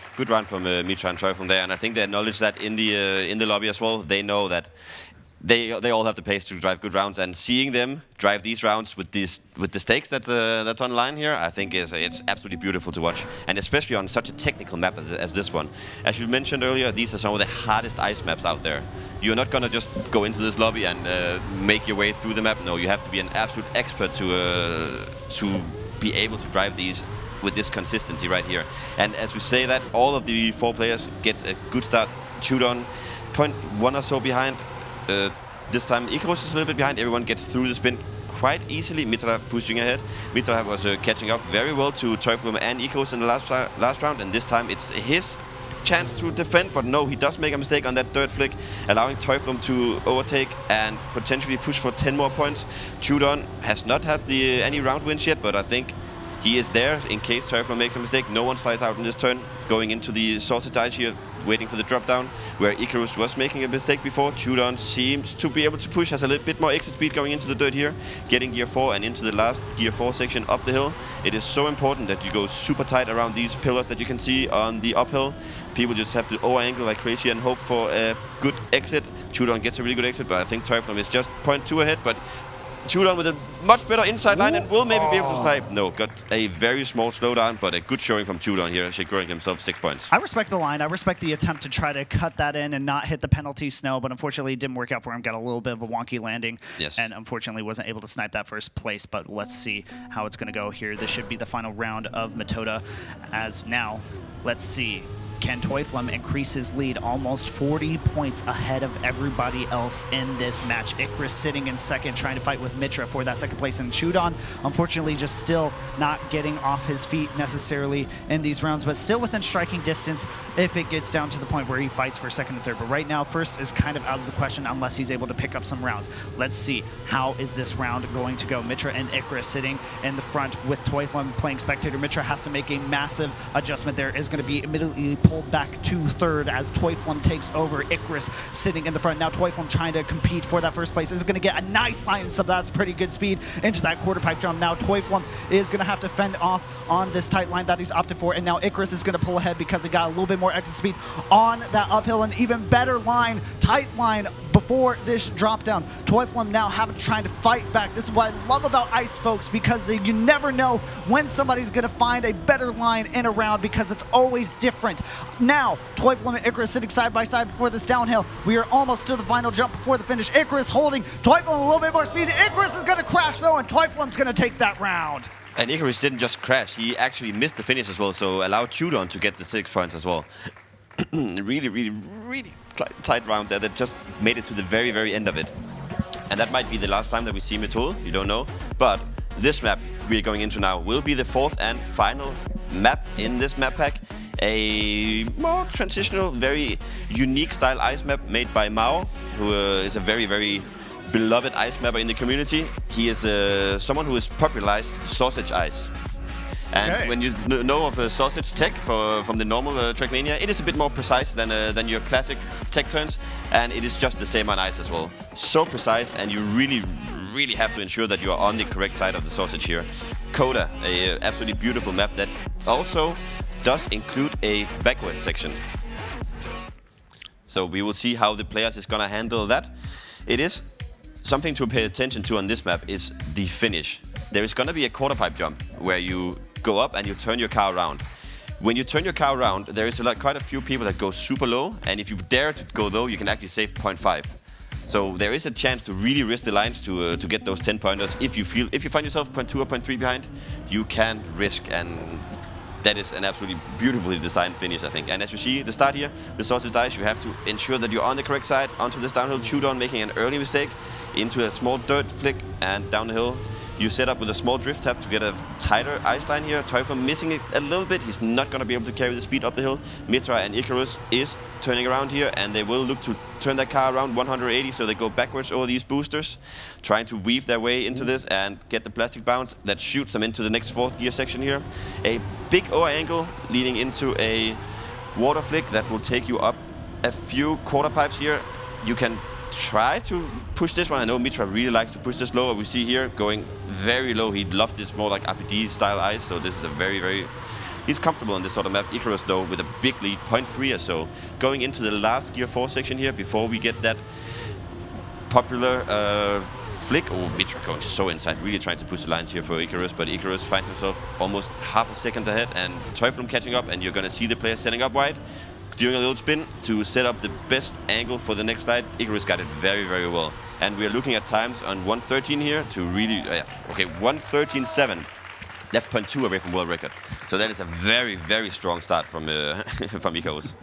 from Mitra and Teuflum there, and I think they acknowledge that in the lobby as well. They know that they all have the pace to drive good rounds, and seeing them drive these rounds with the stakes that's online here, I think it's absolutely beautiful to watch, and especially on such a technical map as this one. As you mentioned earlier, these are some of the hardest ice maps out there. You're not gonna just go into this lobby and make your way through the map. No, you have to be an absolute expert to be able to drive these with this consistency right here. And as we say that, all of the 4 players get a good start. Chudon 0.1 or so behind. This time Icarus is a little bit behind. Everyone gets through the spin quite easily. Mitra pushing ahead. Mitra was catching up very well to Teuflum and Icarus in the last round, and this time it's his chance to defend, but no, he does make a mistake on that third flick, allowing Teuflum to overtake and potentially push for 10 more points. Chudon has not had any round wins yet, but I think he is there in case Teuflum makes a mistake. No one slides out in this turn. Going into the sausage ice here, waiting for the drop down, where Icarus was making a mistake before. Chudon seems to be able to push, has a little bit more exit speed going into the dirt here, getting gear 4 and into the last gear 4 section up the hill. It is so important that you go super tight around these pillars that you can see on the uphill. People just have to over-angle like crazy and hope for a good exit. Chudon gets a really good exit, but I think Teuflum is just 0.2 ahead, but Chudon with a much better inside line and will maybe be able to snipe. No, got a very small slowdown, but a good showing from Chudon here, securing himself 6 points. I respect the line. I respect the attempt to try to cut that in and not hit the penalty snow, but unfortunately it didn't work out for him. Got a little bit of a wonky landing, and unfortunately wasn't able to snipe that first place, but let's see how it's going to go here. This should be the final round of Methode, as now, let's see. Can Teuflum increase his lead almost 40 points ahead of everybody else in this match? Icarus sitting in second, trying to fight with Mitra for that second place. And Chudon, unfortunately, just still not getting off his feet necessarily in these rounds, but still within striking distance if it gets down to the point where he fights for second and third. But right now, first is kind of out of the question unless he's able to pick up some rounds. Let's see, how is this round going to go? Mitra and Icarus sitting in the front with Teuflum playing spectator. Mitra has to make a massive adjustment there. Is going to be immediately pulled back to third as Teuflum takes over. Icarus sitting in the front. Now Teuflum trying to compete for that first place. Is going to get a nice line sub. That's pretty good speed into that quarter pipe jump. Now Teuflum is going to have to fend off on this tight line that he's opted for. And now Icarus is going to pull ahead because he got a little bit more exit speed on that uphill. An even better line, tight line before this drop down. Teuflum now having to try to fight back. This is what I love about ice, folks, because you never know when somebody's going to find a better line in a round because it's always different. Now, Teuflum and Icarus sitting side by side before this downhill. We are almost to the final jump before the finish. Icarus holding Teuflum a little bit more speed. Icarus is going to crash though, and Teuflum's going to take that round. And Icarus didn't just crash, he actually missed the finish as well, so allowed Judon to get the 6 points as well. really tight round there that just made it to the very end of it. And that might be the last time that we see Metul, you don't know. But this map we're going into now will be the 4th and final map in this map pack. A more transitional, very unique style ice map made by Mao, who is a very beloved ice mapper in the community. He is someone who has popularized sausage ice. And when you know of sausage tech from the normal Trackmania, it is a bit more precise than your classic tech turns, and it is just the same on ice as well. So precise, and you really have to ensure that you are on the correct side of the sausage here. Coda, a absolutely beautiful map that also does include a backward section. So we will see how the players is gonna handle that. It is something to pay attention to on this map is the finish. There is gonna be a quarter pipe jump where you go up and you turn your car around. When you turn your car around, there is quite a few people that go super low, and if you dare to go low, you can actually save 0.5. So there is a chance to really risk the lines to get those 10 pointers. If you find yourself 0.2 or 0.3 behind, you can risk, and that is an absolutely beautifully designed finish, I think. And as you see, the start here, the sausage ice, you have to ensure that you're on the correct side, onto this downhill, shoot on, making an early mistake, into a small dirt flick, and down the hill. You set up with a small drift tap to get a tighter ice line here. Teufel missing it a little bit. He's not going to be able to carry the speed up the hill. Mitra and Icarus is turning around here, and they will look to turn that car around 180, so they go backwards over these boosters, trying to weave their way into this and get the plastic bounce that shoots them into the next 4th gear section here. A big over angle leading into a water flick that will take you up a few quarter pipes here. You can try to push this one. I know Mitra really likes to push this lower. We see here going very low. He loved this more like RPD style ice, so this is a very he's comfortable on this sort of map. Icarus though with a big lead, 0.3 or so, going into the last gear 4 section here before we get that popular flick. Oh, Mitra going so inside, really trying to push the lines here for Icarus, but Icarus finds himself almost half a second ahead, and Teufel catching up, and you're gonna see the player setting up wide, doing a little spin to set up the best angle for the next slide. Icarus got it very well. And we are looking at times on 1:13 here to really, okay, 1:13.7. That's 0.2 away from world record. So that is a very strong start from from Icarus.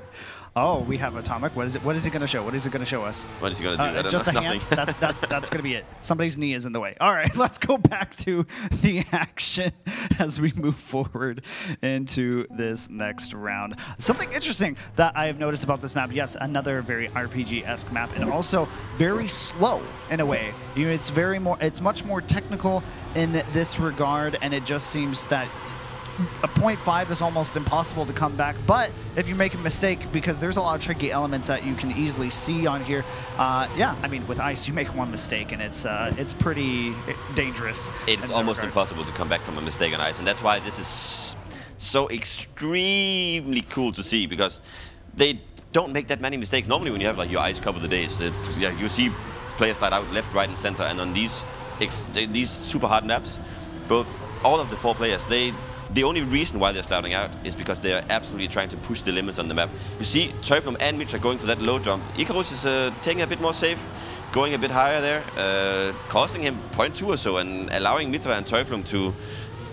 Oh, we have Atomic. What is it? What is he going to show? What is he going to show us? What is he going to do? I don't just know. a hand? That's going to be it. Somebody's knee is in the way. All right, let's go back to the action as we move forward into this next round. Something interesting that I have noticed about this map, yes, another very RPG-esque map, and also very slow in a way. You know, it's much more technical in this regard, and it just seems that a 0.5 is almost impossible to come back, but if you make a mistake, because there's a lot of tricky elements that you can easily see on here, yeah, I mean, with ice, you make one mistake and it's pretty dangerous. It's almost impossible to come back from a mistake on ice, and that's why this is so extremely cool to see, because they don't make that many mistakes. Normally when you have like your ice couple of days, you see players slide out left, right, and center, and on these super hard maps, all of the 4 players, the only reason why they're sliding out is because they are absolutely trying to push the limits on the map. You see Teufel and Mitra going for that low jump. Icarus is taking a bit more safe, going a bit higher there, costing him 0.2 or so, and allowing Mitra and Teufel to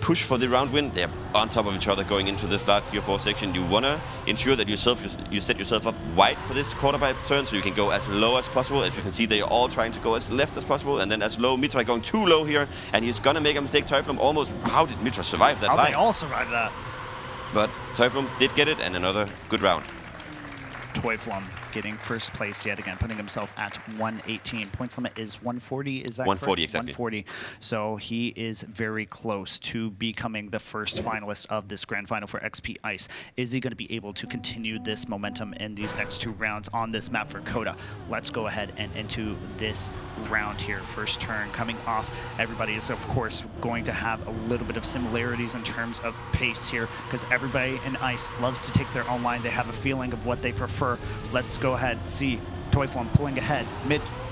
push for the round win. They're on top of each other going into this last gear 4 section. You want to ensure that you set yourself up wide for this quarter pipe turn, so you can go as low as possible. As you can see, they're all trying to go as left as possible, and then as low. Mitra going too low here, and he's going to make a mistake. Teufel almost, how did Mitra survive that line? How they all survived that? But Teufel did get it, and another good round. Teufel getting first place yet again, putting himself at 118. Points limit is 140, is that 140, correct? exactly. 140. So he is very close to becoming the first finalist of this grand final for XP Ice. Is he going to be able to continue this momentum in these next 2 rounds on this map for Coda? Let's go ahead and into this round here. First turn coming off. Everybody is, of course, going to have a little bit of similarities in terms of pace here, because everybody in Ice loves to take their own line. They have a feeling of what they prefer. Let's go ahead, see Teufel pulling ahead.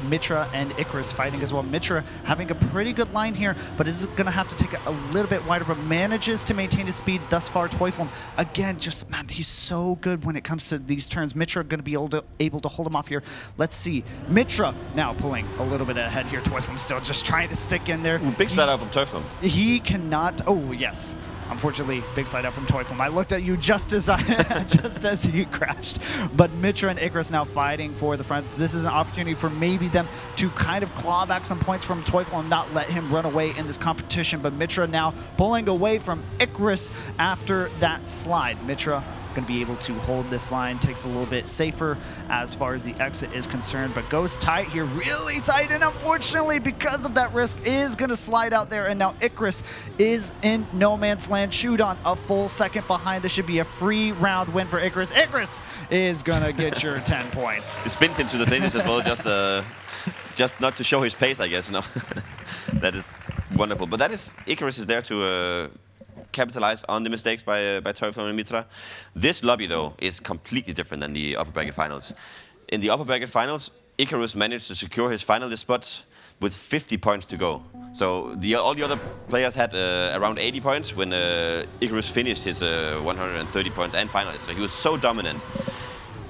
Mitra and Icarus fighting as well. Mitra having a pretty good line here, but is going to have to take it a little bit wider, but manages to maintain his speed thus far. Teuflum, again, just, man, he's so good when it comes to these turns. Mitra going to be able to hold him off here. Let's see. Mitra now pulling a little bit ahead here. Teuflum still just trying to stick in there. Big slide out from Teuflum. He cannot, oh yes. Unfortunately, big slide out from Teuflum. I looked at you just as just as he crashed. But Mitra and Icarus now fighting for the front. This is an opportunity for maybe them to kind of claw back some points from Teuflum and not let him run away in this competition. But Mitra now pulling away from Icarus after that slide. Mitra going to be able to hold this line, takes a little bit safer as far as the exit is concerned, but goes tight here, really tight, and unfortunately because of that risk is going to slide out there, and now Icarus is in no man's land. Shudon a full second behind. This should be a free round win for Icarus. Icarus is going to get your 10 points. He spins into the finish as well, just not to show his pace, I guess. No, that is wonderful. But that is, Icarus is there to capitalize on the mistakes by Teuflum and Mitra. This lobby, though, is completely different than the upper bracket finals. In the upper bracket finals, Icarus managed to secure his finalist spots with 50 points to go. So all the other players had around 80 points when Icarus finished his 130 points and finalist. So he was so dominant.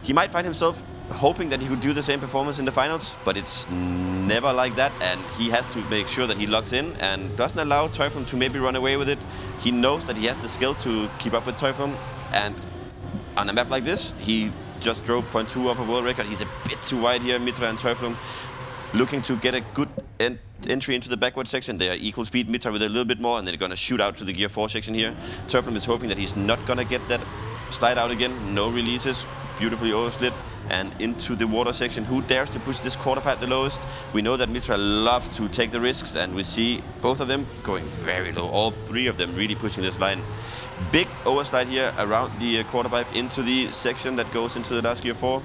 He might find himself hoping that he could do the same performance in the finals, but it's never like that, and he has to make sure that he locks in and doesn't allow Teuflum to maybe run away with it. He knows that he has the skill to keep up with Teuflum, and on a map like this, he just drove 0.2 off a world record. He's a bit too wide here, Mitra and Teuflum, looking to get a good entry into the backward section. They are equal speed, Mitra with a little bit more, and they're going to shoot out to the gear 4 section here. Teuflum is hoping that he's not going to get that slide out again. No releases, beautifully overslid. And into the water section. Who dares to push this quarter pipe the lowest? We know that Mitra loves to take the risks, and we see both of them going very low. All three of them really pushing this line. Big overslide here around the quarter pipe into the section that goes into the last gear 4.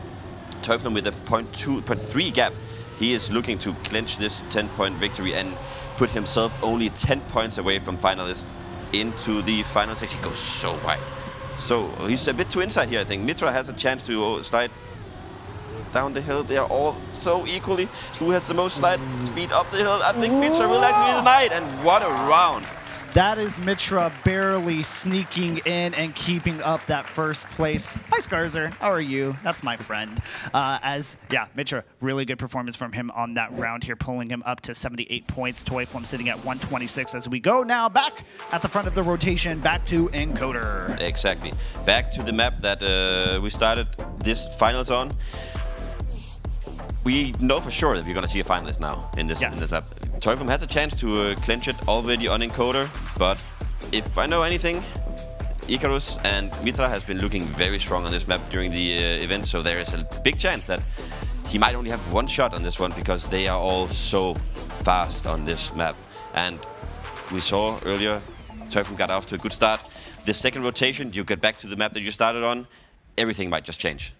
Teuflum with a 0.3 gap. He is looking to clinch this 10-point victory and put himself only 10 points away from finalist into the final section. He goes so wide. So he's a bit too inside here, I think. Mitra has a chance to slide down the hill. They are all so equally. Who has the most slide speed up the hill? I think Mitra will actually tonight. And what a round. That is Mitra barely sneaking in and keeping up that first place. Hi, Skarzer. How are you? That's my friend. Mitra, really good performance from him on that round here, pulling him up to 78 points. Teuflum sitting at 126 as we go now back at the front of the rotation, back to Encoder. Exactly. Back to the map that we started this finals on. We know for sure that we're going to see a finalist now in this map. Teuflum has a chance to clinch it already on Encoder, but if I know anything, Icarus and Mitra has been looking very strong on this map during the event, so there is a big chance that he might only have one shot on this one because they are all so fast on this map. And we saw earlier, Teuflum got off to a good start. The second rotation, you get back to the map that you started on, everything might just change.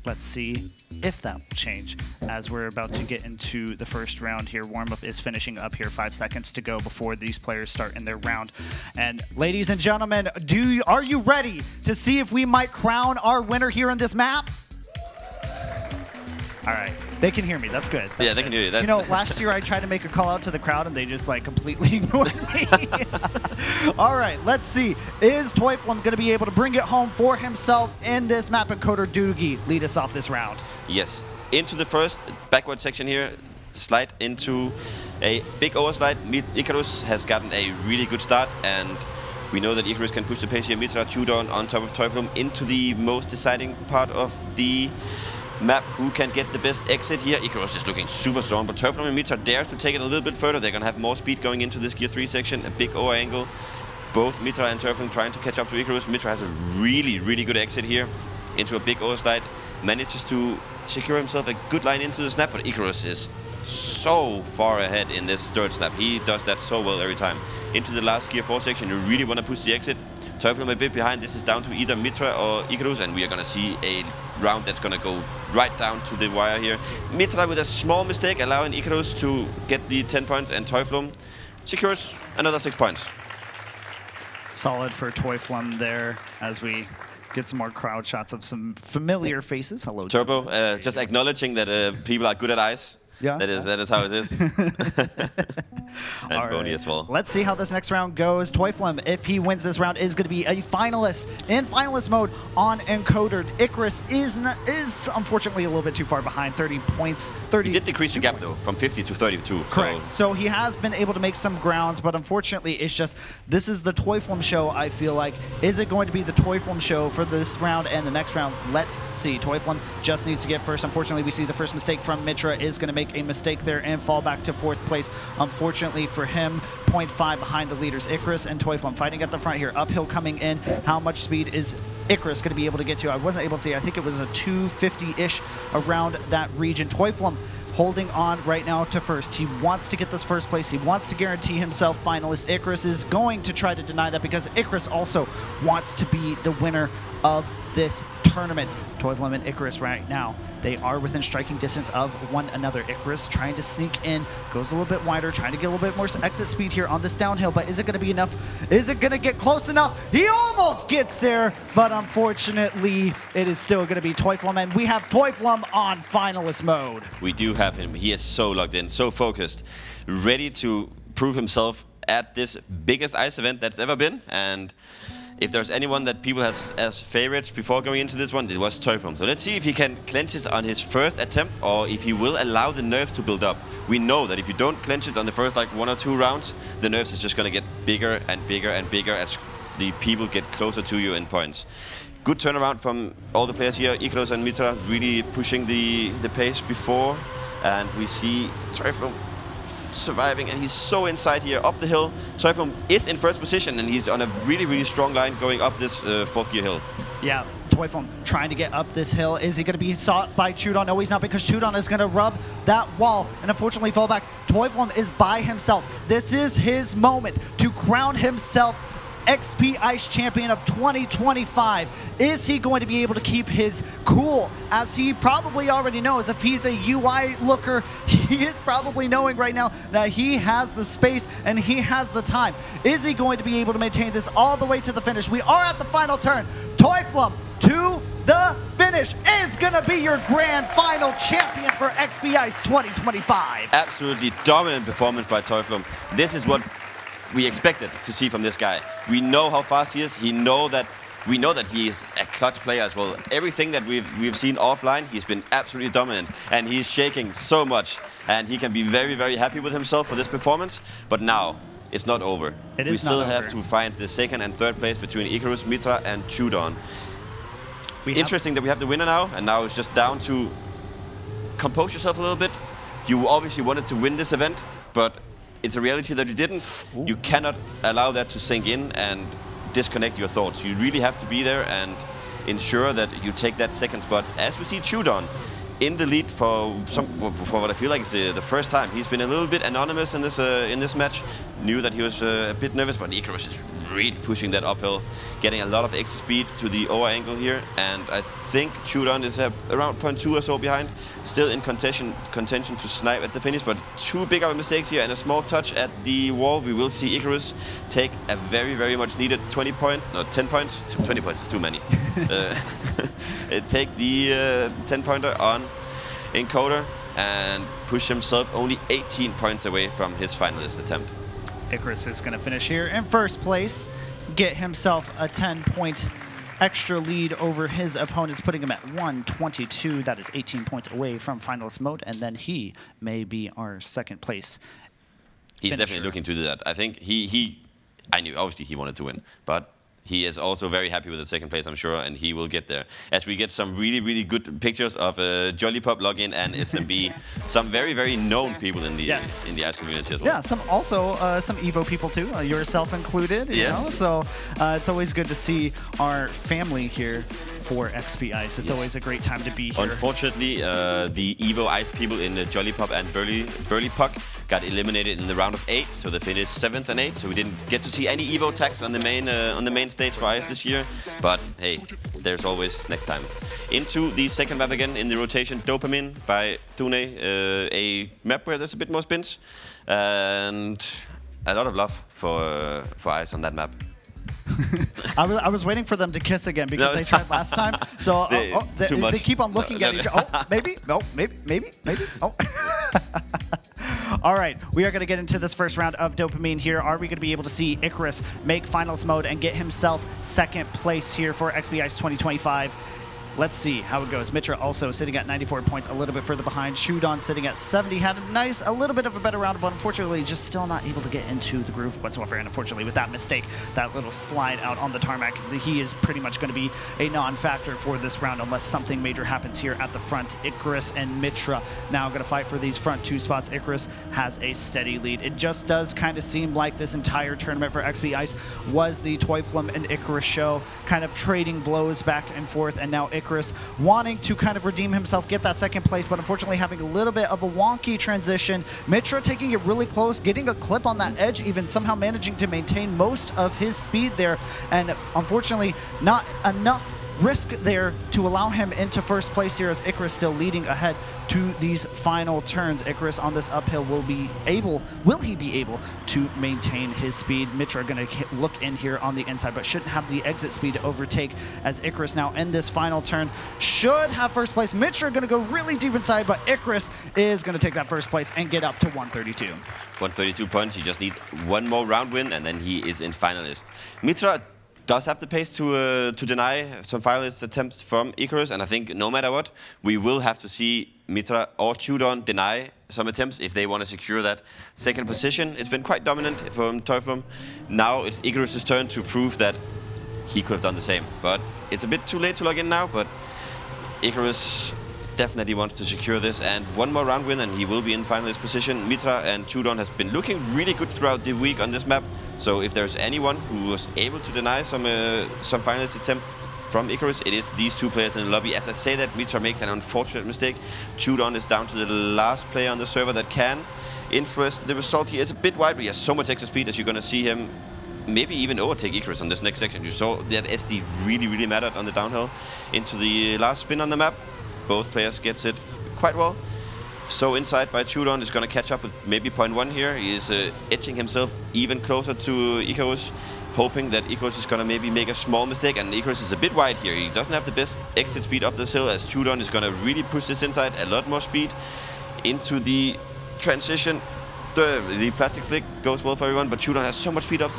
Let's see if that will change as we're about to get into the first round here. Warm-up is finishing up here, 5 seconds to go before these players start in their round. And ladies and gentlemen, are you ready to see if we might crown our winner here on this map? All right, they can hear me. That's good. Yeah, they can hear you. You know, last year I tried to make a call out to the crowd and they just like completely ignored me. All right, let's see. Is Teuflum going to be able to bring it home for himself in this map? Encoder Doogie, lead us off this round. Yes, into the first backward section here. Slide into a big overslide. Icarus has gotten a really good start, and we know that Icarus can push the pace here. Mitra, Shudon on top of Teuflum into the most deciding part of the map. Who can get the best exit here? Icarus is looking super strong, but Teuflum and Mitra dares to take it a little bit further. They're going to have more speed going into this gear 3 section, a big over angle. Both Mitra and Teuflum trying to catch up to Icarus. Mitra has a really, really good exit here into a big overslide. Manages to secure himself a good line into the snap, but Icarus is so far ahead in this third snap. He does that so well every time. Into the last gear 4 section, you really want to push the exit. Teuflum a bit behind. This is down to either Mitra or Icarus, and we are going to see a round that's going to go right down to the wire here. Mitra with a small mistake, allowing Icarus to get the 10 points, and Teuflum secures another 6 points. Solid for Teuflum there as we get some more crowd shots of some familiar faces. Hello, Turbo. Just acknowledging that people are good at ice. Yeah. That is how it is. And All Boney right. as well. Let's see how this next round goes. Teuflem, if he wins this round, is going to be a finalist in finalist mode on Encoder. Icarus is unfortunately a little bit too far behind, 30 points. 30. He did decrease the gap though, from 50 to 32. Correct. So he has been able to make some grounds, but unfortunately, it's just this is the Teuflem show. I feel like, is it going to be the Teuflem show for this round and the next round? Let's see. Teuflem just needs to get first. Unfortunately, we see the first mistake from Mitra is going to make a mistake there and fall back to 4th place. Unfortunately for him, 0.5 behind the leaders. Icarus and Teuflem fighting at the front here. Uphill coming in. How much speed is Icarus going to be able to get to? I wasn't able to see. I think it was a 250-ish around that region. Teuflem holding on right now to first. He wants to get this first place. He wants to guarantee himself finalist. Icarus is going to try to deny that because Icarus also wants to be the winner of this tournament. Teuflem and Icarus right now, they are within striking distance of one another. Icarus trying to sneak in, goes a little bit wider, trying to get a little bit more exit speed here on this downhill, but is it going to be enough? Is it going to get close enough? He almost gets there, but unfortunately, it is still going to be Teuflem, and we have Teuflem on finalist mode. We do have him. He is so locked in, so focused, ready to prove himself at this biggest ice event that's ever been. And if there's anyone that people has as favorites before going into this one, it was Teuflem. So let's see if he can clench it on his first attempt or if he will allow the nerves to build up. We know that if you don't clench it on the first like 1 or 2 rounds, the nerves is just going to get bigger and bigger and bigger as the people get closer to you in points. Good turnaround from all the players here. Icarus and Mitra really pushing the pace before. And we see Teuflem surviving, and he's so inside here up the hill. Teuflem is in first position, and he's on a really, really strong line going up this 4th gear hill. Yeah, Teuflem trying to get up this hill. Is he going to be sought by Chudon? No, he's not, because Chudon is going to rub that wall and unfortunately fall back. Teuflem is by himself. This is his moment to crown himself XP Ice Champion of 2025. Is he going to be able to keep his cool? As he probably already knows, if he's a UI looker, he is probably knowing right now that he has the space and he has the time. Is he going to be able to maintain this all the way to the finish? We are at the final turn. Teuflem to the finish is going to be your grand final champion for XP Ice 2025. Absolutely dominant performance by Teuflem. This is what we expected to see from this guy. We know how fast he is. We know that he is a clutch player as well. Everything that we've seen offline, he's been absolutely dominant, and he's shaking so much. And he can be very, very happy with himself for this performance. But now it's not over. We still have to find the 2nd and 3rd place between Icarus, Mitra, and Chudon. Interesting that we have the winner now, and now it's just down to compose yourself a little bit. You obviously wanted to win this event, but it's a reality that you didn't. Ooh. You cannot allow that to sink in and disconnect your thoughts. You really have to be there and ensure that you take that 2nd spot. As we see Chudon in the lead for what I feel like is the first time. He's been a little bit anonymous in this match. Knew that he was a bit nervous, but Icarus is really pushing that uphill, getting a lot of extra speed to the over angle here. And I think Chudon is around 0.2 or so behind, still in contention to snipe at the finish, but 2 big of mistakes here and a small touch at the wall. We will see Icarus take a very, very much needed 10 points. 20 points is too many. Take the 10-pointer on Encoder and push himself only 18 points away from his finalist attempt. Icarus is going to finish here in first place, get himself a 10-point extra lead over his opponents, putting him at 122. That is 18 points away from finalist mode, and then he may be our 2nd place He's finisher. definitely looking to do that. I think I knew obviously he wanted to win, but he is also very happy with the 2nd place, I'm sure, and he will get there. As we get some really, really good pictures of Jollypop login and SMB, some very, very known people in the ice community as well. Yeah, some Evo people too, yourself included. You know? So it's always good to see our family here for XP Ice. It's always a great time to be here. Unfortunately, the Evo Ice people in Jollypop and Burly Puck got eliminated in the round of 8, so they finished 7th and 8th. So we didn't get to see any Evo tags on the main stage for Ice this year. But hey, there's always next time. Into the 2nd map again in the rotation, Dopamine by Tune, a map where there's a bit more spins and a lot of love for Ice on that map. I was waiting for them to kiss again because they tried last time. So they keep on looking at each other. Oh, maybe. No, maybe. Oh. All right, we are going to get into this first round of Dopamine here. Are we going to be able to see Icarus make finals mode and get himself second place here for XP Ice 2025? Let's see how it goes. Mitra also sitting at 94 points, a little bit further behind. Shudon sitting at 70, had a little bit of a better round, but unfortunately just still not able to get into the groove whatsoever. And unfortunately with that mistake, that little slide out on the tarmac, he is pretty much going to be a non-factor for this round unless something major happens here at the front. Icarus and Mitra now going to fight for these front two spots. Icarus has a steady lead. It just does kind of seem like this entire tournament for XP Ice was the Teuflum and Icarus show, kind of trading blows back and forth, and now Icarus wanting to kind of redeem himself, get that second place, but unfortunately having a little bit of a wonky transition. Mitra taking it really close, getting a clip on that edge, even somehow managing to maintain most of his speed there, and unfortunately not enough risk there to allow him into first place here as Icarus still leading ahead to these final turns. Icarus on this uphill will he be able to maintain his speed? Mitra going to look in here on the inside, but shouldn't have the exit speed to overtake as Icarus now in this final turn should have first place. Mitra going to go really deep inside, but Icarus is going to take that first place and get up to 132. 132 points, he just needs one more round win and then he is in finalist. Mitra does have the pace to deny some finalist attempts from Icarus, and I think no matter what, we will have to see Mitra or Chudon deny some attempts if they want to secure that second position. It's been quite dominant from Teuflum. Now it's Icarus' turn to prove that he could have done the same, but it's a bit too late to log in now, but Icarus definitely wants to secure this, and one more round win and he will be in finalist position. Mitra and Chudon has been looking really good throughout the week on this map, so if there's anyone who was able to deny some finalist attempt from Icarus, it is these two players in the lobby. As I say that, Mitra makes an unfortunate mistake. Chudon is down to the last player on the server that can influence the result. He is a bit wide, but he has so much extra speed as you're going to see him maybe even overtake Icarus on this next section. You saw that SD really mattered on the downhill into the last spin on the map. Both players gets it quite well. So inside by Chudon is going to catch up with maybe 0.1 here. He is edging himself even closer to Icarus, hoping that Icarus is going to maybe make a small mistake, and Icarus is a bit wide here. He doesn't have the best exit speed up this hill, as Chudon is going to really push this inside a lot more speed into the transition. The plastic flick goes well for everyone, but Chudon has so much speed up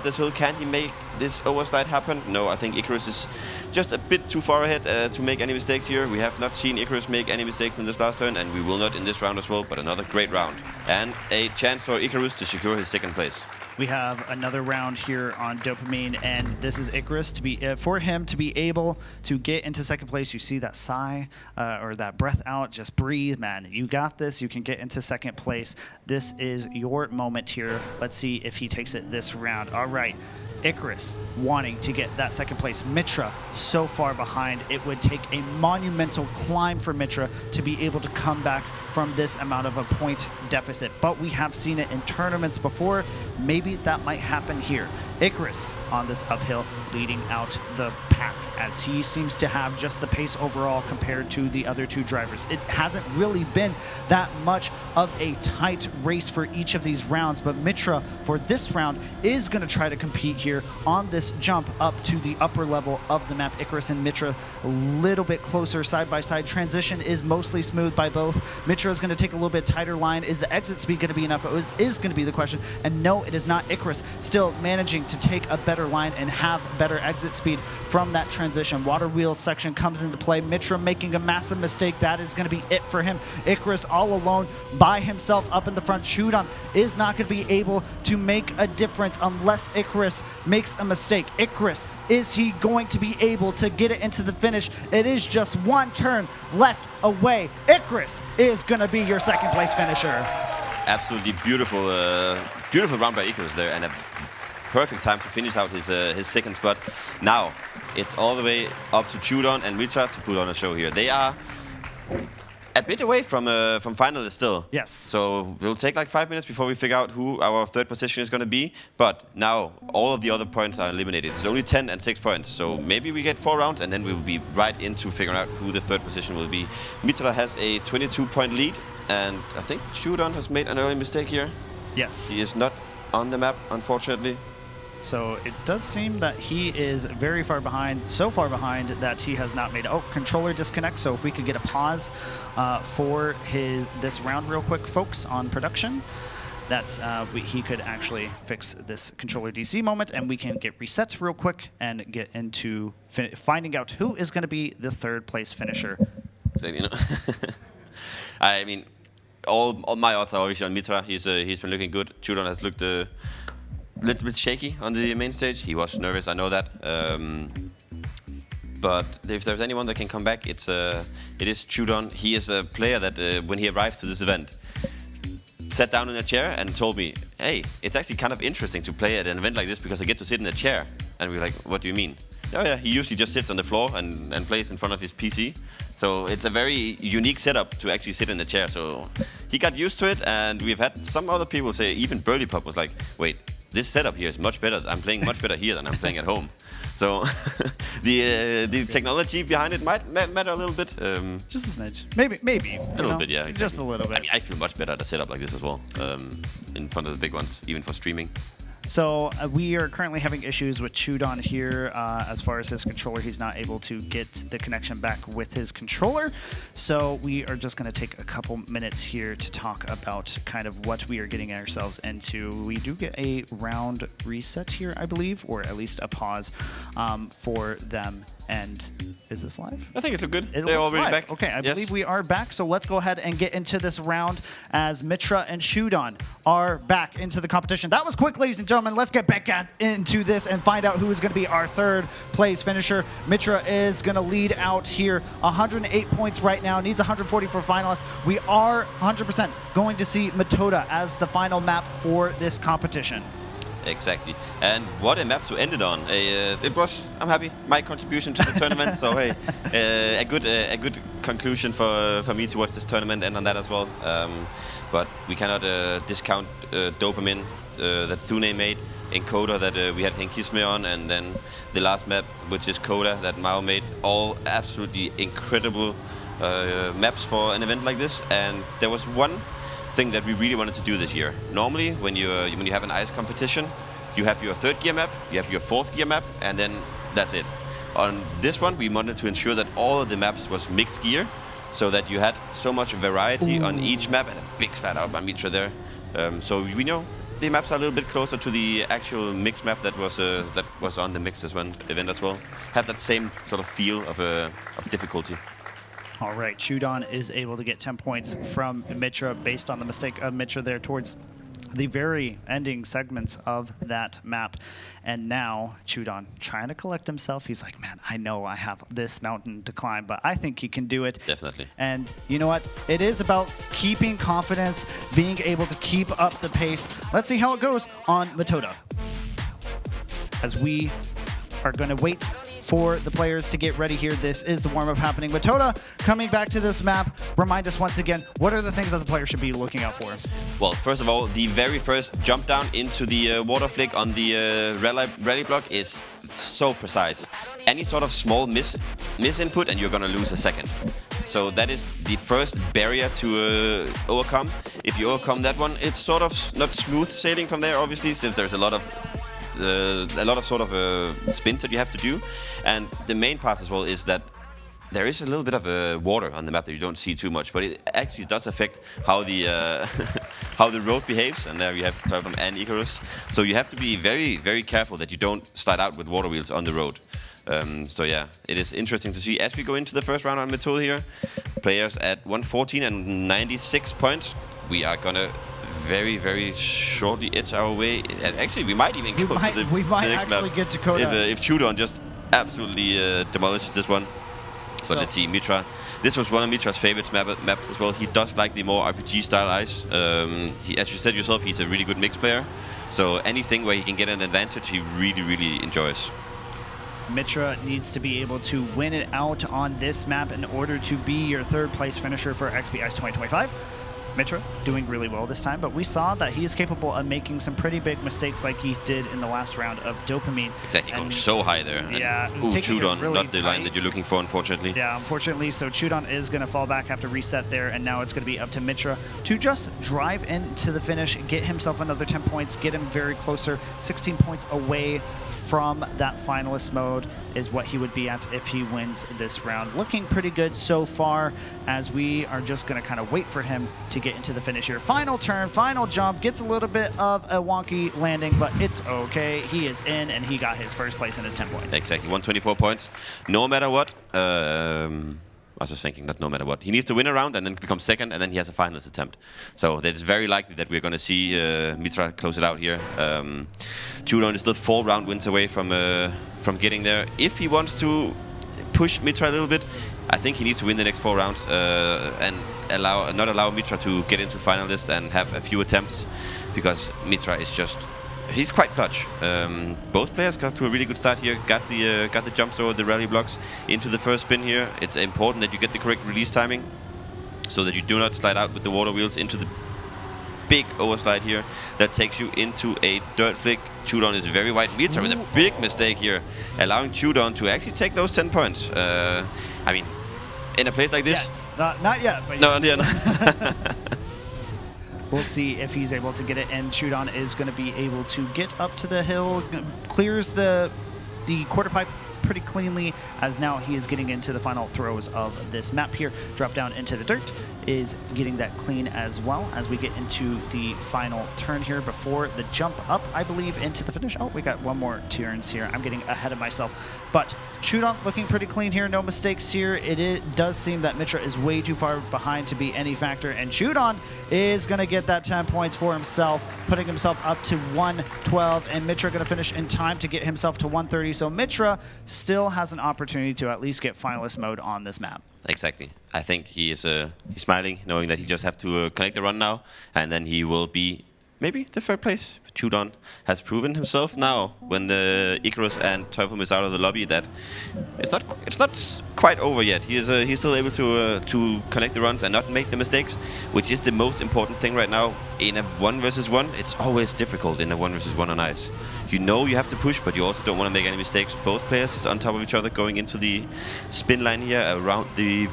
this hill. Can he make this overslide happen? No, I think Icarus is just a bit too far ahead to make any mistakes here. We have not seen Icarus make any mistakes in this last turn, and we will not in this round as well, but another great round. And a chance for Icarus to secure his second place. We have another round here on Dopamine, and this is Icarus to be for him to be able to get into second place. You see that sigh or that breath out, just breathe, man. You got this. You can get into second place. This is your moment here. Let's see if he takes it this round. All right. Icarus wanting to get that second place. Mitra so far behind. It would take a monumental climb for Mitra to be able to come back from this amount of a point deficit. But we have seen it in tournaments before. Maybe that might happen here. Icarus on this uphill leading out the pack as he seems to have just the pace overall compared to the other two drivers. It hasn't really been that much of a tight race for each of these rounds, but Mitra for this round is going to try to compete here on this jump up to the upper level of the map. Icarus and Mitra a little bit closer side by side. Transition is mostly smooth by both. Mitra is going to take a little bit tighter line. Is the exit speed going to be enough? It is going to be the question. And no, it is not. Icarus still managing to take a better line and have better exit speed from that transition. Water wheel section comes into play. Mitra making a massive mistake. That is going to be it for him. Icarus all alone by himself up in the front. Chudon is not going to be able to make a difference unless Icarus makes a mistake. Icarus, is he going to be able to get it into the finish? It is just one turn left away. Icarus is going to be your second place finisher. Absolutely beautiful, beautiful round by Icarus there, and a perfect time to finish out his second spot. Now it's all the way up to Chudon and Mitra to put on a show here. They are a bit away from finalists still. Yes. So we'll take like 5 minutes before we figure out who our third position is going to be. But now all of the other points are eliminated. It's only 10 and 6 points. So maybe we get 4 rounds and then we'll be right into figuring out who the third position will be. Mitra has a 22-point lead, and I think Chudon has made an early mistake here. Yes. He is not on the map, unfortunately. So it does seem that he is very far behind, so far behind that he has not made. Oh, controller disconnect. So if we could get a pause for this round real quick, folks, on production, that he could actually fix this controller DC moment, and we can get reset real quick and get into finding out who is going to be the third place finisher. So, you know, I mean, all my odds are obviously on Mitra. He's been looking good. Chudon has looked a little bit shaky on the main stage. He was nervous, I know that. But if there's anyone that can come back, it is Chudon. He is a player that when he arrived to this event, sat down in a chair and told me, hey, it's actually kind of interesting to play at an event like this because I get to sit in a chair. And we were like, what do you mean? Oh yeah, he usually just sits on the floor and plays in front of his PC. So it's a very unique setup to actually sit in a chair. So he got used to it, and we've had some other people say, even Burly Pop was like, wait, this setup here is much better. I'm playing much better here than I'm playing at home. So the technology behind it might matter a little bit. Just a smidge. Maybe. A little bit, yeah. Exactly. Just a little bit. I mean, I feel much better at a setup like this as well, in front of the big ones, even for streaming. So we are currently having issues with Chudon here as far as his controller. He's not able to get the connection back with his controller. So we are just going to take a couple minutes here to talk about kind of what we are getting ourselves into. We do get a round reset here, I believe, or at least a pause for them. And is this live? I think it's good. They're already live. back. Okay, I believe we are back. So let's go ahead and get into this round as Mitra and Chudon are back into the competition. That was quick, ladies and gentlemen. Let's get back into this and find out who is going to be our third place finisher. Mitra is going to lead out here. 108 points right now. Needs 140 for finalists. We are 100% going to see Metoda as the final map for this competition. Exactly. And what a map to end it on. It was, I'm happy, my contribution to the tournament. So hey, a good conclusion for me towards this tournament, and on that as well. But we cannot discount Dopamine that Thune made, Encoder that we had Henkisme on, and then the last map, which is Coda, that Mao made. All absolutely incredible maps for an event like this. And there was one thing that we really wanted to do this year. Normally, when you have an ice competition, you have your third gear map, you have your fourth gear map, and then that's it. On this one, we wanted to ensure that all of the maps was mixed gear, so that you had so much variety on each map, and a big shout out by Mitra there. So we know the maps are a little bit closer to the actual mix map that was on the Mixers event as well. Have that same sort of feel of difficulty. All right, Chudon is able to get 10 points from Mitra based on the mistake of Mitra there towards the very ending segments of that map. And now Chudon trying to collect himself. He's like, man, I know I have this mountain to climb, but I think he can do it. Definitely. And you know what? It is about keeping confidence, being able to keep up the pace. Let's see how it goes on Metoda. As we are going to wait for the players to get ready here. This is the warm-up happening. Metoda coming back to this map. Remind us once again, what are the things that the player should be looking out for? Well, first of all, the very first jump down into the water flick on the rally block is so precise. Any sort of small miss input and you're gonna lose a second. So that is the first barrier to overcome. If you overcome that one, it's sort of not smooth sailing from there, obviously, since there's a lot of sort of spins that you have to do. And the main part as well is that there is a little bit of water on the map that you don't see too much, but it actually does affect how the how the road behaves. And there we have Turbom and Icarus. So you have to be very, very careful that you don't start out with water wheels on the road. So yeah, it is interesting to see as we go into the first round on Metoda here. Players at 114 and 96 points. We are gonna very, very shortly edge our way. And actually, we might even go to the next map. We might actually get to Coda. If Chudon just absolutely demolishes this one. But let's see, Mitra. This was one of Mitra's favorite maps as well. He does like the more RPG-style ice. As you said yourself, he's a really good mix player. So anything where he can get an advantage, he really, really enjoys. Mitra needs to be able to win it out on this map in order to be your third place finisher for XP Ice 2025. Mitra doing really well this time, but we saw that he is capable of making some pretty big mistakes like he did in the last round of Dopamine. Exactly, going so high there. Yeah. Ooh, taking it Chudon, really not the line tight. that you're looking for, unfortunately. Yeah, unfortunately, so Chudon is going to fall back, have to reset there, and now it's going to be up to Mitra to just drive into the finish, get himself another 10 points, get him very closer, 16 points away from that finalist mode is what he would be at if he wins this round. Looking pretty good so far, as we are just going to kind of wait for him to get into the finish here. Final turn, final jump, gets a little bit of a wonky landing, but it's okay. He is in, and he got his first place and his 10 points. Exactly, 124 points. No matter what, I was just thinking that no matter what, he needs to win a round and then become second, and then he has a finalist attempt. So it's very likely that we're going to see Mitra close it out here. Chudon is still 4 round wins away from getting there. If he wants to push Mitra a little bit, I think he needs to win the next 4 rounds and not allow Mitra to get into finalist and have a few attempts, because Mitra is just... He's quite clutch. Both players got to a really good start here. Got the jumps over the rally blocks into the first spin here. It's important that you get the correct release timing, so that you do not slide out with the water wheels into the big overslide here that takes you into a dirt flick. Chudon is very wide. Mitra with a big mistake here, allowing Chudon to actually take those 10 points. I mean, in a place like this... Not yet. But no, yes. Yeah. We'll see if he's able to get it, and Chudon is going to be able to get up to the hill, clears the quarter pipe pretty cleanly, as now he is getting into the final throws of this map here. Drop down into the dirt, is getting that clean as well as we get into the final turn here before the jump up, I believe, into the finish. Oh, we got one more turns here. I'm getting ahead of myself. But Chudon looking pretty clean here, no mistakes here. It does seem that Mitra is way too far behind to be any factor, and Chudon is going to get that 10 points for himself, putting himself up to 112, and Mitra going to finish in time to get himself to 130. So Mitra still has an opportunity to at least get finalist mode on this map. Exactly. I think he is he's smiling, knowing that he just have to connect the run now, and then he will be maybe the third place. Chudon has proven himself now, when the Icarus and Teufel is out of the lobby, that it's not quite over yet. He's still able to connect the runs and not make the mistakes, which is the most important thing right now. In a 1 versus 1, it's always difficult in a 1 versus 1 on ice. You know you have to push, but you also don't want to make any mistakes. Both players is on top of each other going into the spin line here around the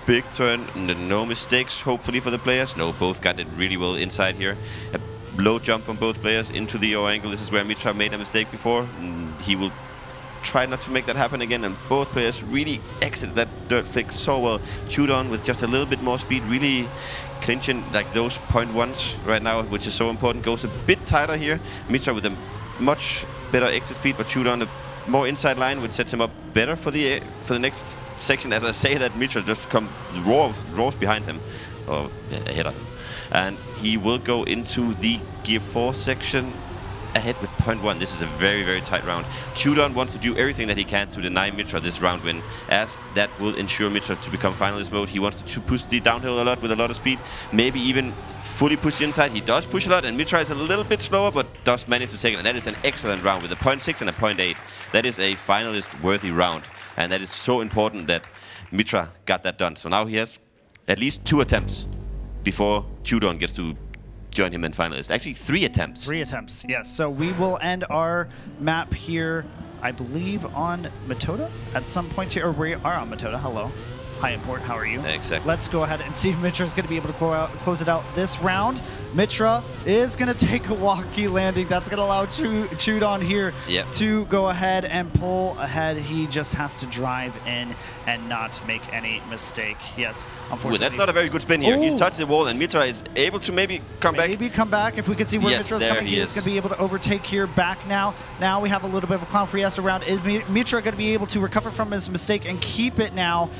big turn. No mistakes, hopefully, for the players. No, both got it really well inside here. A low jump from both players into the O angle. This is where Mitra made a mistake before. He will try not to make that happen again, and both players really exited that dirt flick so well. Chudon with just a little bit more speed, really clinching like those 0.1s right now, which is so important. Goes a bit tighter here. Mitra with a much better exit speed, but Chudon a more inside line, which sets him up better for the next section. As I say that, Mitra just comes roars behind him, or ahead of him, and he will go into the Gear 4 section ahead with 0.1. This is a very, very tight round. Chudon wants to do everything that he can to deny Mitra this round win, as that will ensure Mitra to become finalist mode. He wants to push the downhill a lot with a lot of speed, maybe even fully push the inside. He does push a lot, and Mitra is a little bit slower, but does manage to take it. And that is an excellent round with a 0.6 and a 0.8. That is a finalist-worthy round, and that is so important that Mitra got that done. So now he has at least 2 attempts before Chudon gets to join him in finalists. Actually, 3 attempts. 3 attempts, yes. So we will end our map here, I believe, on Metoda at some point here. Or we are on Metoda. Hello. Hi, Import. How are you? Exactly. Let's go ahead and see if Mitra is going to be able to close it out this round. Mitra is going to take a wonky landing. That's going to allow Chudon here to go ahead and pull ahead. He just has to drive in and not make any mistake. Yes, unfortunately. Ooh, that's not a very good spin here. He's touched the wall, and Mitra is able to maybe come back. Maybe come back. If we can see where Yes, Mitra's there coming, he he's is. going to be able to overtake here back now. Now we have a little bit of a Clown Fiesta round. Is Mitra going to be able to recover from his mistake and keep it now?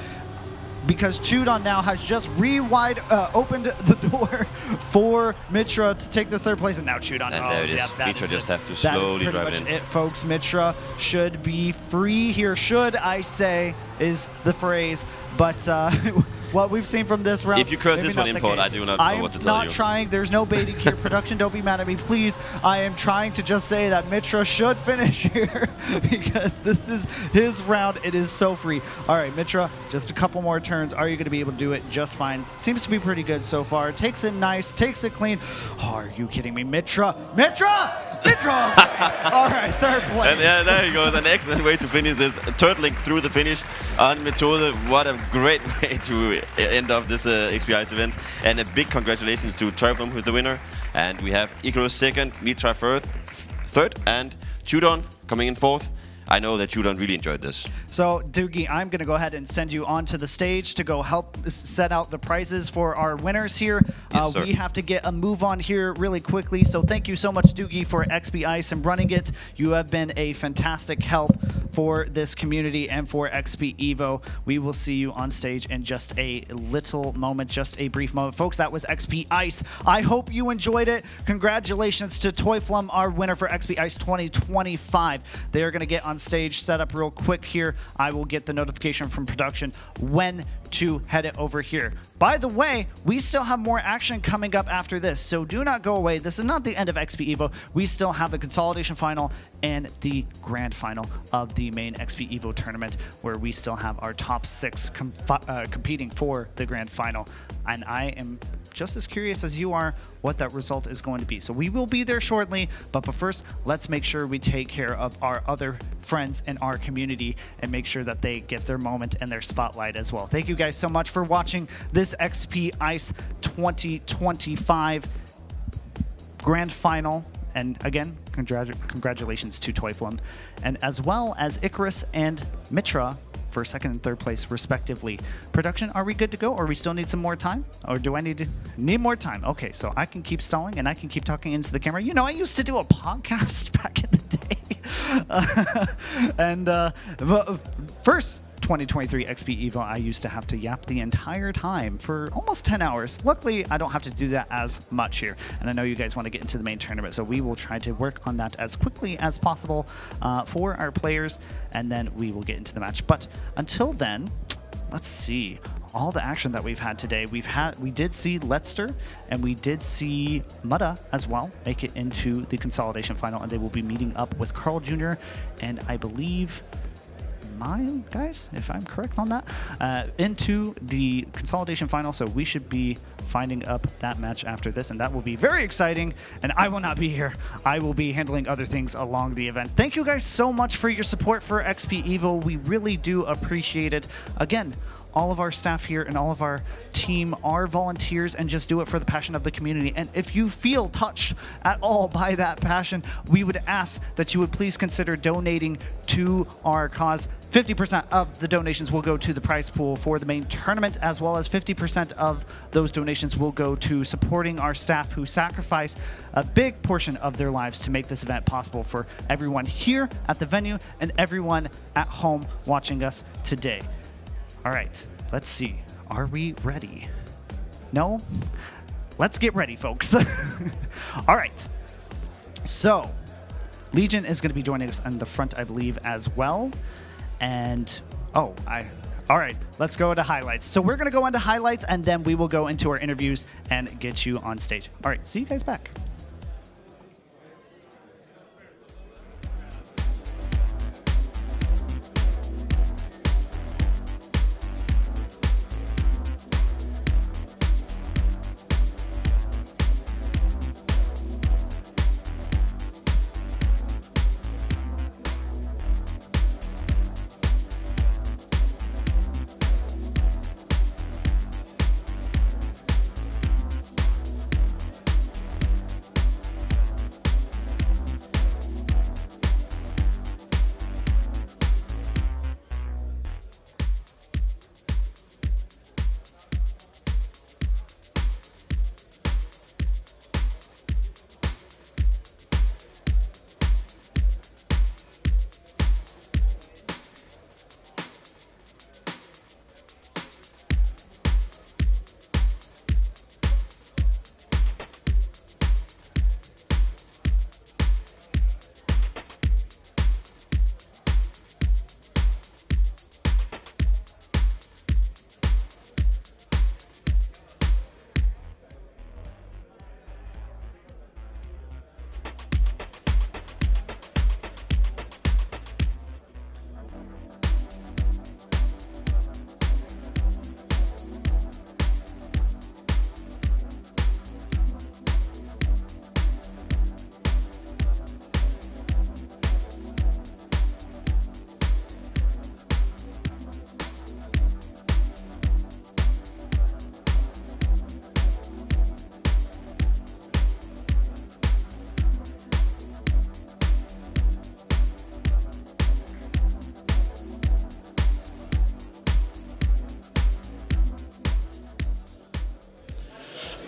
Because Chudon now has just opened the door for Mitra to take this 3rd place, and now Chudon. And there it is. Mitra just have to slowly drive it in. That is pretty much it, folks. Mitra should be free here, should I say, is the phrase. But what we've seen from this round. If you curse maybe this not one the import, I case. do not know what to tell you. I'm not trying. There's no baiting here. Production, don't be mad at me, please. I am trying to just say that Mitra should finish here because this is his round. It is so free. All right, Mitra, just a couple more turns. Are you going to be able to do it just fine? Seems to be pretty good so far. Takes it nice, takes it clean. Oh, are you kidding me? Mitra! All right, third place. And yeah, there you go. An excellent way to finish this. Turtling through the finish on Methode. What a great way to end off this XPEice event. And a big congratulations to Toyflum, who's the winner. And we have Icarus second, Mitra third, and Judon coming in fourth. I know that Judon really enjoyed this. So, Doogie, I'm going to go ahead and send you onto the stage to go help set out the prizes for our winners here. Yes, sir. We have to get a move on here really quickly. So thank you so much, Doogie, for XPEice and running it. You have been a fantastic help for this community and for XPEvo. We will see you on stage in just a little moment, just a brief moment. Folks, that was XPEice. I hope you enjoyed it. Congratulations to Toyflum, our winner for XPEice 2025. They are going to get on stage set up real quick here. I will get the notification from production when to head it over here. By the way, we still have more action coming up after this, so do not go away. This is not the end of XPEvo. We still have the consolidation final and the grand final of the main XPEvo tournament, where we still have our top 6 competing for the grand final. And I am just as curious as you are what that result is going to be. So we will be there shortly, but first, let's make sure we take care of our other friends in our community and make sure that they get their moment and their spotlight as well. Thank you guys so much for watching this XPEice 2025 grand final. And again, congratulations to Toyflum, and as well as Icarus and Mitra for second and third place respectively. Production, are we good to go, or we still need some more time, or do I need more time? Okay, so I can keep stalling and I can keep talking into the camera. You know, I used to do a podcast back in the day. And first 2023 XPEvo, I used to have to yap the entire time for almost 10 hours. Luckily, I don't have to do that as much here. And I know you guys want to get into the main tournament, so we will try to work on that as quickly as possible for our players, and then we will get into the match. But until then, let's see all the action that we've had today. We did see Letster, and we did see Mutta as well make it into the consolidation final, and they will be meeting up with Carl Jr. and I believe mine, guys, if I'm correct on that, into the consolidation final. So we should be finding up that match after this, and that will be very exciting. And I will not be here. I will be handling other things along the event. Thank you guys so much for your support for XPEvo. We really do appreciate it. Again, all of our staff here and all of our team are volunteers and just do it for the passion of the community. And if you feel touched at all by that passion, we would ask that you would please consider donating to our cause. 50% of the donations will go to the prize pool for the main tournament, as well as 50% of those donations will go to supporting our staff who sacrifice a big portion of their lives to make this event possible for everyone here at the venue and everyone at home watching us today. All right, let's see. Are we ready? No? Let's get ready, folks. All right. So, Legion is going to be joining us on the front, I believe, as well. And, all right, let's go into highlights. So we're going to go into highlights, and then we will go into our interviews and get you on stage. All right, see you guys back.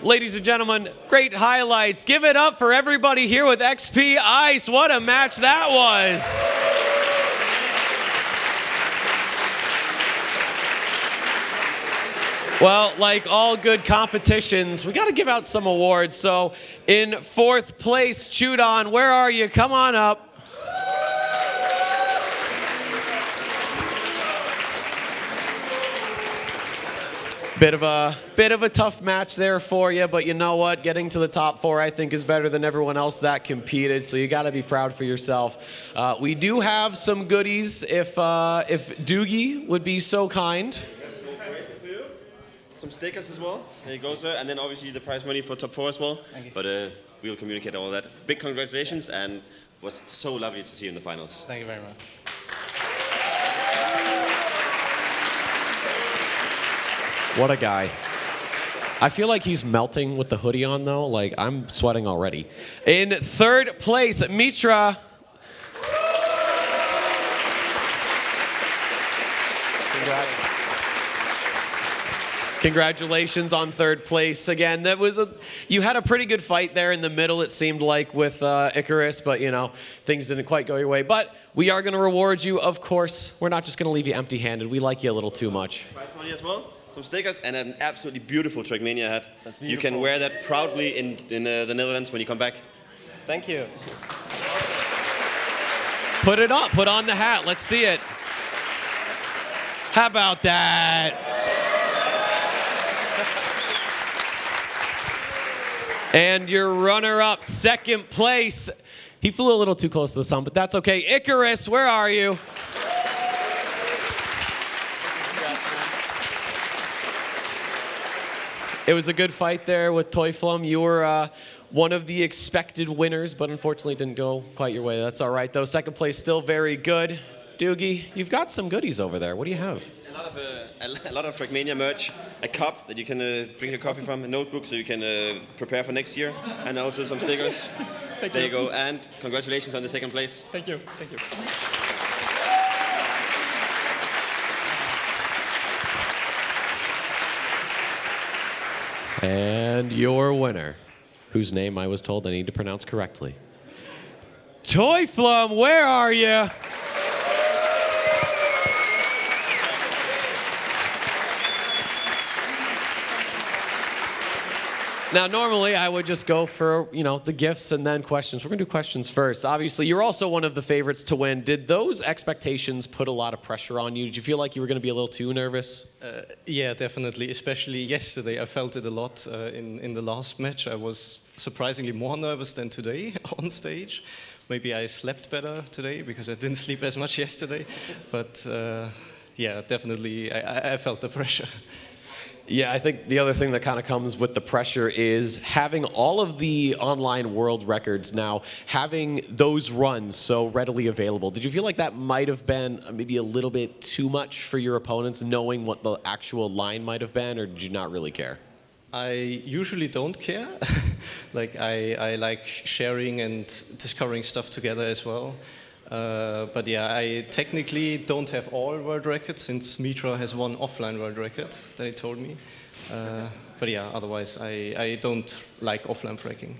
Ladies and gentlemen, great highlights. Give it up for everybody here with XP Ice. What a match that was. Well, like all good competitions, we got to give out some awards. So in 4th place, Chudon, where are you? Come on up. Bit of a tough match there for you, but you know what? Getting to the top 4, I think, is better than everyone else that competed. So you got to be proud for yourself. We do have some goodies, if Doogie would be so kind. Some stickers as well. There you go, sir. And then obviously the prize money for top 4 as well. But we'll communicate all that. Big congratulations, and it was so lovely to see you in the finals. Thank you very much. What a guy. I feel like he's melting with the hoodie on, though. Like, I'm sweating already. In 3rd place, Mitra. Congrats. Congratulations on 3rd place. Again, you had a pretty good fight there in the middle, it seemed like, with Icarus, but, you know, things didn't quite go your way. But we are going to reward you, of course. We're not just going to leave you empty-handed. We like you a little too much. Prize money as well. Some stickers and an absolutely beautiful Trackmania hat. You can wear that proudly in the Netherlands when you come back. Thank you. Put it on. Put on the hat. Let's see it. How about that? And your runner-up, 2nd place. He flew a little too close to the sun, but that's okay. Icarus, where are you? It was a good fight there with Teuflum. You were one of the expected winners, but unfortunately didn't go quite your way. That's all right, though. 2nd place, still very good. Doogie, you've got some goodies over there. What do you have? A lot of Trackmania merch, a cup that you can drink your coffee from, a notebook so you can prepare for next year, and also some stickers. There you go, and congratulations on the 2nd place. Thank you. Thank you. And your winner, whose name I was told I need to pronounce correctly. Teuflum, where are you? Now, normally I would just go for, you know, the gifts and then questions. We're going to do questions first. Obviously, you're also one of the favorites to win. Did those expectations put a lot of pressure on you? Did you feel like you were going to be a little too nervous? Yeah, definitely. Especially yesterday, I felt it a lot in the last match. I was surprisingly more nervous than today on stage. Maybe I slept better today because I didn't sleep as much yesterday. But yeah, definitely, I felt the pressure. Yeah, I think the other thing that kind of comes with the pressure is having all of the online world records now, having those runs so readily available. Did you feel like that might have been maybe a little bit too much for your opponents, knowing what the actual line might have been, or did you not really care? I usually don't care. Like I like sharing and discovering stuff together as well. But yeah, I technically don't have all world records since Mitra has one offline world record that he told me. But yeah, otherwise I don't like offline breaking.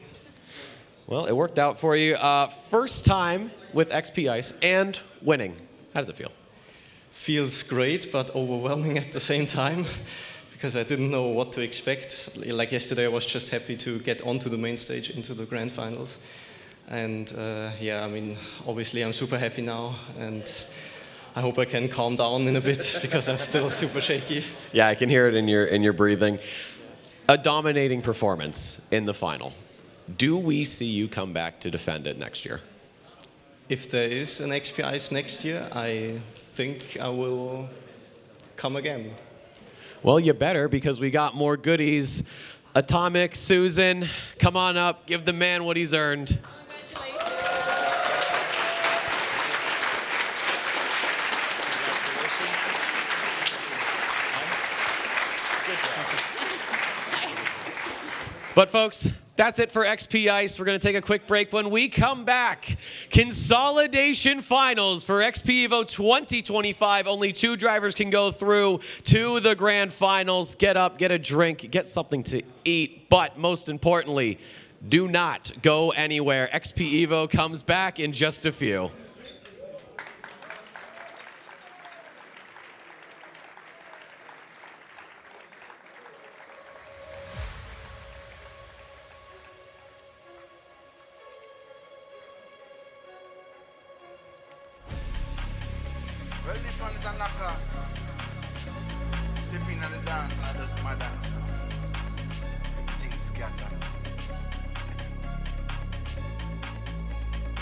Well, it worked out for you. First time with XP Ice and winning. How does it feel? Feels great, but overwhelming at the same time because I didn't know what to expect. Like yesterday, I was just happy to get onto the main stage into the grand finals. And yeah, I mean, obviously I'm super happy now, and I hope I can calm down in a bit because I'm still super shaky. Yeah, I can hear it in your breathing. A dominating performance in the final. Do we see you come back to defend it next year? If there is an XP Ice next year, I think I will come again. Well, you better, because we got more goodies. Atomic, Susan, come on up, give the man what he's earned. But folks, That's it for XP Ice. We're going to take a quick break. When we come back, consolidation finals for XPEvo 2025. Only 2 drivers can go through to the grand finals. Get up, get a drink, get something to eat. But most importantly, do not go anywhere. XPEvo comes back in just a few. Well, this one is a knocker. Step in on the dance and I does my dance. Everything's scattered.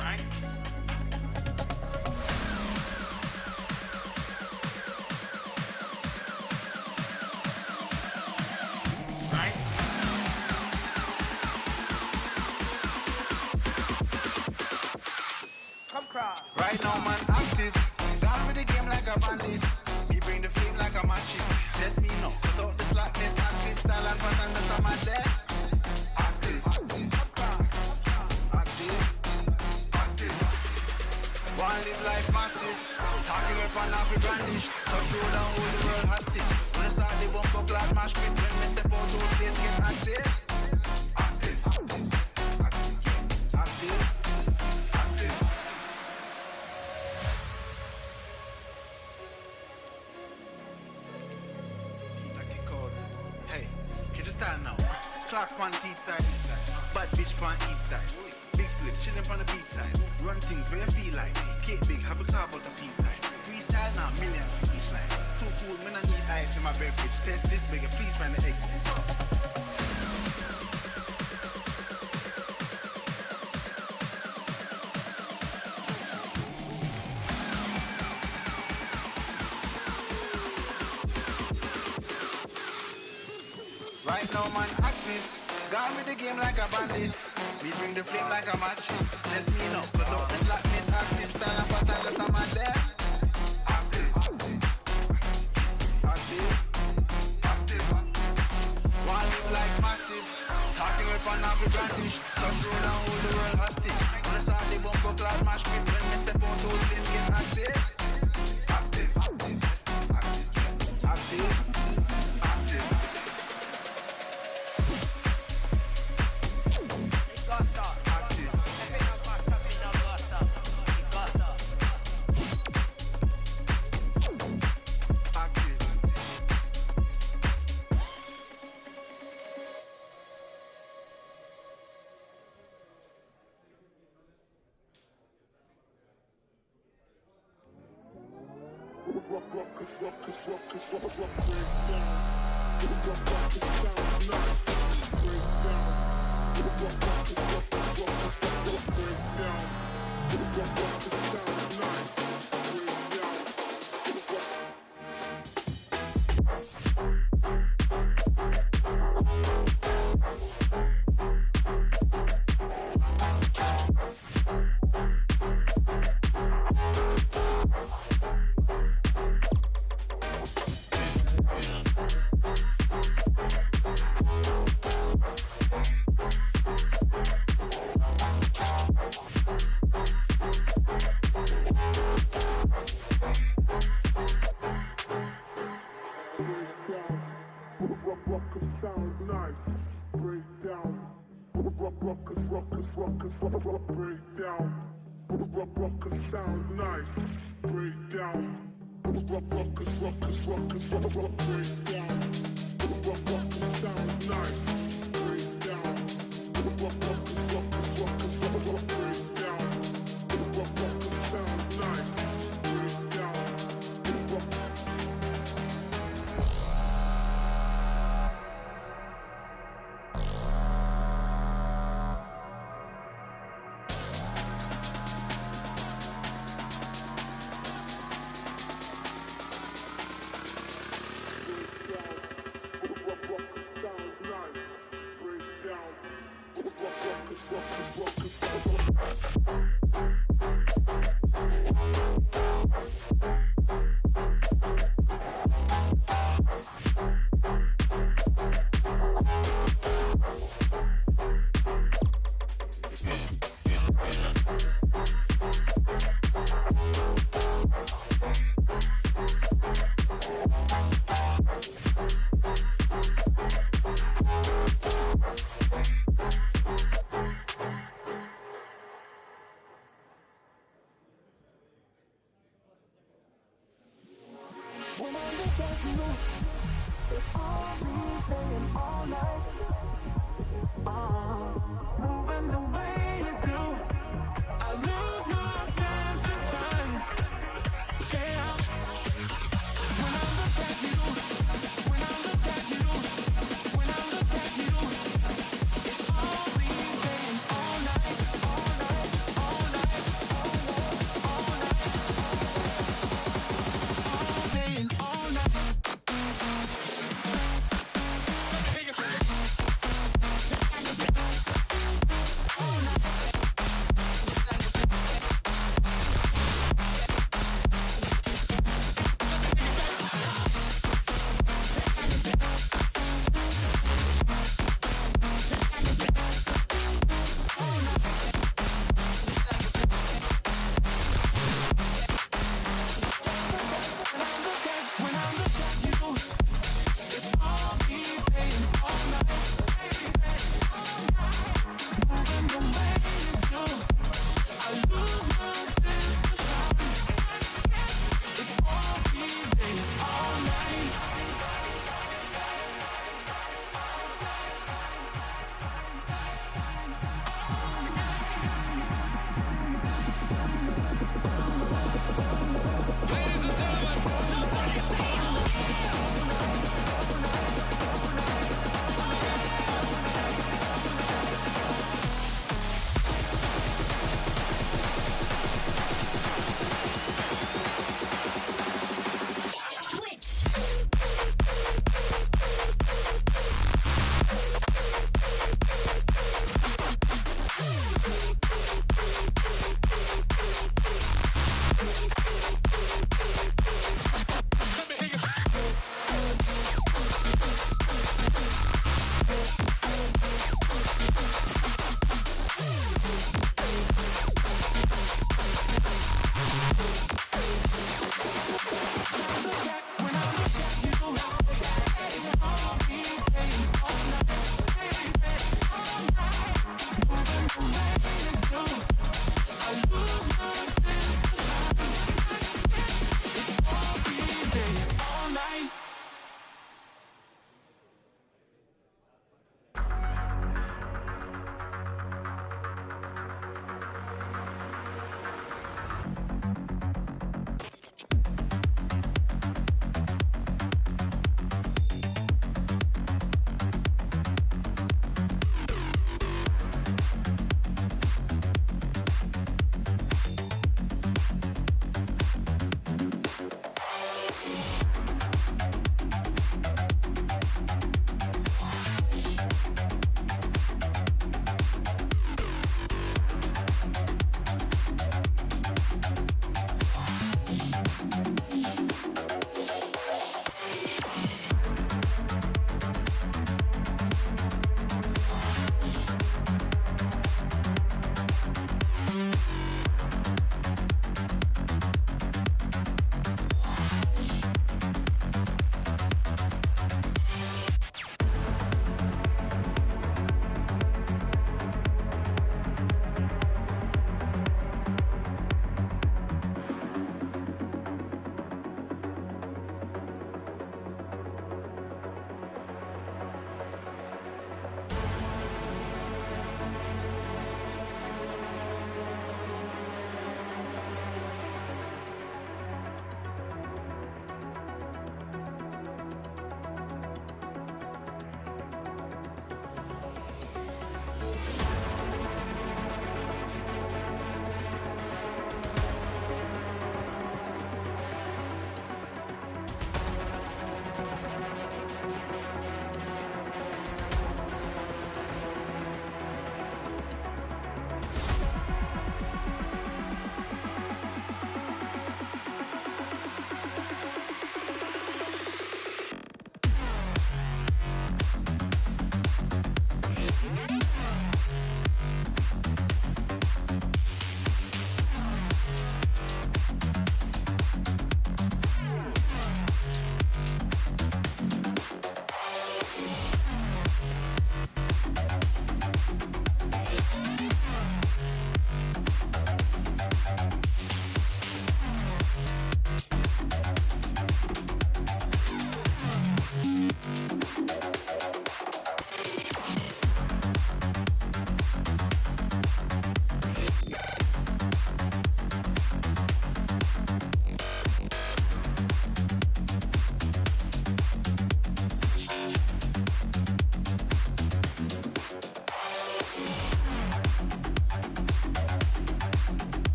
Right? Right? Come cross. Right now, man, active. Down with the game like a bandit. Me bring the flame like a matches. Test me now. Cut out the slackness. Active style and pattern. That's how my there. Active. Active. Active. One live life massive. Talking up and off with brandish. Touch road and hold the world hostage. When I start the bumper clad mash pit. When me step out, old face get active. Active. Active. Active. Now. Clocks on the teeth side, bad bitch on each side. Big splits, chillin' on the beat side. Run things where you feel like. Cake big, have a carve out a piece like. Freestyle now, millions for each line. Too cool, man, I need ice in my beverage. Test this bigger, please find the exit. Right now, man, active. Gone with the game like a bandit. Me bring the flame like a mattress. Let's me know. Cut out the slackness, active style and pattern. That's how man there. Active. Active. Active. One live like massive. Talking up and off with brandish. Touch road and hold the world hostage. When I start the bumper clad mash pit. When me step out, old place get active. Active. Active. Active. Active.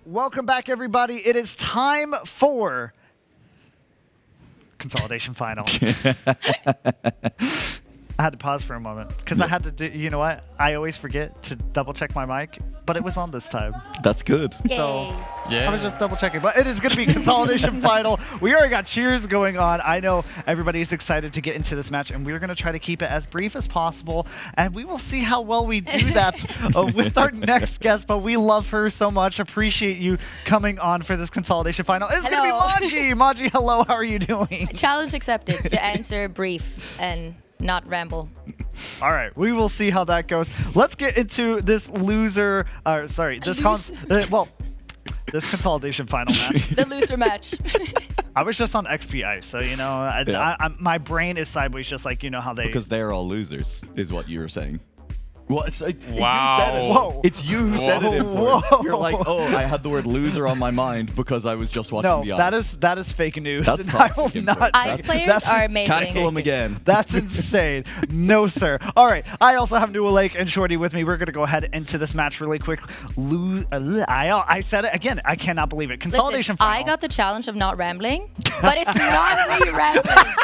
Welcome back, everybody. It is time for consolidation final. I had to pause for a moment because I had to do, you know what? I always forget to double check my mic, but it was on this time. That's good. So I was just double checking, but it is going to be consolidation final. We already got cheers going on. I know everybody is excited to get into this match, and we're going to try to keep it as brief as possible, and we will see how well we do that with our next guest, but we love her so much. Appreciate you coming on for this consolidation final. It's going to be Maji. Maji, hello. How are you doing? Challenge accepted to answer brief and not ramble. All right, we will see how that goes. Let's get into this loser. This consolidation final match. The loser match. I was just on XPEvo, so you know, my brain is sideways, just like you know how they. Because they're all losers, is what you were saying. Well, it's like, wow. You said it. Whoa. It's you who said it. Whoa. You're like, oh, I had the word loser on my mind because I was just watching the ice. that is fake news. That's I will not. Ice players are amazing. Cancel them again. That's insane. No, sir. All right. I also have New Lake and Shorty with me. We're going to go ahead into this match really quick. I said it again. I cannot believe it. Consolidation Listen, final. I got the challenge of not rambling, but it's not me rambling.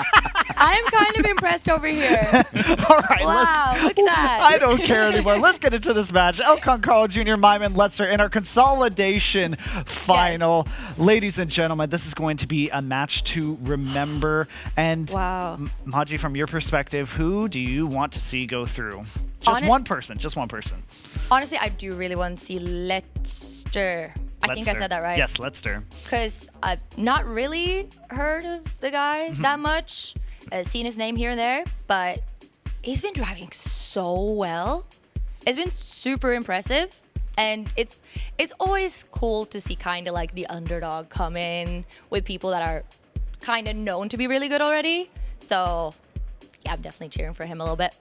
I'm kind of impressed over here. All right. Wow, look at that. I don't care anymore. Let's get into this match. Elcon Carl Jr., Myman Letzer in our consolidation final. Yes. Ladies and gentlemen, this is going to be a match to remember. And wow. Maji, from your perspective, who do you want to see go through? Just one person. Just one person. Honestly, I do really want to see Letzer. I think I said that right. Yes, Letzer. Because I've not really heard of the guy that much. Seen his name here and there, but he's been driving so well. It's been super impressive, and it's always cool to see kind of like the underdog come in with people that are kind of known to be really good already. So yeah, I'm definitely cheering for him a little bit.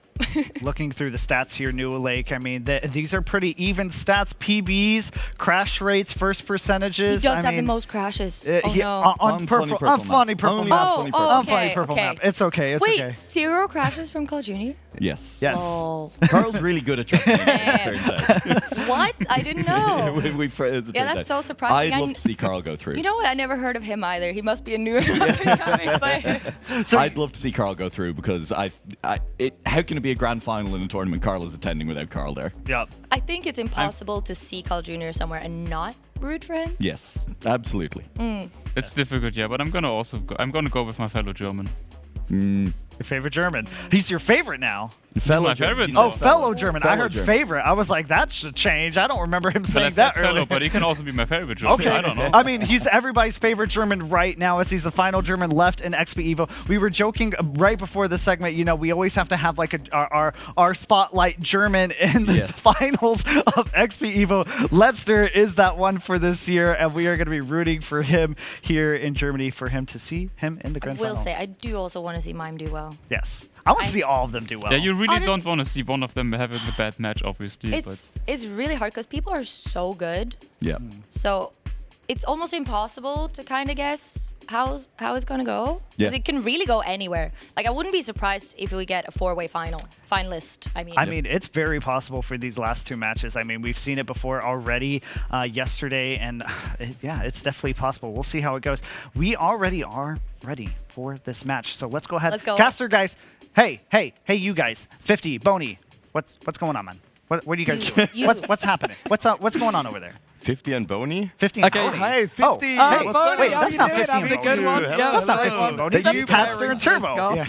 Looking through the stats here, New Lake, I mean, these are pretty even stats. PBs, crash rates, first percentages. He does have the most crashes. Oh no. On funny purple map. On funny purple map. It's okay. It's okay. Wait, 0 crashes from Carl Jr.? Yes. Yes. Oh. Carl's really good at tracking. What? I didn't know. Yeah, that's so surprising. I'd love to see Carl go through. You know what? I never heard of him either. He must be a new up-and-coming player. So I'd love to see Carl go through because how can it be a grand final in a tournament Carl is attending without Carl there? Yep. I think it's impossible to see Carl Jr. somewhere and not root for him. Yes, absolutely. It's difficult, yeah, but I'm gonna go with my fellow German. Your favorite German. He's your favorite now. Fellow German. Oh, fellow German. Fellow I heard German. favorite. I was like, that should change. I don't remember him saying that fellow, earlier. but he can also be my favorite German. Okay. I don't know. I mean, he's everybody's favorite German right now as he's the final German left in XPEvo. We were joking right before the segment, you know, we always have to have like our spotlight German in the finals of XPEvo. Letzer is that one for this year, and we are going to be rooting for him here in Germany for him to see him in the grand final. I will say, I do also want to see Mime do well. Yes. I want to see all of them do well. Yeah, you really don't want to see one of them having a bad match, obviously. It's really hard because people are so good. Yeah. So it's almost impossible to kind of guess how it's gonna go. Yeah. Because it can really go anywhere. Like I wouldn't be surprised if we get a 4-way finalist. I mean, it's very possible for these last two matches. I mean, we've seen it before already yesterday, and yeah, it's definitely possible. We'll see how it goes. We already are ready for this match, so let's go ahead. Let's go. Caster guys, hey, you guys, 50, Boney, what's going on, man? What are you guys doing? What's happening? What's going on over there? 50 and Boney? 50 and okay. Boney. Hi, 50. Oh. Hey, Wait, that's not 50 and Having a Boney. good one. That's not 50 and Boney. That's Pastor and Turbo. Yeah.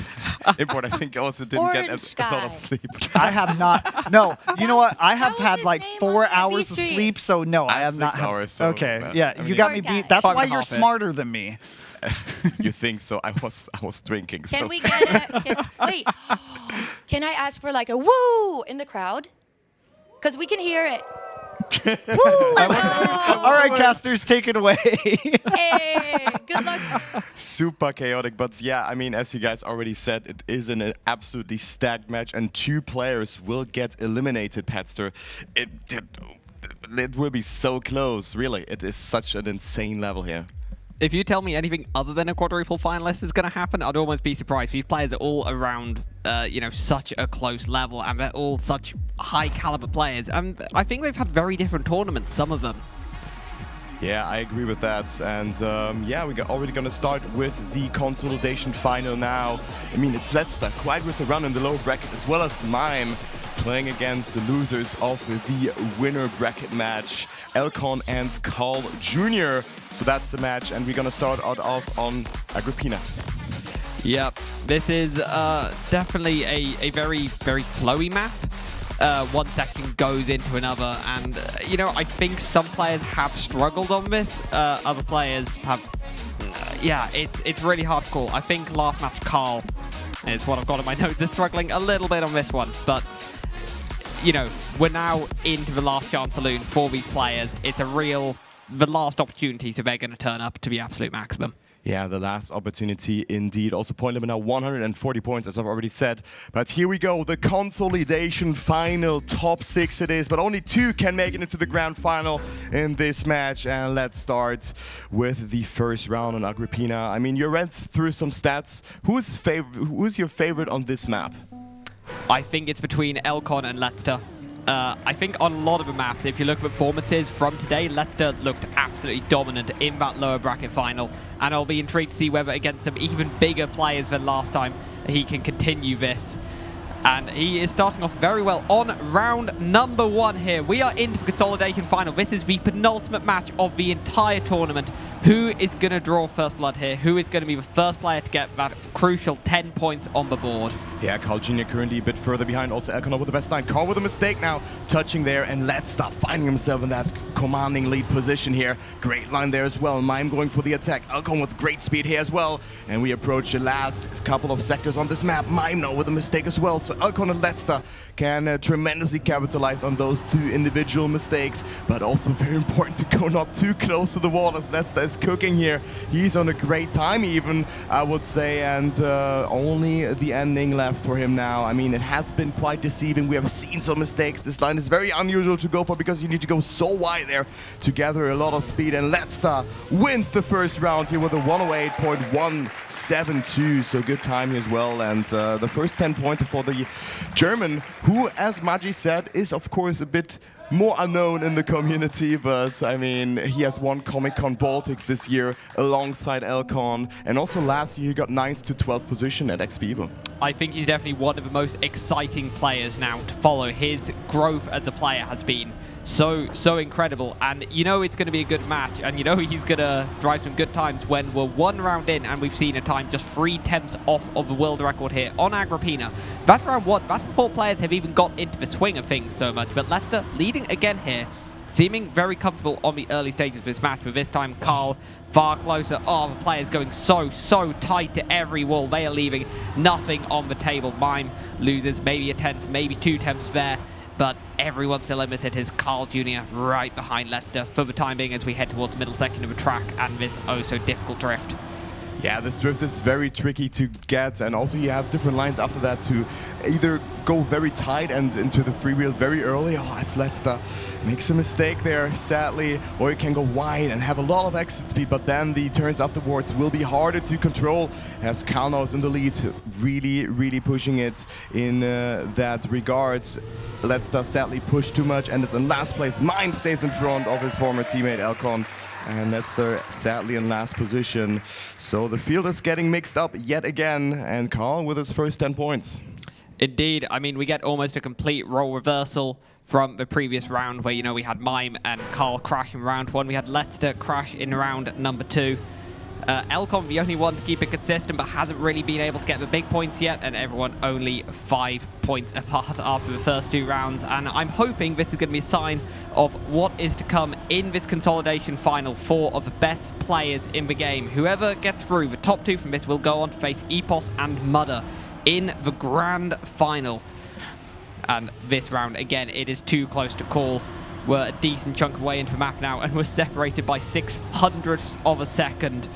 Import, I think, also didn't get a lot of sleep. I have not. No, you know what? I have had like 4 hours of sleep, so no, I have not. 6 hours. So, okay, yeah, you got me beat. That's why you're smarter than me. You think so? I was drinking. Can we get wait? Can I ask for like a woo in the crowd? Because we can hear it. All right, casters, take it away. Hey, good luck. Super chaotic, but yeah, I mean, as you guys already said, it is an absolutely stacked match, and 2 players will get eliminated, Patster. It will be so close, really. It is such an insane level here. If you tell me anything other than a quadruple finalist is going to happen, I'd almost be surprised. These players are all around, such a close level, and they're all such high caliber players. I think they've had very different tournaments, some of them. Yeah, I agree with that. And yeah, we're already going to start with the consolidation final now. I mean, it's Letzter quite with the run in the lower bracket, as well as Mime playing against the losers of the winner bracket match, Elcon and Carl Jr. So that's the match, and we're going to start out off on Agrippina. Yep, this is definitely a very, very flowy map. One section goes into another, and you know, I think some players have struggled on this. Other players have, yeah, it's really hard to call. I think last match Carl is what I've got in my notes. Is struggling a little bit on this one, but you know, we're now into the last chance saloon for these players. It's the last opportunity, so they're going to turn up to the absolute maximum. Yeah, the last opportunity indeed. Also point limit now 140 points, as I've already said. But here we go, the consolidation final, top 6 it is, but only 2 can make it into the grand final in this match. And let's start with the first round on Agrippina. I mean, you read through some stats. Who's your favorite on this map? I think it's between Elcon and Letzter. I think on a lot of the maps, if you look at performances from today, Letzter looked absolutely dominant in that lower bracket final, and I'll be intrigued to see whether against some even bigger players than last time he can continue this. And he is starting off very well on round number 1 here. We are into the consolidation final. This is the penultimate match of the entire tournament. Who is going to draw first blood here? Who is going to be the first player to get that crucial 10 points on the board? Yeah, Carl Jr. currently a bit further behind. Also, Elcon with the best line. Carl with a mistake now, touching there, and Letzter finding himself in that commanding lead position here. Great line there as well. Mime going for the attack. Elcon with great speed here as well. And we approach the last couple of sectors on this map. Mime now with a mistake as well. So Elcon and Letzter can tremendously capitalize on those 2 individual mistakes. But also very important to go not too close to the wall, as Letzter is cooking here. He's on a great time even, I would say, and only the ending left for him now. I mean, it has been quite deceiving. We have seen some mistakes. This line is very unusual to go for because you need to go so wide there to gather a lot of speed, and Letzter wins the first round here with a 108.172, so good timing as well. And the first 10 points for the German, who, as Magi said, is of course a bit more unknown in the community, but I mean, he has won Comic-Con Baltics this year alongside Elcon, and also last year he got 9th to 12th position at XPEvo. I think he's definitely one of the most exciting players now to follow. His growth as a player has been so incredible, and you know it's going to be a good match, and you know he's going to drive some good times when we're 1 round in and we've seen a time just 3/10 off of the world record here on Agrippina. That's round 1. That's before players have even got into the swing of things so much, but Letzter leading again here, seeming very comfortable on the early stages of this match, but this time Carl far closer. Oh, the players going so tight to every wall. They are leaving nothing on the table. Mime loses maybe a 10th, maybe 2 tenths there, but everyone's still limited. Is Carl Jr. right behind Letzter for the time being as we head towards the middle section of the track and this so difficult drift. Yeah, this drift is very tricky to get, and also you have different lines after that to either go very tight and into the freewheel very early. Oh, as Letzter makes a mistake there, sadly, or you can go wide and have a lot of exit speed, but then the turns afterwards will be harder to control, as Kalno is in the lead, really pushing it in that regards. Letzter sadly pushed too much and is in last place. Mime stays in front of his former teammate Elcon, and Letzter sadly in last position. So the field is getting mixed up yet again, and Carl with his first 10 points. Indeed, I mean, we get almost a complete role reversal from the previous round where, you know, we had Mime and Carl crash in round 1. We had Letzter crash in round number 2. Elcon, the only one to keep it consistent, but hasn't really been able to get the big points yet, and everyone only 5 points apart after the first 2 rounds. And I'm hoping this is going to be a sign of what is to come in this consolidation final. 4 of the best players in the game. Whoever gets through, the top 2 from this will go on to face Epos and Mudder in the grand final. And this round, again, it is too close to call. We're a decent chunk of way into the map now, and we're separated by 6/100ths of a second.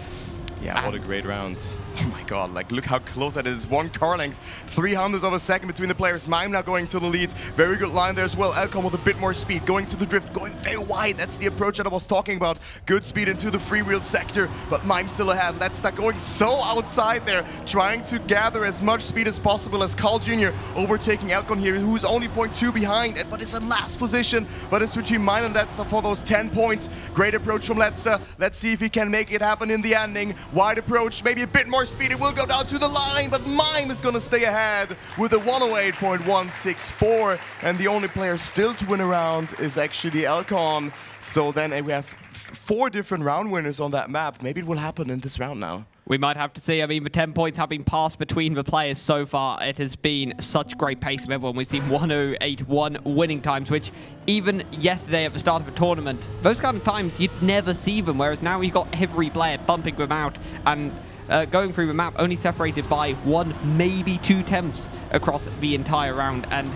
Yeah, what a great round. Oh my god, like look how close that is. 1 car length, 300ths of a second between the players. Mime now going to the lead. Very good line there as well. Elcon with a bit more speed, going to the drift, going very wide. That's the approach that I was talking about. Good speed into the freewheel sector, but Mime still ahead. Let's start going so outside there, trying to gather as much speed as possible as Carl Jr. overtaking Elcon here, who's only 0.2 behind, but is in last position. But it's between Mime and Letzter for those 10 points. Great approach from Letzter. Let's see if he can make it happen in the ending. Wide approach, maybe a bit more speed. It will go down to the line, but Mime is going to stay ahead with a 108.164. And the only player still to win a round is actually Elcon. So then we have 4 different round winners on that map. Maybe it will happen in this round now. We might have to see. I mean, the 10 points have been passed between the players so far. It has been such great pace from everyone. We've seen 108.1 winning times, which even yesterday at the start of the tournament, those kind of times, you'd never see them, whereas now you've got every player bumping them out and going through the map, only separated by 1, maybe 2 tenths across the entire round. And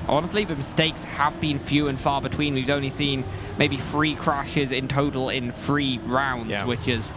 honestly, the mistakes have been few and far between. We've only seen maybe 3 crashes in total in 3 rounds, which is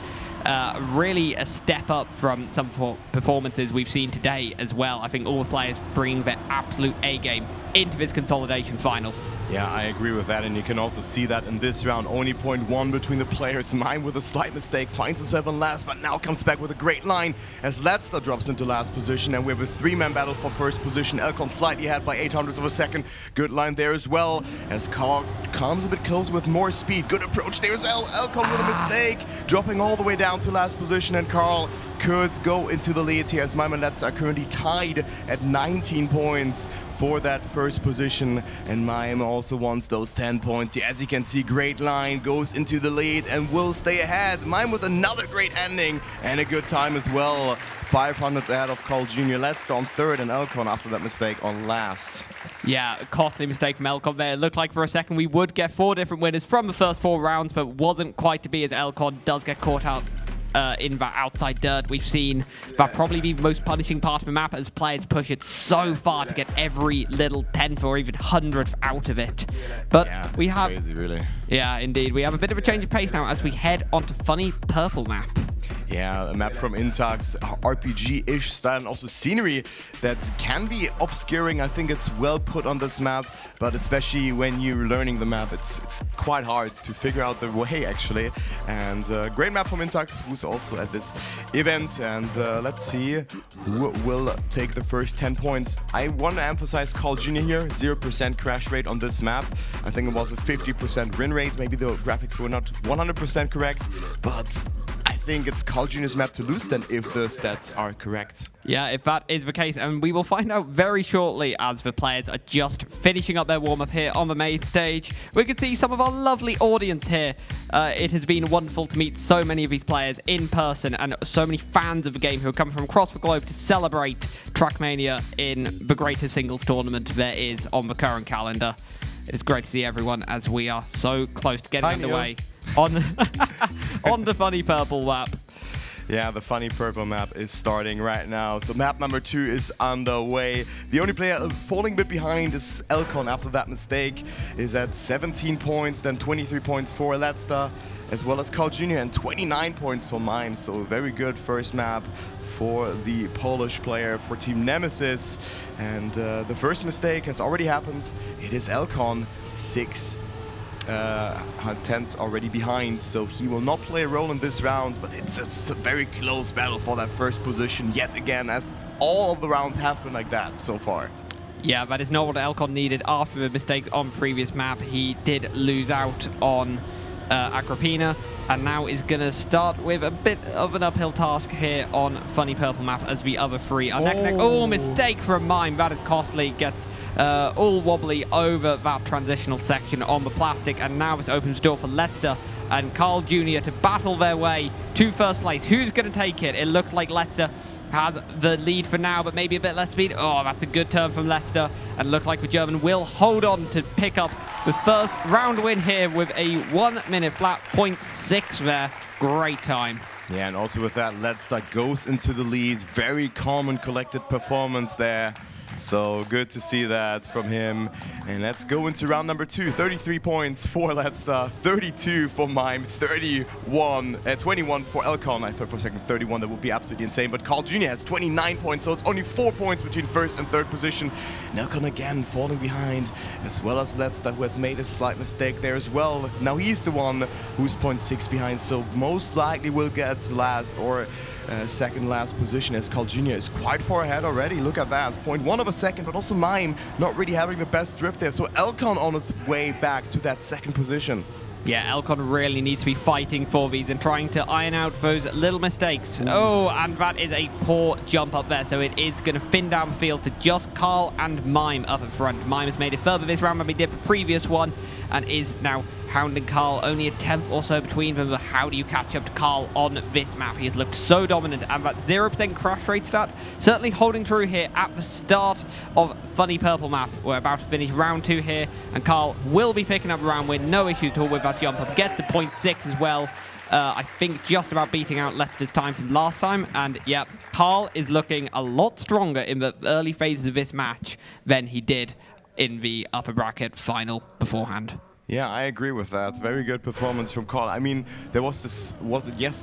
really a step up from some performances we've seen today as well. I think all the players bringing their absolute A-game into this consolidation final. Yeah, I agree with that, and you can also see that in this round. Only 0.1 between the players. Mime with a slight mistake finds himself in last, but now comes back with a great line as Letzter drops into last position, and we have a 3-man battle for first position. Elcon slightly ahead by 0.08 of a second. Good line there as well as Carl comes a bit close with more speed. Good approach. There's Elcon with a mistake, dropping all the way down to last position, and Carl could go into the lead here as Mime and Letzter are currently tied at 19 points for that first position, and Mime also wants those 10 points. As you can see, great line, goes into the lead and will stay ahead. Mime with another great ending and a good time as well. 500ths ahead of Carl Jr. Letzter on 3rd and Elcon after that mistake on last. Yeah, a costly mistake from Elcon there. It looked like for a second we would get 4 different winners from the first 4 rounds, but wasn't quite to be as Elcon does get caught out in that outside dirt. We've seen that probably be the most punishing part of the map as players push it so far to get every little 10th or even 100th out of it. But we have... crazy, really. Yeah, indeed. We have a bit of a change of pace now as we head onto Funny Purple map. Yeah, a map from Intax, RPG-ish style, and also scenery that can be obscuring. I think it's well put on this map, but especially when you're learning the map, it's quite hard to figure out the way, actually. And great map from Intax, who's also at this event. And let's see who will take the first 10 points. I want to emphasize Carl Jr. here, 0% crash rate on this map. I think it was a 50% win rate. Maybe the graphics were not 100% correct, but I think it's Carl Jr.'s map to lose then if the stats are correct. Yeah, if that is the case, and we will find out very shortly as the players are just finishing up their warm-up here on the main stage. We can see some of our lovely audience here. It has been wonderful to meet so many of these players in person and so many fans of the game who have come from across the globe to celebrate Trackmania in the greatest singles tournament there is on the current calendar. It's great to see everyone as we are so close to getting underway on the Funny Purple map. Yeah, the Funny Purple map is starting right now. So map number 2 is underway. The only player falling a bit behind is Elcon after that mistake. Is at 17 points, then 23 points for Letzter, as well as Carl Jr. and 29 points for Mime. So a very good first map for the Polish player for Team Nemesis. And the first mistake has already happened. It is Elcon, 6 tenths already behind, so he will not play a role in this round, but it's a very close battle for that first position yet again, as all of the rounds have been like that so far. Yeah, that is not what Elcon needed after the mistakes on previous map. He did lose out on Agrippina, and now is going to start with a bit of an uphill task here on Funny Purple map as the other 3 are neck and neck. Oh, mistake from Mime. That is costly. Gets all wobbly over that transitional section on the plastic, and now this opens the door for Letzter and Carl Jr. to battle their way to first place. Who's going to take it? It looks like Letzter has the lead for now, but maybe a bit less speed. Oh, that's a good turn from Letzter, and looks like the German will hold on to pick up the first round win here with a 1 minute flat 0.6 there. Great time. Yeah, and also with that, Letzter goes into the lead. Very calm and collected performance there. So good to see that from him. And let's go into round number 2. 33 points for Letsta, 32 for Mime, 21 for Elcon. I thought for a second 31, that would be absolutely insane. But Carl Jr. has 29 points, so it's only 4 points between first and third position. And Elcon again falling behind, as well as Letsta, who has made a slight mistake there as well. Now he's the one who's 0.6 behind, so most likely will get last or second last position, as Carl Jr. is quite far ahead already. Look at that, 0.1 of a second, but also Mime not really having the best drift there. So Elcon on its way back to that second position. Yeah, Elcon really needs to be fighting for these and trying to iron out those little mistakes. Oh, and that is a poor jump up there, so it is going to thin down the field to just Carl and Mime up in front. Mime has made it further this round than he did the previous one, and is now hounding Carl. Only a tenth or so between them, but how do you catch up to Carl on this map? He has looked so dominant, and that 0% crash rate stat certainly holding true here at the start of Funny Purple map. We're about to finish round 2 here, and Carl will be picking up the round win, no issue at all with that jump up. Gets to 0.6 as well. I think just about beating out Lester's time from last time, and yeah, Carl is looking a lot stronger in the early phases of this match than he did in the upper bracket final beforehand. Yeah, I agree with that. Very good performance from Carl. I mean, there was this,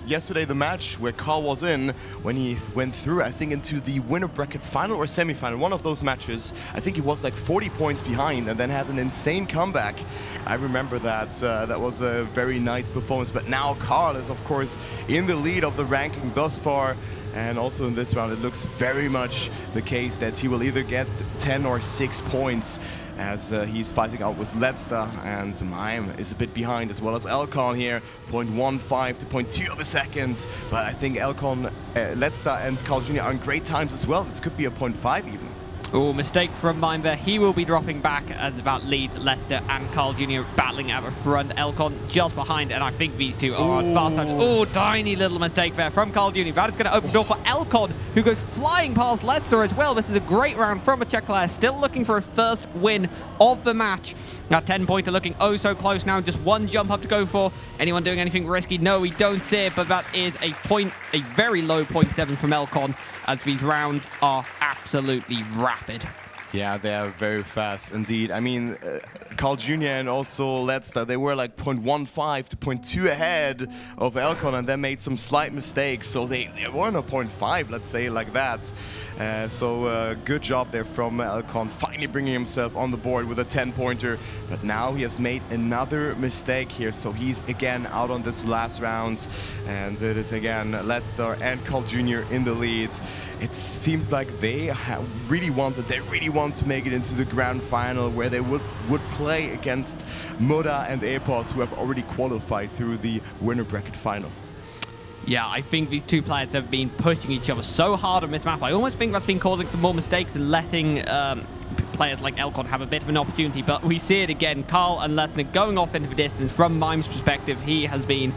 yesterday the match where Carl was in when he went through, I think, into the winner bracket final or semi-final, one of those matches. I think he was like 40 points behind and then had an insane comeback. I remember that. That was a very nice performance. But now Carl is, of course, in the lead of the ranking thus far. And also in this round, it looks very much the case that he will either get 10 or 6 points, as he's fighting out with Letsta, and Mime is a bit behind, as well as Elcon here, 0.15 to 0.2 of a second. But I think Elcon, Letsta and Carl Jr. are in great times as well. This could be a 0.5 even. Oh, mistake from Mime there. He will be dropping back as that leads Lester and Carl Jr. battling at the front. Elcon just behind, and I think these two are on fast times. Oh, tiny little mistake there from Carl Jr. That is going to open the door for Elcon, who goes flying past Lester as well. This is a great round from a Czech player, still looking for a first win of the match. That 10-pointer looking oh so close now, just one jump up to go for. Anyone doing anything risky? No, we don't see it, but that is a very low 0.7 from Elcon, as these rounds are absolutely rapid. Yeah, they are very fast indeed. I mean, Carl Jr. and also Letsta, they were like 0.15 to 0.2 ahead of Elcon, and then made some slight mistakes. So they weren't a 0.5, let's say, like that. So good job there from Elcon, finally bringing himself on the board with a 10-pointer. But now he has made another mistake here, so he's again out on this last round. And it is again Letsta and Carl Jr. in the lead. It seems like they really want to make it into the grand final, where they would play against Moda and Epos, who have already qualified through the winner bracket final. Yeah, I think these two players have been pushing each other so hard on this map. I almost think that's been causing some more mistakes and letting players like Elcon have a bit of an opportunity. But we see it again, Carl and Lesnar going off into the distance. From Mime's perspective, he has been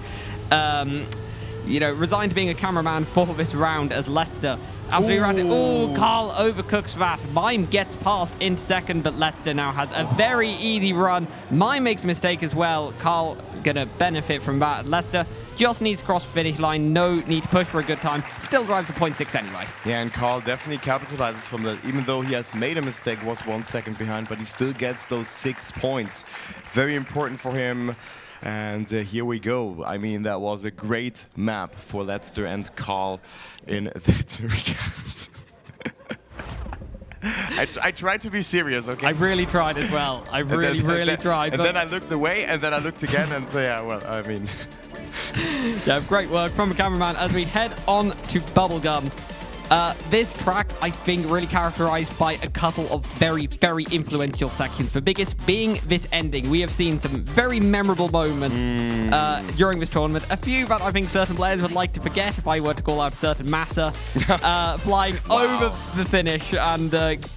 resigned to being a cameraman for this round, as Lester absolutely ran it. Oh, Carl overcooks that. Mime gets past into second, but Lester now has a very easy run. Mime makes a mistake as well. Carl gonna benefit from that. Lester just needs to cross the finish line. No need to push for a good time. Still drives a 0.6 anyway. Yeah, and Carl definitely capitalizes from that. Even though he has made a mistake, was 1 second behind, but he still gets those 6 points. Very important for him. And here we go. I mean, that was a great map for Lester and Carl in that regard. I tried to be serious, okay? I really tried as well. I really tried. And then I looked away, and then I looked again, and yeah, well, I mean... Yeah, great work from the cameraman as we head on to Bubblegum. This track, I think, really characterized by a couple of very, very influential sections. The biggest being this ending. We have seen some very memorable moments during this tournament. A few that I think certain players would like to forget, if I were to call out a certain Massa, flying over the finish and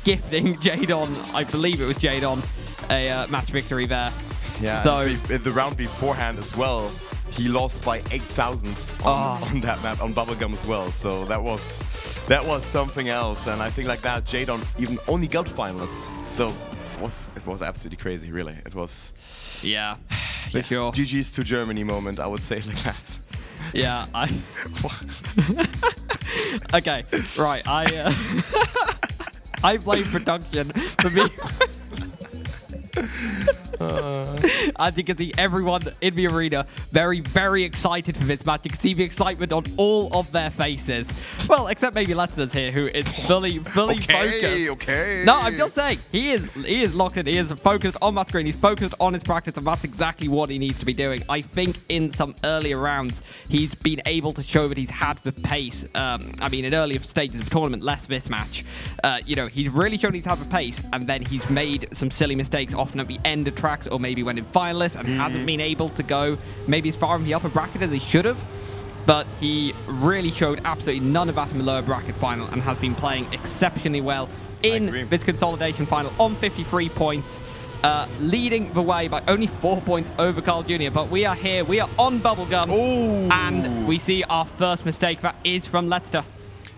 gifting Jadon, I believe it was Jadon, a match victory there. Yeah, so the round beforehand as well, he lost by 8 thousandths on that map, on Bubblegum as well. So that was something else, and I think like that, Jadon even only got finalists. So it was absolutely crazy, really. It was... Yeah, for sure. GG's to Germany moment, I would say like that. Yeah, Okay, right, I blame production for me. As you can see, everyone in the arena very, very excited for this match. You can see the excitement on all of their faces. Well, except maybe Lester's here, who is fully focused. Okay. No, I'm just saying, he is locked in. He is focused on that screen. He's focused on his practice, and that's exactly what he needs to be doing. I think in some earlier rounds, he's been able to show that he's had the pace. I mean, in earlier stages of the tournament, less this match. He's really shown he's had the pace, and then he's made some silly mistakes, often at the end of tracks, or maybe when in finalists, and hasn't been able to go maybe as far in the upper bracket as he should have. But he really showed absolutely none of that in the lower bracket final, and has been playing exceptionally well in this consolidation final on 53 points, leading the way by only 4 points over Carl Jr. But we are here, we are on Bubblegum, and we see our first mistake. That is from Lester.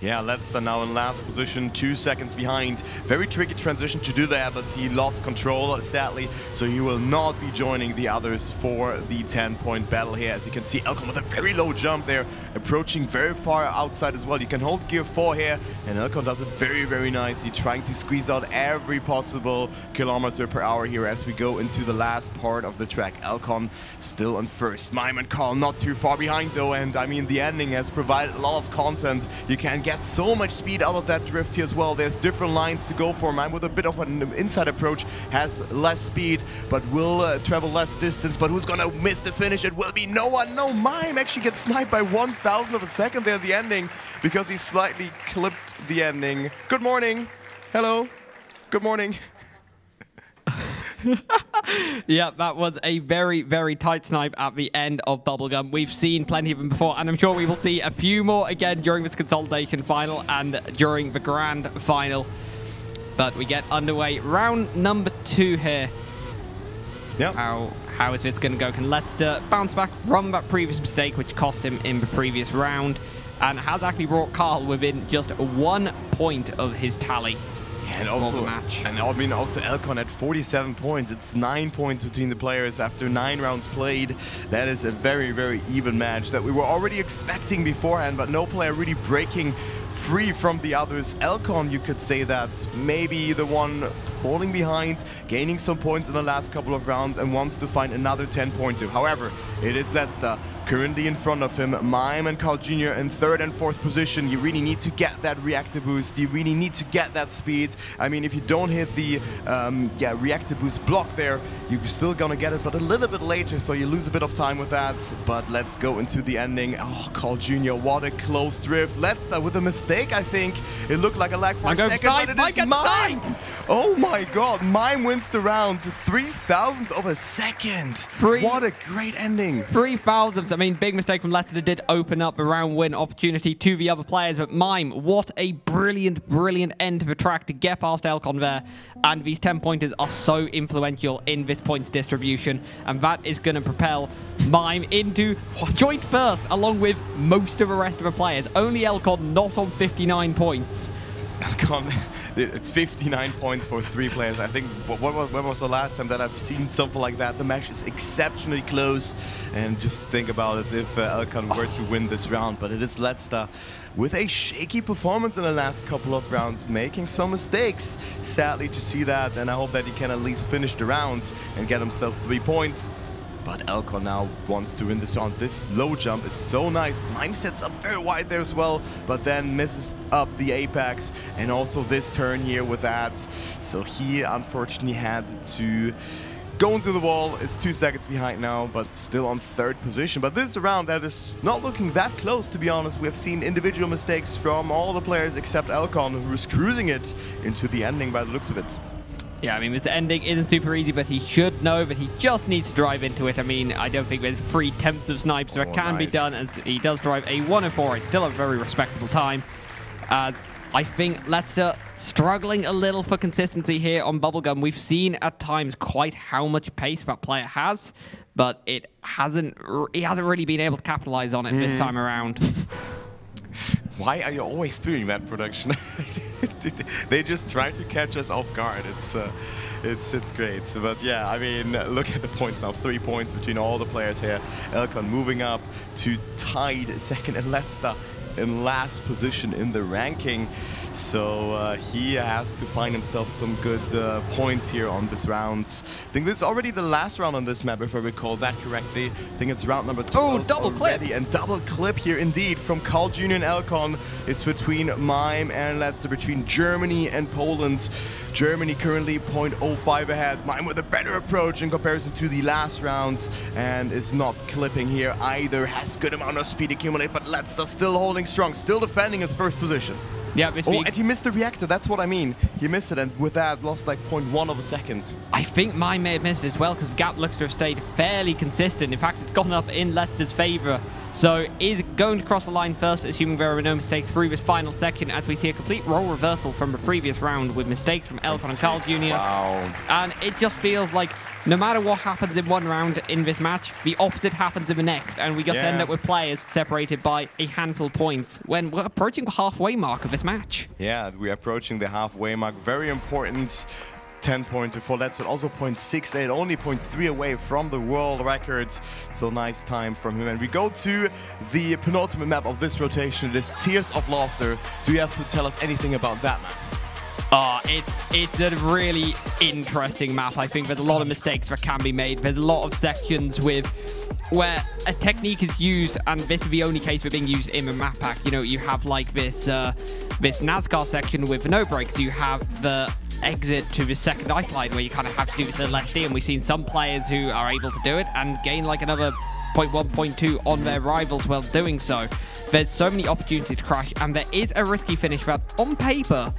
Yeah, Letster now in last position, 2 seconds behind. Very tricky transition to do that, but he lost control, sadly, so he will not be joining the others for the 10-point battle here. As you can see, Elcon with a very low jump there, approaching very far outside as well. You can hold gear 4 here, and Elcon does it very, very nicely, trying to squeeze out every possible kilometer per hour here as we go into the last part of the track. Elcon still on first. Mime and Carl not too far behind though, and I mean, the ending has provided a lot of content. You can get so much speed out of that drift here as well. There's different lines to go for. Mime with a bit of an inside approach has less speed, but will travel less distance. But who's gonna miss the finish? It will be no one. No, Mime actually gets sniped by 1,000 of a second there at the ending because he slightly clipped the ending. Good morning. Hello. Good morning. Yeah, that was a very, very tight snipe at the end of Bubblegum. We've seen plenty of them before, and I'm sure we will see a few more again during this consolidation final and during the grand final. But we get underway. Round number 2 here. Yep. How is this going to go? Can Lester bounce back from that previous mistake, which cost him in the previous round, and has actually brought Carl within just 1 point of his tally? And also, also Elcon at 47 points. It's 9 points between the players after 9 rounds played. That is a very, very even match that we were already expecting beforehand, but no player really breaking free from the others. Elcon, you could say that maybe the one falling behind, gaining some points in the last couple of rounds, and wants to find another 10-pointer. However, it is Lester currently in front of him. Mime and Carl Jr. in 3rd and 4th position. You really need to get that reactor boost. You really need to get that speed. I mean, if you don't hit the reactor boost block there, you're still gonna get it, but a little bit later, so you lose a bit of time with that. But let's go into the ending. Oh, Carl Jr., what a close drift. Lester with a mistake, I think. It looked like a lag for a second, but it is Mime. Oh my god, Mime wins the round to 3,000th of a second. What a great ending. 3,000th. I mean, big mistake from Lester did open up the round win opportunity to the other players, but Mime, what a brilliant, brilliant end to the track to get past Elcon there. And these 10-pointers are so influential in this points distribution, and that is going to propel Mime into joint first, along with most of the rest of the players. Only Elcon not on 59 points. Elcon, it's 59 points for 3 players. I think, when was the last time that I've seen something like that? The match is exceptionally close, and just think about it if Elcon were to win this round. But it is Lester with a shaky performance in the last couple of rounds, making some mistakes. Sadly to see that, and I hope that he can at least finish the rounds and get himself 3 points. But Elcon now wants to win this round. This low jump is so nice. Mime sets up very wide there as well, but then misses up the apex, and also this turn here with that. So he unfortunately had to go into the wall. Is 2 seconds behind now, but still on 3rd position. But this is a round that is not looking that close, to be honest. We have seen individual mistakes from all the players except Elcon, who is cruising it into the ending by the looks of it. Yeah, I mean, this ending isn't super easy, but he should know that he just needs to drive into it. I mean, I don't think there's 3 attempts of snipes that can be done, as he does drive a 1:04. It's still a very respectable time, as I think Lester struggling a little for consistency here on Bubblegum. We've seen at times quite how much pace that player has, but he hasn't really been able to capitalize on it this time around. Why are you always doing that, production? They just try to catch us off guard. It's great. But yeah, I mean, look at the points now. 3 points between all the players here. Elcon moving up to tied 2nd, and Lester in last position in the ranking. So he has to find himself some good points here on this round. I think it's already the last round on this map, if I recall that correctly. I think it's round number 2. Oh, double clip! And double clip here indeed from Carl Jr. and Elcon. It's between Mime and Let's between Germany and Poland. Germany currently 0.05 ahead. Mime with a better approach in comparison to the last rounds and is not clipping here either. Has good amount of speed accumulate, but Let's still holding strong, still defending his first position. Yeah, and he missed the reactor, that's what I mean. He missed it, and with that, lost like 0.1 of a second. I think mine may have missed it as well, because Gap looks to have stayed fairly consistent. In fact, it's gone up in Leicester's favour. So is going to cross the line first, assuming there are no mistakes through this final section, as we see a complete role reversal from the previous round with mistakes from Elcon and Carl Jr. Wow. And it just feels like no matter what happens in one round in this match, the opposite happens in the next, and we just end up with players separated by a handful of points when we're approaching the halfway mark of this match. Yeah, we're approaching the halfway mark. Very important 10-pointer for Let's, and also 0.68, only 0.3 away from the world records. So nice time from him. And we go to the penultimate map of this rotation. It is Tears of Laughter. Do you have to tell us anything about that map? It's a really interesting map. I think there's a lot of mistakes that can be made. There's a lot of sections where a technique is used, and this is the only case for being used in the map pack. You know, you have like this NASCAR section with no brakes. You have the exit to the second ice line where you kind of have to do this a little lefty, and we've seen some players who are able to do it and gain like another 0.1, 0.2 on their rivals while doing so. There's so many opportunities to crash, and there is a risky finish that on paper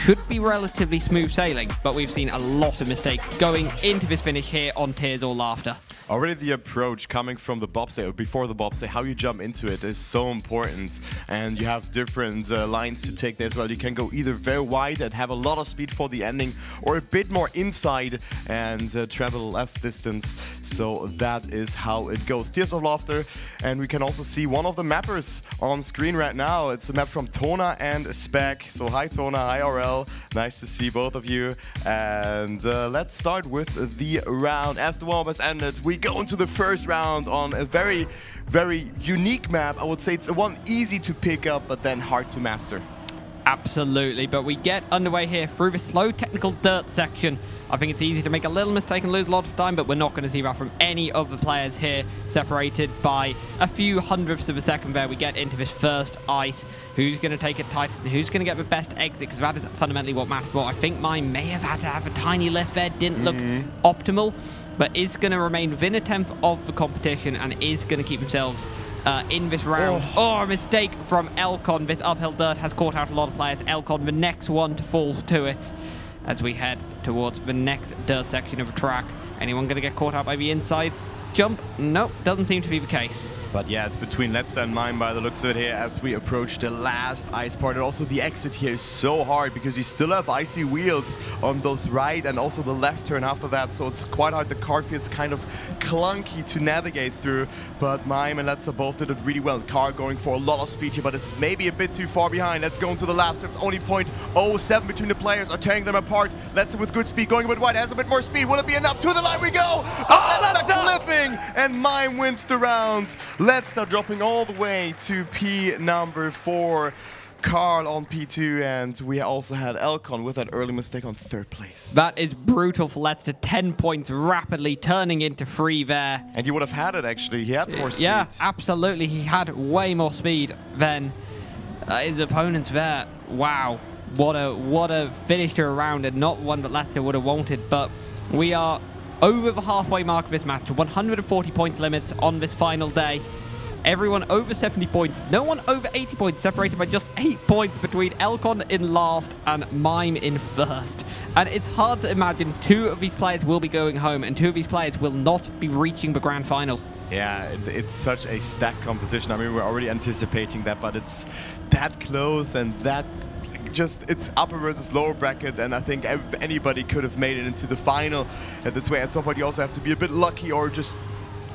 should be relatively smooth sailing, but we've seen a lot of mistakes going into this finish here on Tears or Laughter. Already the approach coming from the bobsleigh, or before the bobsleigh, how you jump into it is so important, and you have different lines to take there as well. You can go either very wide and have a lot of speed for the ending, or a bit more inside and travel less distance. So that is how it goes. Tears of Laughter, and we can also see one of the mappers on screen right now. It's a map from Tona and Spec. So hi Tona, hi RL, nice to see both of you. And let's start with the round. As the warm-up has ended, we go into the first round on a very, very unique map. I would say it's one easy to pick up, but then hard to master. Absolutely, but we get underway here through the slow technical dirt section. I think it's easy to make a little mistake and lose a lot of time, but we're not going to see that from any of the players here, separated by a few hundredths of a second there. We get into this first ice. Who's going to take it tightest? Who's going to get the best exit? Because that is fundamentally what matters more. I think mine may have had to have a tiny lift there. Didn't look optimal, but is going to remain within a tenth of the competition and is going to keep themselves in this round. A mistake from Elcon. This uphill dirt has caught out a lot of players. Elcon, the next one to fall to it as we head towards the next dirt section of the track. Anyone going to get caught out by the inside jump? Nope, doesn't seem to be the case. But yeah, it's between Let's and Mime by the looks of it here as we approach the last ice part. And also the exit here is so hard because you still have icy wheels on those right and also the left turn after that. So it's quite hard. The car feels kind of clunky to navigate through. But Mime and Let's both did it really well. The car going for a lot of speed here, but it's maybe a bit too far behind. Let's go into the last trip. Only 0.07 between the players are tearing them apart. Let's with good speed going a bit wide. Has a bit more speed. Will it be enough? To the line we go. Let's clipping, and Mime wins the round. Let's start dropping all the way to P number 4. Carl on P2, and we also had Elcon with that early mistake on 3rd place. That is brutal for Let's to 10 points rapidly turning into 3 there. And he would have had it actually. He had more speed. Yeah, absolutely. He had way more speed than his opponents there. Wow. What a finish to a round, and not one that Leicester would have wanted. But we are over the halfway mark of this match. 140 points limits on this final day. Everyone over 70 points, no one over 80 points, separated by just 8 points between Elcon in last and Mime in first. And it's hard to imagine 2 of these players will be going home and 2 of these players will not be reaching the grand final. Yeah, it's such a stacked competition. I mean, we're already anticipating that, but it's that close and that just, it's upper versus lower bracket, and I think anybody could have made it into the final this way. At some point, you also have to be a bit lucky or just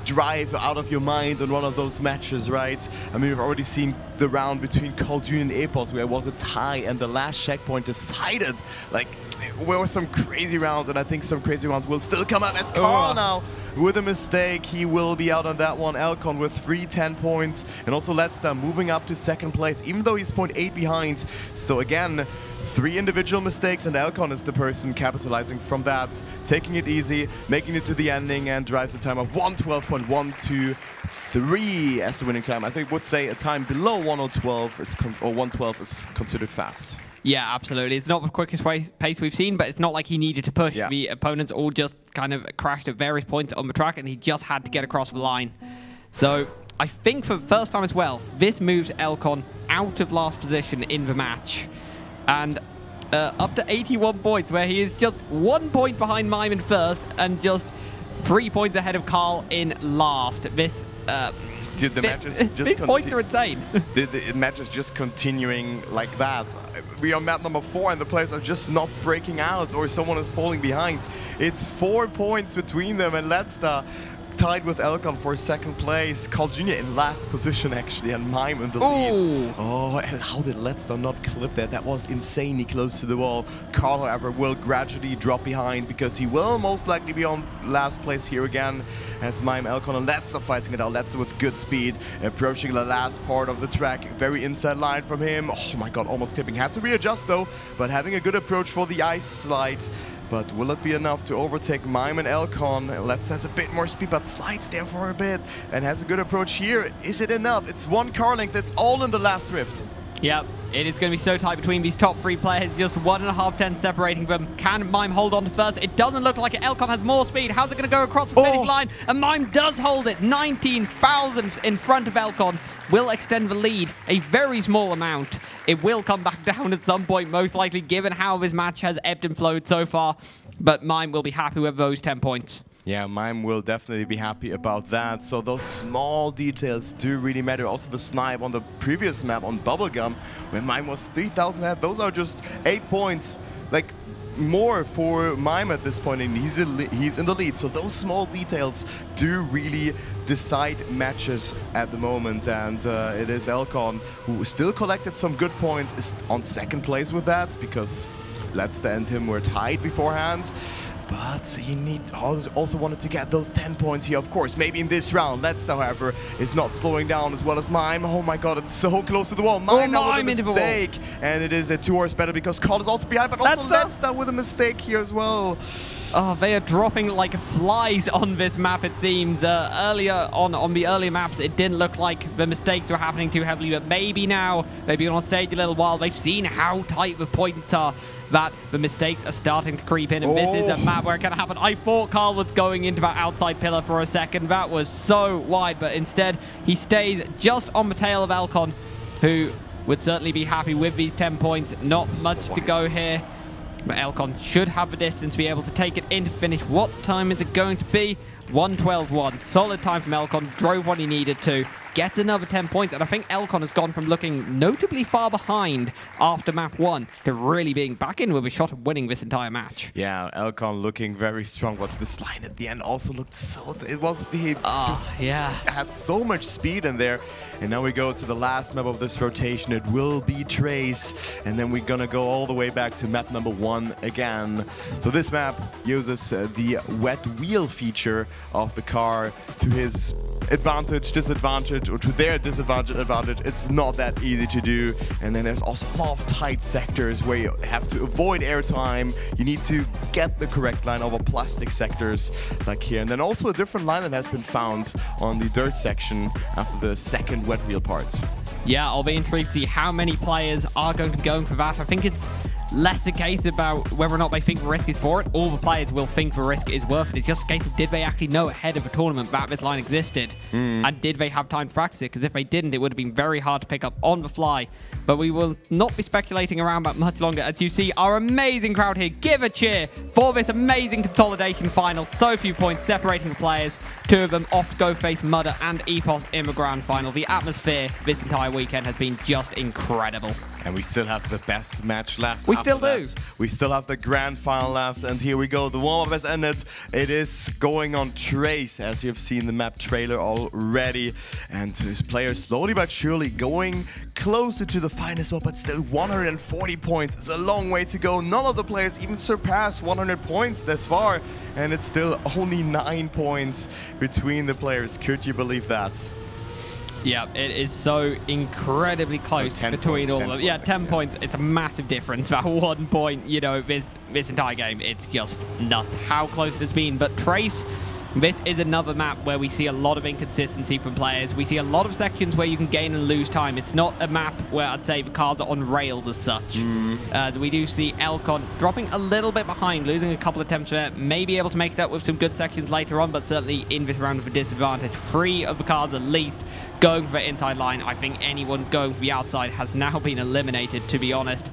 drive out of your mind on one of those matches, right? I mean, we've already seen the round between Cologne and XPERION where it was a tie and the last checkpoint decided. Like, there were some crazy rounds, and I think some crazy rounds will still come out as Carl now with a mistake. He will be out on that one. Elcon with 10 points, and also Letster moving up to second place, even though he's 0.8 behind. So again, 3 individual mistakes, and Elcon is the person capitalizing from that, taking it easy, making it to the ending, and drives a time of 1:12.123 as the winning time. I think would say a time below 1:12 is 1:12 is considered fast. Yeah, absolutely. It's not the quickest pace we've seen, but it's not like he needed to push. Yeah. The opponents all just kind of crashed at various points on the track, and he just had to get across the line. So I think for the first time as well, this moves Elcon out of last position in the match. And up to 81 points, where he is just 1 point behind Mime in first, and just 3 points ahead of Carl in last. Dude, the match is just these points are insane. The match is just continuing like that. We are map number 4 and the players are just not breaking out, or someone is falling behind. It's 4 points between them, and Letster tied with Elcon for second place. Carl Jr. in last position actually, and Mime in the lead. Oh, and how did Letster not clip that? That was insanely close to the wall. Carl, however, will gradually drop behind because he will most likely be on last place here again, as Mime, Elcon, and Letster fighting it out. Letster with good speed, approaching the last part of the track. Very inside line from him. Oh my god, almost skipping. Had to readjust though, but having a good approach for the ice slide. But will it be enough to overtake Mime and Elcon? Let's has a bit more speed, but slides there for a bit and has a good approach here. Is it enough? It's 1 car length. That's all in the last rift. Yep, it is going to be so tight between these top 3 players. Just 1.5 tenths separating them. Can Mime hold on to first? It doesn't look like it. Elcon has more speed. How's it going to go across the finish line? And Mime does hold it. 19 thousandths in front of Elcon. Will extend the lead a very small amount. It will come back down at some point, most likely, given how this match has ebbed and flowed so far. But Mime will be happy with those 10 points. Yeah, Mime will definitely be happy about that. So those small details do really matter. Also the snipe on the previous map on Bubblegum, when Mime was 3,000 ahead, those are just 8 points. Like, more for Mime at this point, and he's in the lead. So those small details do really decide matches at the moment, and it is Elcon who still collected some good points, is on second place with that, because Letster and him were tied beforehand. But he also wanted to get those 10 points here, of course. Maybe in this round. Letster, however, is not slowing down as well as Mime. Oh my god, it's so close to the wall. Mime now with a mistake. And it is a 2-horse battle because Carl is also behind, but also Letster with a mistake here as well. Oh, they are dropping like flies on this map, it seems. Earlier on the earlier maps, it didn't look like the mistakes were happening too heavily, but maybe now, maybe on stage a little while, they've seen how tight the points are, that the mistakes are starting to creep in, and this is a map where it can happen. I thought Carl was going into that outside pillar for a second. That was so wide, but instead he stays just on the tail of Elcon, who would certainly be happy with these 10 points. Not much to go here, but Elcon should have the distance, be able to take it in to finish. What time is it going to be? 1:12.1. Solid time from Elcon. Drove what he needed to. Gets another 10 points, and I think Elcon has gone from looking notably far behind after map 1 to really being back in with a shot of winning this entire match. Yeah, Elcon looking very strong, but this line at the end also looked so... It was the... had so much speed in there. And now we go to the last map of this rotation. It will be Trace, and then we're gonna go all the way back to map number 1 again. So this map uses the wet wheel feature of the car to his advantage, disadvantage, or to their disadvantage, advantage. It's not that easy to do. And then there's also a lot of tight sectors where you have to avoid airtime. You need to get the correct line over plastic sectors like here. And then also a different line that has been found on the dirt section after the second wet wheel part. Yeah, I'll be intrigued to see how many players are going to be going for that. I think it's less a case about whether or not they think the risk is for it. All the players will think the risk is worth it. It's just a case of, did they actually know ahead of the tournament that this line existed? And did they have time to practice it? Because if they didn't, it would have been very hard to pick up on the fly. But we will not be speculating around that much longer. As you see, our amazing crowd here, give a cheer for this amazing consolidation final. So few points separating the players. 2 of them off to go face Mudder and Epos in the grand final. The atmosphere this entire weekend has been just incredible. And we still have the best match left. We after still do. that. We still have the grand final left. And here we go. The warm-up has ended. It is going on Trace, as you've seen the map trailer already. And his players slowly but surely going closer to the final spot, but still 140 points. It's a long way to go. None of the players even surpassed 100 points this far. And it's still only 9 points between the players. Could you believe that? Yeah, it is so incredibly close between all of them. Yeah, 10 points. It's a massive difference. About 1 point, you know, this entire game. It's just nuts how close it's been. But Trace, this is another map where we see a lot of inconsistency from players. We see a lot of sections where you can gain and lose time. It's not a map where I'd say the cars are on rails as such. We do see Elcon dropping a little bit behind, losing a couple of attempts there. May be able to make it up with some good sections later on, but certainly in this round with a disadvantage. 3 of the cars at least going for the inside line. I think anyone going for the outside has now been eliminated, to be honest,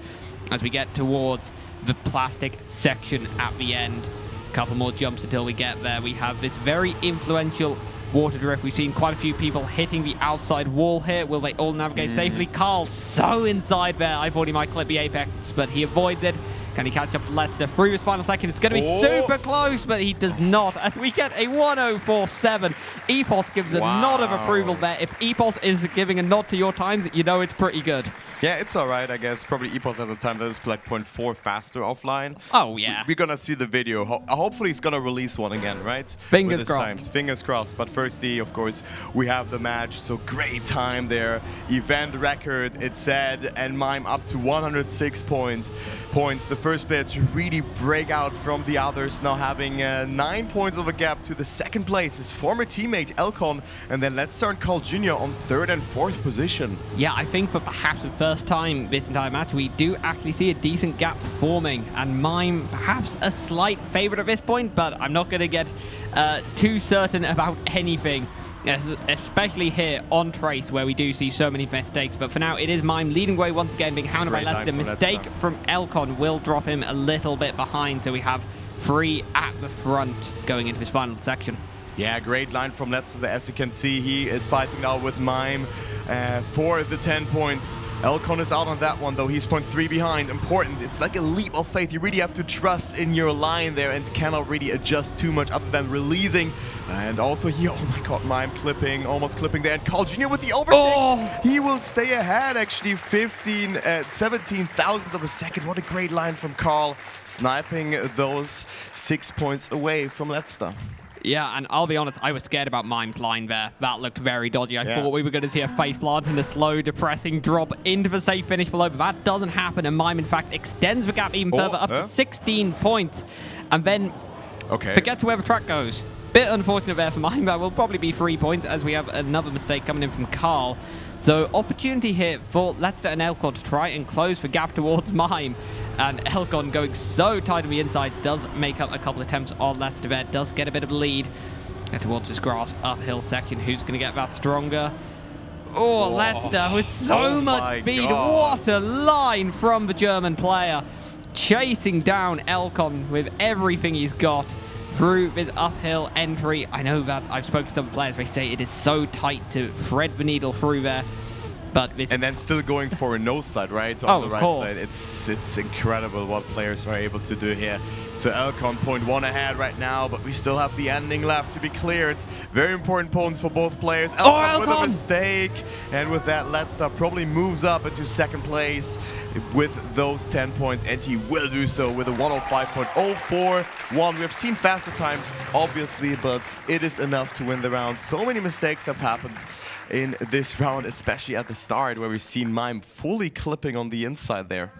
as we get towards the plastic section at the end. Couple more jumps until we get there. We have this very influential water drift. We've seen quite a few people hitting the outside wall here. Will they all navigate safely? Carl so inside there. I thought he might clip the apex, but he avoids it. Can he catch up to Letzter through his final second? It's going to be super close, but he does not. As we get a 1:04.7. Epos gives a nod of approval there. If Epos is giving a nod to your times, you know it's pretty good. Yeah, it's all right, I guess. Probably Epos at the time that is like 0.4 faster offline. Oh, yeah. We're going to see the video. Hopefully he's going to release one again, right? Fingers crossed. Fingers crossed. But firstly, of course, we have the match. So great time there. Event record, it said, and Mime up to 106 points. The first player to really break out from the others, now having 9 points of a gap to the second place. His former teammate, Elcon, and then let's start Carl Jr. on 3rd and 4th position. Yeah, I think for perhaps the first time this entire match, we do actually see a decent gap forming, and Mime perhaps a slight favorite at this point, but I'm not going to get too certain about anything, especially here on Trace, where we do see so many mistakes. But for now, it is Mime leading way once again, being hounded by Letzter. The mistake from Elcon will drop him a little bit behind, so we have 3 at the front going into his final section. Yeah, great line from Letzter. As you can see, he is fighting now with Mime for the 10 points. Elcon is out on that one, though. He's 0.3 behind. Important. It's like a leap of faith. You really have to trust in your line there and cannot really adjust too much other than releasing. And also here, oh my god, Mime clipping, almost clipping there. And Carl Jr. with the overtake. He will stay ahead, actually, 17 thousandths of a second. What a great line from Carl, sniping those 6 points away from Letzter. Yeah, and I'll be honest, I was scared about Mime's line there. That looked very dodgy. I thought we were going to see a face plant and a slow, depressing drop into the safe finish below, but that doesn't happen, and Mime, in fact, extends the gap even further, up to 16 points, and then forgets where the track goes. Bit unfortunate there for Mime. That will probably be 3 points, as we have another mistake coming in from Carl. So opportunity here for Letzter and Elcon to try and close the gap towards Mime. And Elcon going so tight on the inside does make up a couple of attempts on Letzter there, does get a bit of a lead towards this grass uphill section. Who's going to get that stronger? Oh, Letzter with so much speed. What a line from the German player. Chasing down Elcon with everything he's got through this uphill entry. I know that I've spoken to some players, they say it is so tight to thread the needle through there. But this and then still going for a nose slide, right? On the right side. It's incredible what players are able to do here. So Elcon 0.1 ahead right now, but we still have the ending left to be cleared. Very important points for both players. Elcon with a mistake. And with that, Letzter probably moves up into second place with those 10 points, and he will do so with a 105.041. We have seen faster times, obviously, but it is enough to win the round. So many mistakes have happened in this round, especially at the start, where we've seen Mime fully clipping on the inside there.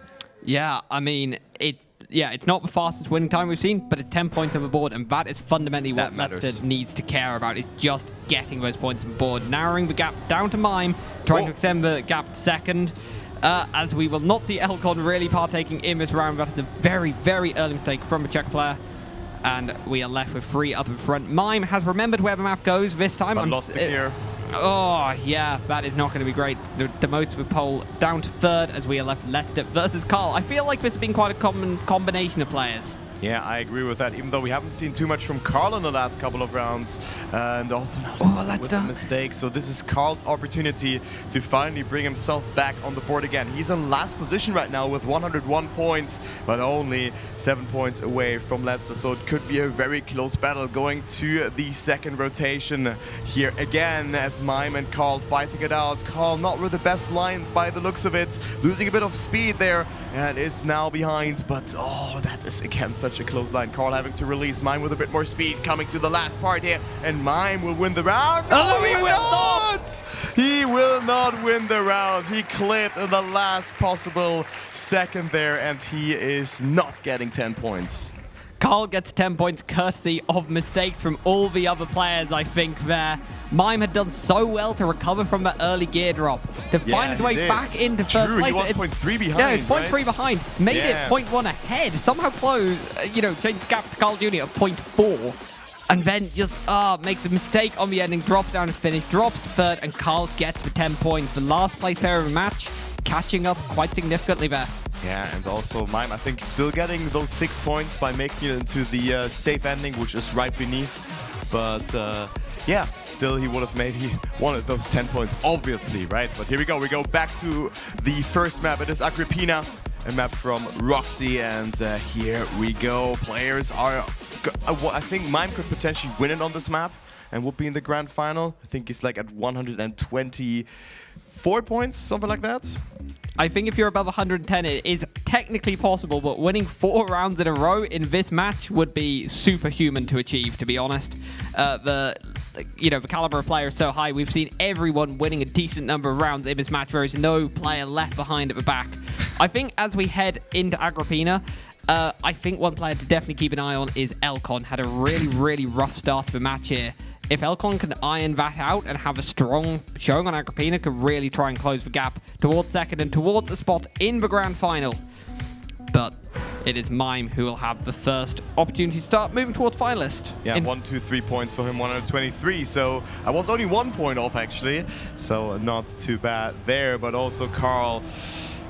Yeah, I mean, it's not the fastest winning time we've seen, but it's 10 points on the board, and that is fundamentally what Letzter needs to care about, is just getting those points on the board, narrowing the gap down to Mime, trying to extend the gap to second, as we will not see Elcon really partaking in this round. That is a very, very early mistake from the Czech player. And we are left with 3 up in front. Mime has remembered where the map goes this time. But lost the gear. Oh, yeah, that is not going to be great. Demotes the pole down to 3rd as we are left Letzter versus Carl. I feel like this has been quite a common combination of players. Yeah, I agree with that, even though we haven't seen too much from Carl in the last couple of rounds. And also now with a mistake. So this is Carl's opportunity to finally bring himself back on the board again. He's in last position right now with 101 points, but only 7 points away from Letzter. So it could be a very close battle going to the second rotation here again as Mime and Carl fighting it out. Carl not with the best line by the looks of it, losing a bit of speed there and is now behind. But oh, that is again such a close line. Carl having to release Mime with a bit more speed coming to the last part here, and Mime will win the round. Oh, he will not! He will not win the round. He clipped in the last possible second there, and he is not getting 10 points. Carl gets 10 points courtesy of mistakes from all the other players, I think, there. Mime had done so well to recover from that early gear drop, to find his way back into first place. He was 0.3 behind, Yeah, 0.3 behind. Made it 0.1 ahead. Somehow closed, changed the gap to Carl Jr. at 0.4. And then just makes a mistake on the ending, drops down to finish, drops to third, and Carl gets the 10 points. The last place pair of the match, catching up quite significantly there. Yeah, and also Mime, I think, still getting those 6 points by making it into the safe ending, which is right beneath. But yeah, still he would have maybe wanted those 10 points, obviously, right? But here we go. We go back to the first map. It is Agrippina, a map from Roxy, and here we go. Players are... I think Mime could potentially win it on this map and would be in the grand final. I think he's like at 124 points, something like that. I think if you're above 110, it is technically possible, but winning 4 rounds in a row in this match would be superhuman to achieve, to be honest. The caliber of player is so high. We've seen everyone winning a decent number of rounds in this match. There is no player left behind at the back. I think as we head into Agrippina, I think one player to definitely keep an eye on is Elcon. Had a really, really rough start to the match here. If Elcon can iron that out and have a strong showing on Agrippina, could really try and close the gap towards second and towards a spot in the grand final. But it is Mime who will have the first opportunity to start moving towards finalist. Yeah, 1, 2, 3 points for him, 123. So I was only 1 point off, actually. So not too bad there, but also Carl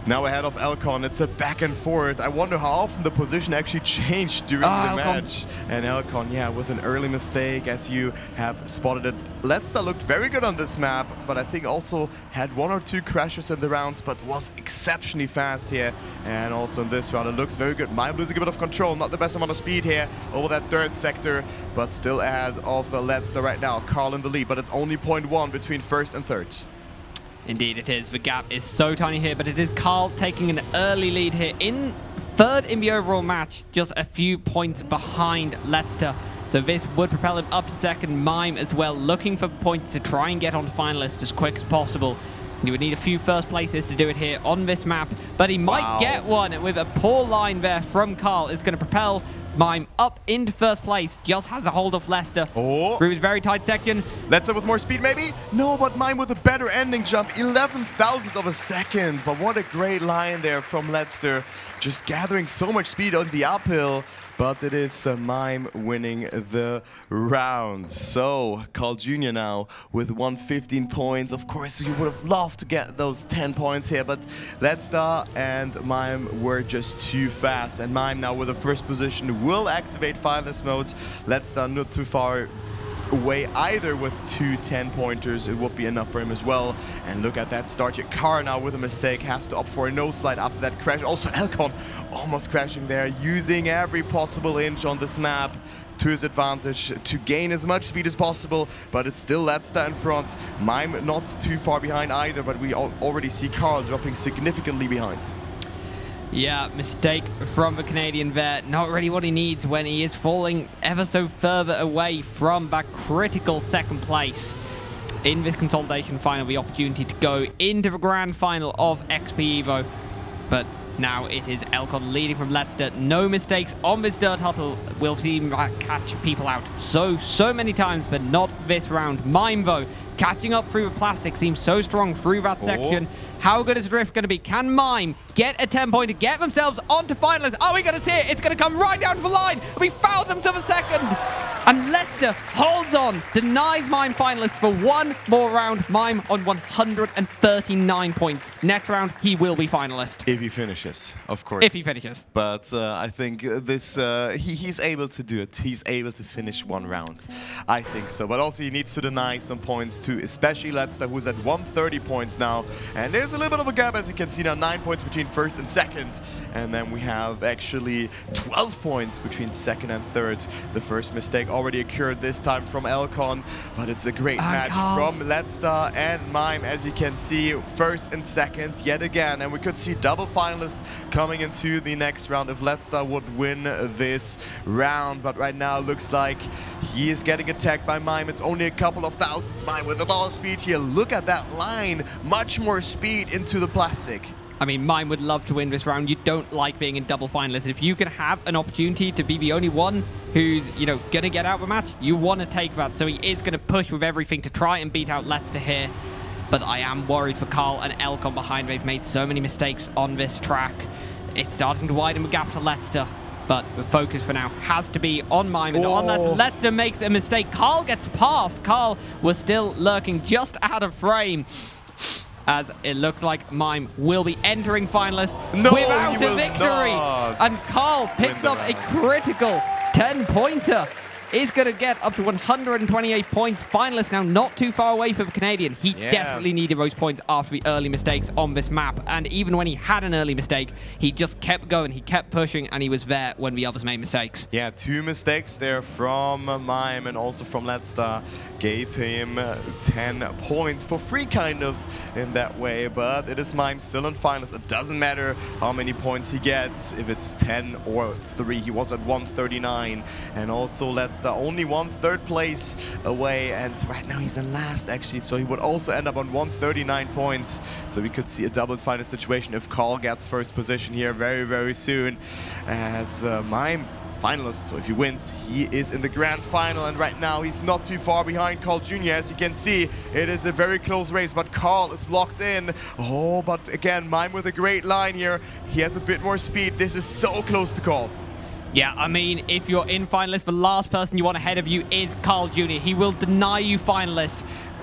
now ahead of Elcon. It's a back and forth. I wonder how often the position actually changed during the match. And Elcon, yeah, with an early mistake, as you have spotted it. Letzter looked very good on this map, but I think also had 1 or 2 crashes in the rounds, but was exceptionally fast here. And also in this round, it looks very good. Mime losing a bit of control, not the best amount of speed here over that third sector, but still ahead of Letzter right now. Carl in the lead, but it's only 0.1 between first and third. Indeed it is. The gap is so tiny here, but it is Carl taking an early lead here in third in the overall match, just a few points behind Letzter. So this would propel him up to second. Mime as well, looking for points to try and get on finalist as quick as possible. He would need a few first places to do it here on this map, but he might get one with a poor line there from Carl. Is going to propel Mime up into first place, just has a hold of Letzter. Through his very tight section. Letzter with more speed maybe? No, but Mime with a better ending jump, 11 thousandths of a second. But what a great line there from Letzter, just gathering so much speed on the uphill. But it is Mime winning the round. So Carl Jr. now with 115 points. Of course, you would have loved to get those 10 points here, but Letzter and Mime were just too fast. And Mime now with the first position will activate finalist modes. Letzter not too far away either with 2 10-pointers. It would be enough for him as well. And look at that start here. Carr now with a mistake has to opt for a no slide after that crash. Also Elcon almost crashing there, using every possible inch on this map to his advantage to gain as much speed as possible, but it's still Letzter in front. Mime not too far behind either, but we already see Carl dropping significantly behind. Yeah, mistake from the Canadian there. Not really what he needs when he is falling ever so further away from that critical second place. In this consolidation final, the opportunity to go into the grand final of XPEvo. But now it is Elcon leading from Letzter. No mistakes on this dirt hustle. We'll see him catch people out so many times, but not this round. Mime, though, catching up through the plastic, seems so strong through that section. How good is Drift going to be? Can Mime get a 10-pointer, get themselves onto finalists? Are we going to see it? It's going to come right down to the line. It'll be thousandths of a second. And Leicester holds on, denies Mime finalist for one more round. Mime on 139 points. Next round, he will be finalist. If he finishes, of course. If he finishes. But I think this he's able to do it. He's able to finish one round. I think so. But also he needs to deny some points too, especially Leicester, who's at 130 points now. And there's a little bit of a gap, as you can see now, 9 points between first and second. And then we have actually 12 points between second and third. The first mistake already occurred this time from Elcon, but it's a great match from Leicester and Mime, as you can see, first and second yet again. And we could see double finalists coming into the next round if Leicester would win this round. But right now looks like he is getting attacked by Mime. It's only a couple of thousands. Mime with a lot of speed here. Look at that line. Much more speed into the plastic. I mean, Mime would love to win this round. You don't like being in double finalists. If you can have an opportunity to be the only one who's, you know, going to get out of a match, you want to take that. So he is going to push with everything to try and beat out Leicester here. But I am worried for Carl and Elcon behind. They've made so many mistakes on this track. It's starting to widen the gap to Leicester. But the focus for now has to be on Mime. And unless Leicester makes a mistake, Carl gets past. Carl was still lurking just out of frame, as it looks like Mime will be entering finalists without a victory. And Carl picks up a critical 10-pointer. Is going to get up to 128 points. Finalist now not too far away for the Canadian. He definitely needed those points after the early mistakes on this map. And even when he had an early mistake, he just kept going. He kept pushing, and he was there when the others made mistakes. Yeah, 2 mistakes there from Mime and also from Leicester gave him 10 points for free, kind of, in that way. But it is Mime still in finals. It doesn't matter how many points he gets, if it's 10 or 3. He was at 139. And also Leicester only 1/3 place away, and right now he's in last actually, so he would also end up on 139 points. So we could see a double final situation if Carl gets first position here very, very soon, as Mime finalist. So if he wins, he is in the grand final, and right now he's not too far behind Carl Jr. As you can see, it is a very close race, but Carl is locked in. Oh, but again, Mime with a great line here. He has a bit more speed. This is so close to Carl. Yeah, I mean, if you're in finalist, the last person you want ahead of you is Carl Jr. He will deny you finalist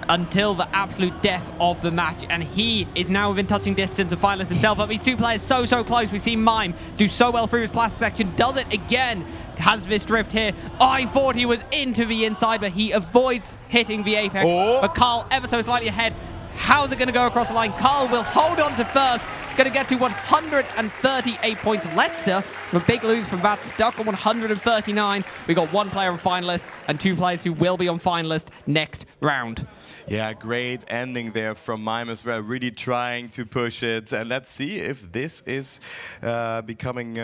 until the absolute death of the match, and he is now within touching distance of finalist himself. But these two players so close. We see Mime do so well through his plastic section, does it again, has this drift here. I thought he was into the inside, but he avoids hitting the apex. But Carl ever so slightly ahead. How's it going to go across the line? Carl will hold on to first. Going to get to 138 points. Leicester, a big lose from that, stuck on 139. We got 1 player on finalist and 2 players who will be on finalist next round. Yeah, great ending there from Mime as well, really trying to push it. And let's see if this is becoming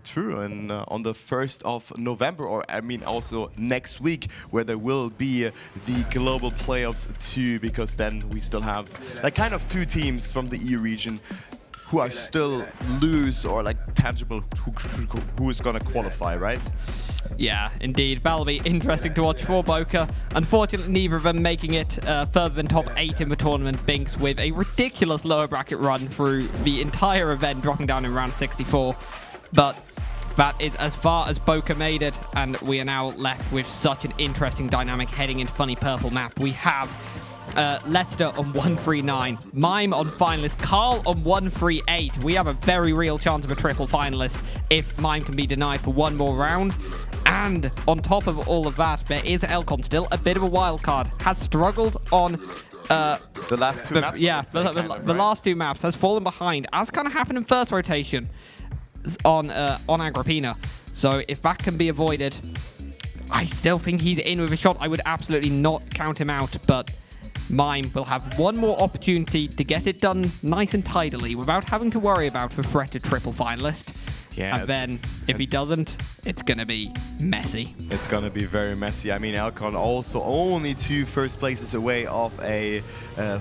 true and on the 1st of November, or I mean also next week, where there will be the global playoffs too, because then we still have like kind of 2 teams from the EU region who are still loose or like tangible, who is going to qualify, right? Yeah, indeed. That'll be interesting to watch for Boca. Unfortunately, neither of them making it further than top 8 in the tournament. Binks with a ridiculous lower bracket run through the entire event, dropping down in round 64. But that is as far as Boca made it, and we are now left with such an interesting dynamic heading into Funny Purple map. We have Leicester on 139, Mime on finalist, Carl on 138. We have a very real chance of a triple finalist if Mime can be denied for 1 more round. And on top of all of that, there is Elcon, still a bit of a wild card, has struggled on the last 2 maps. Yeah, the last 2 maps, has fallen behind, as kind of happened in first rotation on Agrippina. So if that can be avoided, I still think he's in with a shot. I would absolutely not count him out, but Mime will have 1 more opportunity to get it done nice and tidily without having to worry about the threatened triple finalist. Yeah, and then if he doesn't, it's going to be messy. It's going to be very messy. I mean, Elcon also only 2 first places away of a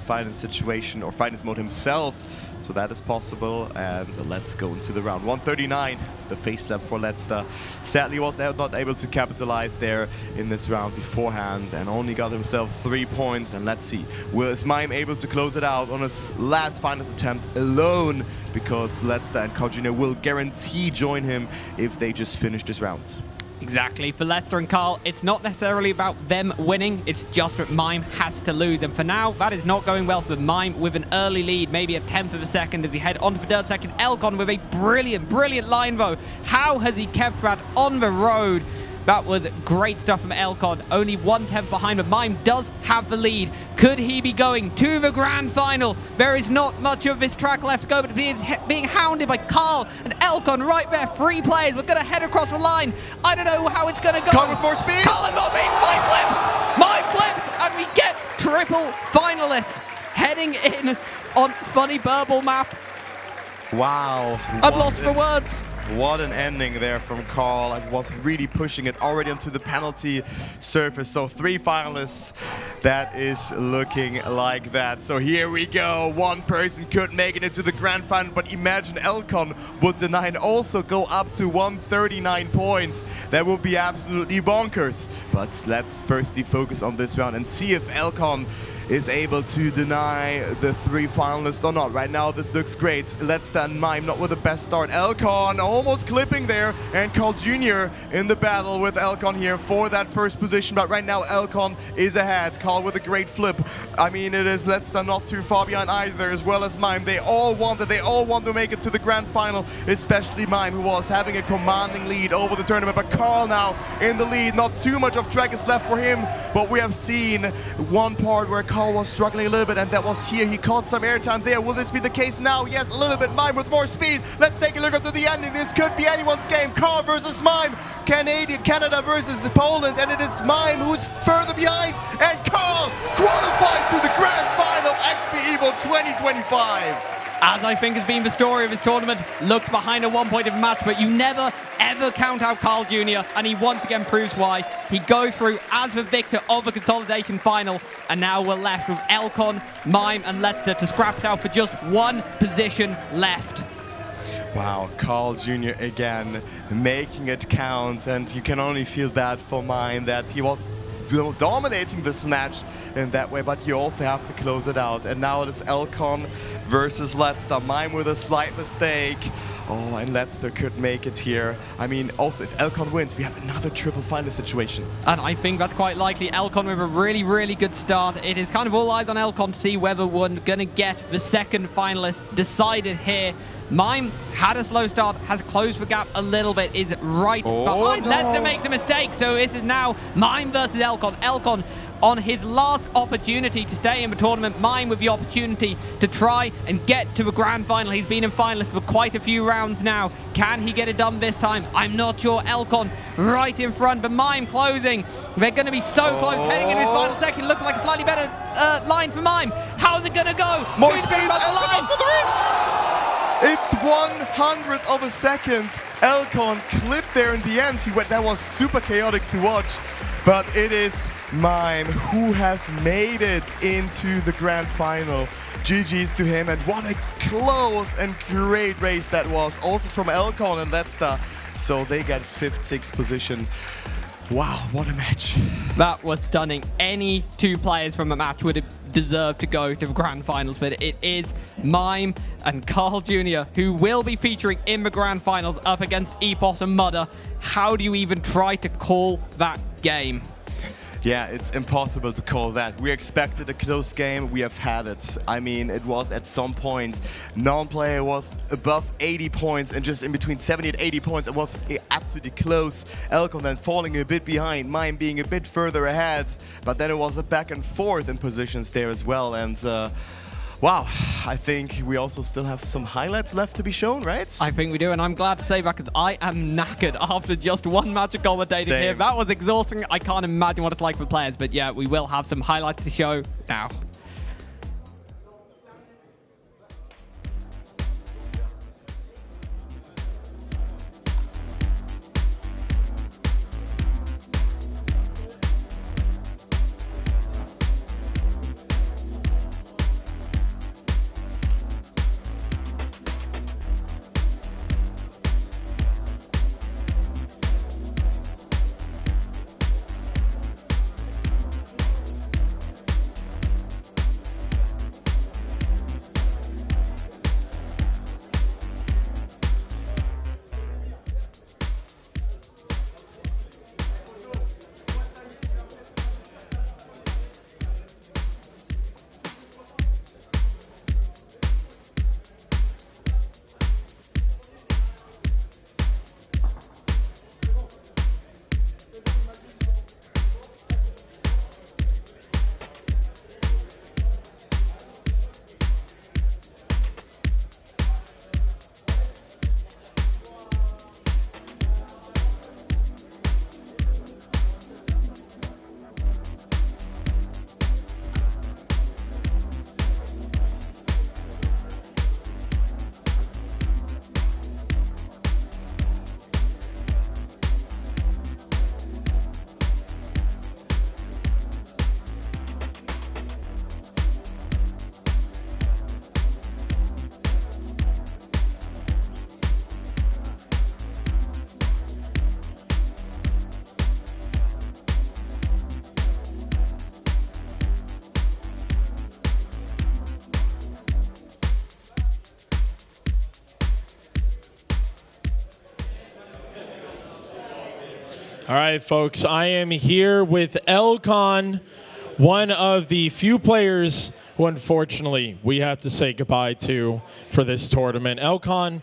finals situation or finals mode himself. So that is possible, and let's go into the round. 139, the face slap for Leicester. Sadly was not able to capitalize there in this round beforehand and only got himself 3 points. And let's see, is Mime able to close it out on his last finals attempt alone? Because Leicester and Carl Jr. will guarantee join him if they just finish this round. Exactly. For Leicester and Carl, it's not necessarily about them winning, it's just that Mime has to lose. And for now, that is not going well for Mime with an early lead, maybe a tenth of a second as he head on to the third second. Elcon with a brilliant line though. How has he kept that on the road? That was great stuff from Elcon. Only 1/10 behind, but Mime does have the lead. Could he be going to the grand final? There is not much of this track left to go, but he is being hounded by Carl and Elcon right there. 3 players. We're going to head across the line. I don't know how it's going to go. Carl with more speed. Carl and Mime clips, and we get triple finalist heading in on Funny Burble map. Wow. I'm lost for words. What an ending there from Carl. It was really pushing it already onto the penalty surface. So 3 finalists, that is looking like that. So here we go. One person could make it into the grand final, but imagine Elcon would deny and also go up to 139 points. That would be absolutely bonkers. But let's firstly focus on this round and see if Elcon is able to deny the 3 finalists or not. Right now, this looks great. Let's stand Mime, not with the best start. Elcon almost clipping there, and Carl Jr. in the battle with Elcon here for that first position. But right now, Elcon is ahead. Carl with a great flip. I mean, it is Letzter not too far behind either, as well as Mime. They all want it. They all want to make it to the grand final, especially Mime, who was having a commanding lead over the tournament. But Carl now in the lead. Not too much of track is left for him, but we have seen one part where Carl was struggling a little bit, and that was here. He caught some airtime there. Will this be the case now? Yes, a little bit. Mime with more speed. Let's take a look at the ending. This could be anyone's game. Carl versus Mime. Canada versus Poland, and it is Mime who's further behind, and Carl qualifies to the grand final of XPEvo 2025. As I think has been the story of his tournament, looked behind a 1 point of match, but you never, ever count out Carl Jr., and he once again proves why. He goes through as the victor of the consolidation final, and now we're left with Elcon, Mime, and Letzter to scrap it out for just 1 position left. Wow, Carl Jr. again making it count, and you can only feel bad for Mime that he was dominating this match in that way, but you also have to close it out. And now it is Elcon versus Letzter. Mime with a slight mistake. Oh, and Letzter could make it here. I mean, also, if Elcon wins, we have another triple final situation. And I think that's quite likely. Elcon with a really good start. It is kind of all eyes on Elcon to see whether we're going to get the second finalist decided here. Mime had a slow start, has closed the gap a little bit, is right behind. No. Letzter makes a mistake, so this is now Mime versus Elcon. Elcon on his last opportunity to stay in the tournament. Mime with the opportunity to try and get to the grand final. He's been in finalists for quite a few rounds now. Can he get it done this time? I'm not sure. Elcon right in front, but Mime closing. They're going to be so close heading into his final second. Looks like a slightly better line for Mime. How's it going to go? More Who's speed, gonna cross the line? for the risk! It's 100th of a second. Elcon clipped there in the end. That was super chaotic to watch. But it is Mime who has made it into the grand final. GG's to him, and what a close and great race that was. Also from Elcon and Letzter. So they get 5th, 6th position. Wow, what a match. That was stunning. Any 2 players from a match would have deserved to go to the grand finals, but it is Mime and Carl Jr. who will be featuring in the grand finals up against Epos and Mudder. How do you even try to call that game? Yeah, it's impossible to call that. We expected a close game. We have had it. I mean, it was at some point, non-player was above 80 points and just in between 70 and 80 points. It was absolutely close. Elcon then falling a bit behind, Mime being a bit further ahead. But then it was a back and forth in positions there as well. And wow, I think we also still have some highlights left to be shown, right? I think we do, and I'm glad to say that because I am knackered after just 1 match of commentating here. That was exhausting. I can't imagine what it's like for players, but yeah, we will have some highlights to show now. All right, folks, I am here with Elcon, one of the few players who unfortunately we have to say goodbye to for this tournament. Elcon,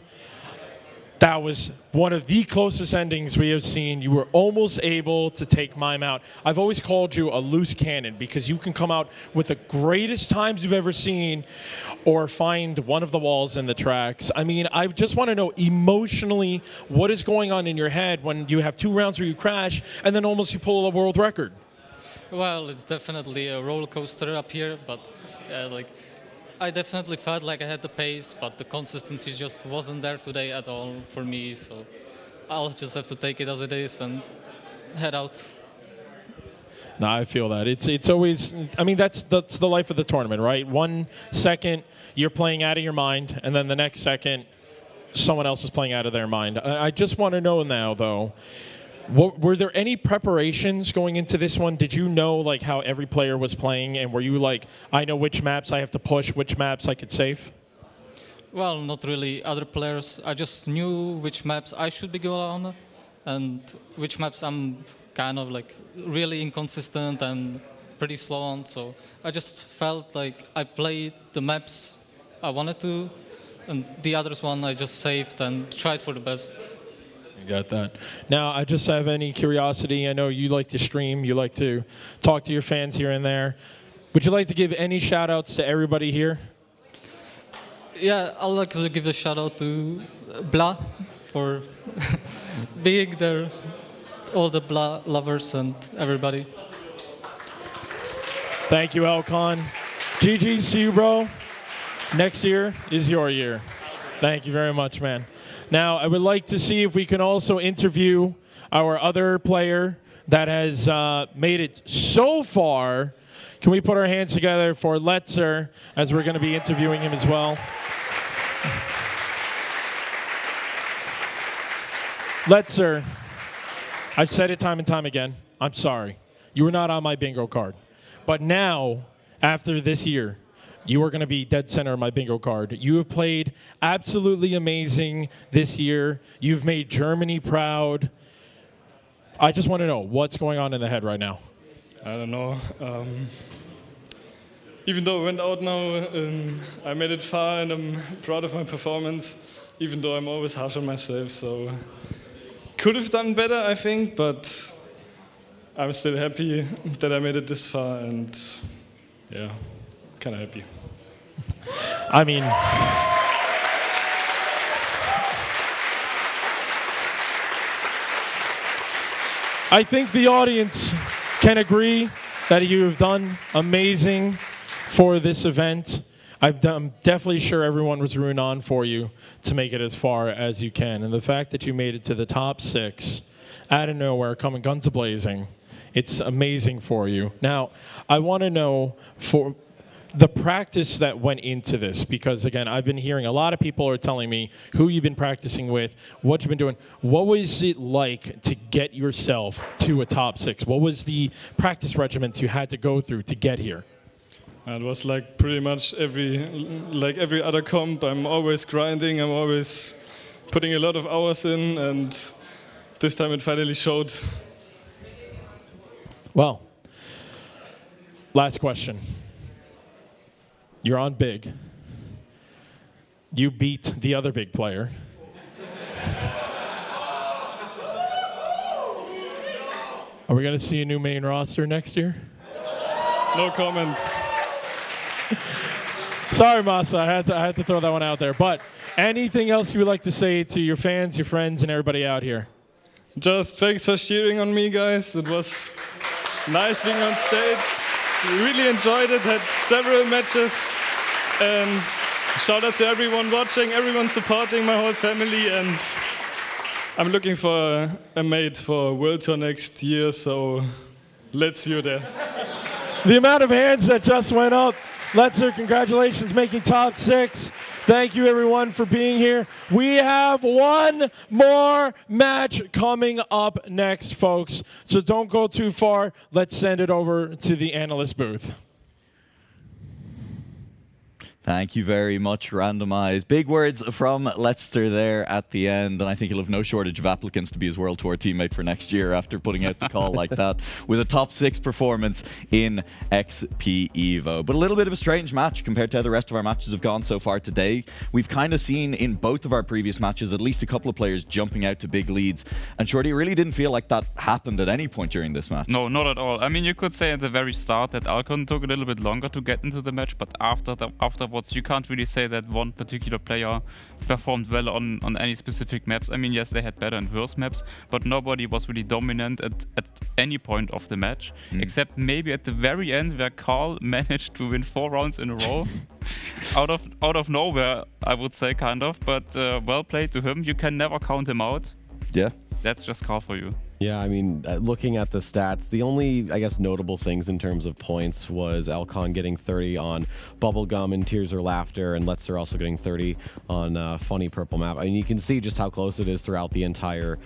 that was one of the closest endings we have seen. You were almost able to take Mime out. I've always called you a loose cannon because you can come out with the greatest times you've ever seen or find one of the walls in the tracks. I mean, I just want to know emotionally what is going on in your head when you have 2 rounds where you crash and then almost you pull a world record. Well, it's definitely a roller coaster up here, but like I definitely felt like I had the pace, but the consistency just wasn't there today at all for me. So I'll just have to take it as it is and head out. No, I feel that. It's always, I mean, that's the life of the tournament, right? 1 second, you're playing out of your mind, and then the next second, someone else is playing out of their mind. I just want to know now, though, were there any preparations going into this one? Did you know like how every player was playing, and were you like, I know which maps I have to push, which maps I could save? Well, not really other players. I just knew which maps I should be going on and which maps I'm kind of like really inconsistent and pretty slow on. So I just felt like I played the maps I wanted to, and the others one I just saved and tried for the best. Got that. Now, I just have any curiosity. I know you like to stream. You like to talk to your fans here and there. Would you like to give any shout-outs to everybody here? Yeah, I'd like to give a shout-out to Bla for being there, all the Bla lovers and everybody. Thank you, Elcon. GG's to you, bro. Next year is your year. Thank you very much, man. Now, I would like to see if we can also interview our other player that has made it so far. Can we put our hands together for Letzer, as we're going to be interviewing him as well? Letzer, I've said it time and time again. I'm sorry. You were not on my bingo card. But now, after this year, you are going to be dead center of my bingo card. You have played absolutely amazing this year. You've made Germany proud. I just want to know what's going on in the head right now. I don't know. Even though I went out now, I made it far and I'm proud of my performance, even though I'm always harsh on myself. So could have done better, I think, but I'm still happy that I made it this far and yeah, kind of happy. I mean, I think the audience can agree that you have done amazing for this event. I'm definitely sure everyone was rooting on for you to make it as far as you can. And the fact that you made it to the top 6 out of nowhere, coming guns a-blazing, it's amazing for you. Now, I want to know for the practice that went into this, because again, I've been hearing a lot of people are telling me who you've been practicing with, what you've been doing. What was it like to get yourself to a top 6? What was the practice regimens you had to go through to get here? It was like pretty much every other comp. I'm always grinding. I'm always putting a lot of hours in, and this time it finally showed. Well, last question. You're on big. You beat the other big player. Are we going to see a new main roster next year? No comment. Sorry, Masa. I had to throw that one out there. But anything else you would like to say to your fans, your friends, and everybody out here? Just thanks for cheering on me, guys. It was nice being on stage. Really enjoyed it. Had several matches. And shout out to everyone watching, everyone supporting, my whole family. And I'm looking for a mate for World Tour next year. So let's see you there. The amount of hands that just went up. Letzer, congratulations, making top 6. Thank you, everyone, for being here. We have one more match coming up next, folks. So don't go too far. Let's send it over to the analyst booth. Thank you very much, Randomize. Big words from Leicester there at the end, and I think he'll have no shortage of applicants to be his World Tour teammate for next year after putting out the call like that with a top 6 performance in XPEvo. But a little bit of a strange match compared to how the rest of our matches have gone so far today. We've kind of seen in both of our previous matches at least a couple of players jumping out to big leads, and Shorty, it really didn't feel like that happened at any point during this match. No, not at all. I mean, you could say at the very start that Alcon took a little bit longer to get into the match, but afterwards you can't really say that one particular player performed well on any specific maps. I mean, yes, they had better and worse maps, but nobody was really dominant at any point of the match, except maybe at the very end where Carl managed to win 4 rounds in a row. out of nowhere, I would say, kind of, but well played to him. You can never count him out. Yeah. That's just Carl for you. Yeah, I mean, looking at the stats, the only, I guess, notable things in terms of points was Elcon getting 30 on Bubblegum and Tears or Laughter, and Leicester also getting 30 on Funny Purple Map. I mean, you can see just how close it is throughout the entire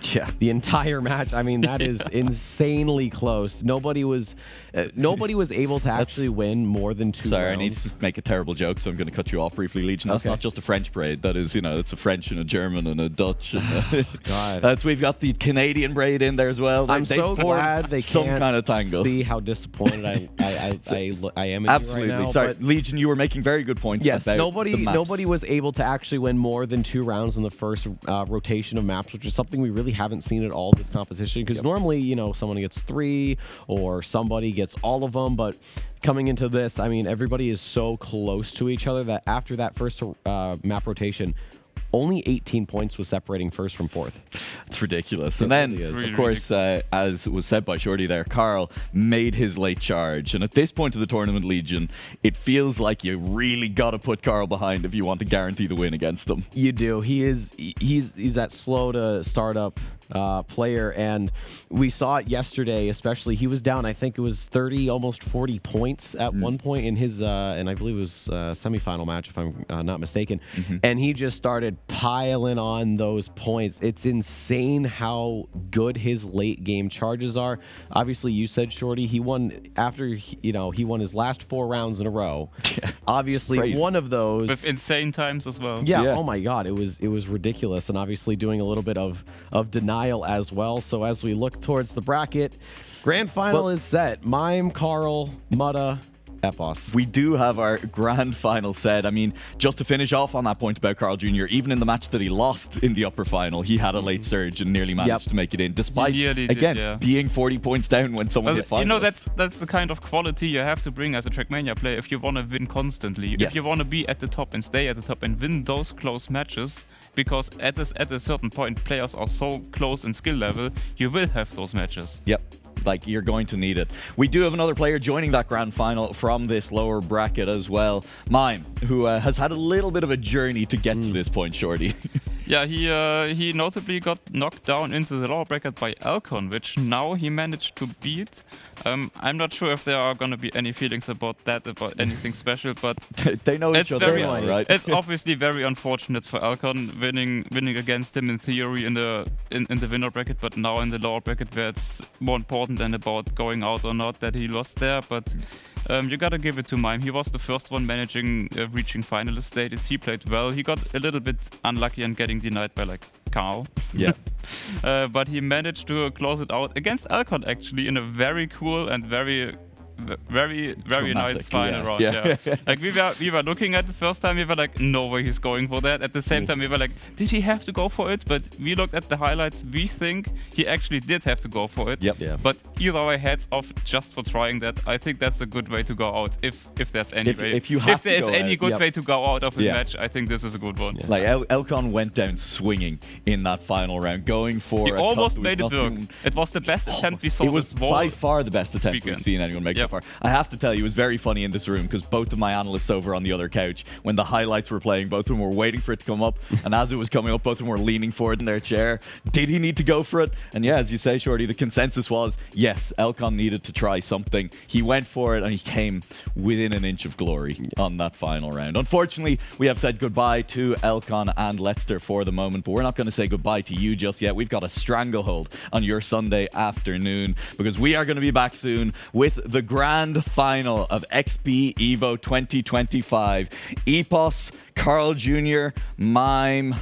match. I mean, that is insanely close. Nobody was able to actually win more than 2 Sorry, rounds. I need to make a terrible joke, so I'm going to cut you off briefly, Legion. That's not just a French braid. That is, it's a French and a German and a Dutch. And God. We've got the Canadian braid in there as well. I'm so glad they some can't kind of tangle. see how disappointed I am in Absolutely. you right now. Sorry, but Legion, you were making very good points. yes, about nobody the maps. was able to actually win more than 2 rounds in the first rotation of maps, which is something we really haven't seen at all this competition. Because normally, someone gets 3 or somebody gets all of them, but coming into this, I mean, everybody is so close to each other that after that first map rotation, only 18 points was separating first from fourth. It's ridiculous. And then, of course, as was said by Shorty there, Carl made his late charge. And at this point of the tournament, Legion, it feels like you really got to put Carl behind if you want to guarantee the win against him. You do. He's that slow to start up player, and we saw it yesterday especially. He was down, I think it was 30, almost 40 points at one point in his, and I believe it was semifinal match, if I'm not mistaken, and he just started piling on those points. It's insane how good his late game charges are. Obviously, you said, Shorty, he won after, he won his last 4 rounds in a row. Obviously, one of those with insane times as well. Yeah, oh my God, it was ridiculous, and obviously doing a little bit of denial as well. So as we look towards the bracket, grand final is set. Mime, Carl, Mutta, Epos. We do have our grand final set. I mean, just to finish off on that point about Carl Jr., even in the match that he lost in the upper final, he had a late surge and nearly managed to make it in, despite, being 40 points down when someone hit finals. That's the kind of quality you have to bring as a Trackmania player if you want to win constantly. If you want to be at the top and stay at the top and win those close matches, because at a certain point, players are so close in skill level, you will have those matches. Yep. Like, you're going to need it. We do have another player joining that grand final from this lower bracket as well. Mime, who has had a little bit of a journey to get to this point, Shorty. Yeah, he notably got knocked down into the lower bracket by Alcon, which now he managed to beat. I'm not sure if there are going to be any feelings about anything special, but they know each other well, right? It's obviously very unfortunate for Alcon winning against him in theory in the winner bracket, but now in the lower bracket where it's more important than about going out or not that he lost there. But you gotta give it to Mime. He was the first one reaching finalist status. He played well. He got a little bit unlucky and getting denied by Carl. Yeah. But he managed to close it out against Alcon actually in a very cool and very nice final round. Yeah. Like we were looking at the first time, we were like, no way he's going for that. At the same time, we were like, did he have to go for it? But we looked at the highlights. We think he actually did have to go for it. Yep. Yeah. But either way, heads off just for trying that. I think that's a good way to go out. If there's any way. If there is any good way to go out of a match, I think this is a good one. Yeah. Like Elcon went down swinging in that final round, going for. He almost made it work. It was the best attempt we saw. It was by far the best attempt we've seen anyone make so far. I have to tell you, it was very funny in this room because both of my analysts over on the other couch, when the highlights were playing, both of them were waiting for it to come up, and as it was coming up, both of them were leaning forward in their chair. Did he need to go for it? And yeah, as you say, Shorty, the consensus was yes, Elcon needed to try something. He went for it and he came within an inch of glory on that final round. Unfortunately, we have said goodbye to Elcon and Leicester for the moment, but we're not going to say goodbye to you just yet. We've got a stranglehold on your Sunday afternoon because we are going to be back soon with the grand final of XPEvo 2025. Epos, Carl Jr., Mime,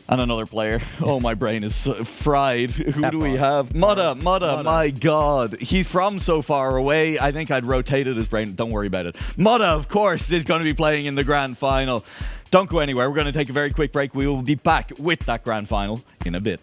and another player. Oh, my brain is fried. Who do we have? Mudda, my God. He's from so far away. I think I'd rotated his brain. Don't worry about it. Mudda, of course, is going to be playing in the grand final. Don't go anywhere. We're going to take a very quick break. We will be back with that grand final in a bit.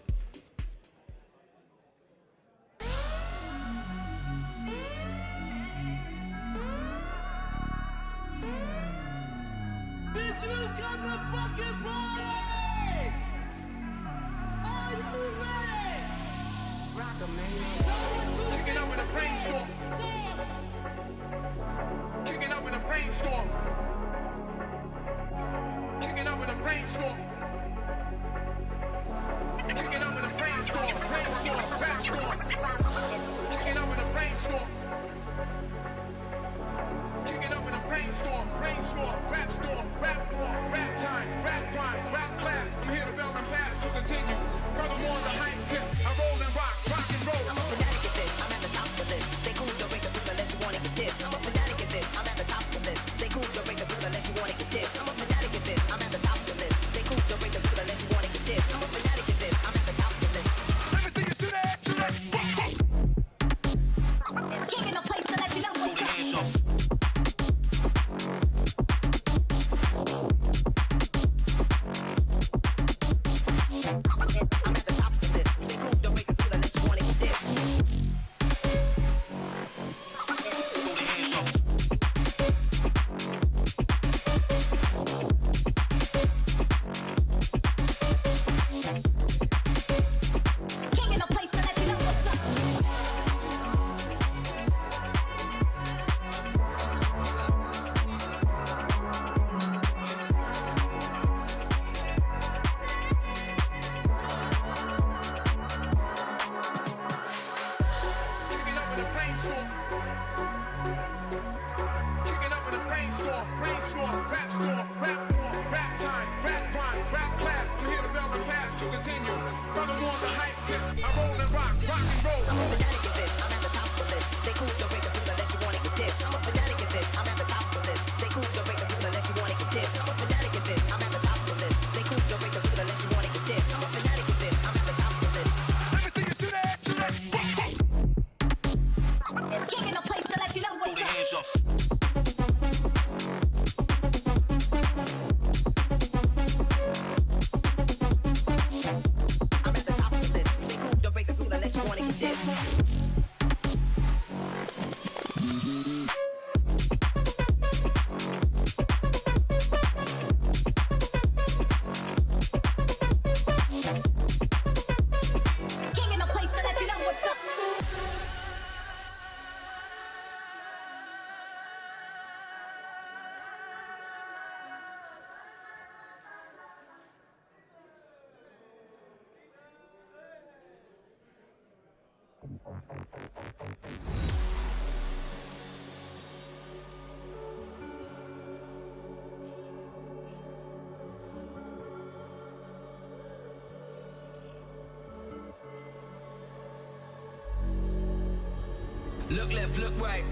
Look left, look right,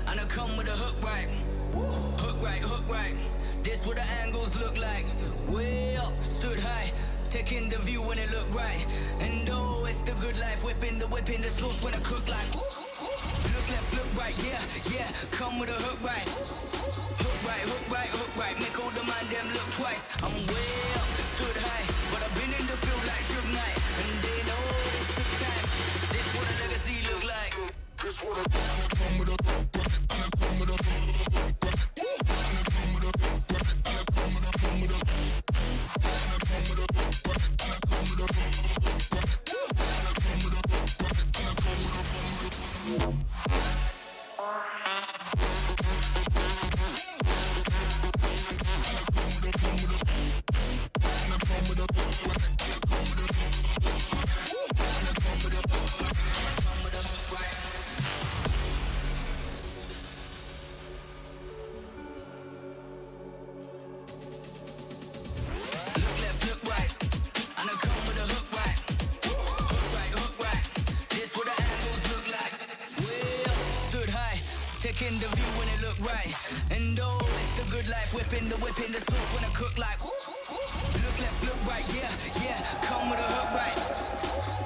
and I come with a hook right. Hook right, hook right. This what the angles look like. Way up, stood high, taking the view when it look right. And oh, it's the good life, whipping the sauce when I cook like. Look left, look right, yeah, yeah. Come with a hook right. Hook right, hook right, hook right. Make all the man them look twice. I'm way up, stood high, but I've been in the field like Suge Knight. And they know this took time. This what a legacy look like. This what a come with a hook right, and I come with a hook right. taking the view when it look right. And oh, it's the good life, whipping the sauce when I cook like. Look left, look right, yeah, yeah. Come with a hook right.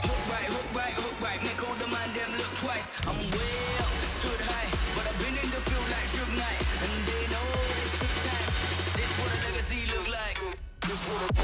Hook right, hook right, hook right. Make all the man them look twice. I'm way up, stood high, but I've been in the field like Suge Knight. And they know this took time. This what a legacy look like. This what a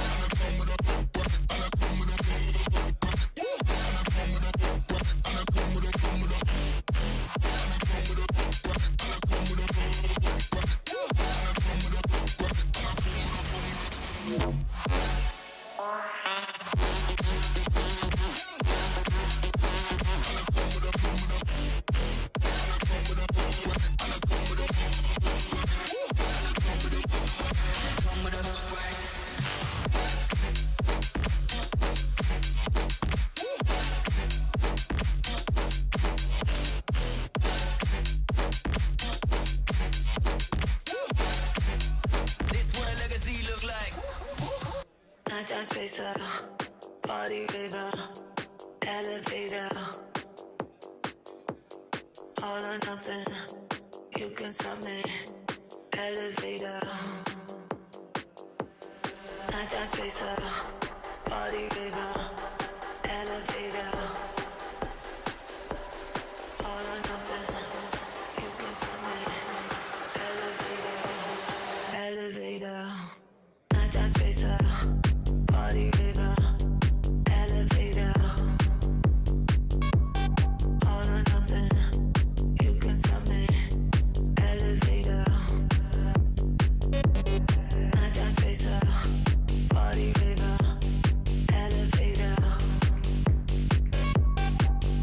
Just spacer, body river, elevator, all or nothing, you can stop me, elevator, not just spacer, body river, elevator, all or nothing, you can stop me, elevator, not just spacer. Body river, elevator, all or nothing, you can stop me, elevator, not just spacer, body river, elevator,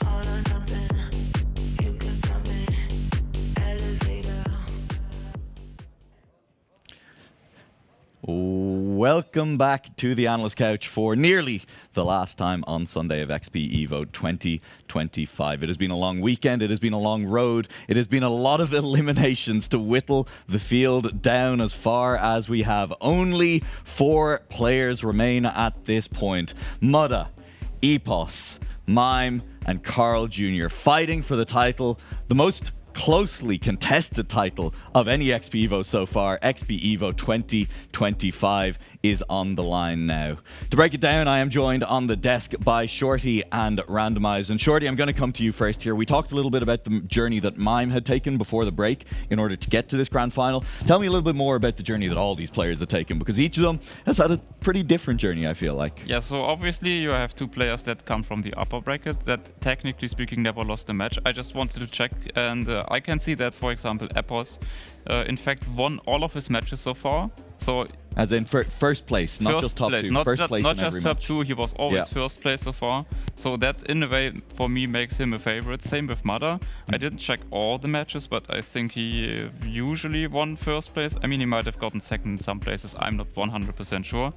all or nothing, you can stop me, elevator. Welcome back to the Analyst Couch for nearly the last time on Sunday of XPEvo 2025. It has been a long weekend. It has been a long road. It has been a lot of eliminations to whittle the field down as far as we have. Only 4 players remain at this point. Mudda, Epos, Mime, and Carl Jr. fighting for the title, the most closely contested title of any XPEvo so far. XPEvo 2025 is on the line now. To break it down, I am joined on the desk by Shorty and Randomize. And Shorty, I'm going to come to you first here. We talked a little bit about the journey that Mime had taken before the break in order to get to this grand final. Tell me a little bit more about the journey that all these players have taken, because each of them has had a pretty different journey, I feel like. Yeah, so obviously you have 2 players that come from the upper bracket that, technically speaking, never lost a match. I just wanted to check, and I can see that, for example, Epos in fact won all of his matches so far. So as in first place, not just top 2. Not first place not in just every top match. 2, he was always first place so far. So that, in a way, for me, makes him a favorite. Same with Mudda. I didn't check all the matches, but I think he usually won first place. I mean, he might have gotten second in some places. I'm not 100% sure.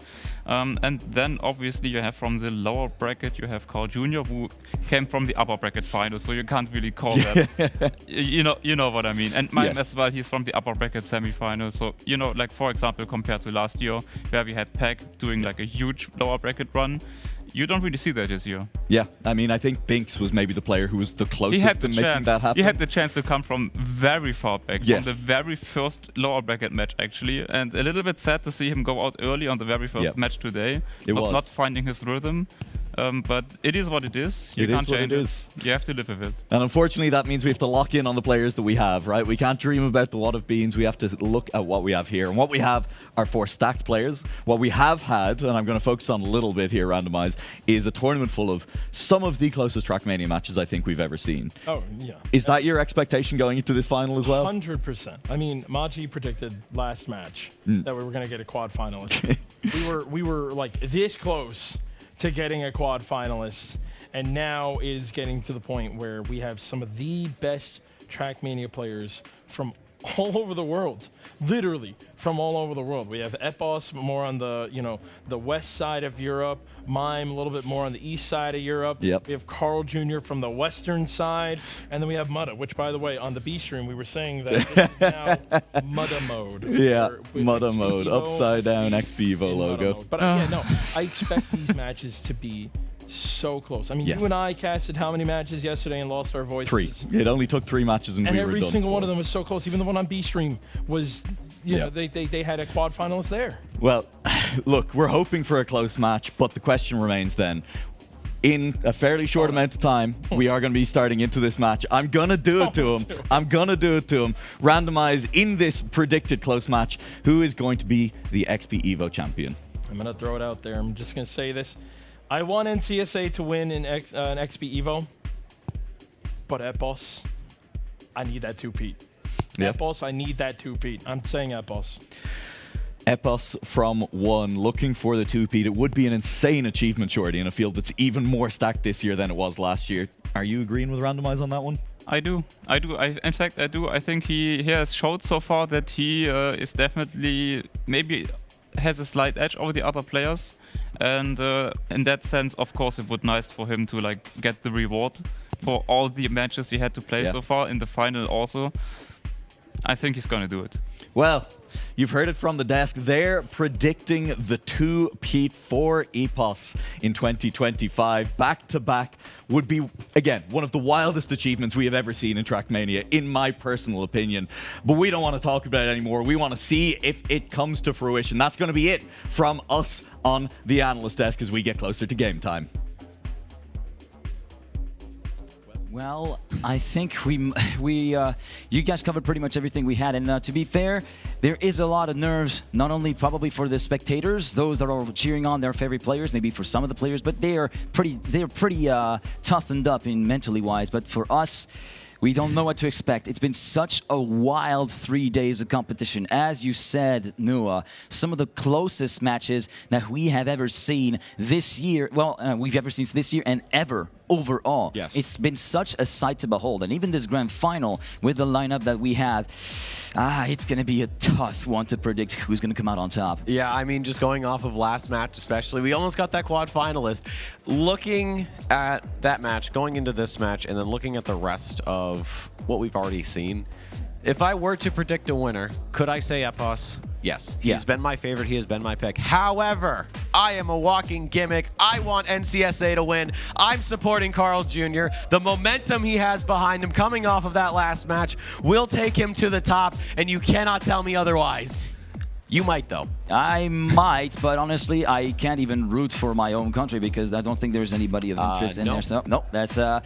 And then, obviously, you have from the lower bracket, you have Carl Jr., who came from the upper bracket final, so you can't really call that. you know what I mean. And Mime as well, he's from the upper bracket semi-final. So, you know, like, for example, compared to last year, where we had Peck doing like a huge lower bracket run, you don't really see that this year. Yeah, I mean, I think Binks was maybe the player who was the closest to making that happen. He had the chance to come from very far back, from the very first lower bracket match, actually. And a little bit sad to see him go out early on the very first match today, not finding his rhythm. But it is what it is. You can't change it. You have to live with it. And unfortunately, that means we have to lock in on the players that we have, right? We can't dream about the what of beans. We have to look at what we have here. And what we have are 4 stacked players. What we have had, and I'm going to focus on a little bit here, Randomize, is a tournament full of some of the closest Trackmania matches I think we've ever seen. Oh, yeah. Is that your expectation going into this final as well? 100%. I mean, Maji predicted last match that we were going to get a quad finalist. we were like this close to getting a quad finalist, and now is getting to the point where we have some of the best Trackmania players from all over the world, literally from all over the world. We have Epos more on the, the west side of Europe, Mime a little bit more on the east side of Europe. Yep. We have Carl Jr. from the western side, and then we have Mudda, which, by the way, on the B stream we were saying that this is now Mudda mode. Yeah, Mudda mode, upside down XPEvo logo. But yeah, no, I expect these matches to be so close. I mean, Yes. you and I casted how many matches yesterday and lost our voices? 3. It only took 3 matches and we were every done. single one of them was so close. Even the one on B Stream was, you know, they had a quad finalist there. Well, look, we're hoping for a close match, but the question remains then. In a fairly short amount of time, we are going to be starting into this match. I'm going to do it to him. I'm going to do it to him. Randomize in this predicted close match who is going to be the XPEvo champion. I'm going to throw it out there. I'm just going to say this. I want NCSA to win in an XPEvo, but Epos, I need that 2-peat. Yep. Epos, I need that 2-peat. I'm saying Epos. Epos from 1, looking for the 2-peat. It would be an insane achievement, Shorty, in a field that's even more stacked this year than it was last year. Are you agreeing with Randomize on that one? I do. In fact, I do. I think he has showed so far that he is definitely maybe has a slight edge over the other players. And in that sense, of course, it would nice for him to like get the reward for all the matches he had to play so far in the final also. I think he's going to do it. Well, you've heard it from the desk. They're predicting the 2-peat for Epos in 2025. Back-to-back would be, again, one of the wildest achievements we have ever seen in Trackmania, in my personal opinion. But we don't want to talk about it anymore. We want to see if it comes to fruition. That's going to be it from us on the analyst desk as we get closer to game time. Well, I think you guys covered pretty much everything we had, and to be fair, there is a lot of nerves, not only probably for the spectators, those that are cheering on their favorite players, maybe for some of the players, but they're pretty toughened up in mentally wise. But for us, we don't know what to expect. It's been such a wild 3 days of competition. As you said, Noah, some of the closest matches that we have ever seen this year, we've ever seen this year and ever overall. Yes. It's been such a sight to behold. And even this grand final with the lineup that we have, it's going to be a tough one to predict who's going to come out on top. Yeah, I mean, just going off of last match especially, we almost got that quad finalist. Looking at that match, going into this match, and then looking at the rest of what we've already seen, if I were to predict a winner, could I say Epos? Yes. He's been my favorite. He has been my pick. However, I am a walking gimmick. I want NCSA to win. I'm supporting Carl Jr. The momentum he has behind him coming off of that last match will take him to the top, and you cannot tell me otherwise. You might, though. I might, but honestly, I can't even root for my own country because I don't think there's anybody of interest in there. So, no, that's a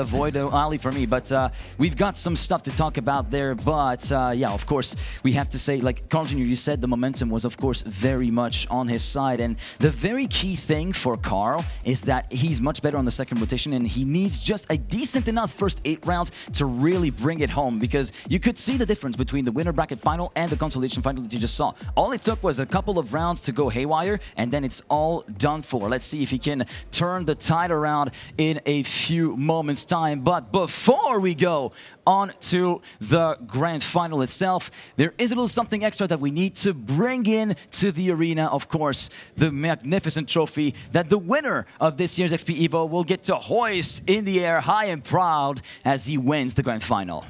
void alley for me. But we've got some stuff to talk about there. But yeah, of course, we have to say, like Carl Jr., you said the momentum was, of course, very much on his side. And the very key thing for Carl is that he's much better on the second rotation, and he needs just a decent enough first 8 rounds to really bring it home, because you could see the difference between the winner bracket final and the consolation final that you just saw. All it took was a couple of rounds to go haywire, and then it's all done for. Let's see if he can turn the tide around in a few moments' time. But before we go on to the grand final itself, there is a little something extra that we need to bring in to the arena. Of course, the magnificent trophy that the winner of this year's XPEvo will get to hoist in the air high and proud as he wins the grand final.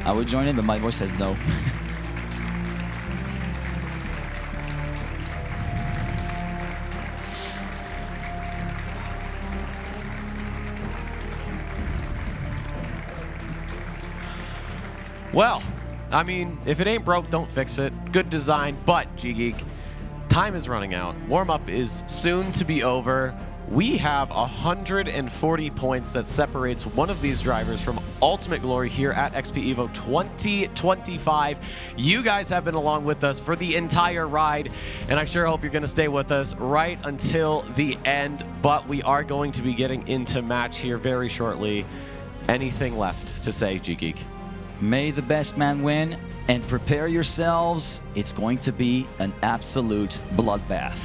I would join in, but my voice says no. Well, I mean, if it ain't broke, don't fix it. Good design, but G-Geek, time is running out. Warm-up is soon to be over. We have 140 points that separates one of these drivers from ultimate glory here at XPEvo 2025. You guys have been along with us for the entire ride, and I sure hope you're going to stay with us right until the end, but we are going to be getting into match here very shortly. Anything left to say, G-Geek? May the best man win, and prepare yourselves. It's going to be an absolute bloodbath.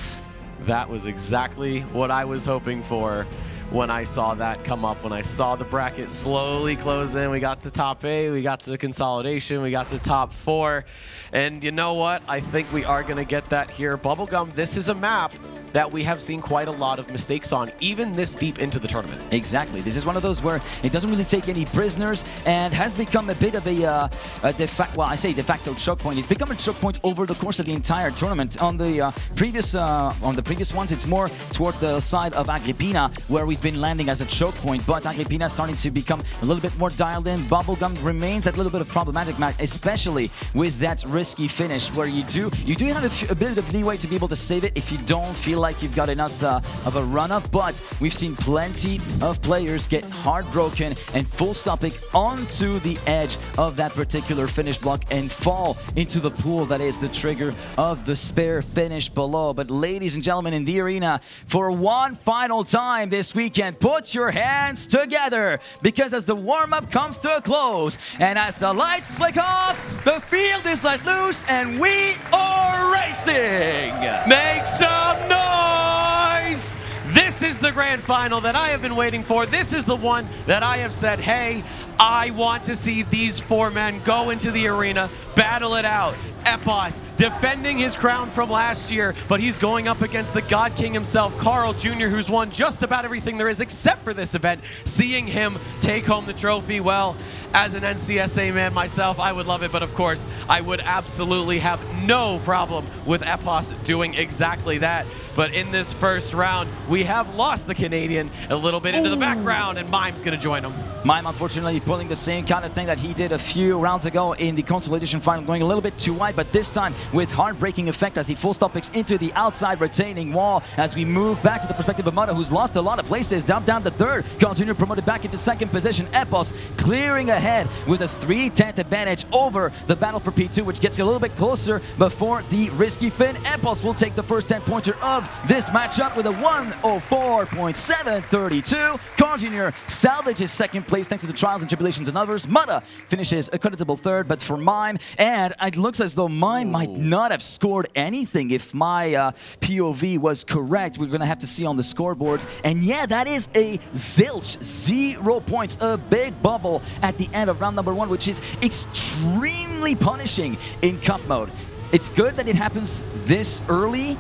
That was exactly what I was hoping for. when I saw that come up, when I saw the bracket slowly close in. We got the top 8, we got the consolidation, we got the top 4. And you know what? I think we are going to get that here. Bubblegum, this is a map that we have seen quite a lot of mistakes on, even this deep into the tournament. Exactly. This is one of those where it doesn't really take any prisoners and has become a bit of a de facto choke point. It's become a choke point over the course of the entire tournament. On the previous ones, it's more toward the side of Agrippina, where we've been landing as a choke point. But Agrippina is starting to become a little bit more dialed in. Bubblegum remains that little bit of problematic match, especially with that risky finish, where you do have a bit of leeway to be able to save it if you don't feel like you've got enough of a run-up, but we've seen plenty of players get heartbroken and full stopping onto the edge of that particular finish block and fall into the pool that is the trigger of the spare finish below. But ladies and gentlemen in the arena, for one final time this weekend, put your hands together, because as the warm-up comes to a close and as the lights flick off, the field is let loose and we are racing! Make some noise! This is the grand final that I have been waiting for. This is the one that I have said, hey, I want to see these 4 men go into the arena, battle it out. XPEvo defending his crown from last year, but he's going up against the God King himself, Carl Jr., who's won just about everything there is except for this event. Seeing him take home the trophy, well, as an NCSA man myself, I would love it, but of course, I would absolutely have no problem with XPEvo doing exactly that. But in this first round, we have lost the Canadian a little bit into the background, and Mime's going to join him. Mime, unfortunately, pulling the same kind of thing that he did a few rounds ago in the consolidation final, going a little bit too wide, but this time with heartbreaking effect as he full stop picks into the outside retaining wall. As we move back to the perspective of Mudda, who's lost a lot of places, down to third. Carl Jr. promoted back into second position. XPEvo clearing ahead with a 3/10 advantage over the battle for P2, which gets a little bit closer before the risky fin. XPEvo will take the first 10-pointer of this matchup with a 104.732. Carl Jr. salvages second place thanks to the trials and tribulations and others. Mudda finishes a creditable third, but for Mime, and it looks as though Mime might not have scored anything if my POV was correct. We're going to have to see on the scoreboards. And yeah, that is a zilch. 0 points, a big bubble at the end of round number 1, which is extremely punishing in cup mode. It's good that it happens this early.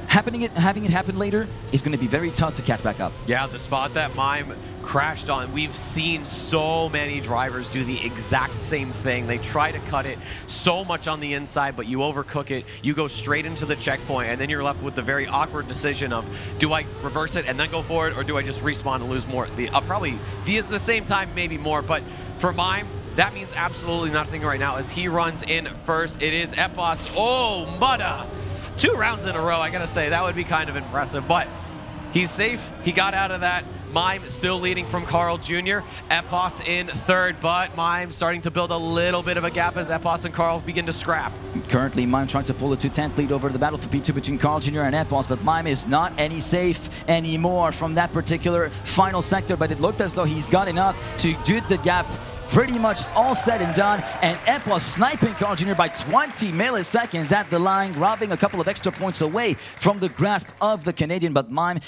Having it happen later is going to be very tough to catch back up. Yeah, the spot that Mime crashed on, we've seen so many drivers do the exact same thing. They try to cut it so much on the inside, but you overcook it, you go straight into the checkpoint, and then you're left with the very awkward decision of, do I reverse it and then go forward, or do I just respawn and lose more? Probably the same time, maybe more, but for Mime, that means absolutely nothing right now as he runs in first. It is XPEvo. Oh, Mudda! 2 rounds in a row, I gotta say, that would be kind of impressive, but he's safe. He got out of that. Mime still leading from Carl Jr. XPEvo in third, but Mime starting to build a little bit of a gap as XPEvo and Carl begin to scrap. Currently, Mime trying to pull a 2/10 lead over the battle for P2 between Carl Jr. and XPEvo, but Mime is not any safe anymore from that particular final sector, but it looked as though he's got enough to do the gap. Pretty much all said and done, and XPEvo sniping Carl Jr. by 20 milliseconds at the line, robbing a couple of extra points away from the grasp of the Canadian, but Mime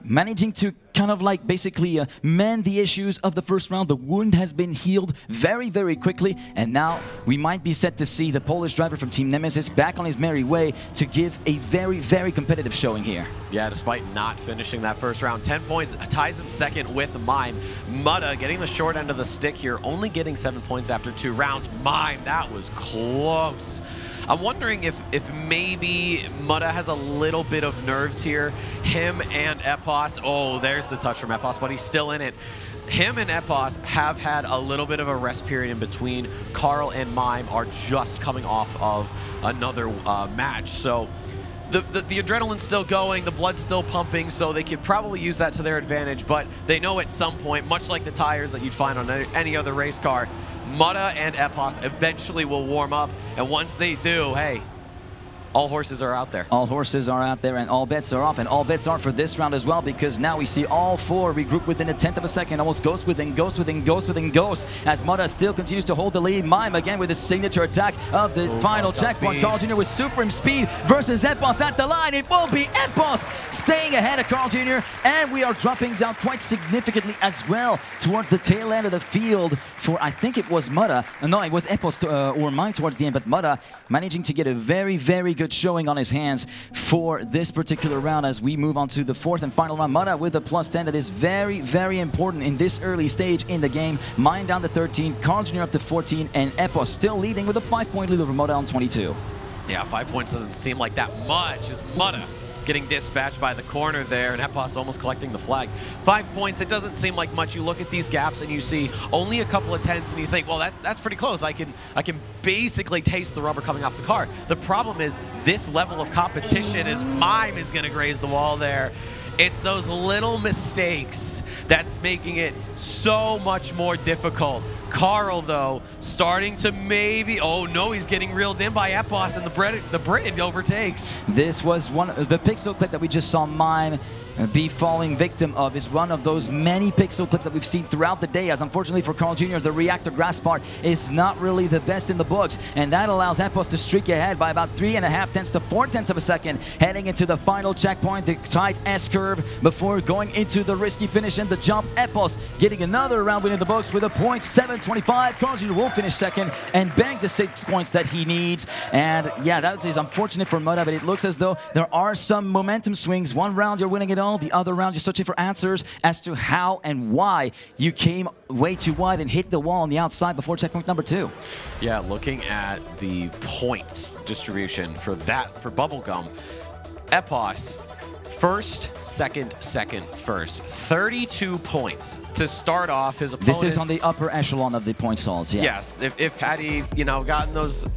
managing to kind of like basically mend the issues of the first round. The wound has been healed very, very quickly, and now we might be set to see the Polish driver from Team Nemesis back on his merry way to give a very, very competitive showing here. Yeah, despite not finishing that first round, 10 points ties him second with Mime. Mudda getting the short end of the stick here, only getting 7 points after 2 rounds. Mime, that was close. I'm wondering if maybe Mudda has a little bit of nerves here. Him and XPEvo. Oh, there's the touch from XPEvo, but he's still in it. Him and XPEvo have had a little bit of a rest period in between. Carl and Mime are just coming off of another match. So the adrenaline's still going, the blood's still pumping, so they could probably use that to their advantage, but they know at some point, much like the tires that you'd find on any other race car, Mudda and XPEvo eventually will warm up, and once they do, hey, all horses are out there. All horses are out there, and all bets are off, and all bets are for this round as well, because now we see all 4 regroup within a 1/10 of a second, almost ghost within ghost within ghost within ghost, as Mudda still continues to hold the lead. Mime again with his signature attack of the final checkpoint. Carl Jr. with supreme speed versus XPEvo at the line. It will be XPEvo staying ahead of Carl Jr., and we are dropping down quite significantly as well towards the tail end of the field for, I think it was Mutta. No, it was Epos or mine towards the end, but Mutta managing to get a very, very good showing on his hands for this particular round as we move on to the fourth and final round. Mutta with a +10 that is very, very important in this early stage in the game. Mine down to 13, Carl Jr. up to 14, and Epos still leading with a 5-point lead over Mutta on 22. Yeah, 5 points doesn't seem like that much as Mutta getting dispatched by the corner there, and Epos almost collecting the flag. 5 points, it doesn't seem like much. You look at these gaps and you see only a couple of tenths and you think, well, that's pretty close. I can basically taste the rubber coming off the car. The problem is this level of competition is Mime is gonna graze the wall there. It's those little mistakes that's making it so much more difficult. Carl, though, starting to maybe, oh no, he's getting reeled in by Epos, and the Brit overtakes. This was one of the pixel clip that we just saw Mime be falling victim of. Is one of those many pixel clips that we've seen throughout the day, as unfortunately for Carl Jr., the reactor grass part is not really the best in the books, and that allows Epos to streak ahead by about 3.5 tenths to 4 tenths of a second, heading into the final checkpoint, the tight S-curve, before going into the risky finish and the jump. Epos getting another round win in the books with a .725. Carl Jr. will finish second and bank the 6 points that he needs. And yeah, that is unfortunate for Mutta, but it looks as though there are some momentum swings. One round you're winning it all, the other round you're searching for answers as to how and why you came way too wide and hit the wall on the outside before checkpoint number 2. Yeah, looking at the points distribution for Bubblegum, Epos, first, second, first. 32 points to start off. His opponents. This is on the upper echelon of the point salts, yeah. Yes, if Patty, gotten those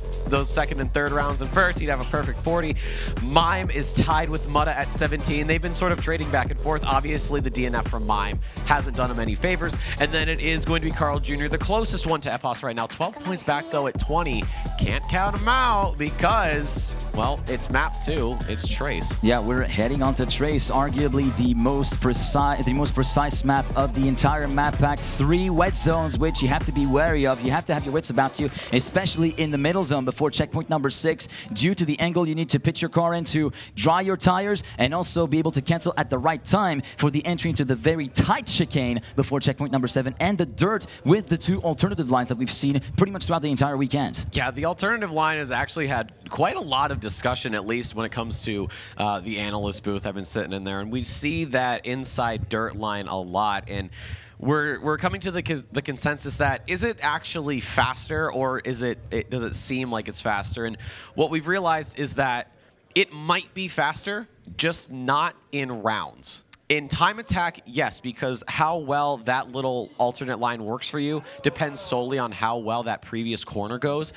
second and third rounds in first, he'd have a perfect 40. Mime is tied with Mutta at 17. They've been sort of trading back and forth. Obviously, the DNF from Mime hasn't done him any favors. And then it is going to be Carl Jr., the closest one to Epos right now. 12 points back, though, at 20. Can't count him out because, well, it's map 2. It's Trace. Yeah, we're heading on to Trace, arguably the most precise map of the entire map pack. 3 wet zones, which you have to be wary of. You have to have your wits about you, especially in the middle zone before checkpoint number 6. Due to the angle you need to pitch your car in to dry your tires and also be able to cancel at the right time for the entry into the very tight chicane before checkpoint number 7, and the dirt with the 2 alternative lines that we've seen pretty much throughout the entire weekend. Yeah, the alternative line has actually had quite a lot of discussion, at least when it comes to the analyst booth. I've been sitting in there, and we see that inside dirt line a lot, and we're coming to the consensus that is it actually faster, or does it seem like it's faster? And what we've realized is that it might be faster, just not in rounds. In time attack, yes, because how well that little alternate line works for you depends solely on how well that previous corner goes.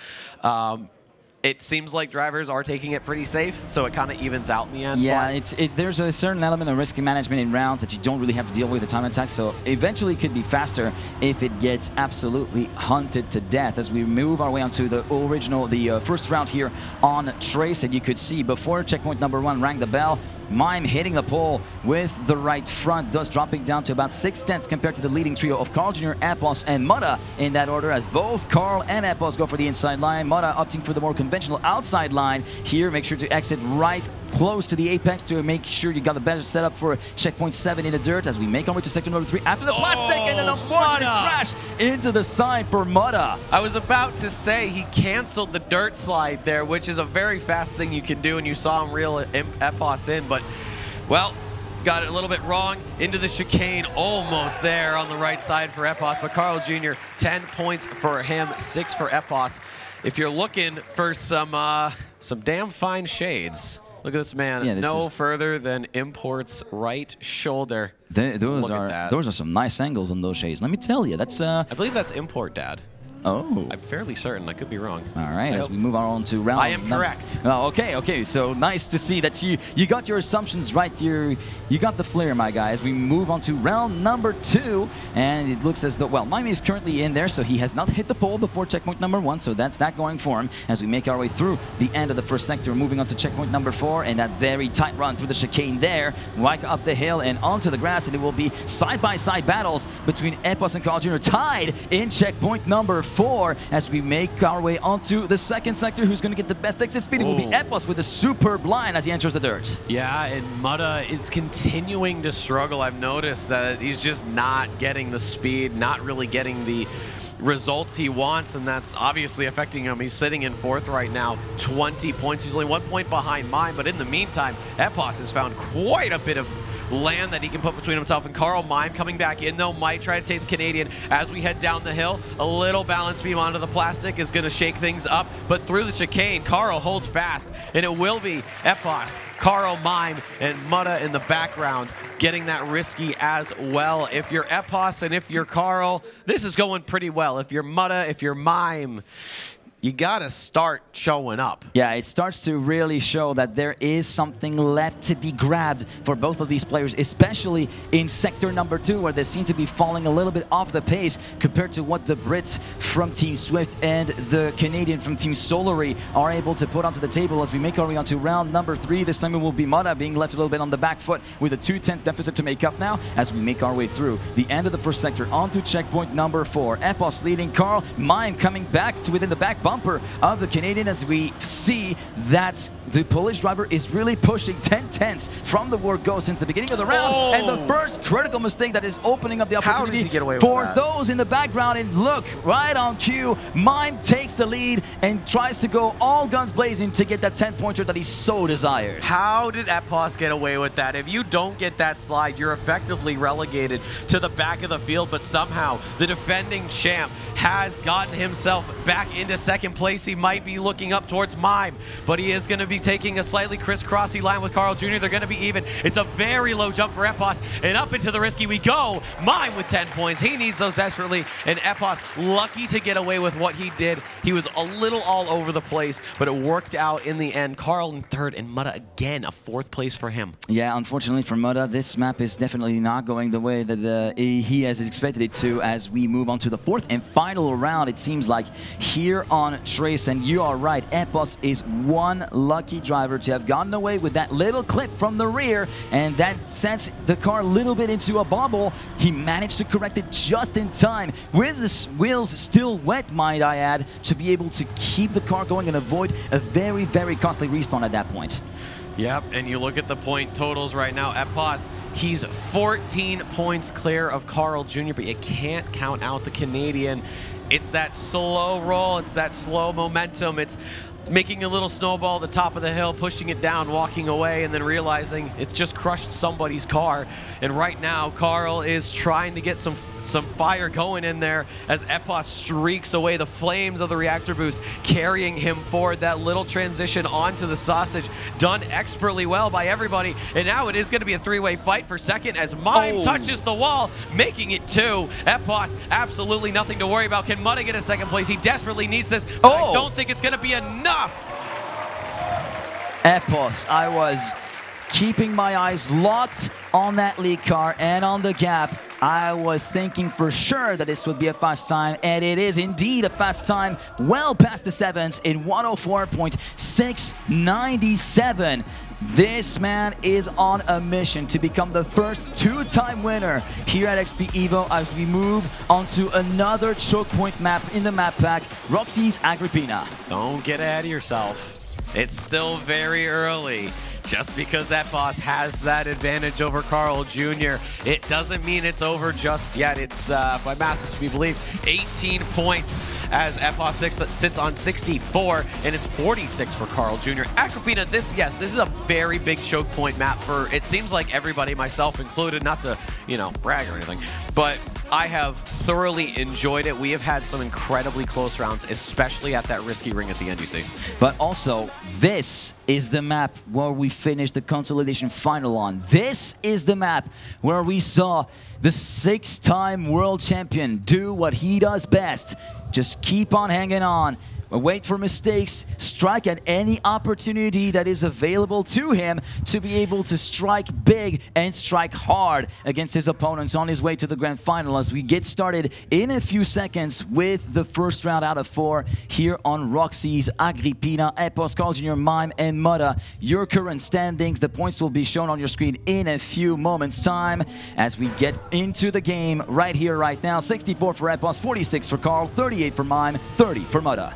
It seems like drivers are taking it pretty safe, so it kind of evens out in the end. Yeah, there's a certain element of risk management in rounds that you don't really have to deal with the time attack, so eventually it could be faster if it gets absolutely hunted to death. As we move our way onto the first round here on Trace, and you could see before checkpoint number 1 rang the bell, Mime hitting the pole with the right front, thus dropping down to about 6 tenths compared to the leading trio of Carl Jr., Epos, and Mutta in that order, as both Carl and Epos go for the inside line. Mutta opting for the more conventional outside line here. Make sure to exit right close to the apex to make sure you got the better setup for checkpoint 7 in the dirt as we make our way to sector number 3 after the plastic and an unfortunate crash into the side for Mutta. I was about to say he canceled the dirt slide there, which is a very fast thing you can do, and you saw him reel Epos in, but, well, got it a little bit wrong into the chicane, almost there on the right side for Epos, but Carl Jr., 10 points for him, 6 for Epos. If you're looking for some damn fine shades, look at this man, yeah, further than Import's right shoulder. Those are some nice angles on those shades. Let me tell you, that's I believe that's Import, Dad. Oh. I'm fairly certain. I could be wrong. All right, as we move on to round... I am correct. Oh, okay. So nice to see that you got your assumptions right. You got the flair, my guy. As we move on to round number 2, and it looks as though, well, Mime is currently in there, so he has not hit the pole before checkpoint number 1, so that's that going for him. As we make our way through the end of the first sector, moving on to checkpoint number 4, and that very tight run through the chicane there, right up the hill and onto the grass, and it will be side-by-side battles between Epos and Carl Jr. tied in checkpoint number 4 as we make our way onto the second sector. Who's going to get the best exit speed? It will be XPEvo with a superb line as he enters the dirt. Yeah, and Mutta is continuing to struggle. I've noticed that he's just not getting the speed, not really getting the results he wants, and that's obviously affecting him. He's sitting in 4th right now, 20 points. He's only 1 point behind mine, but in the meantime, XPEvo has found quite a bit of land that he can put between himself and Carl. Mime coming back in though, might try to take the Canadian as we head down the hill. A little balance beam onto the plastic is going to shake things up, but through the chicane, Carl holds fast, and it will be XPEvo, Carl, Mime, and Mutta in the background getting that risky as well. If you're XPEvo and if you're Carl, this is going pretty well. If you're Mutta, if you're Mime, you gotta start showing up. Yeah, it starts to really show that there is something left to be grabbed for both of these players, especially in sector number 2, where they seem to be falling a little bit off the pace compared to what the Brits from Team Swift and the Canadian from Team Solary are able to put onto the table as we make our way onto round number 3. This time it will be Mutta being left a little bit on the back foot with a 2-10 deficit to make up now as we make our way through the end of the first sector onto checkpoint number 4. XPEvo leading Carl, Mime coming back to within the back bumper of the Canadian as we see that the Polish driver is really pushing 10/10ths from the word go since the beginning of the round. And the first critical mistake that is opening up the opportunity for those in the background. And look, right on cue, Mime takes the lead and tries to go all guns blazing to get that 10-pointer that he so desires. How did XPEvo get away with that? If you don't get that slide, you're effectively relegated to the back of the field, but somehow the defending champ has gotten himself back into second place. He might be looking up towards Mime, but he is going to be taking a slightly crisscrossy line with Carl Jr. They're going to be even. It's a very low jump for XPEvo, and up into the risky we go. Mime with 10 points. He needs those desperately, and XPEvo lucky to get away with what he did. He was a little all over the place, but it worked out in the end. Carl in 3rd, and Mutta again, a 4th place for him. Yeah, unfortunately for Mutta, this map is definitely not going the way that he has expected it to as we move on to the 4th and final round. It seems like here on Trace, and you are right, XPEvo is one lucky driver to have gotten away with that little clip from the rear, and that sends the car a little bit into a bobble. He managed to correct it just in time with the wheels still wet, might I add, to be able to keep the car going and avoid a very, very costly respawn at that point. Yep, and you look at the point totals right now. XPEvo, he's 14 points clear of Carl Jr., but you can't count out the Canadian. It's that slow roll, it's that slow momentum, it's making a little snowball at the top of the hill, pushing it down, walking away, and then realizing it's just crushed somebody's car. And right now, Carl is trying to get some fire going in there as XPEvo streaks away, the flames of the reactor boost carrying him forward. That little transition onto the sausage done expertly well by everybody. And now it is going to be a 3-way fight for second as Mime touches the wall, making it 2. XPEvo, absolutely nothing to worry about. Can Mutta get a second place? He desperately needs this, but I don't think it's going to be enough. XPEvo, I was keeping my eyes locked on that lead car and on the gap. I was thinking for sure that this would be a fast time, and it is indeed a fast time, well past the 7s in 104.697. This man is on a mission to become the first 2-time winner here at XPEvo as we move onto another choke point map in the map pack, Roxy's Agrippina. Don't get ahead of yourself. It's still very early. Just because XPEvo has that advantage over Carl Jr., it doesn't mean it's over just yet. It's, if my math is to be believed, 18 points as XPEvo sits on 64, and it's 46 for Carl Jr. Agrippina, this is a very big choke point map for, it seems like everybody, myself included, not to, brag or anything, but I have thoroughly enjoyed it. We have had some incredibly close rounds, especially at that risky ring at the end, you see. But also, this is the map where we finished the consolidation final on. This is the map where we saw the 6-time world champion do what he does best. Just keep on hanging on wait for mistakes, strike at any opportunity that is available to him to be able to strike big and strike hard against his opponents on his way to the grand final as we get started in a few seconds with the first round out of 4 here on Roxy's Agrippina. Epos, Carl Jr., Mime, and Mutta. Your current standings, the points will be shown on your screen in a few moments' time as we get into the game right here, right now. 64 for Epos, 46 for Carl, 38 for Mime, 30 for Mutta.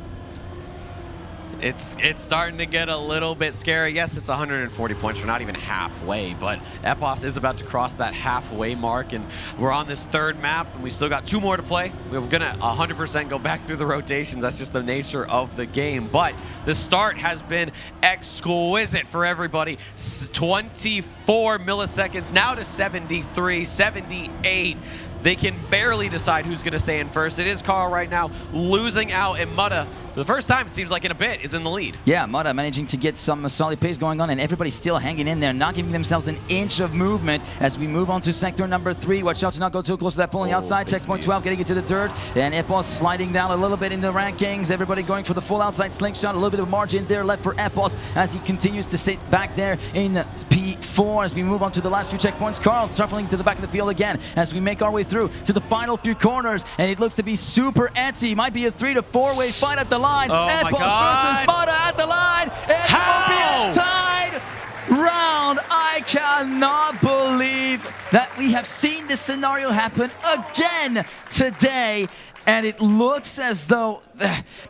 It's starting to get a little bit scary. Yes, it's 140 points. We're not even halfway, but Epos is about to cross that halfway mark, and we're on this third map, and we still got 2 more to play. We're gonna 100% go back through the rotations. That's just the nature of the game, but the start has been exquisite for everybody. 24 milliseconds, now to 73, 78. They can barely decide who's going to stay in first. It is Carl right now losing out, and Mutta, for the first time, it seems like in a bit, is in the lead. Yeah, Mutta managing to get some solid pace going on, and everybody's still hanging in there, not giving themselves an inch of movement as we move on to sector number 3. Watch out to not go too close to that pulling outside. Checkpoint 12 getting into the dirt, and Epos sliding down a little bit in the rankings. Everybody going for the full outside slingshot. A little bit of margin there left for Epos as he continues to sit back there in P4 as we move on to the last few checkpoints. Carl shuffling to the back of the field again as we make our way through to the final few corners, and it looks to be super antsy. Might be a 3 to 4-way fight at the line. Oh Epos my God. versus Mutta at the line. It will be a tied round. I cannot believe that we have seen this scenario happen again today. And it looks as though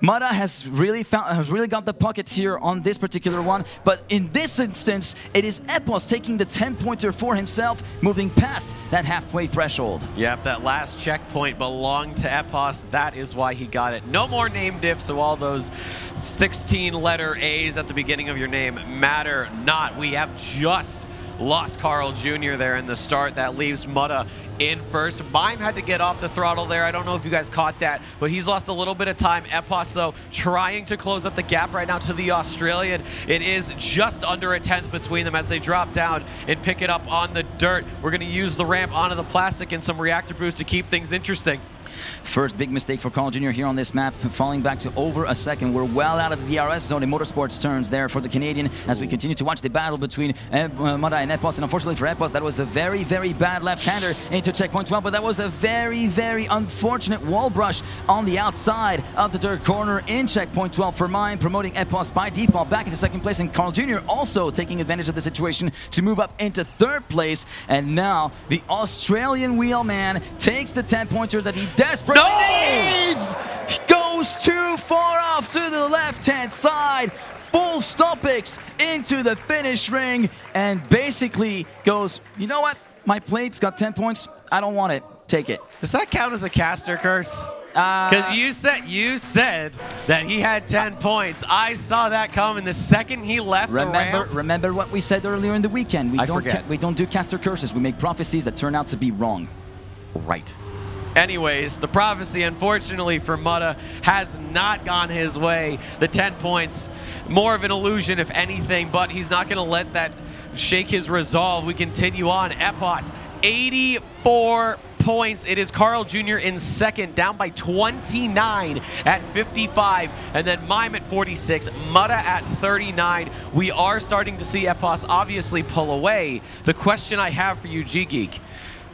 Mutta has really got the pockets here on this particular one. But in this instance, it is Epos taking the 10-pointer for himself, moving past that halfway threshold. Yep, that last checkpoint belonged to Epos. That is why he got it. No more name diff, so all those 16-letter A's at the beginning of your name matter not. We have just lost Carl Jr. there in the start. That leaves Mutta in first. Mime had to get off the throttle there. I don't know if you guys caught that, but he's lost a little bit of time. Epos, though, trying to close up the gap right now to the Australian. It is just under a tenth between them as they drop down and pick it up on the dirt. We're going to use the ramp onto the plastic and some reactor boost to keep things interesting. First big mistake for Carl Jr. here on this map, falling back to over a second. We're well out of the DRS zone in motorsports turns there for the Canadian as we continue to watch the battle between Mutta and Epos. And unfortunately for Epos, that was a very, very bad left-hander into checkpoint 12, but that was a very, very unfortunate wall brush on the outside of the third corner in checkpoint 12 for Mime, promoting Epos by default back into second place, and Carl Jr. also taking advantage of the situation to move up into third place. And now the Australian wheelman takes the 10-pointer that he desperately needs. Goes too far off to the left-hand side. Full stoppix into the finish ring and basically goes, you know what? My plate's got 10 points. I don't want it. Take it. Does that count as a caster curse? Because you said that he had 10 points. I saw that coming the second he left the ramp. Remember what we said earlier in the weekend. We don't do caster curses. We make prophecies that turn out to be wrong. Right. Anyways, the prophecy, unfortunately for Mutta, has not gone his way. The 10 points, more of an illusion if anything, but he's not going to let that shake his resolve. We continue on. Epos, 84 points. It is Carl Jr. in second, down by 29 at 55, and then Mime at 46, Mutta at 39. We are starting to see Epos obviously pull away. The question I have for you, G-Geek,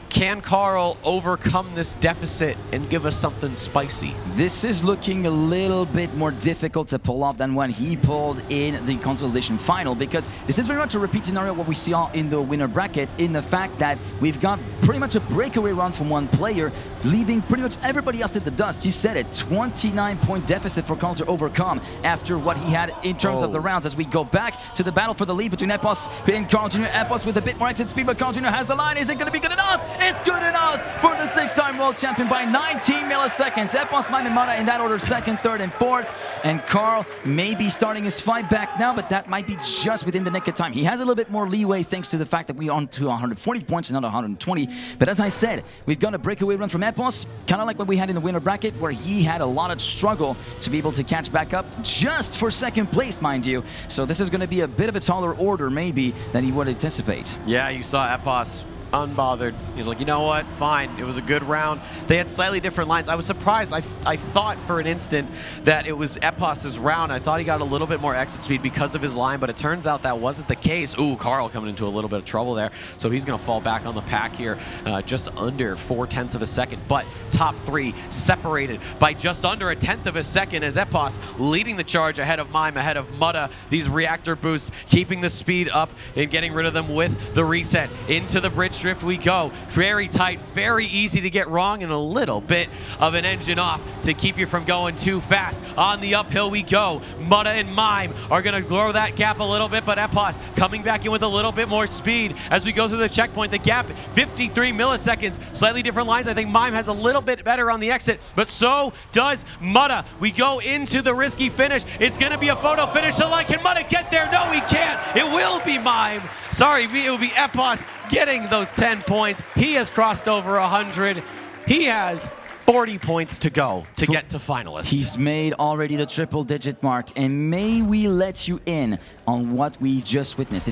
can Carl overcome this deficit and give us something spicy? This is looking a little bit more difficult to pull off than when he pulled in the consolidation final, because this is very much a repeat scenario of what we saw in the winner bracket, in the fact that we've got pretty much a breakaway run from one player, leaving pretty much everybody else in the dust. You said it, 29-point deficit for Carl to overcome after what he had in terms of the rounds. As we go back to the battle for the lead between Epos and Carl Jr. Epos with a bit more exit speed, but Carl Jr. has the line. Is it going to be good enough? It's good enough for the 6-time world champion by 19 milliseconds. Epos, Mime, and Mutta in that order, second, third, and fourth. And Carl may be starting his fight back now, but that might be just within the nick of time. He has a little bit more leeway thanks to the fact that we're on to 140 points and not 120. But as I said, we've got a breakaway run from Epos, kind of like what we had in the winner bracket, where he had a lot of struggle to be able to catch back up just for second place, mind you. So this is going to be a bit of a taller order maybe than he would anticipate. Yeah, you saw Epos unbothered. He's like, you know what? Fine. It was a good round. They had slightly different lines. I was surprised. I thought for an instant that it was Epos's round. I thought he got a little bit more exit speed because of his line, but it turns out that wasn't the case. Ooh, Carl coming into a little bit of trouble there. So he's going to fall back on the pack here, just under 0.4 of a second. But top three separated by just under 1/10 of a second as Epos leading the charge ahead of Mime, ahead of Mutta. These reactor boosts keeping the speed up and getting rid of them with the reset. Into the bridge drift we go. Very tight, very easy to get wrong, and a little bit of an engine off to keep you from going too fast. On the uphill we go. Mutta and Mime are going to grow that gap a little bit, but Epos coming back in with a little bit more speed as we go through the checkpoint. The gap, 53 milliseconds. Slightly different lines. I think Mime has a little bit better on the exit, but so does Mutta. We go into the risky finish. It's going to be a photo finish, so like, can Mutta get there? No, he can't. It will be Mime. Sorry, it will be Epos getting those 10 points. He has crossed over 100. He has 40 points to go to get to finalists. He's made already the triple-digit mark, and may we let you in on what we just witnessed.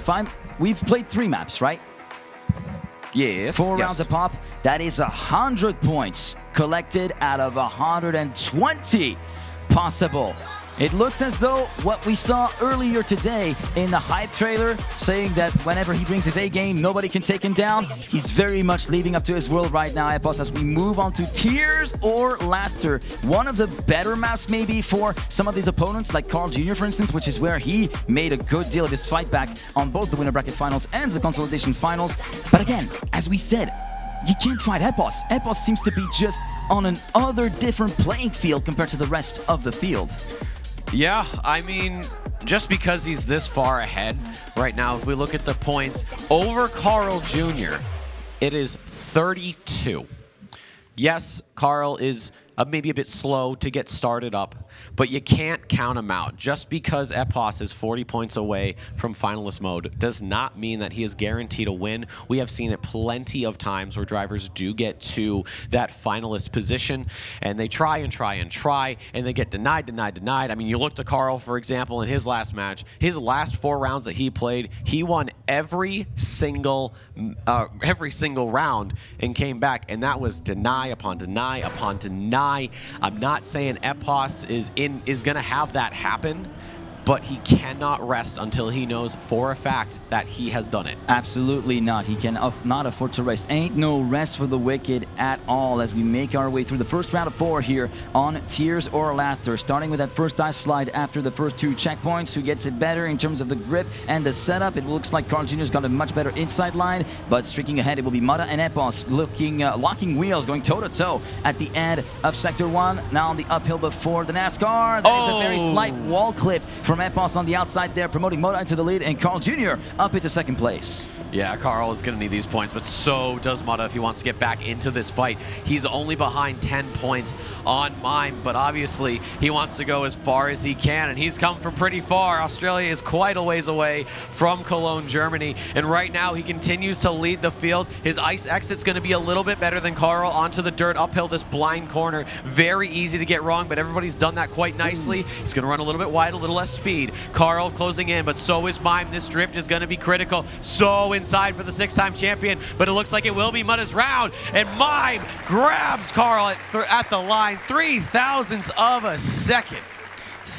We've played 3 maps, right? Yes. 4 rounds a pop. That is 100 points collected out of 120 possible. It looks as though what we saw earlier today in the hype trailer, saying that whenever he brings his A game, nobody can take him down. He's very much leading up to his world right now, Epos, as we move on to Tears or Laughter. One of the better maps maybe for some of these opponents, like Carl Jr., for instance, which is where he made a good deal of his fight back on both the winner bracket finals and the consolidation finals. But again, as we said, you can't fight Epos. Epos seems to be just on an other different playing field compared to the rest of the field. Yeah, I mean, just because he's this far ahead right now, if we look at the points over Carl Jr., it is 32. Yes, Carl is maybe a bit slow to get started up, but you can't count him out. Just because Epos is 40 points away from finalist mode does not mean that he is guaranteed a win. We have seen it plenty of times where drivers do get to that finalist position, and they try and try and try, and they get denied. I mean, you look to Carl, for example, in his last match, his last 4 rounds that he played, he won every single round and came back, and that was deny upon deny upon deny. I'm not saying Epos is going to have that happen, but he cannot rest until he knows for a fact that he has done it. Absolutely not. He can not afford to rest. Ain't no rest for the wicked at all as we make our way through the first round of 4 here on Tears or Laughter. Starting with that first dice slide after the first 2 checkpoints. Who gets it better in terms of the grip and the setup? It looks like Carl Jr.'s got a much better inside line, but streaking ahead it will be Mutta and Epos locking wheels, going toe-to-toe at the end of Sector 1. Now on the uphill before the NASCAR. There is a very slight wall clip from Epos on the outside there, promoting Mutta into the lead, and Carl Jr. up into second place. Yeah, Carl is going to need these points, but so does Mutta if he wants to get back into this fight. He's only behind 10 points on Mime, but obviously he wants to go as far as he can, and he's come from pretty far. Australia is quite a ways away from Cologne, Germany, and right now he continues to lead the field. His ice exit's going to be a little bit better than Carl onto the dirt, uphill this blind corner. Very easy to get wrong, but everybody's done that quite nicely. He's going to run a little bit wide, a little less speed. Carl closing in, but so is Mime. This drift is going to be critical. So inside for the 6-time champion, but it looks like it will be Mutta's round, and Mime grabs Carl at the line. 3/1000ths of a second.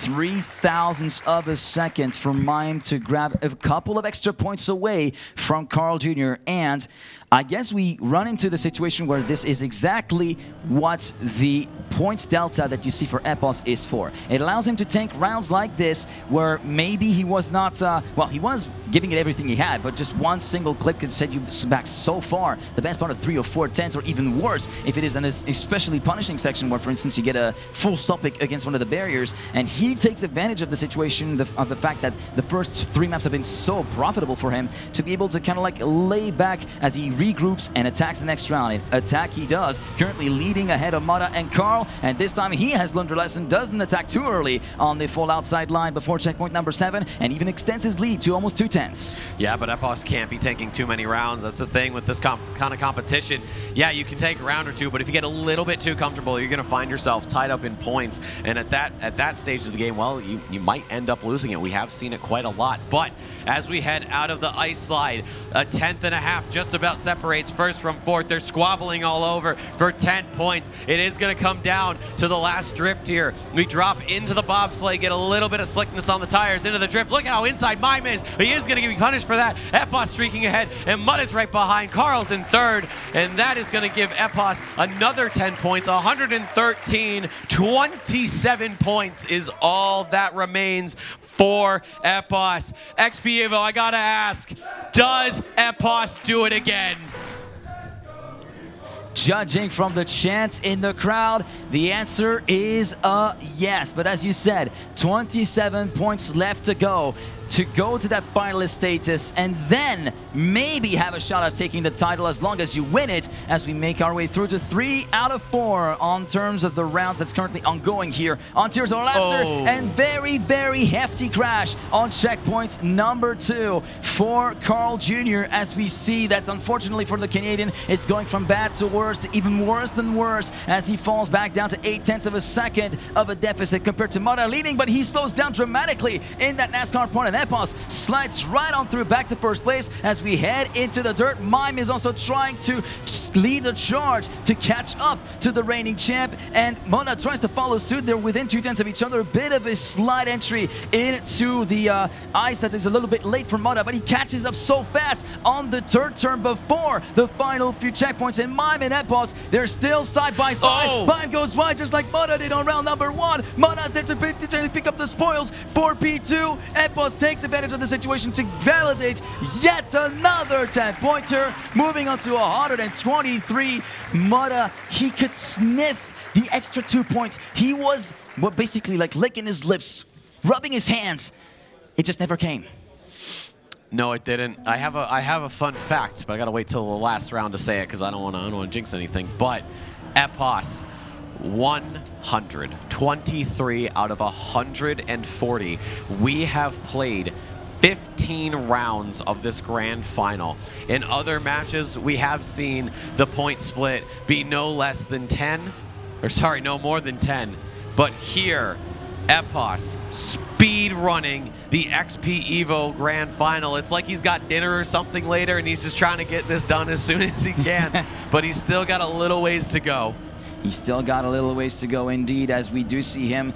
3/1000ths of a second for Mime to grab a couple of extra points away from Carl Jr. And I guess we run into the situation where this is exactly what the points delta that you see for Epos is for. It allows him to tank rounds like this where maybe he was not, well, he was giving it everything he had, but just one single clip can set you back so far. The best part of 3 or 4 10s, or even worse if it is an especially punishing section where, for instance, you get a full stop against one of the barriers, and he takes advantage of the situation, of the fact that the first 3 maps have been so profitable for him to be able to kind of like lay back as he regroups and attacks the next round. Attack he does, currently leading ahead of Mutta and Carl, and this time he has learned a lesson, doesn't attack too early on the full outside line before checkpoint number 7, and even extends his lead to almost 2 10s. Yeah, but Epos can't be taking too many rounds. That's the thing with this kind of competition. Yeah, you can take a round or 2, but if you get a little bit too comfortable, you're going to find yourself tied up in points, and at that stage of the game, well, you might end up losing it. We have seen it quite a lot. But as we head out of the ice slide, a 10th just about separates first from fourth. They're squabbling all over for 10 points. It is going to come down to the last drift here. We drop into the bobsleigh, get a little bit of slickness on the tires, into the drift. Look at how inside Mime is. He is going to be punished for that. XPEvo streaking ahead, and Mud is right behind. Carl's in third, and that is going to give XPEvo another 10 points. 113, 27 points is all that remains for XPEvo. XPEvo, I gotta ask, does XPEvo do it again? Judging from the chants in the crowd, the answer is a yes. But as you said, 27 points left to go to that finalist status, and then maybe have a shot at taking the title as long as you win it, as we make our way through to 3 out of 4 on terms of the rounds that's currently ongoing here on Tears of Laughter. And very, very hefty crash on checkpoint number 2 for Carl Jr., as we see that unfortunately for the Canadian, it's going from bad to worse to even worse than worse, as he falls back down to 0.8 of a second of a deficit compared to Mara leading, but he slows down dramatically in that NASCAR point, and XPEvo slides right on through back to first place as we head into the dirt. Mime is also trying to lead the charge to catch up to the reigning champ, and Mona tries to follow suit. They're within 0.2 of each other. A bit of a slight entry into the ice that is a little bit late for Mona, but he catches up so fast on the third turn before the final few checkpoints, and Mime and XPEvo, they're still side by side. Mime goes wide just like Mona did on round number 1. Mona there to pick up the spoils for P2. XPEvo takes advantage of the situation to validate yet another 10-pointer, moving on to 123. Mona, he could sniff the extra 2 points. He was basically like licking his lips, rubbing his hands. It just never came. No, it didn't. I have a fun fact, but I gotta wait till the last round to say it because I don't want to jinx anything. But XPEvo, 123 out of 140. We have played 15 rounds of this grand final. In other matches, we have seen the point split be no less than 10, or sorry, no more than 10. But here, XPEvo speed running the XPEvo grand final. It's like he's got dinner or something later and he's just trying to get this done as soon as he can, but he's still got a little ways to go. He's still got a little ways to go indeed, as we do see him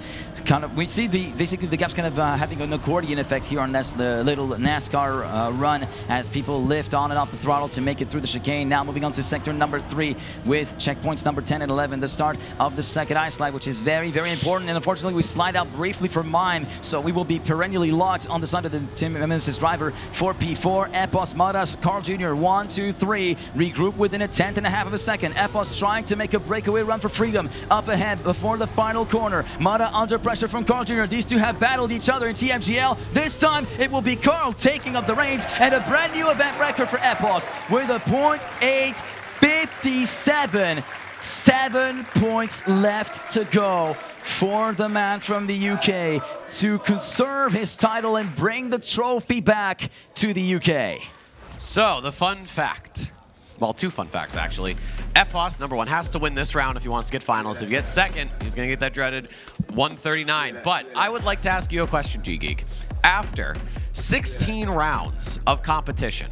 we see basically the gap's kind of having an accordion effect here on this little NASCAR run, as people lift on and off the throttle to make it through the chicane. Now moving on to sector number 3 with checkpoints number 10 and 11, the start of the second ice slide, which is very, very important. And unfortunately, we slide out briefly for Mime, so we will be perennially locked on the side of the Tim Nemesis driver for P4. XPEvo, Madas, Carl Jr., 1, 2, 3, regroup within a 1/10 of a second. XPEvo trying to make a breakaway run for freedom up ahead before the final corner. Mada under pressure from Carl Jr. These two have battled each other in TMGL. This time it will be Carl taking up the reins, and a brand new event record for XPEvo with a .857. 7 points left to go for the man from the UK to conserve his title and bring the trophy back to the UK. So the fun fact. Well, 2 fun facts, actually. XPEvo, number 1, has to win this round if he wants to get finals. If he gets second, he's going to get that dreaded 139. But I would like to ask you a question, G-Geek. After 16 rounds of competition,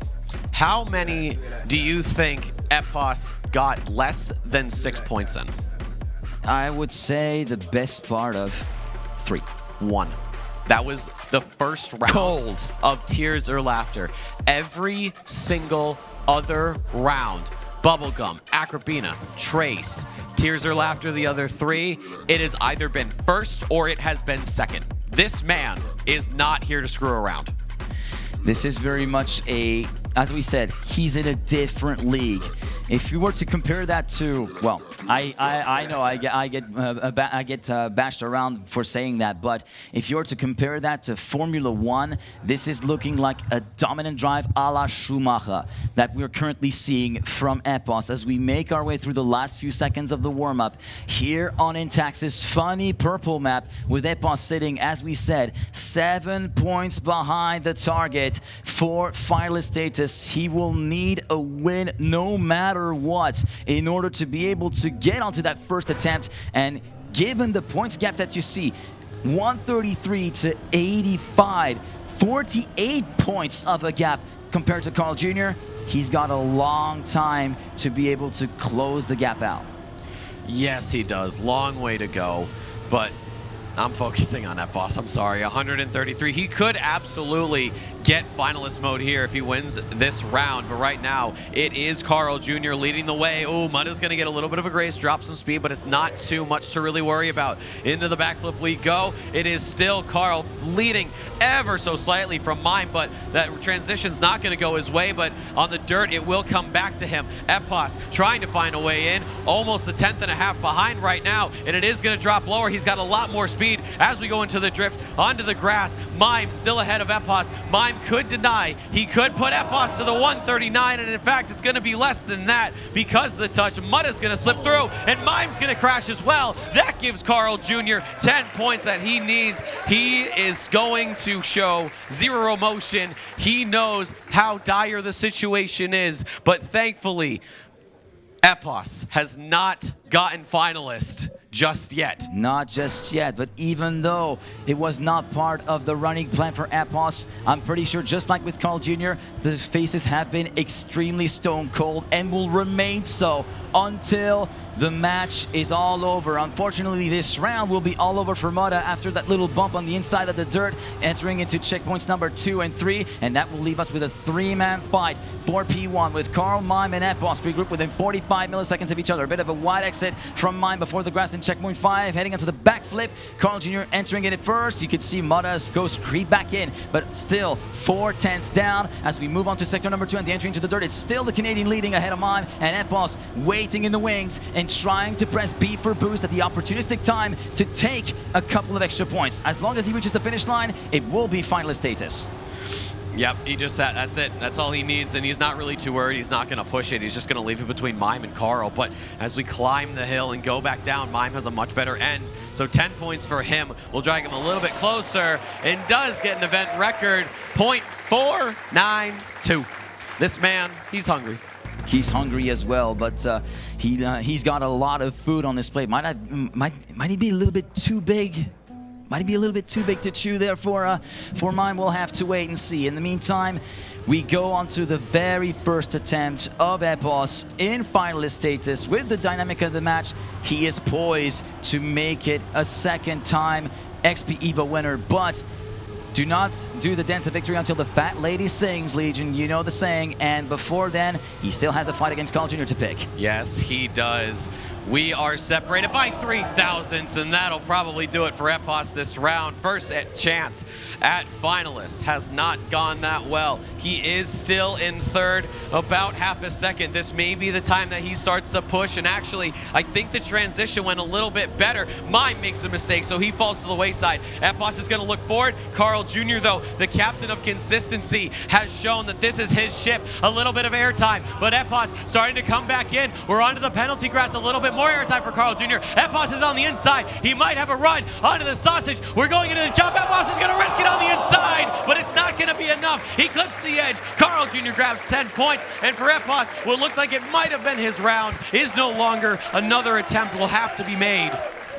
how many do you think XPEvo got less than 6 points in? I would say the best part of 3. 1. That was the first round of Tears or Laughter. Every single other round, Bubblegum, Acrobina, Trace, Tears or Laughter, the other 3, it has either been first or it has been second. This man is not here to screw around. This is very much as we said, he's in a different league. If you were to compare that to, well, I know I get bashed around for saying that, but if you were to compare that to Formula 1, this is looking like a dominant drive a la Schumacher that we're currently seeing from XPEvo as we make our way through the last few seconds of the warm-up here on Intax's funny purple map, with XPEvo sitting, as we said, 7 points behind the target for finalist status. He will need a win no matter what in order to be able to get onto that first attempt, and given the points gap that you see, 133 to 85. 48 points of a gap compared to Carl Jr. He's got a long time to be able to close the gap out. Yes, he does. Long way to go, but I'm focusing on that boss. I'm sorry. 133. He could absolutely get finalist mode here if he wins this round, but right now it is Carl Jr. leading the way. Oh, Mudda's going to get a little bit of a grace, drop some speed, but it's not too much to really worry about. Into the backflip we go. It is still Carl leading ever so slightly from Mime, but that transition's not going to go his way, but on the dirt it will come back to him. XPERION trying to find a way in, almost a 10th and a half behind right now, and it is going to drop lower. He's got a lot more speed as we go into the drift, onto the grass. Mime still ahead of XPERION. Mime could deny. He could put XPERION to the 139, and in fact, it's going to be less than that because of the touch. Mudda's going to slip through, and Mime's going to crash as well. That gives Carl Jr. 10 points that he needs. He is going to show zero emotion. He knows how dire the situation is, but thankfully, XPERION has not gotten finalist just yet. Not just yet, but even though it was not part of the running plan for XPERION, I'm pretty sure, just like with Carl Jr., the faces have been extremely stone cold and will remain so until the match is all over. Unfortunately, this round will be all over for Mudda after that little bump on the inside of the dirt, entering into checkpoints number 2 and 3, and that will leave us with a 3-man fight for P1 with Carl, Mime, and XPERION regrouped within 45 milliseconds of each other. A bit of a wide exit from Mime before the grass in checkpoint 5, heading onto the backflip. Carl Jr. entering in at first. You can see Mudda's ghost creep back in, but still 4 tenths down as we move on to sector number 2 and the entry into the dirt. It's still the Canadian leading ahead of Mime, and XPERION waiting in the wings and trying to press B for boost at the opportunistic time to take a couple of extra points. As long as he reaches the finish line, it will be finalist status. Yep, he just said that's it. That's all he needs, and he's not really too worried. He's not going to push it. He's just going to leave it between Mime and Carl. But as we climb the hill and go back down, Mime has a much better end. So 10 points for him will drag him a little bit closer and does get an event record, .492. This man, he's hungry. He's hungry as well, but he's got a lot of food on this plate. Might he be a little bit too big? Might he be a little bit too big to chew there for Mime? We'll have to wait and see. In the meantime, we go on to the very first attempt of XPERION in finalist status. With the dynamic of the match, he is poised to make it a second time XPEvo winner, but do not do the dance of victory until the fat lady sings, Legion. You know the saying. And before then, he still has a fight against Carl Jr. to pick. Yes, he does. We are separated by 3 thousandths, and that'll probably do it for XPERION this round. First chance at finalist has not gone that well. He is still in third, about half a second. This may be the time that he starts to push, and actually, I think the transition went a little bit better. Mime makes a mistake, so he falls to the wayside. XPERION is going to look forward. Carl Jr., though, the captain of consistency, has shown that this is his ship. A little bit of airtime, but XPERION starting to come back in. We're onto the penalty grass, a little bit more airtime for Carl Jr. XPERION is on the inside. He might have a run onto the sausage. We're going into the jump. XPERION is going to risk it on the inside, but it's not going to be enough. He clips the edge. Carl Jr. grabs 10 points, and for XPERION, what looked like it might have been his round is no longer. Another attempt will have to be made.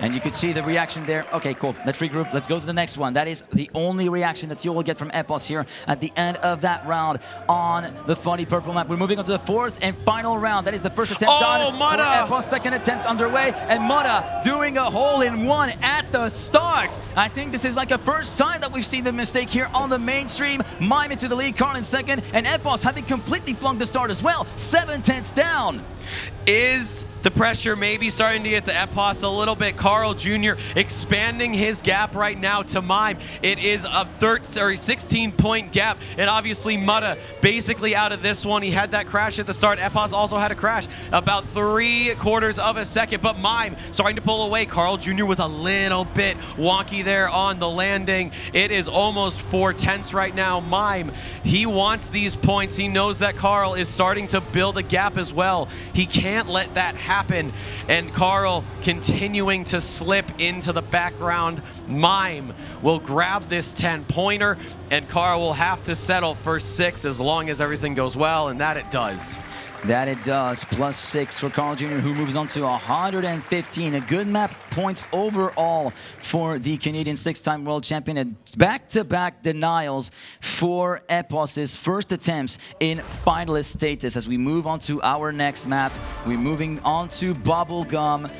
And you could see the reaction there. Okay, cool. Let's regroup. Let's go to the next one. That is the only reaction that you will get from XPERION here at the end of that round on the funny purple map. We're moving on to the fourth and final round. That is the first attempt done for XPERION. Second attempt underway, and Mudda doing a hole-in-one at the start. I think this is like a first time that we've seen the mistake here on the mainstream. Mime into the lead, Carl in second, and XPERION having completely flunked the start as well. 7 tenths down. Is the pressure maybe starting to get to XPERION a little bit? Carl Jr. expanding his gap right now to Mime. It is a 16-point gap, and obviously Mudda basically out of this one. He had that crash at the start. XPERION also had a crash about 3/4 of a second, but Mime starting to pull away. Carl Jr. was a little bit wonky there on the landing. It is almost 4 tenths right now. Mime, he wants these points. He knows that Carl is starting to build a gap as well. He can't let that happen, and Carl continuing to to slip into the background. Mime will grab this 10-pointer, and Carl will have to settle for 6 as long as everything goes well, and that it does. That it does. +6 for Carl Jr., who moves on to 115. A good map points overall for the Canadian 6-time world champion. And back-to-back denials for Epos's first attempts in finalist status. As we move on to our next map, we're moving on to Bubblegum.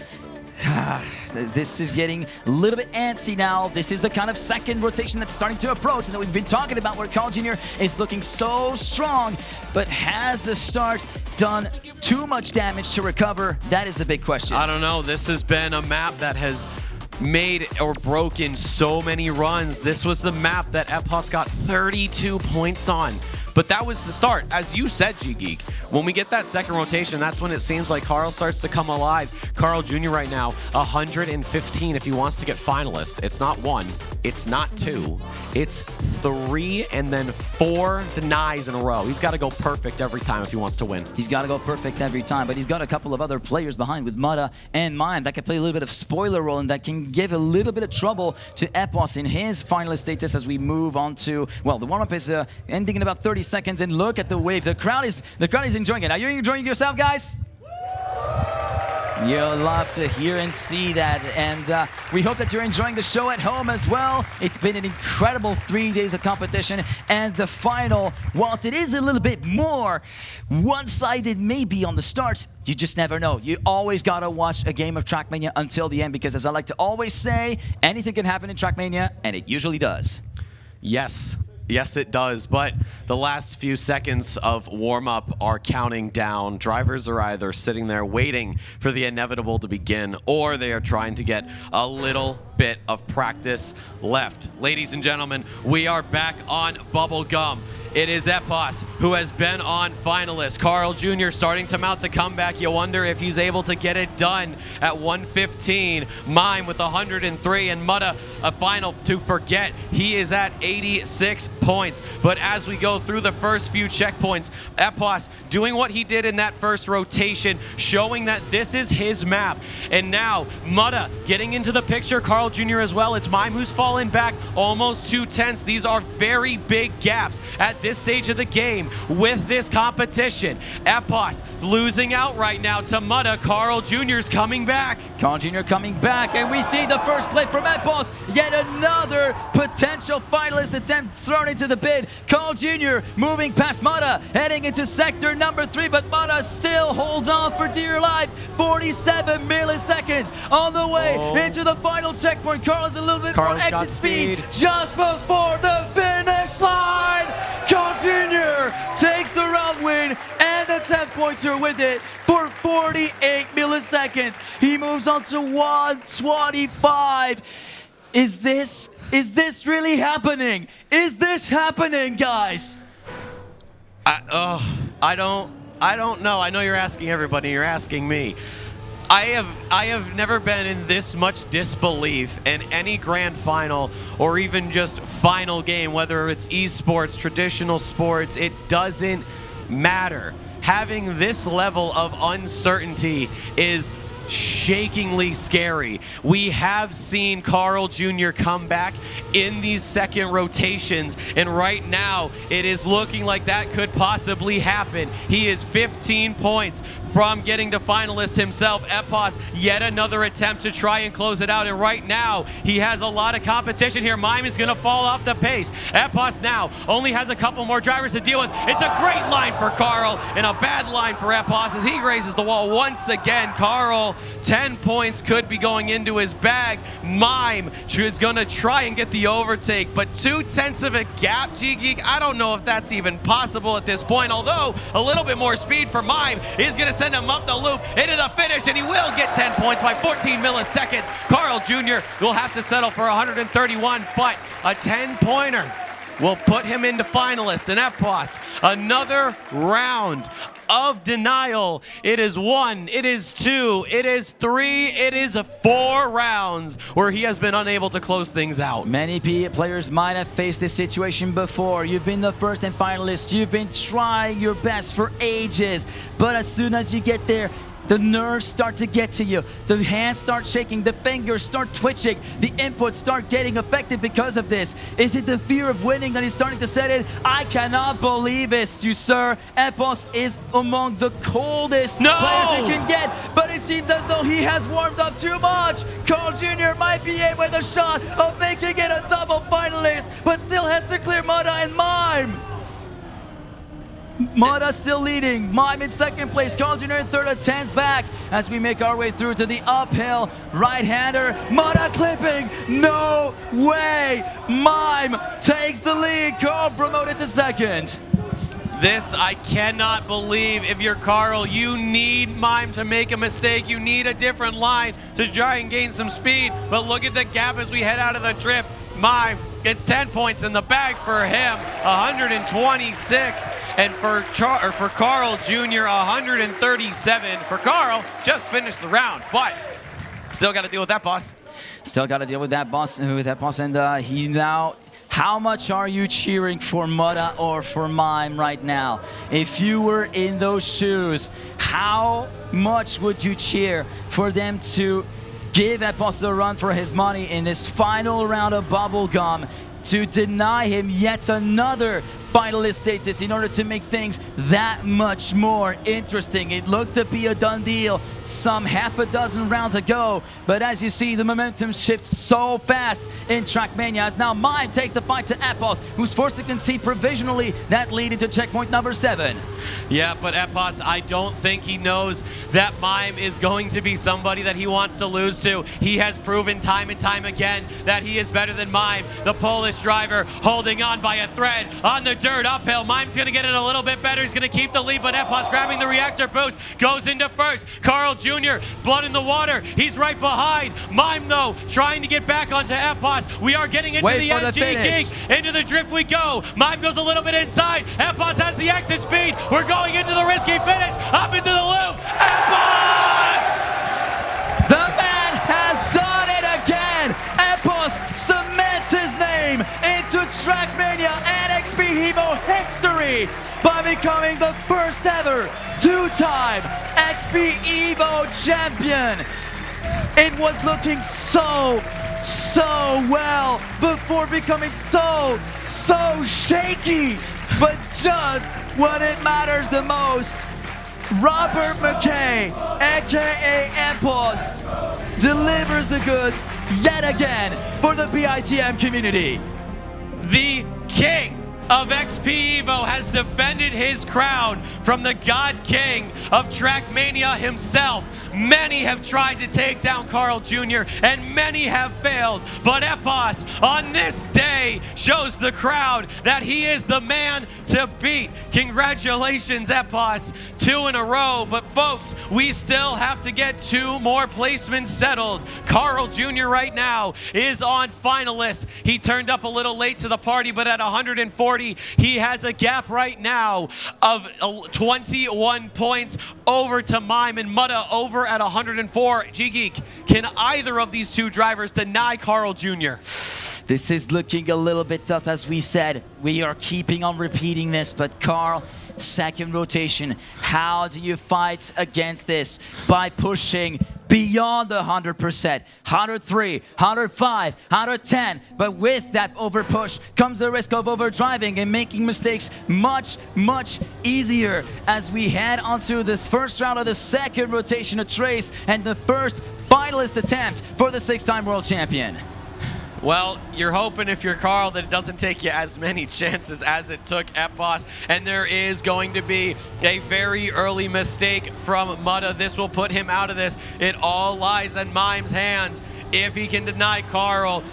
This is getting a little bit antsy now. This is the kind of second rotation that's starting to approach and that we've been talking about, where Carl Jr. is looking so strong, but has the start done too much damage to recover? That is the big question. I don't know. This has been a map that has made or broken so many runs. This was the map that Epos got 32 points on. But that was the start. As you said, G-Geek, when we get that second rotation, that's when it seems like Carl starts to come alive. Carl Jr. right now, 115 if he wants to get finalist. It's not 1, it's not 2, it's 3 and then 4 denies in a row. He's got to go perfect every time if he wants to win. He's got to go perfect every time, but he's got a couple of other players behind with Mutta and Mime that can play a little bit of spoiler role and that can give a little bit of trouble to Epos in his finalist status as we move on to, well, the warm-up is ending in about 30 seconds, and look at the wave. The crowd is enjoying it. Are you enjoying yourself, guys? You'll love to hear and see that, and we hope that you're enjoying the show at home as well. It's been an incredible 3 days of competition, and the final, whilst it is a little bit more one-sided maybe on the start, you just never know. You always gotta watch a game of Trackmania until the end, because as I like to always say, anything can happen in Trackmania, and it usually does. Yes. Yes, it does, but the last few seconds of warm-up are counting down. Drivers are either sitting there waiting for the inevitable to begin, or they are trying to get a little bit of practice left. Ladies and gentlemen, we are back on Bubblegum. It is Epos who has been on finalist. Carl Jr. starting to mount the comeback. You wonder if he's able to get it done at 115. Mime with 103, and Mutta a final to forget. He is at 86 points. But as we go through the first few checkpoints, Epos doing what he did in that first rotation, showing that this is his map. And now Mutta getting into the picture. Carl Jr. as well. It's Mime who's fallen back almost 2 tenths. These are very big gaps at this stage of the game with this competition. Epos losing out right now to Mutta. Carl Jr.'s coming back. Carl Jr. coming back, and we see the first clip from Epos. Yet another potential finalist attempt thrown into the bid. Carl Jr. moving past Mutta, heading into sector number 3, but Mutta still holds on for dear life. 47 milliseconds on the way into the final checkpoint. Carl is a little bit more exit speed just before the finish line. Carl Jr. takes the round win and a 10-pointer with it for 48 milliseconds. He moves on to 125. Is this really happening? Is this happening, guys? I don't know. I know you're asking everybody. You're asking me. I have never been in this much disbelief in any grand final or even just final game, whether it's esports, traditional sports, it doesn't matter. Having this level of uncertainty is shakingly scary. We have seen Carl Jr. come back in these second rotations, and right now it is looking like that could possibly happen. He is 15 points from getting to finalist himself. Epos, yet another attempt to try and close it out, and right now he has a lot of competition here. Mime is going to fall off the pace. Epos now only has a couple more drivers to deal with. It's a great line for Carl and a bad line for Epos as he raises the wall once again. Carl, 10 points could be going into his bag. Mime is going to try and get the overtake, but 2 tenths of a gap, G-Geek, I don't know if that's even possible at this point, although a little bit more speed for Mime is going to send him up the loop into the finish, and he will get 10 points by 14 milliseconds. Carl Jr. will have to settle for 131, but a 10-pointer will put him into finalist. And Epos, another round of denial. It is 1, it is 2, it is 3, it is 4 rounds where he has been unable to close things out. Many players might have faced this situation before. You've been the first and finalist. You've been trying your best for ages, but as soon as you get there, The nerves start to get to you. The hands start shaking. The fingers start twitching. The inputs start getting affected because of this. Is it the fear of winning that is starting to set in? I cannot believe it, you sir. XPERION is among the coldest players you can get, but it seems as though he has warmed up too much. Carl Jr. might be in with a shot of making it a double finalist, but still has to clear Mudda and Mime. Mudda still leading, Mime in second place, Carl Jr. in third, a 10th back as we make our way through to the uphill right-hander. Mudda clipping, no way! Mime takes the lead, Carl promoted to second. This I cannot believe. If you're Carl, you need Mime to make a mistake. You need a different line to try and gain some speed. But look at the gap as we head out of the trip. Mime gets 10 points in the bag for him, 126. And for Carl Jr., 137. For Carl, just finished the round, but still got to deal with that boss. Still got to deal with that boss, and he now. How much are you cheering for Mudda or for Mime right now? If you were in those shoes, how much would you cheer for them to give XPERION a run for his money in this final round of Bubblegum, to deny him yet another finalist status in order to make things that much more interesting? It looked to be a done deal some half a dozen rounds ago, but as you see, the momentum shifts so fast in Trackmania as now Mime takes the fight to XPERION, who's forced to concede provisionally that lead into checkpoint number 7. Yeah, but XPERION, I don't think he knows that Mime is going to be somebody that he wants to lose to. He has proven time and time again that he is better than Mime. The Polish driver holding on by a thread on the dirt uphill. Mime's going to get it a little bit better. He's going to keep the lead, but XPERION grabbing the reactor boost, goes into first. Carl Jr., blood in the water. He's right behind. Mime, though, trying to get back onto XPERION. We are getting into the MG Geek. Into the drift we go. Mime goes a little bit inside. XPERION has the exit speed. We're going into the risky finish. Up into the loop. XPERION! The man has done it again. XPERION cements his name into Trackmania and XPEvo history by becoming the first ever two-time XPEvo champion. It was looking so well before becoming so shaky, but just when it matters the most, Robert McKay, aka XPERION, delivers the goods yet again for the BITM community. The king of XPEvo has defended his crown from the God King of Trackmania himself. Many have tried to take down Carl Jr. and many have failed, but XPERION on this day shows the crowd that he is the man to beat. Congratulations, XPERION, 2 in a row, but folks, we still have to get 2 more placements settled. Carl Jr. right now is on finalists. He turned up a little late to the party, but at 140, he has a gap right now of 21 points over to Mime, and Mudda over at 104. G-Geek, can either of these 2 drivers deny Carl Jr.? This is looking a little bit tough, as we said. We are keeping on repeating this, but Carl, second rotation. How do you fight against this? By pushing beyond the 100%, 103, 105, 110. But with that over push comes the risk of overdriving and making mistakes much easier as we head onto this first round of the second rotation of Trace and the first finalist attempt for the 6-time world champion. Well, you're hoping if you're Carl that it doesn't take you as many chances as it took XPERION, and there is going to be a very early mistake from Mudda. This will put him out of this. It all lies in Mime's hands. If he can deny Carl,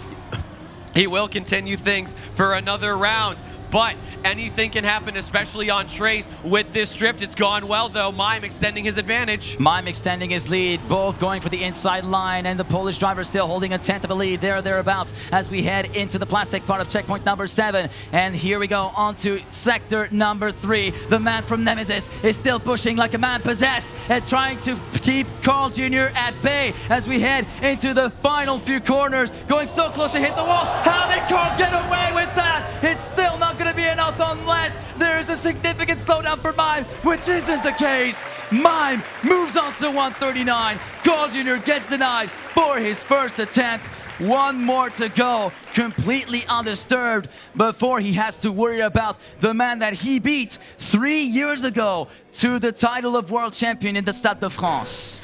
he will continue things for another round. But anything can happen, especially on Trace. With this drift, it's gone well, though. Mime extending his advantage. Mime extending his lead, both going for the inside line, and the Polish driver still holding a 10th of a lead there, thereabouts, as we head into the plastic part of checkpoint number 7. And here we go on to sector number 3. The man from Nemesis is still pushing like a man possessed and trying to keep Carl Jr. at bay as we head into the final few corners, going so close to hit the wall. How did Carl get away with that? It's still not going to be enough unless there's a significant slowdown for Mime, which isn't the case. Mime moves on to 139. Carl Jr. gets denied for his first attempt. One more to go, completely undisturbed before he has to worry about the man that he beat 3 years ago to the title of world champion in the Stade de France.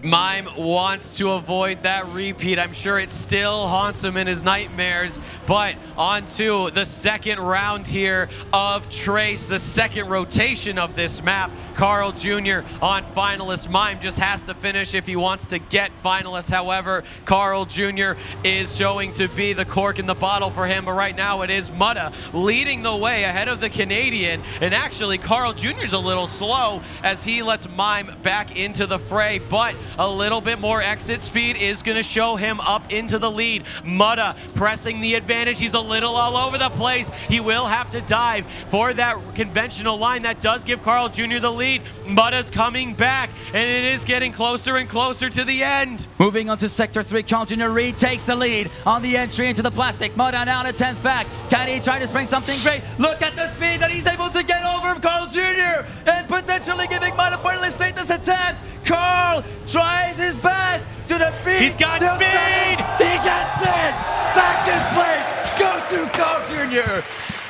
Mime wants to avoid that repeat. I'm sure it still haunts him in his nightmares. But on to the second round here of Trace, the second rotation of this map. Carl Jr. on finalist. Mime just has to finish if he wants to get finalist. However, Carl Jr. is showing to be the cork in the bottle for him. But right now it is Mutta leading the way ahead of the Canadian. And actually, Carl Jr. is a little slow as he lets Mime back into the fray. But a little bit more exit speed is going to show him up into the lead. Mutta pressing the advantage. He's a little all over the place. He will have to dive for that conventional line. That does give Carl Jr. the lead. Mutta's coming back, and it is getting closer and closer to the end. Moving on to Sector 3, Carl Jr. retakes the lead on the entry into the plastic. Mutta now to 10th back. Can he try to spring something great? Look at the speed that he's able to get over Carl Jr. and potentially giving Mutta finalist take this attempt. Carl tries his best to defeat. He's got speed. He gets it. Second place goes to Carl Jr.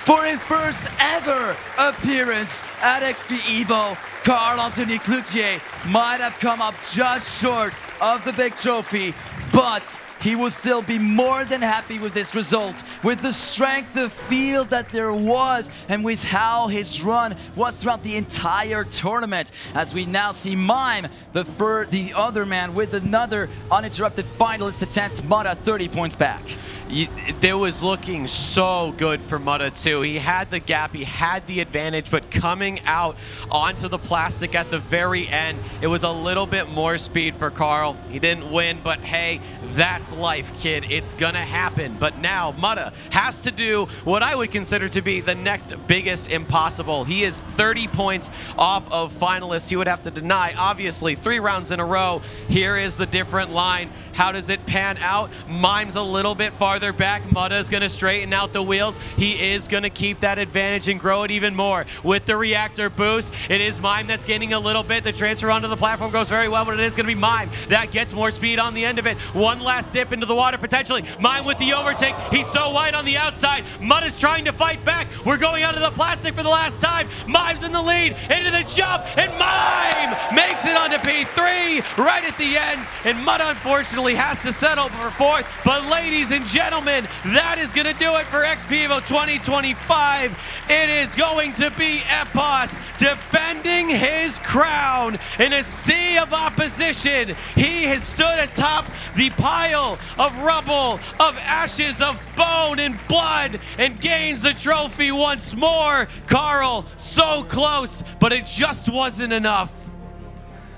For his first ever appearance at XPEvo, Carl-Anthony Cloutier might have come up just short of the big trophy, but he will still be more than happy with this result, with the strength of field that there was, and with how his run was throughout the entire tournament. As we now see Mime, the other man, with another uninterrupted finalist attempt, Mutta 30 points back. It was looking so good for Mutta too. He had the gap, he had the advantage, but coming out onto the plastic at the very end, it was a little bit more speed for Carl. He didn't win, but hey, that's life, kid. It's gonna happen. But now Mutta has to do what I would consider to be the next biggest impossible. He is 30 points off of finalists. He would have to deny, obviously, 3 rounds in a row. Here is the different line. How does it pan out? Mime's a little bit farther back. Mutta is gonna straighten out the wheels. He is gonna keep that advantage and grow it even more. With the reactor boost, it is Mime that's gaining a little bit. The transfer onto the platform goes very well, but it is gonna be Mime that gets more speed on the end of it. One last dip into the water potentially. Mime with the overtake. He's so wide on the outside. Mutta's trying to fight back. We're going out of the plastic for the last time. Mime's in the lead. Into the jump, and Mime makes it onto P3 right at the end. And Mutta unfortunately has to settle for 4th. But ladies and gentlemen, that is going to do it for XPEvo 2025. It is going to be Epos defending his crown in a sea of opposition. He has stood atop the pile of rubble, of ashes, of bone and blood, and gains the trophy once more. Carl, so close, but it just wasn't enough.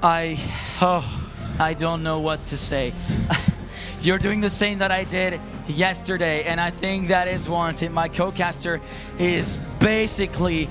I don't know what to say. You're doing the same that I did yesterday, and I think that is warranted. My co-caster is basically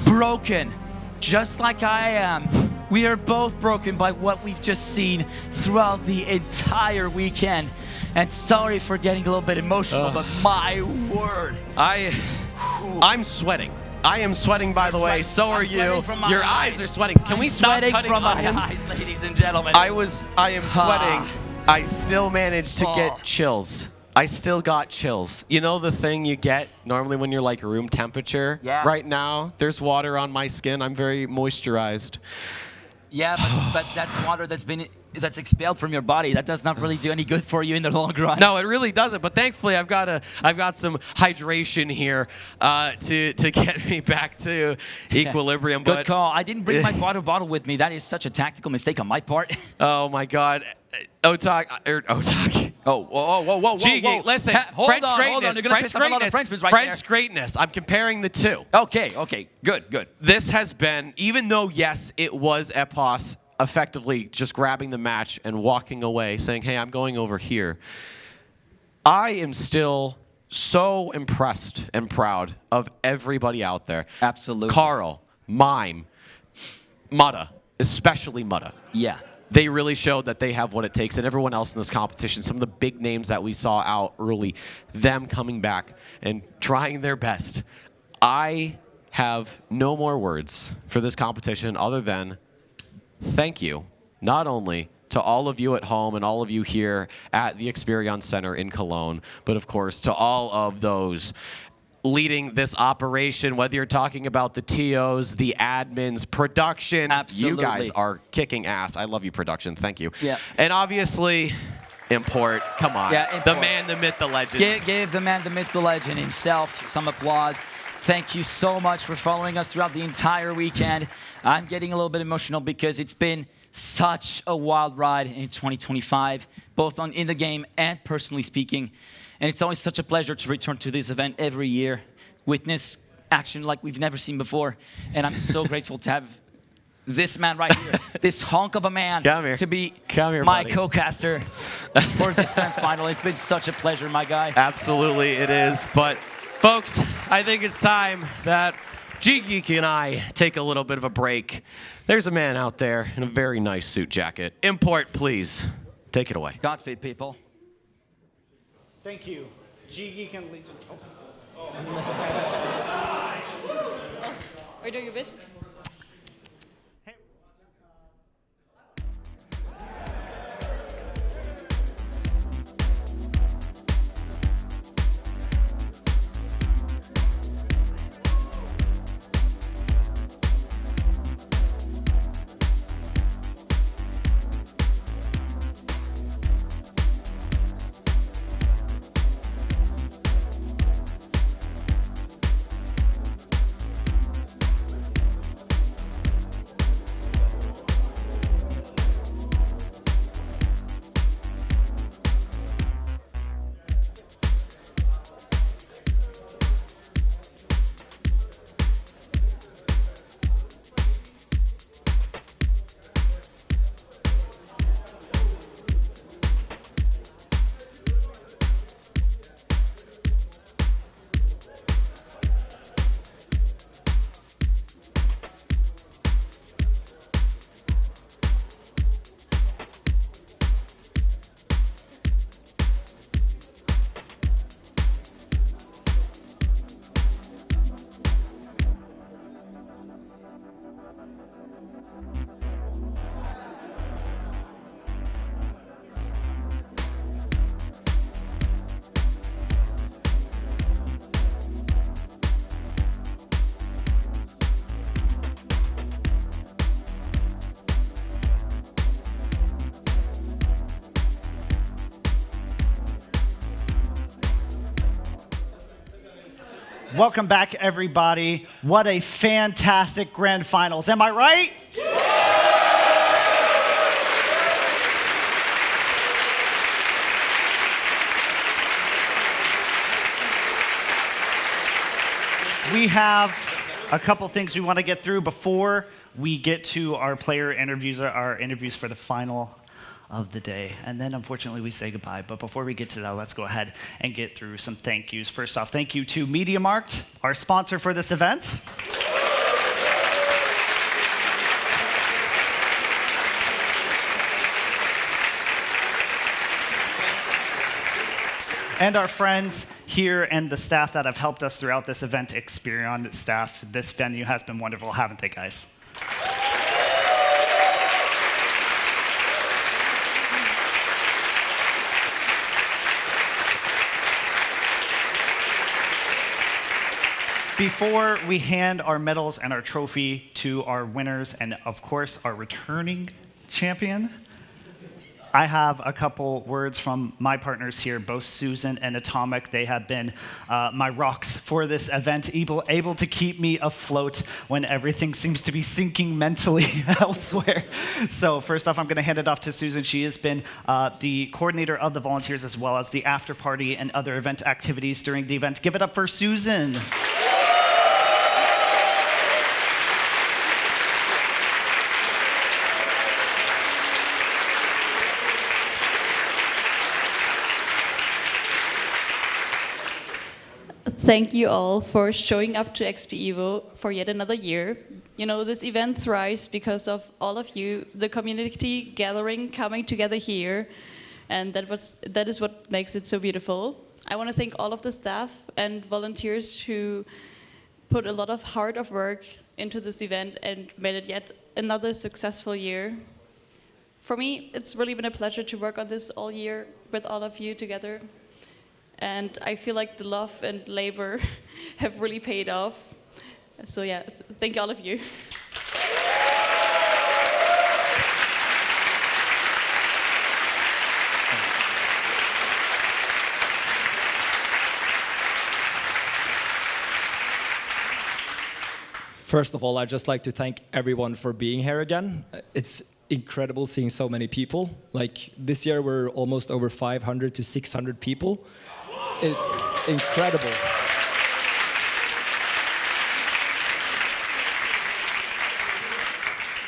broken, just like I am. We are both broken by what we've just seen throughout the entire weekend. And sorry for getting a little bit emotional, but my word. I'm sweating. I am sweating, by the way. So are you. Your eyes are sweating. Can we stop cutting from my onions? eyes, ladies and gentlemen? I am sweating. I still managed to get chills. I still got chills. You know the thing you get normally when you're like room temperature? Yeah. Right now, there's water on my skin. I'm very moisturized. Yeah, but that's water that's expelled from your body. That does not really do any good for you in the long run. No, it really doesn't. But thankfully, I've got some hydration here to get me back to equilibrium. Good call. I didn't bring my water bottle with me. That is such a tactical mistake on my part. Oh my God, Otak. Whoa. G-Gate, listen. Hold on. You're gonna piss off a lot of Frenchmen right French there. greatness. I'm comparing the two. Okay. Good. This has been, even though yes, it was Epos effectively just grabbing the match and walking away, saying, "Hey, I'm going over here." I am still so impressed and proud of everybody out there. Absolutely. Carl, Mime, Mutta, especially Mutta. Yeah. They really showed that they have what it takes, and everyone else in this competition, some of the big names that we saw out early, them coming back and trying their best. I have no more words for this competition other than thank you, not only to all of you at home and all of you here at the XPERION Center in Cologne, but of course to all of those leading this operation, whether you're talking about the TOs, the admins, production. Absolutely. You guys are kicking ass. I love you, production. Thank you. Yeah. And obviously, Import. Come on. Yeah, Import. The man, the myth, the legend. Give the man, the myth, the legend himself some applause. Thank you so much for following us throughout the entire weekend. I'm getting a little bit emotional because it's been such a wild ride in 2025, both in the game and personally speaking. And it's always such a pleasure to return to this event every year, witness action like we've never seen before. And I'm so grateful to have this man right here, this hunk of a man, to be my co-caster for this grand final. It's been such a pleasure, my guy. Absolutely it is. But folks, I think it's time that G-Geek and I take a little bit of a break. There's a man out there in a very nice suit jacket. Import, please. Take it away. Godspeed, people. Thank you. G-Geek and Legion. Are you doing a bit? Welcome back, everybody. What a fantastic grand finals. Am I right? We have a couple things we want to get through before we get to our player interviews, our interviews for the final of the day. And then, unfortunately, we say goodbye. But before we get to that, let's go ahead and get through some thank yous. First off, thank you to MediaMarkt, our sponsor for this event. And our friends here and the staff that have helped us throughout this event, XPERION staff. This venue has been wonderful, haven't they, guys? Before we hand our medals and our trophy to our winners and, of course, our returning champion, I have a couple words from my partners here, both Susan and Atomic. They have been my rocks for this event, able to keep me afloat when everything seems to be sinking mentally elsewhere. So first off, I'm going to hand it off to Susan. She has been the coordinator of the volunteers as well as the after party and other event activities during the event. Give it up for Susan. Thank you all for showing up to XPEvo for yet another year. You know, this event thrives because of all of you, the community gathering, coming together here, and that is what makes it so beautiful. I want to thank all of the staff and volunteers who put a lot of hard of work into this event and made it yet another successful year. For me, it's really been a pleasure to work on this all year with all of you together. And I feel like the love and labor have really paid off. So yeah, thank all of you. First of all, I'd just like to thank everyone for being here again. It's incredible seeing so many people. Like this year, we're almost over 500 to 600 people. It's incredible.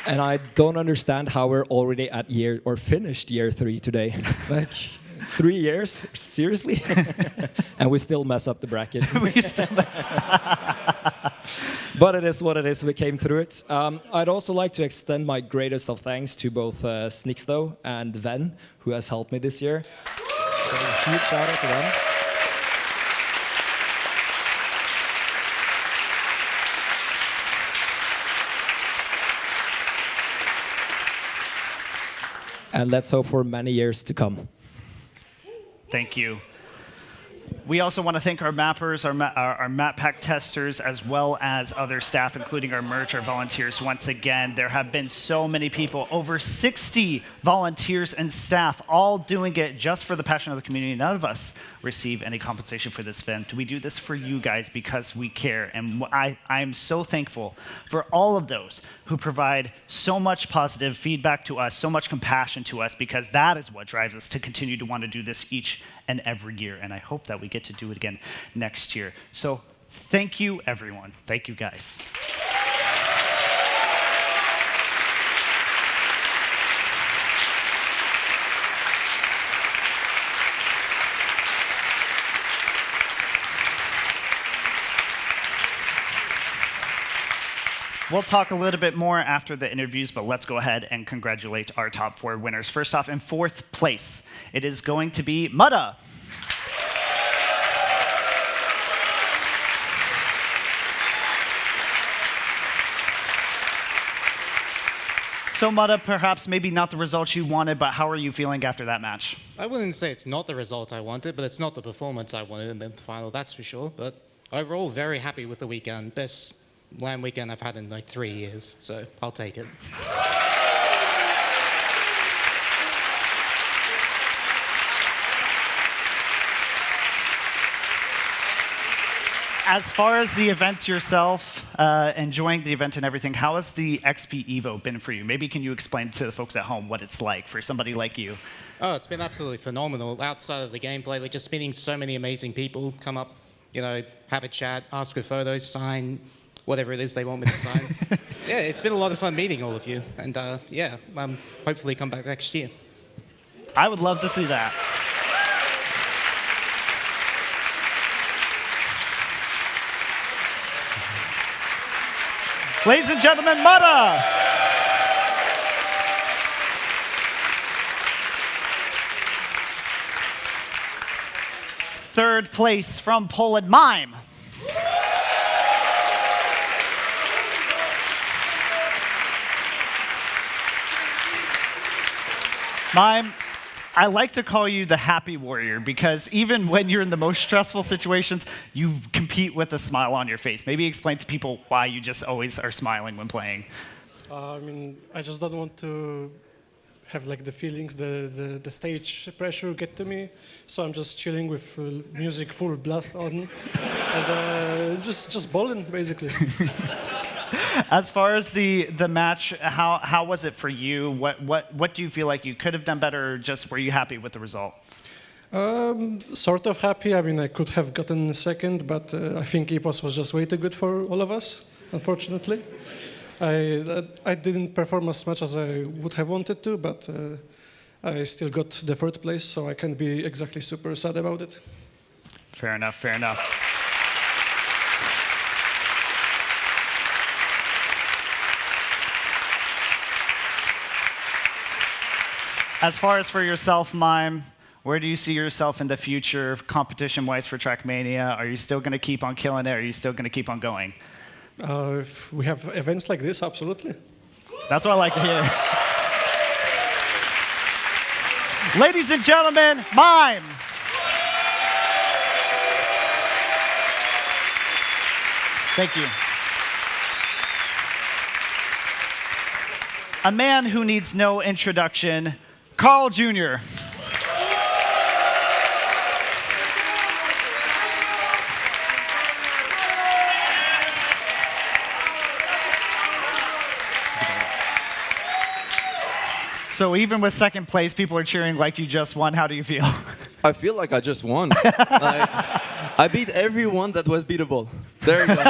And I don't understand how we're already at year or finished year 3 today. Like 3 years, seriously? And we still mess up the bracket. We still But it is what it is. We came through it. I'd also like to extend my greatest of thanks to both Snixto and Ven, who has helped me this year. So a huge shout out to them. And let's hope for many years to come. Thank you. We also want to thank our mappers, our map pack testers, as well as other staff, including our merch, our volunteers. Once again, there have been so many people, over 60 volunteers and staff, all doing it just for the passion of the community. None of us receive any compensation for this event. We do this for you guys because we care. And I am so thankful for all of those who provide so much positive feedback to us, so much compassion to us, because that is what drives us to continue to want to do this each and every year. And I hope that we get to do it again next year. So thank you, everyone. Thank you, guys. We'll talk a little bit more after the interviews, but let's go ahead and congratulate our top 4 winners. First off, in 4th place, it is going to be Mutta. So Mutta, perhaps maybe not the results you wanted, but how are you feeling after that match? I wouldn't say it's not the result I wanted, but it's not the performance I wanted in the final, that's for sure. But overall, very happy with the weekend. Best LAN weekend I've had in like 3 years, so I'll take it. As far as the event yourself, enjoying the event and everything, how has the XPEvo been for you? Maybe can you explain to the folks at home what it's like for somebody like you? Oh, it's been absolutely phenomenal. Outside of the gameplay, like just meeting so many amazing people, come up, you know, have a chat, ask for photos, sign, whatever it is they want me to sign. Yeah, it's been a lot of fun meeting all of you. And yeah, hopefully come back next year. I would love to see that. Ladies and gentlemen, Mutta! Third place from Poland, Mime. Mime, I like to call you the happy warrior because even when you're in the most stressful situations, you compete with a smile on your face. Maybe explain to people why you just always are smiling when playing. I mean, I just don't want to have like the feelings, the stage pressure get to me. So I'm just chilling with music full blast on and just balling basically. As far as the match, how was it for you? What do you feel like you could have done better, or just were you happy with the result? Sort of happy. I mean, I could have gotten second, but I think EPOS was just way too good for all of us, unfortunately. I didn't perform as much as I would have wanted to, but I still got the 3rd place, so I can't be exactly super sad about it. Fair enough, fair enough. As far as for yourself, Mime, where do you see yourself in the future, competition-wise for Trackmania? Are you still going to keep on killing it? Or are you still going to keep on going? If we have events like this, absolutely. That's what I like to hear. Ladies and gentlemen, Mime. Thank you. A man who needs no introduction, Carl Jr. So even with second place, people are cheering like you just won. How do you feel? I feel like I just won. I beat everyone that was beatable. There you go.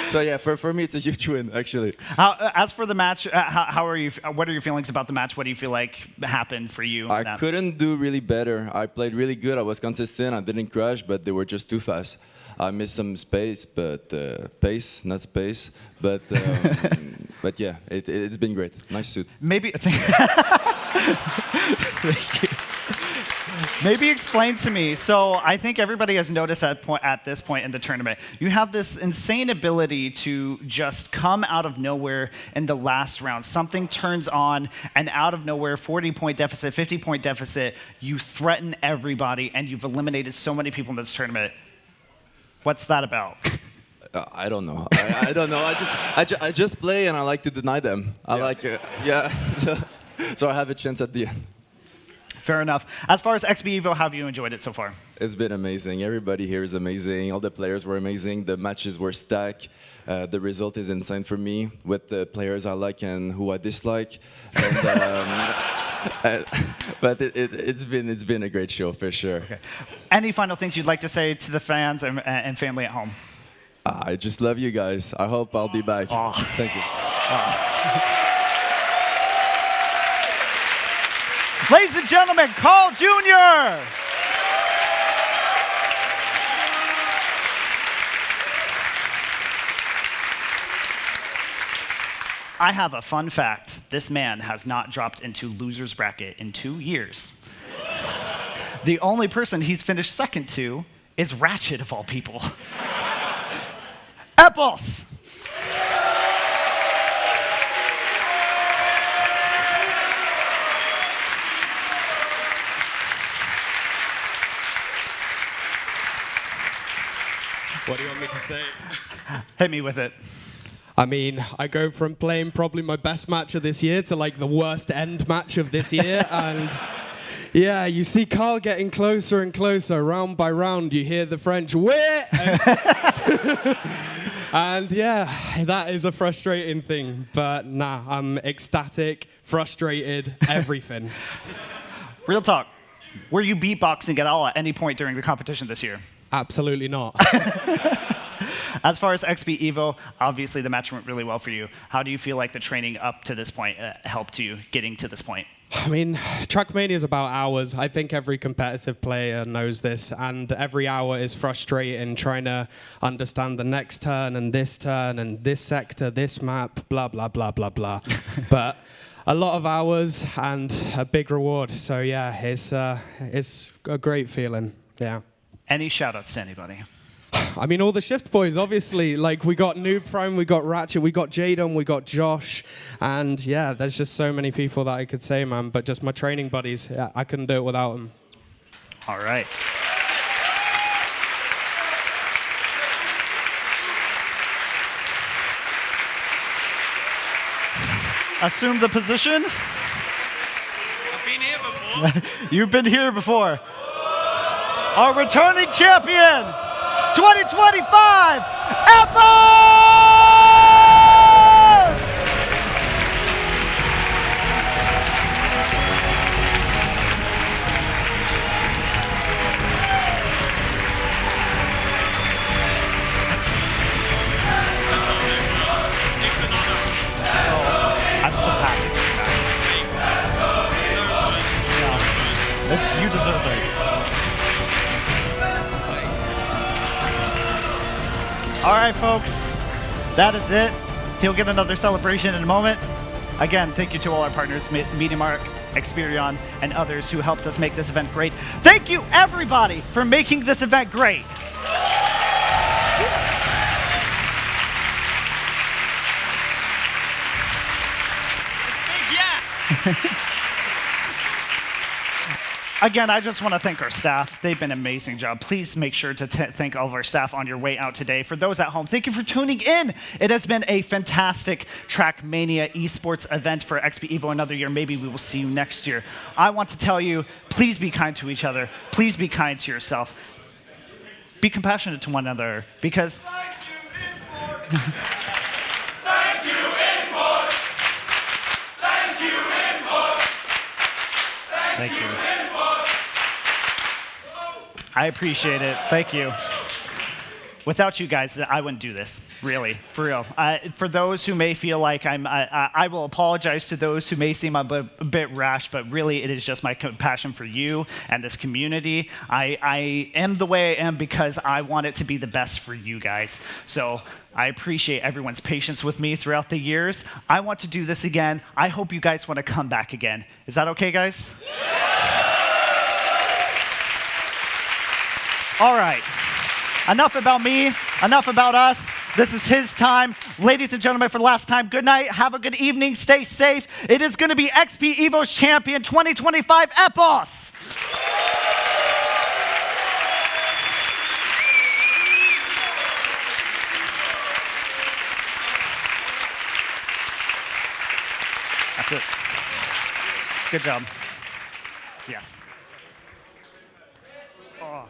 So yeah, for me, it's a huge win, actually. As for the match, how are you? What are your feelings about the match? What do you feel like happened for you? I couldn't do really better. I played really good. I was consistent. I didn't crash, but they were just too fast. I missed some space, but pace, not space. But but yeah, it's been great. Nice suit. Maybe. Thank you. Maybe explain to me. So I think everybody has noticed at this point in the tournament, you have this insane ability to just come out of nowhere in the last round. Something turns on, and out of nowhere, 40-point deficit, 50-point deficit, you threaten everybody, and you've eliminated so many people in this tournament. What's that about? I don't know. I don't know. I just play, and I like to deny them. I like yeah. So I have a chance at the end. Fair enough. As far as XPEvo, how have you enjoyed it so far? It's been amazing. Everybody here is amazing. All the players were amazing. The matches were stacked. The result is insane for me with the players I like and who I dislike. And, but it's been a great show for sure. Okay. Any final things you'd like to say to the fans and family at home? I just love you guys. I hope I'll be back. Oh. Thank you. Ladies and gentlemen, Carl Jr. I have a fun fact. This man has not dropped into loser's bracket in 2 years. The only person he's finished second to is Ratchet, of all people. Apples! What do you want me to say? Hit me with it. I mean, I go from playing probably my best match of this year to like the worst end match of this year. And yeah, you see Carl getting closer and closer, round by round. You hear the French, "Where?" And yeah, that is a frustrating thing. But nah, I'm ecstatic, frustrated, everything. Real talk. Were you beatboxing at all at any point during the competition this year? Absolutely not. As far as XPEvo, obviously the match went really well for you. How do you feel like the training up to this point helped you getting to this point? I mean, Trackmania is about hours. I think every competitive player knows this, and every hour is frustrating trying to understand the next turn and this sector, this map, blah, blah, blah, blah, blah. But a lot of hours and a big reward. So yeah, it's a great feeling, yeah. Any shout-outs to anybody? I mean, all the Shift boys, obviously. Like, we got Noob Prime, we got Ratchet, we got Jadon, we got Josh. And yeah, there's just so many people that I could say, man. But just my training buddies, yeah, I couldn't do it without them. All right. Assume the position. I've been here before. You've been here before. Our returning champion, 2025, Apples! I'm so happy. You deserve it. All right, folks, that is it. He'll get another celebration in a moment. Again, thank you to all our partners, MediaMarkt, XPERION, and others who helped us make this event great. Thank you, everybody, for making this event great. Again, I just want to thank our staff. They've been an amazing job. Please make sure to thank all of our staff on your way out today. For those at home, thank you for tuning in. It has been a fantastic Trackmania esports event for XPEvo another year. Maybe we will see you next year. I want to tell you, please be kind to each other. Please be kind to yourself. Be compassionate to one another, because... Thank you. I appreciate it. Thank you. Without you guys, I wouldn't do this, really, for real. For those who may feel like I will apologize to those who may seem a bit rash, but really it is just my passion for you and this community. I am the way I am because I want it to be the best for you guys. So I appreciate everyone's patience with me throughout the years. I want to do this again. I hope you guys want to come back again. Is that okay, guys? All right. Enough about me, enough about us. This is his time. Ladies and gentlemen, for the last time, good night. Have a good evening. Stay safe. It is going to be XPEvo's champion 2025, Epos. That's it. Good job. Yes. Oh.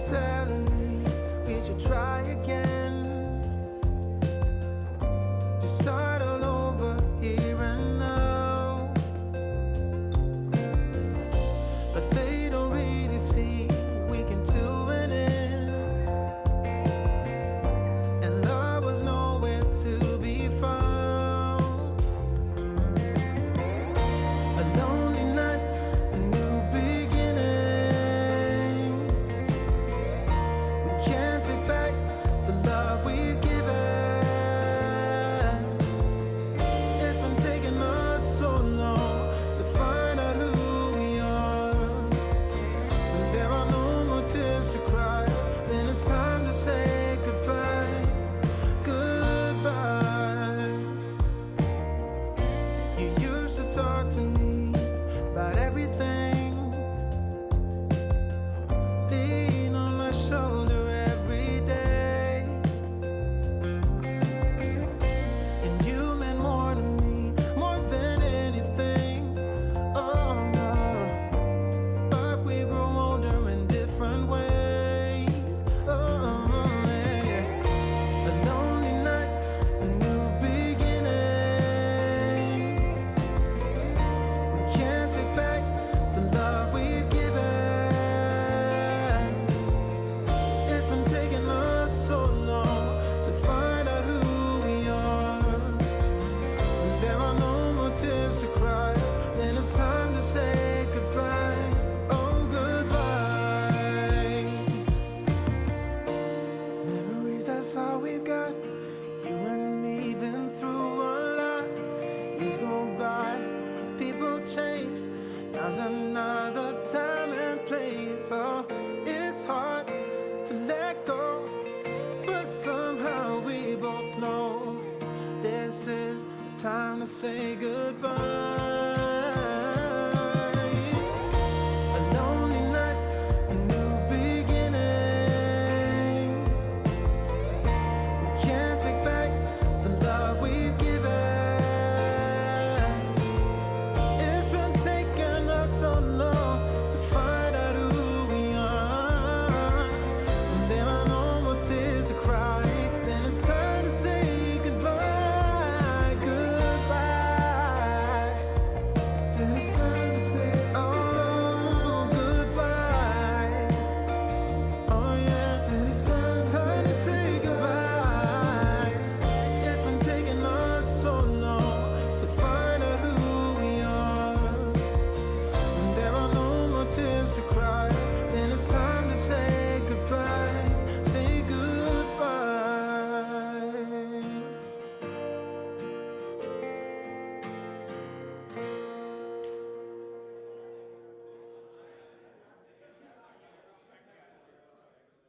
Telling me we should try again, to start all over here and now. But they don't really see we can do it in, and love was nowhere to be found. A lonely night, a new beginning. Can't take back the love we've given. It's been taking us so long to find out who we are. When there are no more tears to cry, then it's time to say goodbye. Goodbye. You used to talk to me about everything. Lean on my shoulder. That's all we've got. You and me been through a lot. Years go by, people change. Now's another time and place. Oh, it's hard to let go, but somehow we both know this is the time to say goodbye.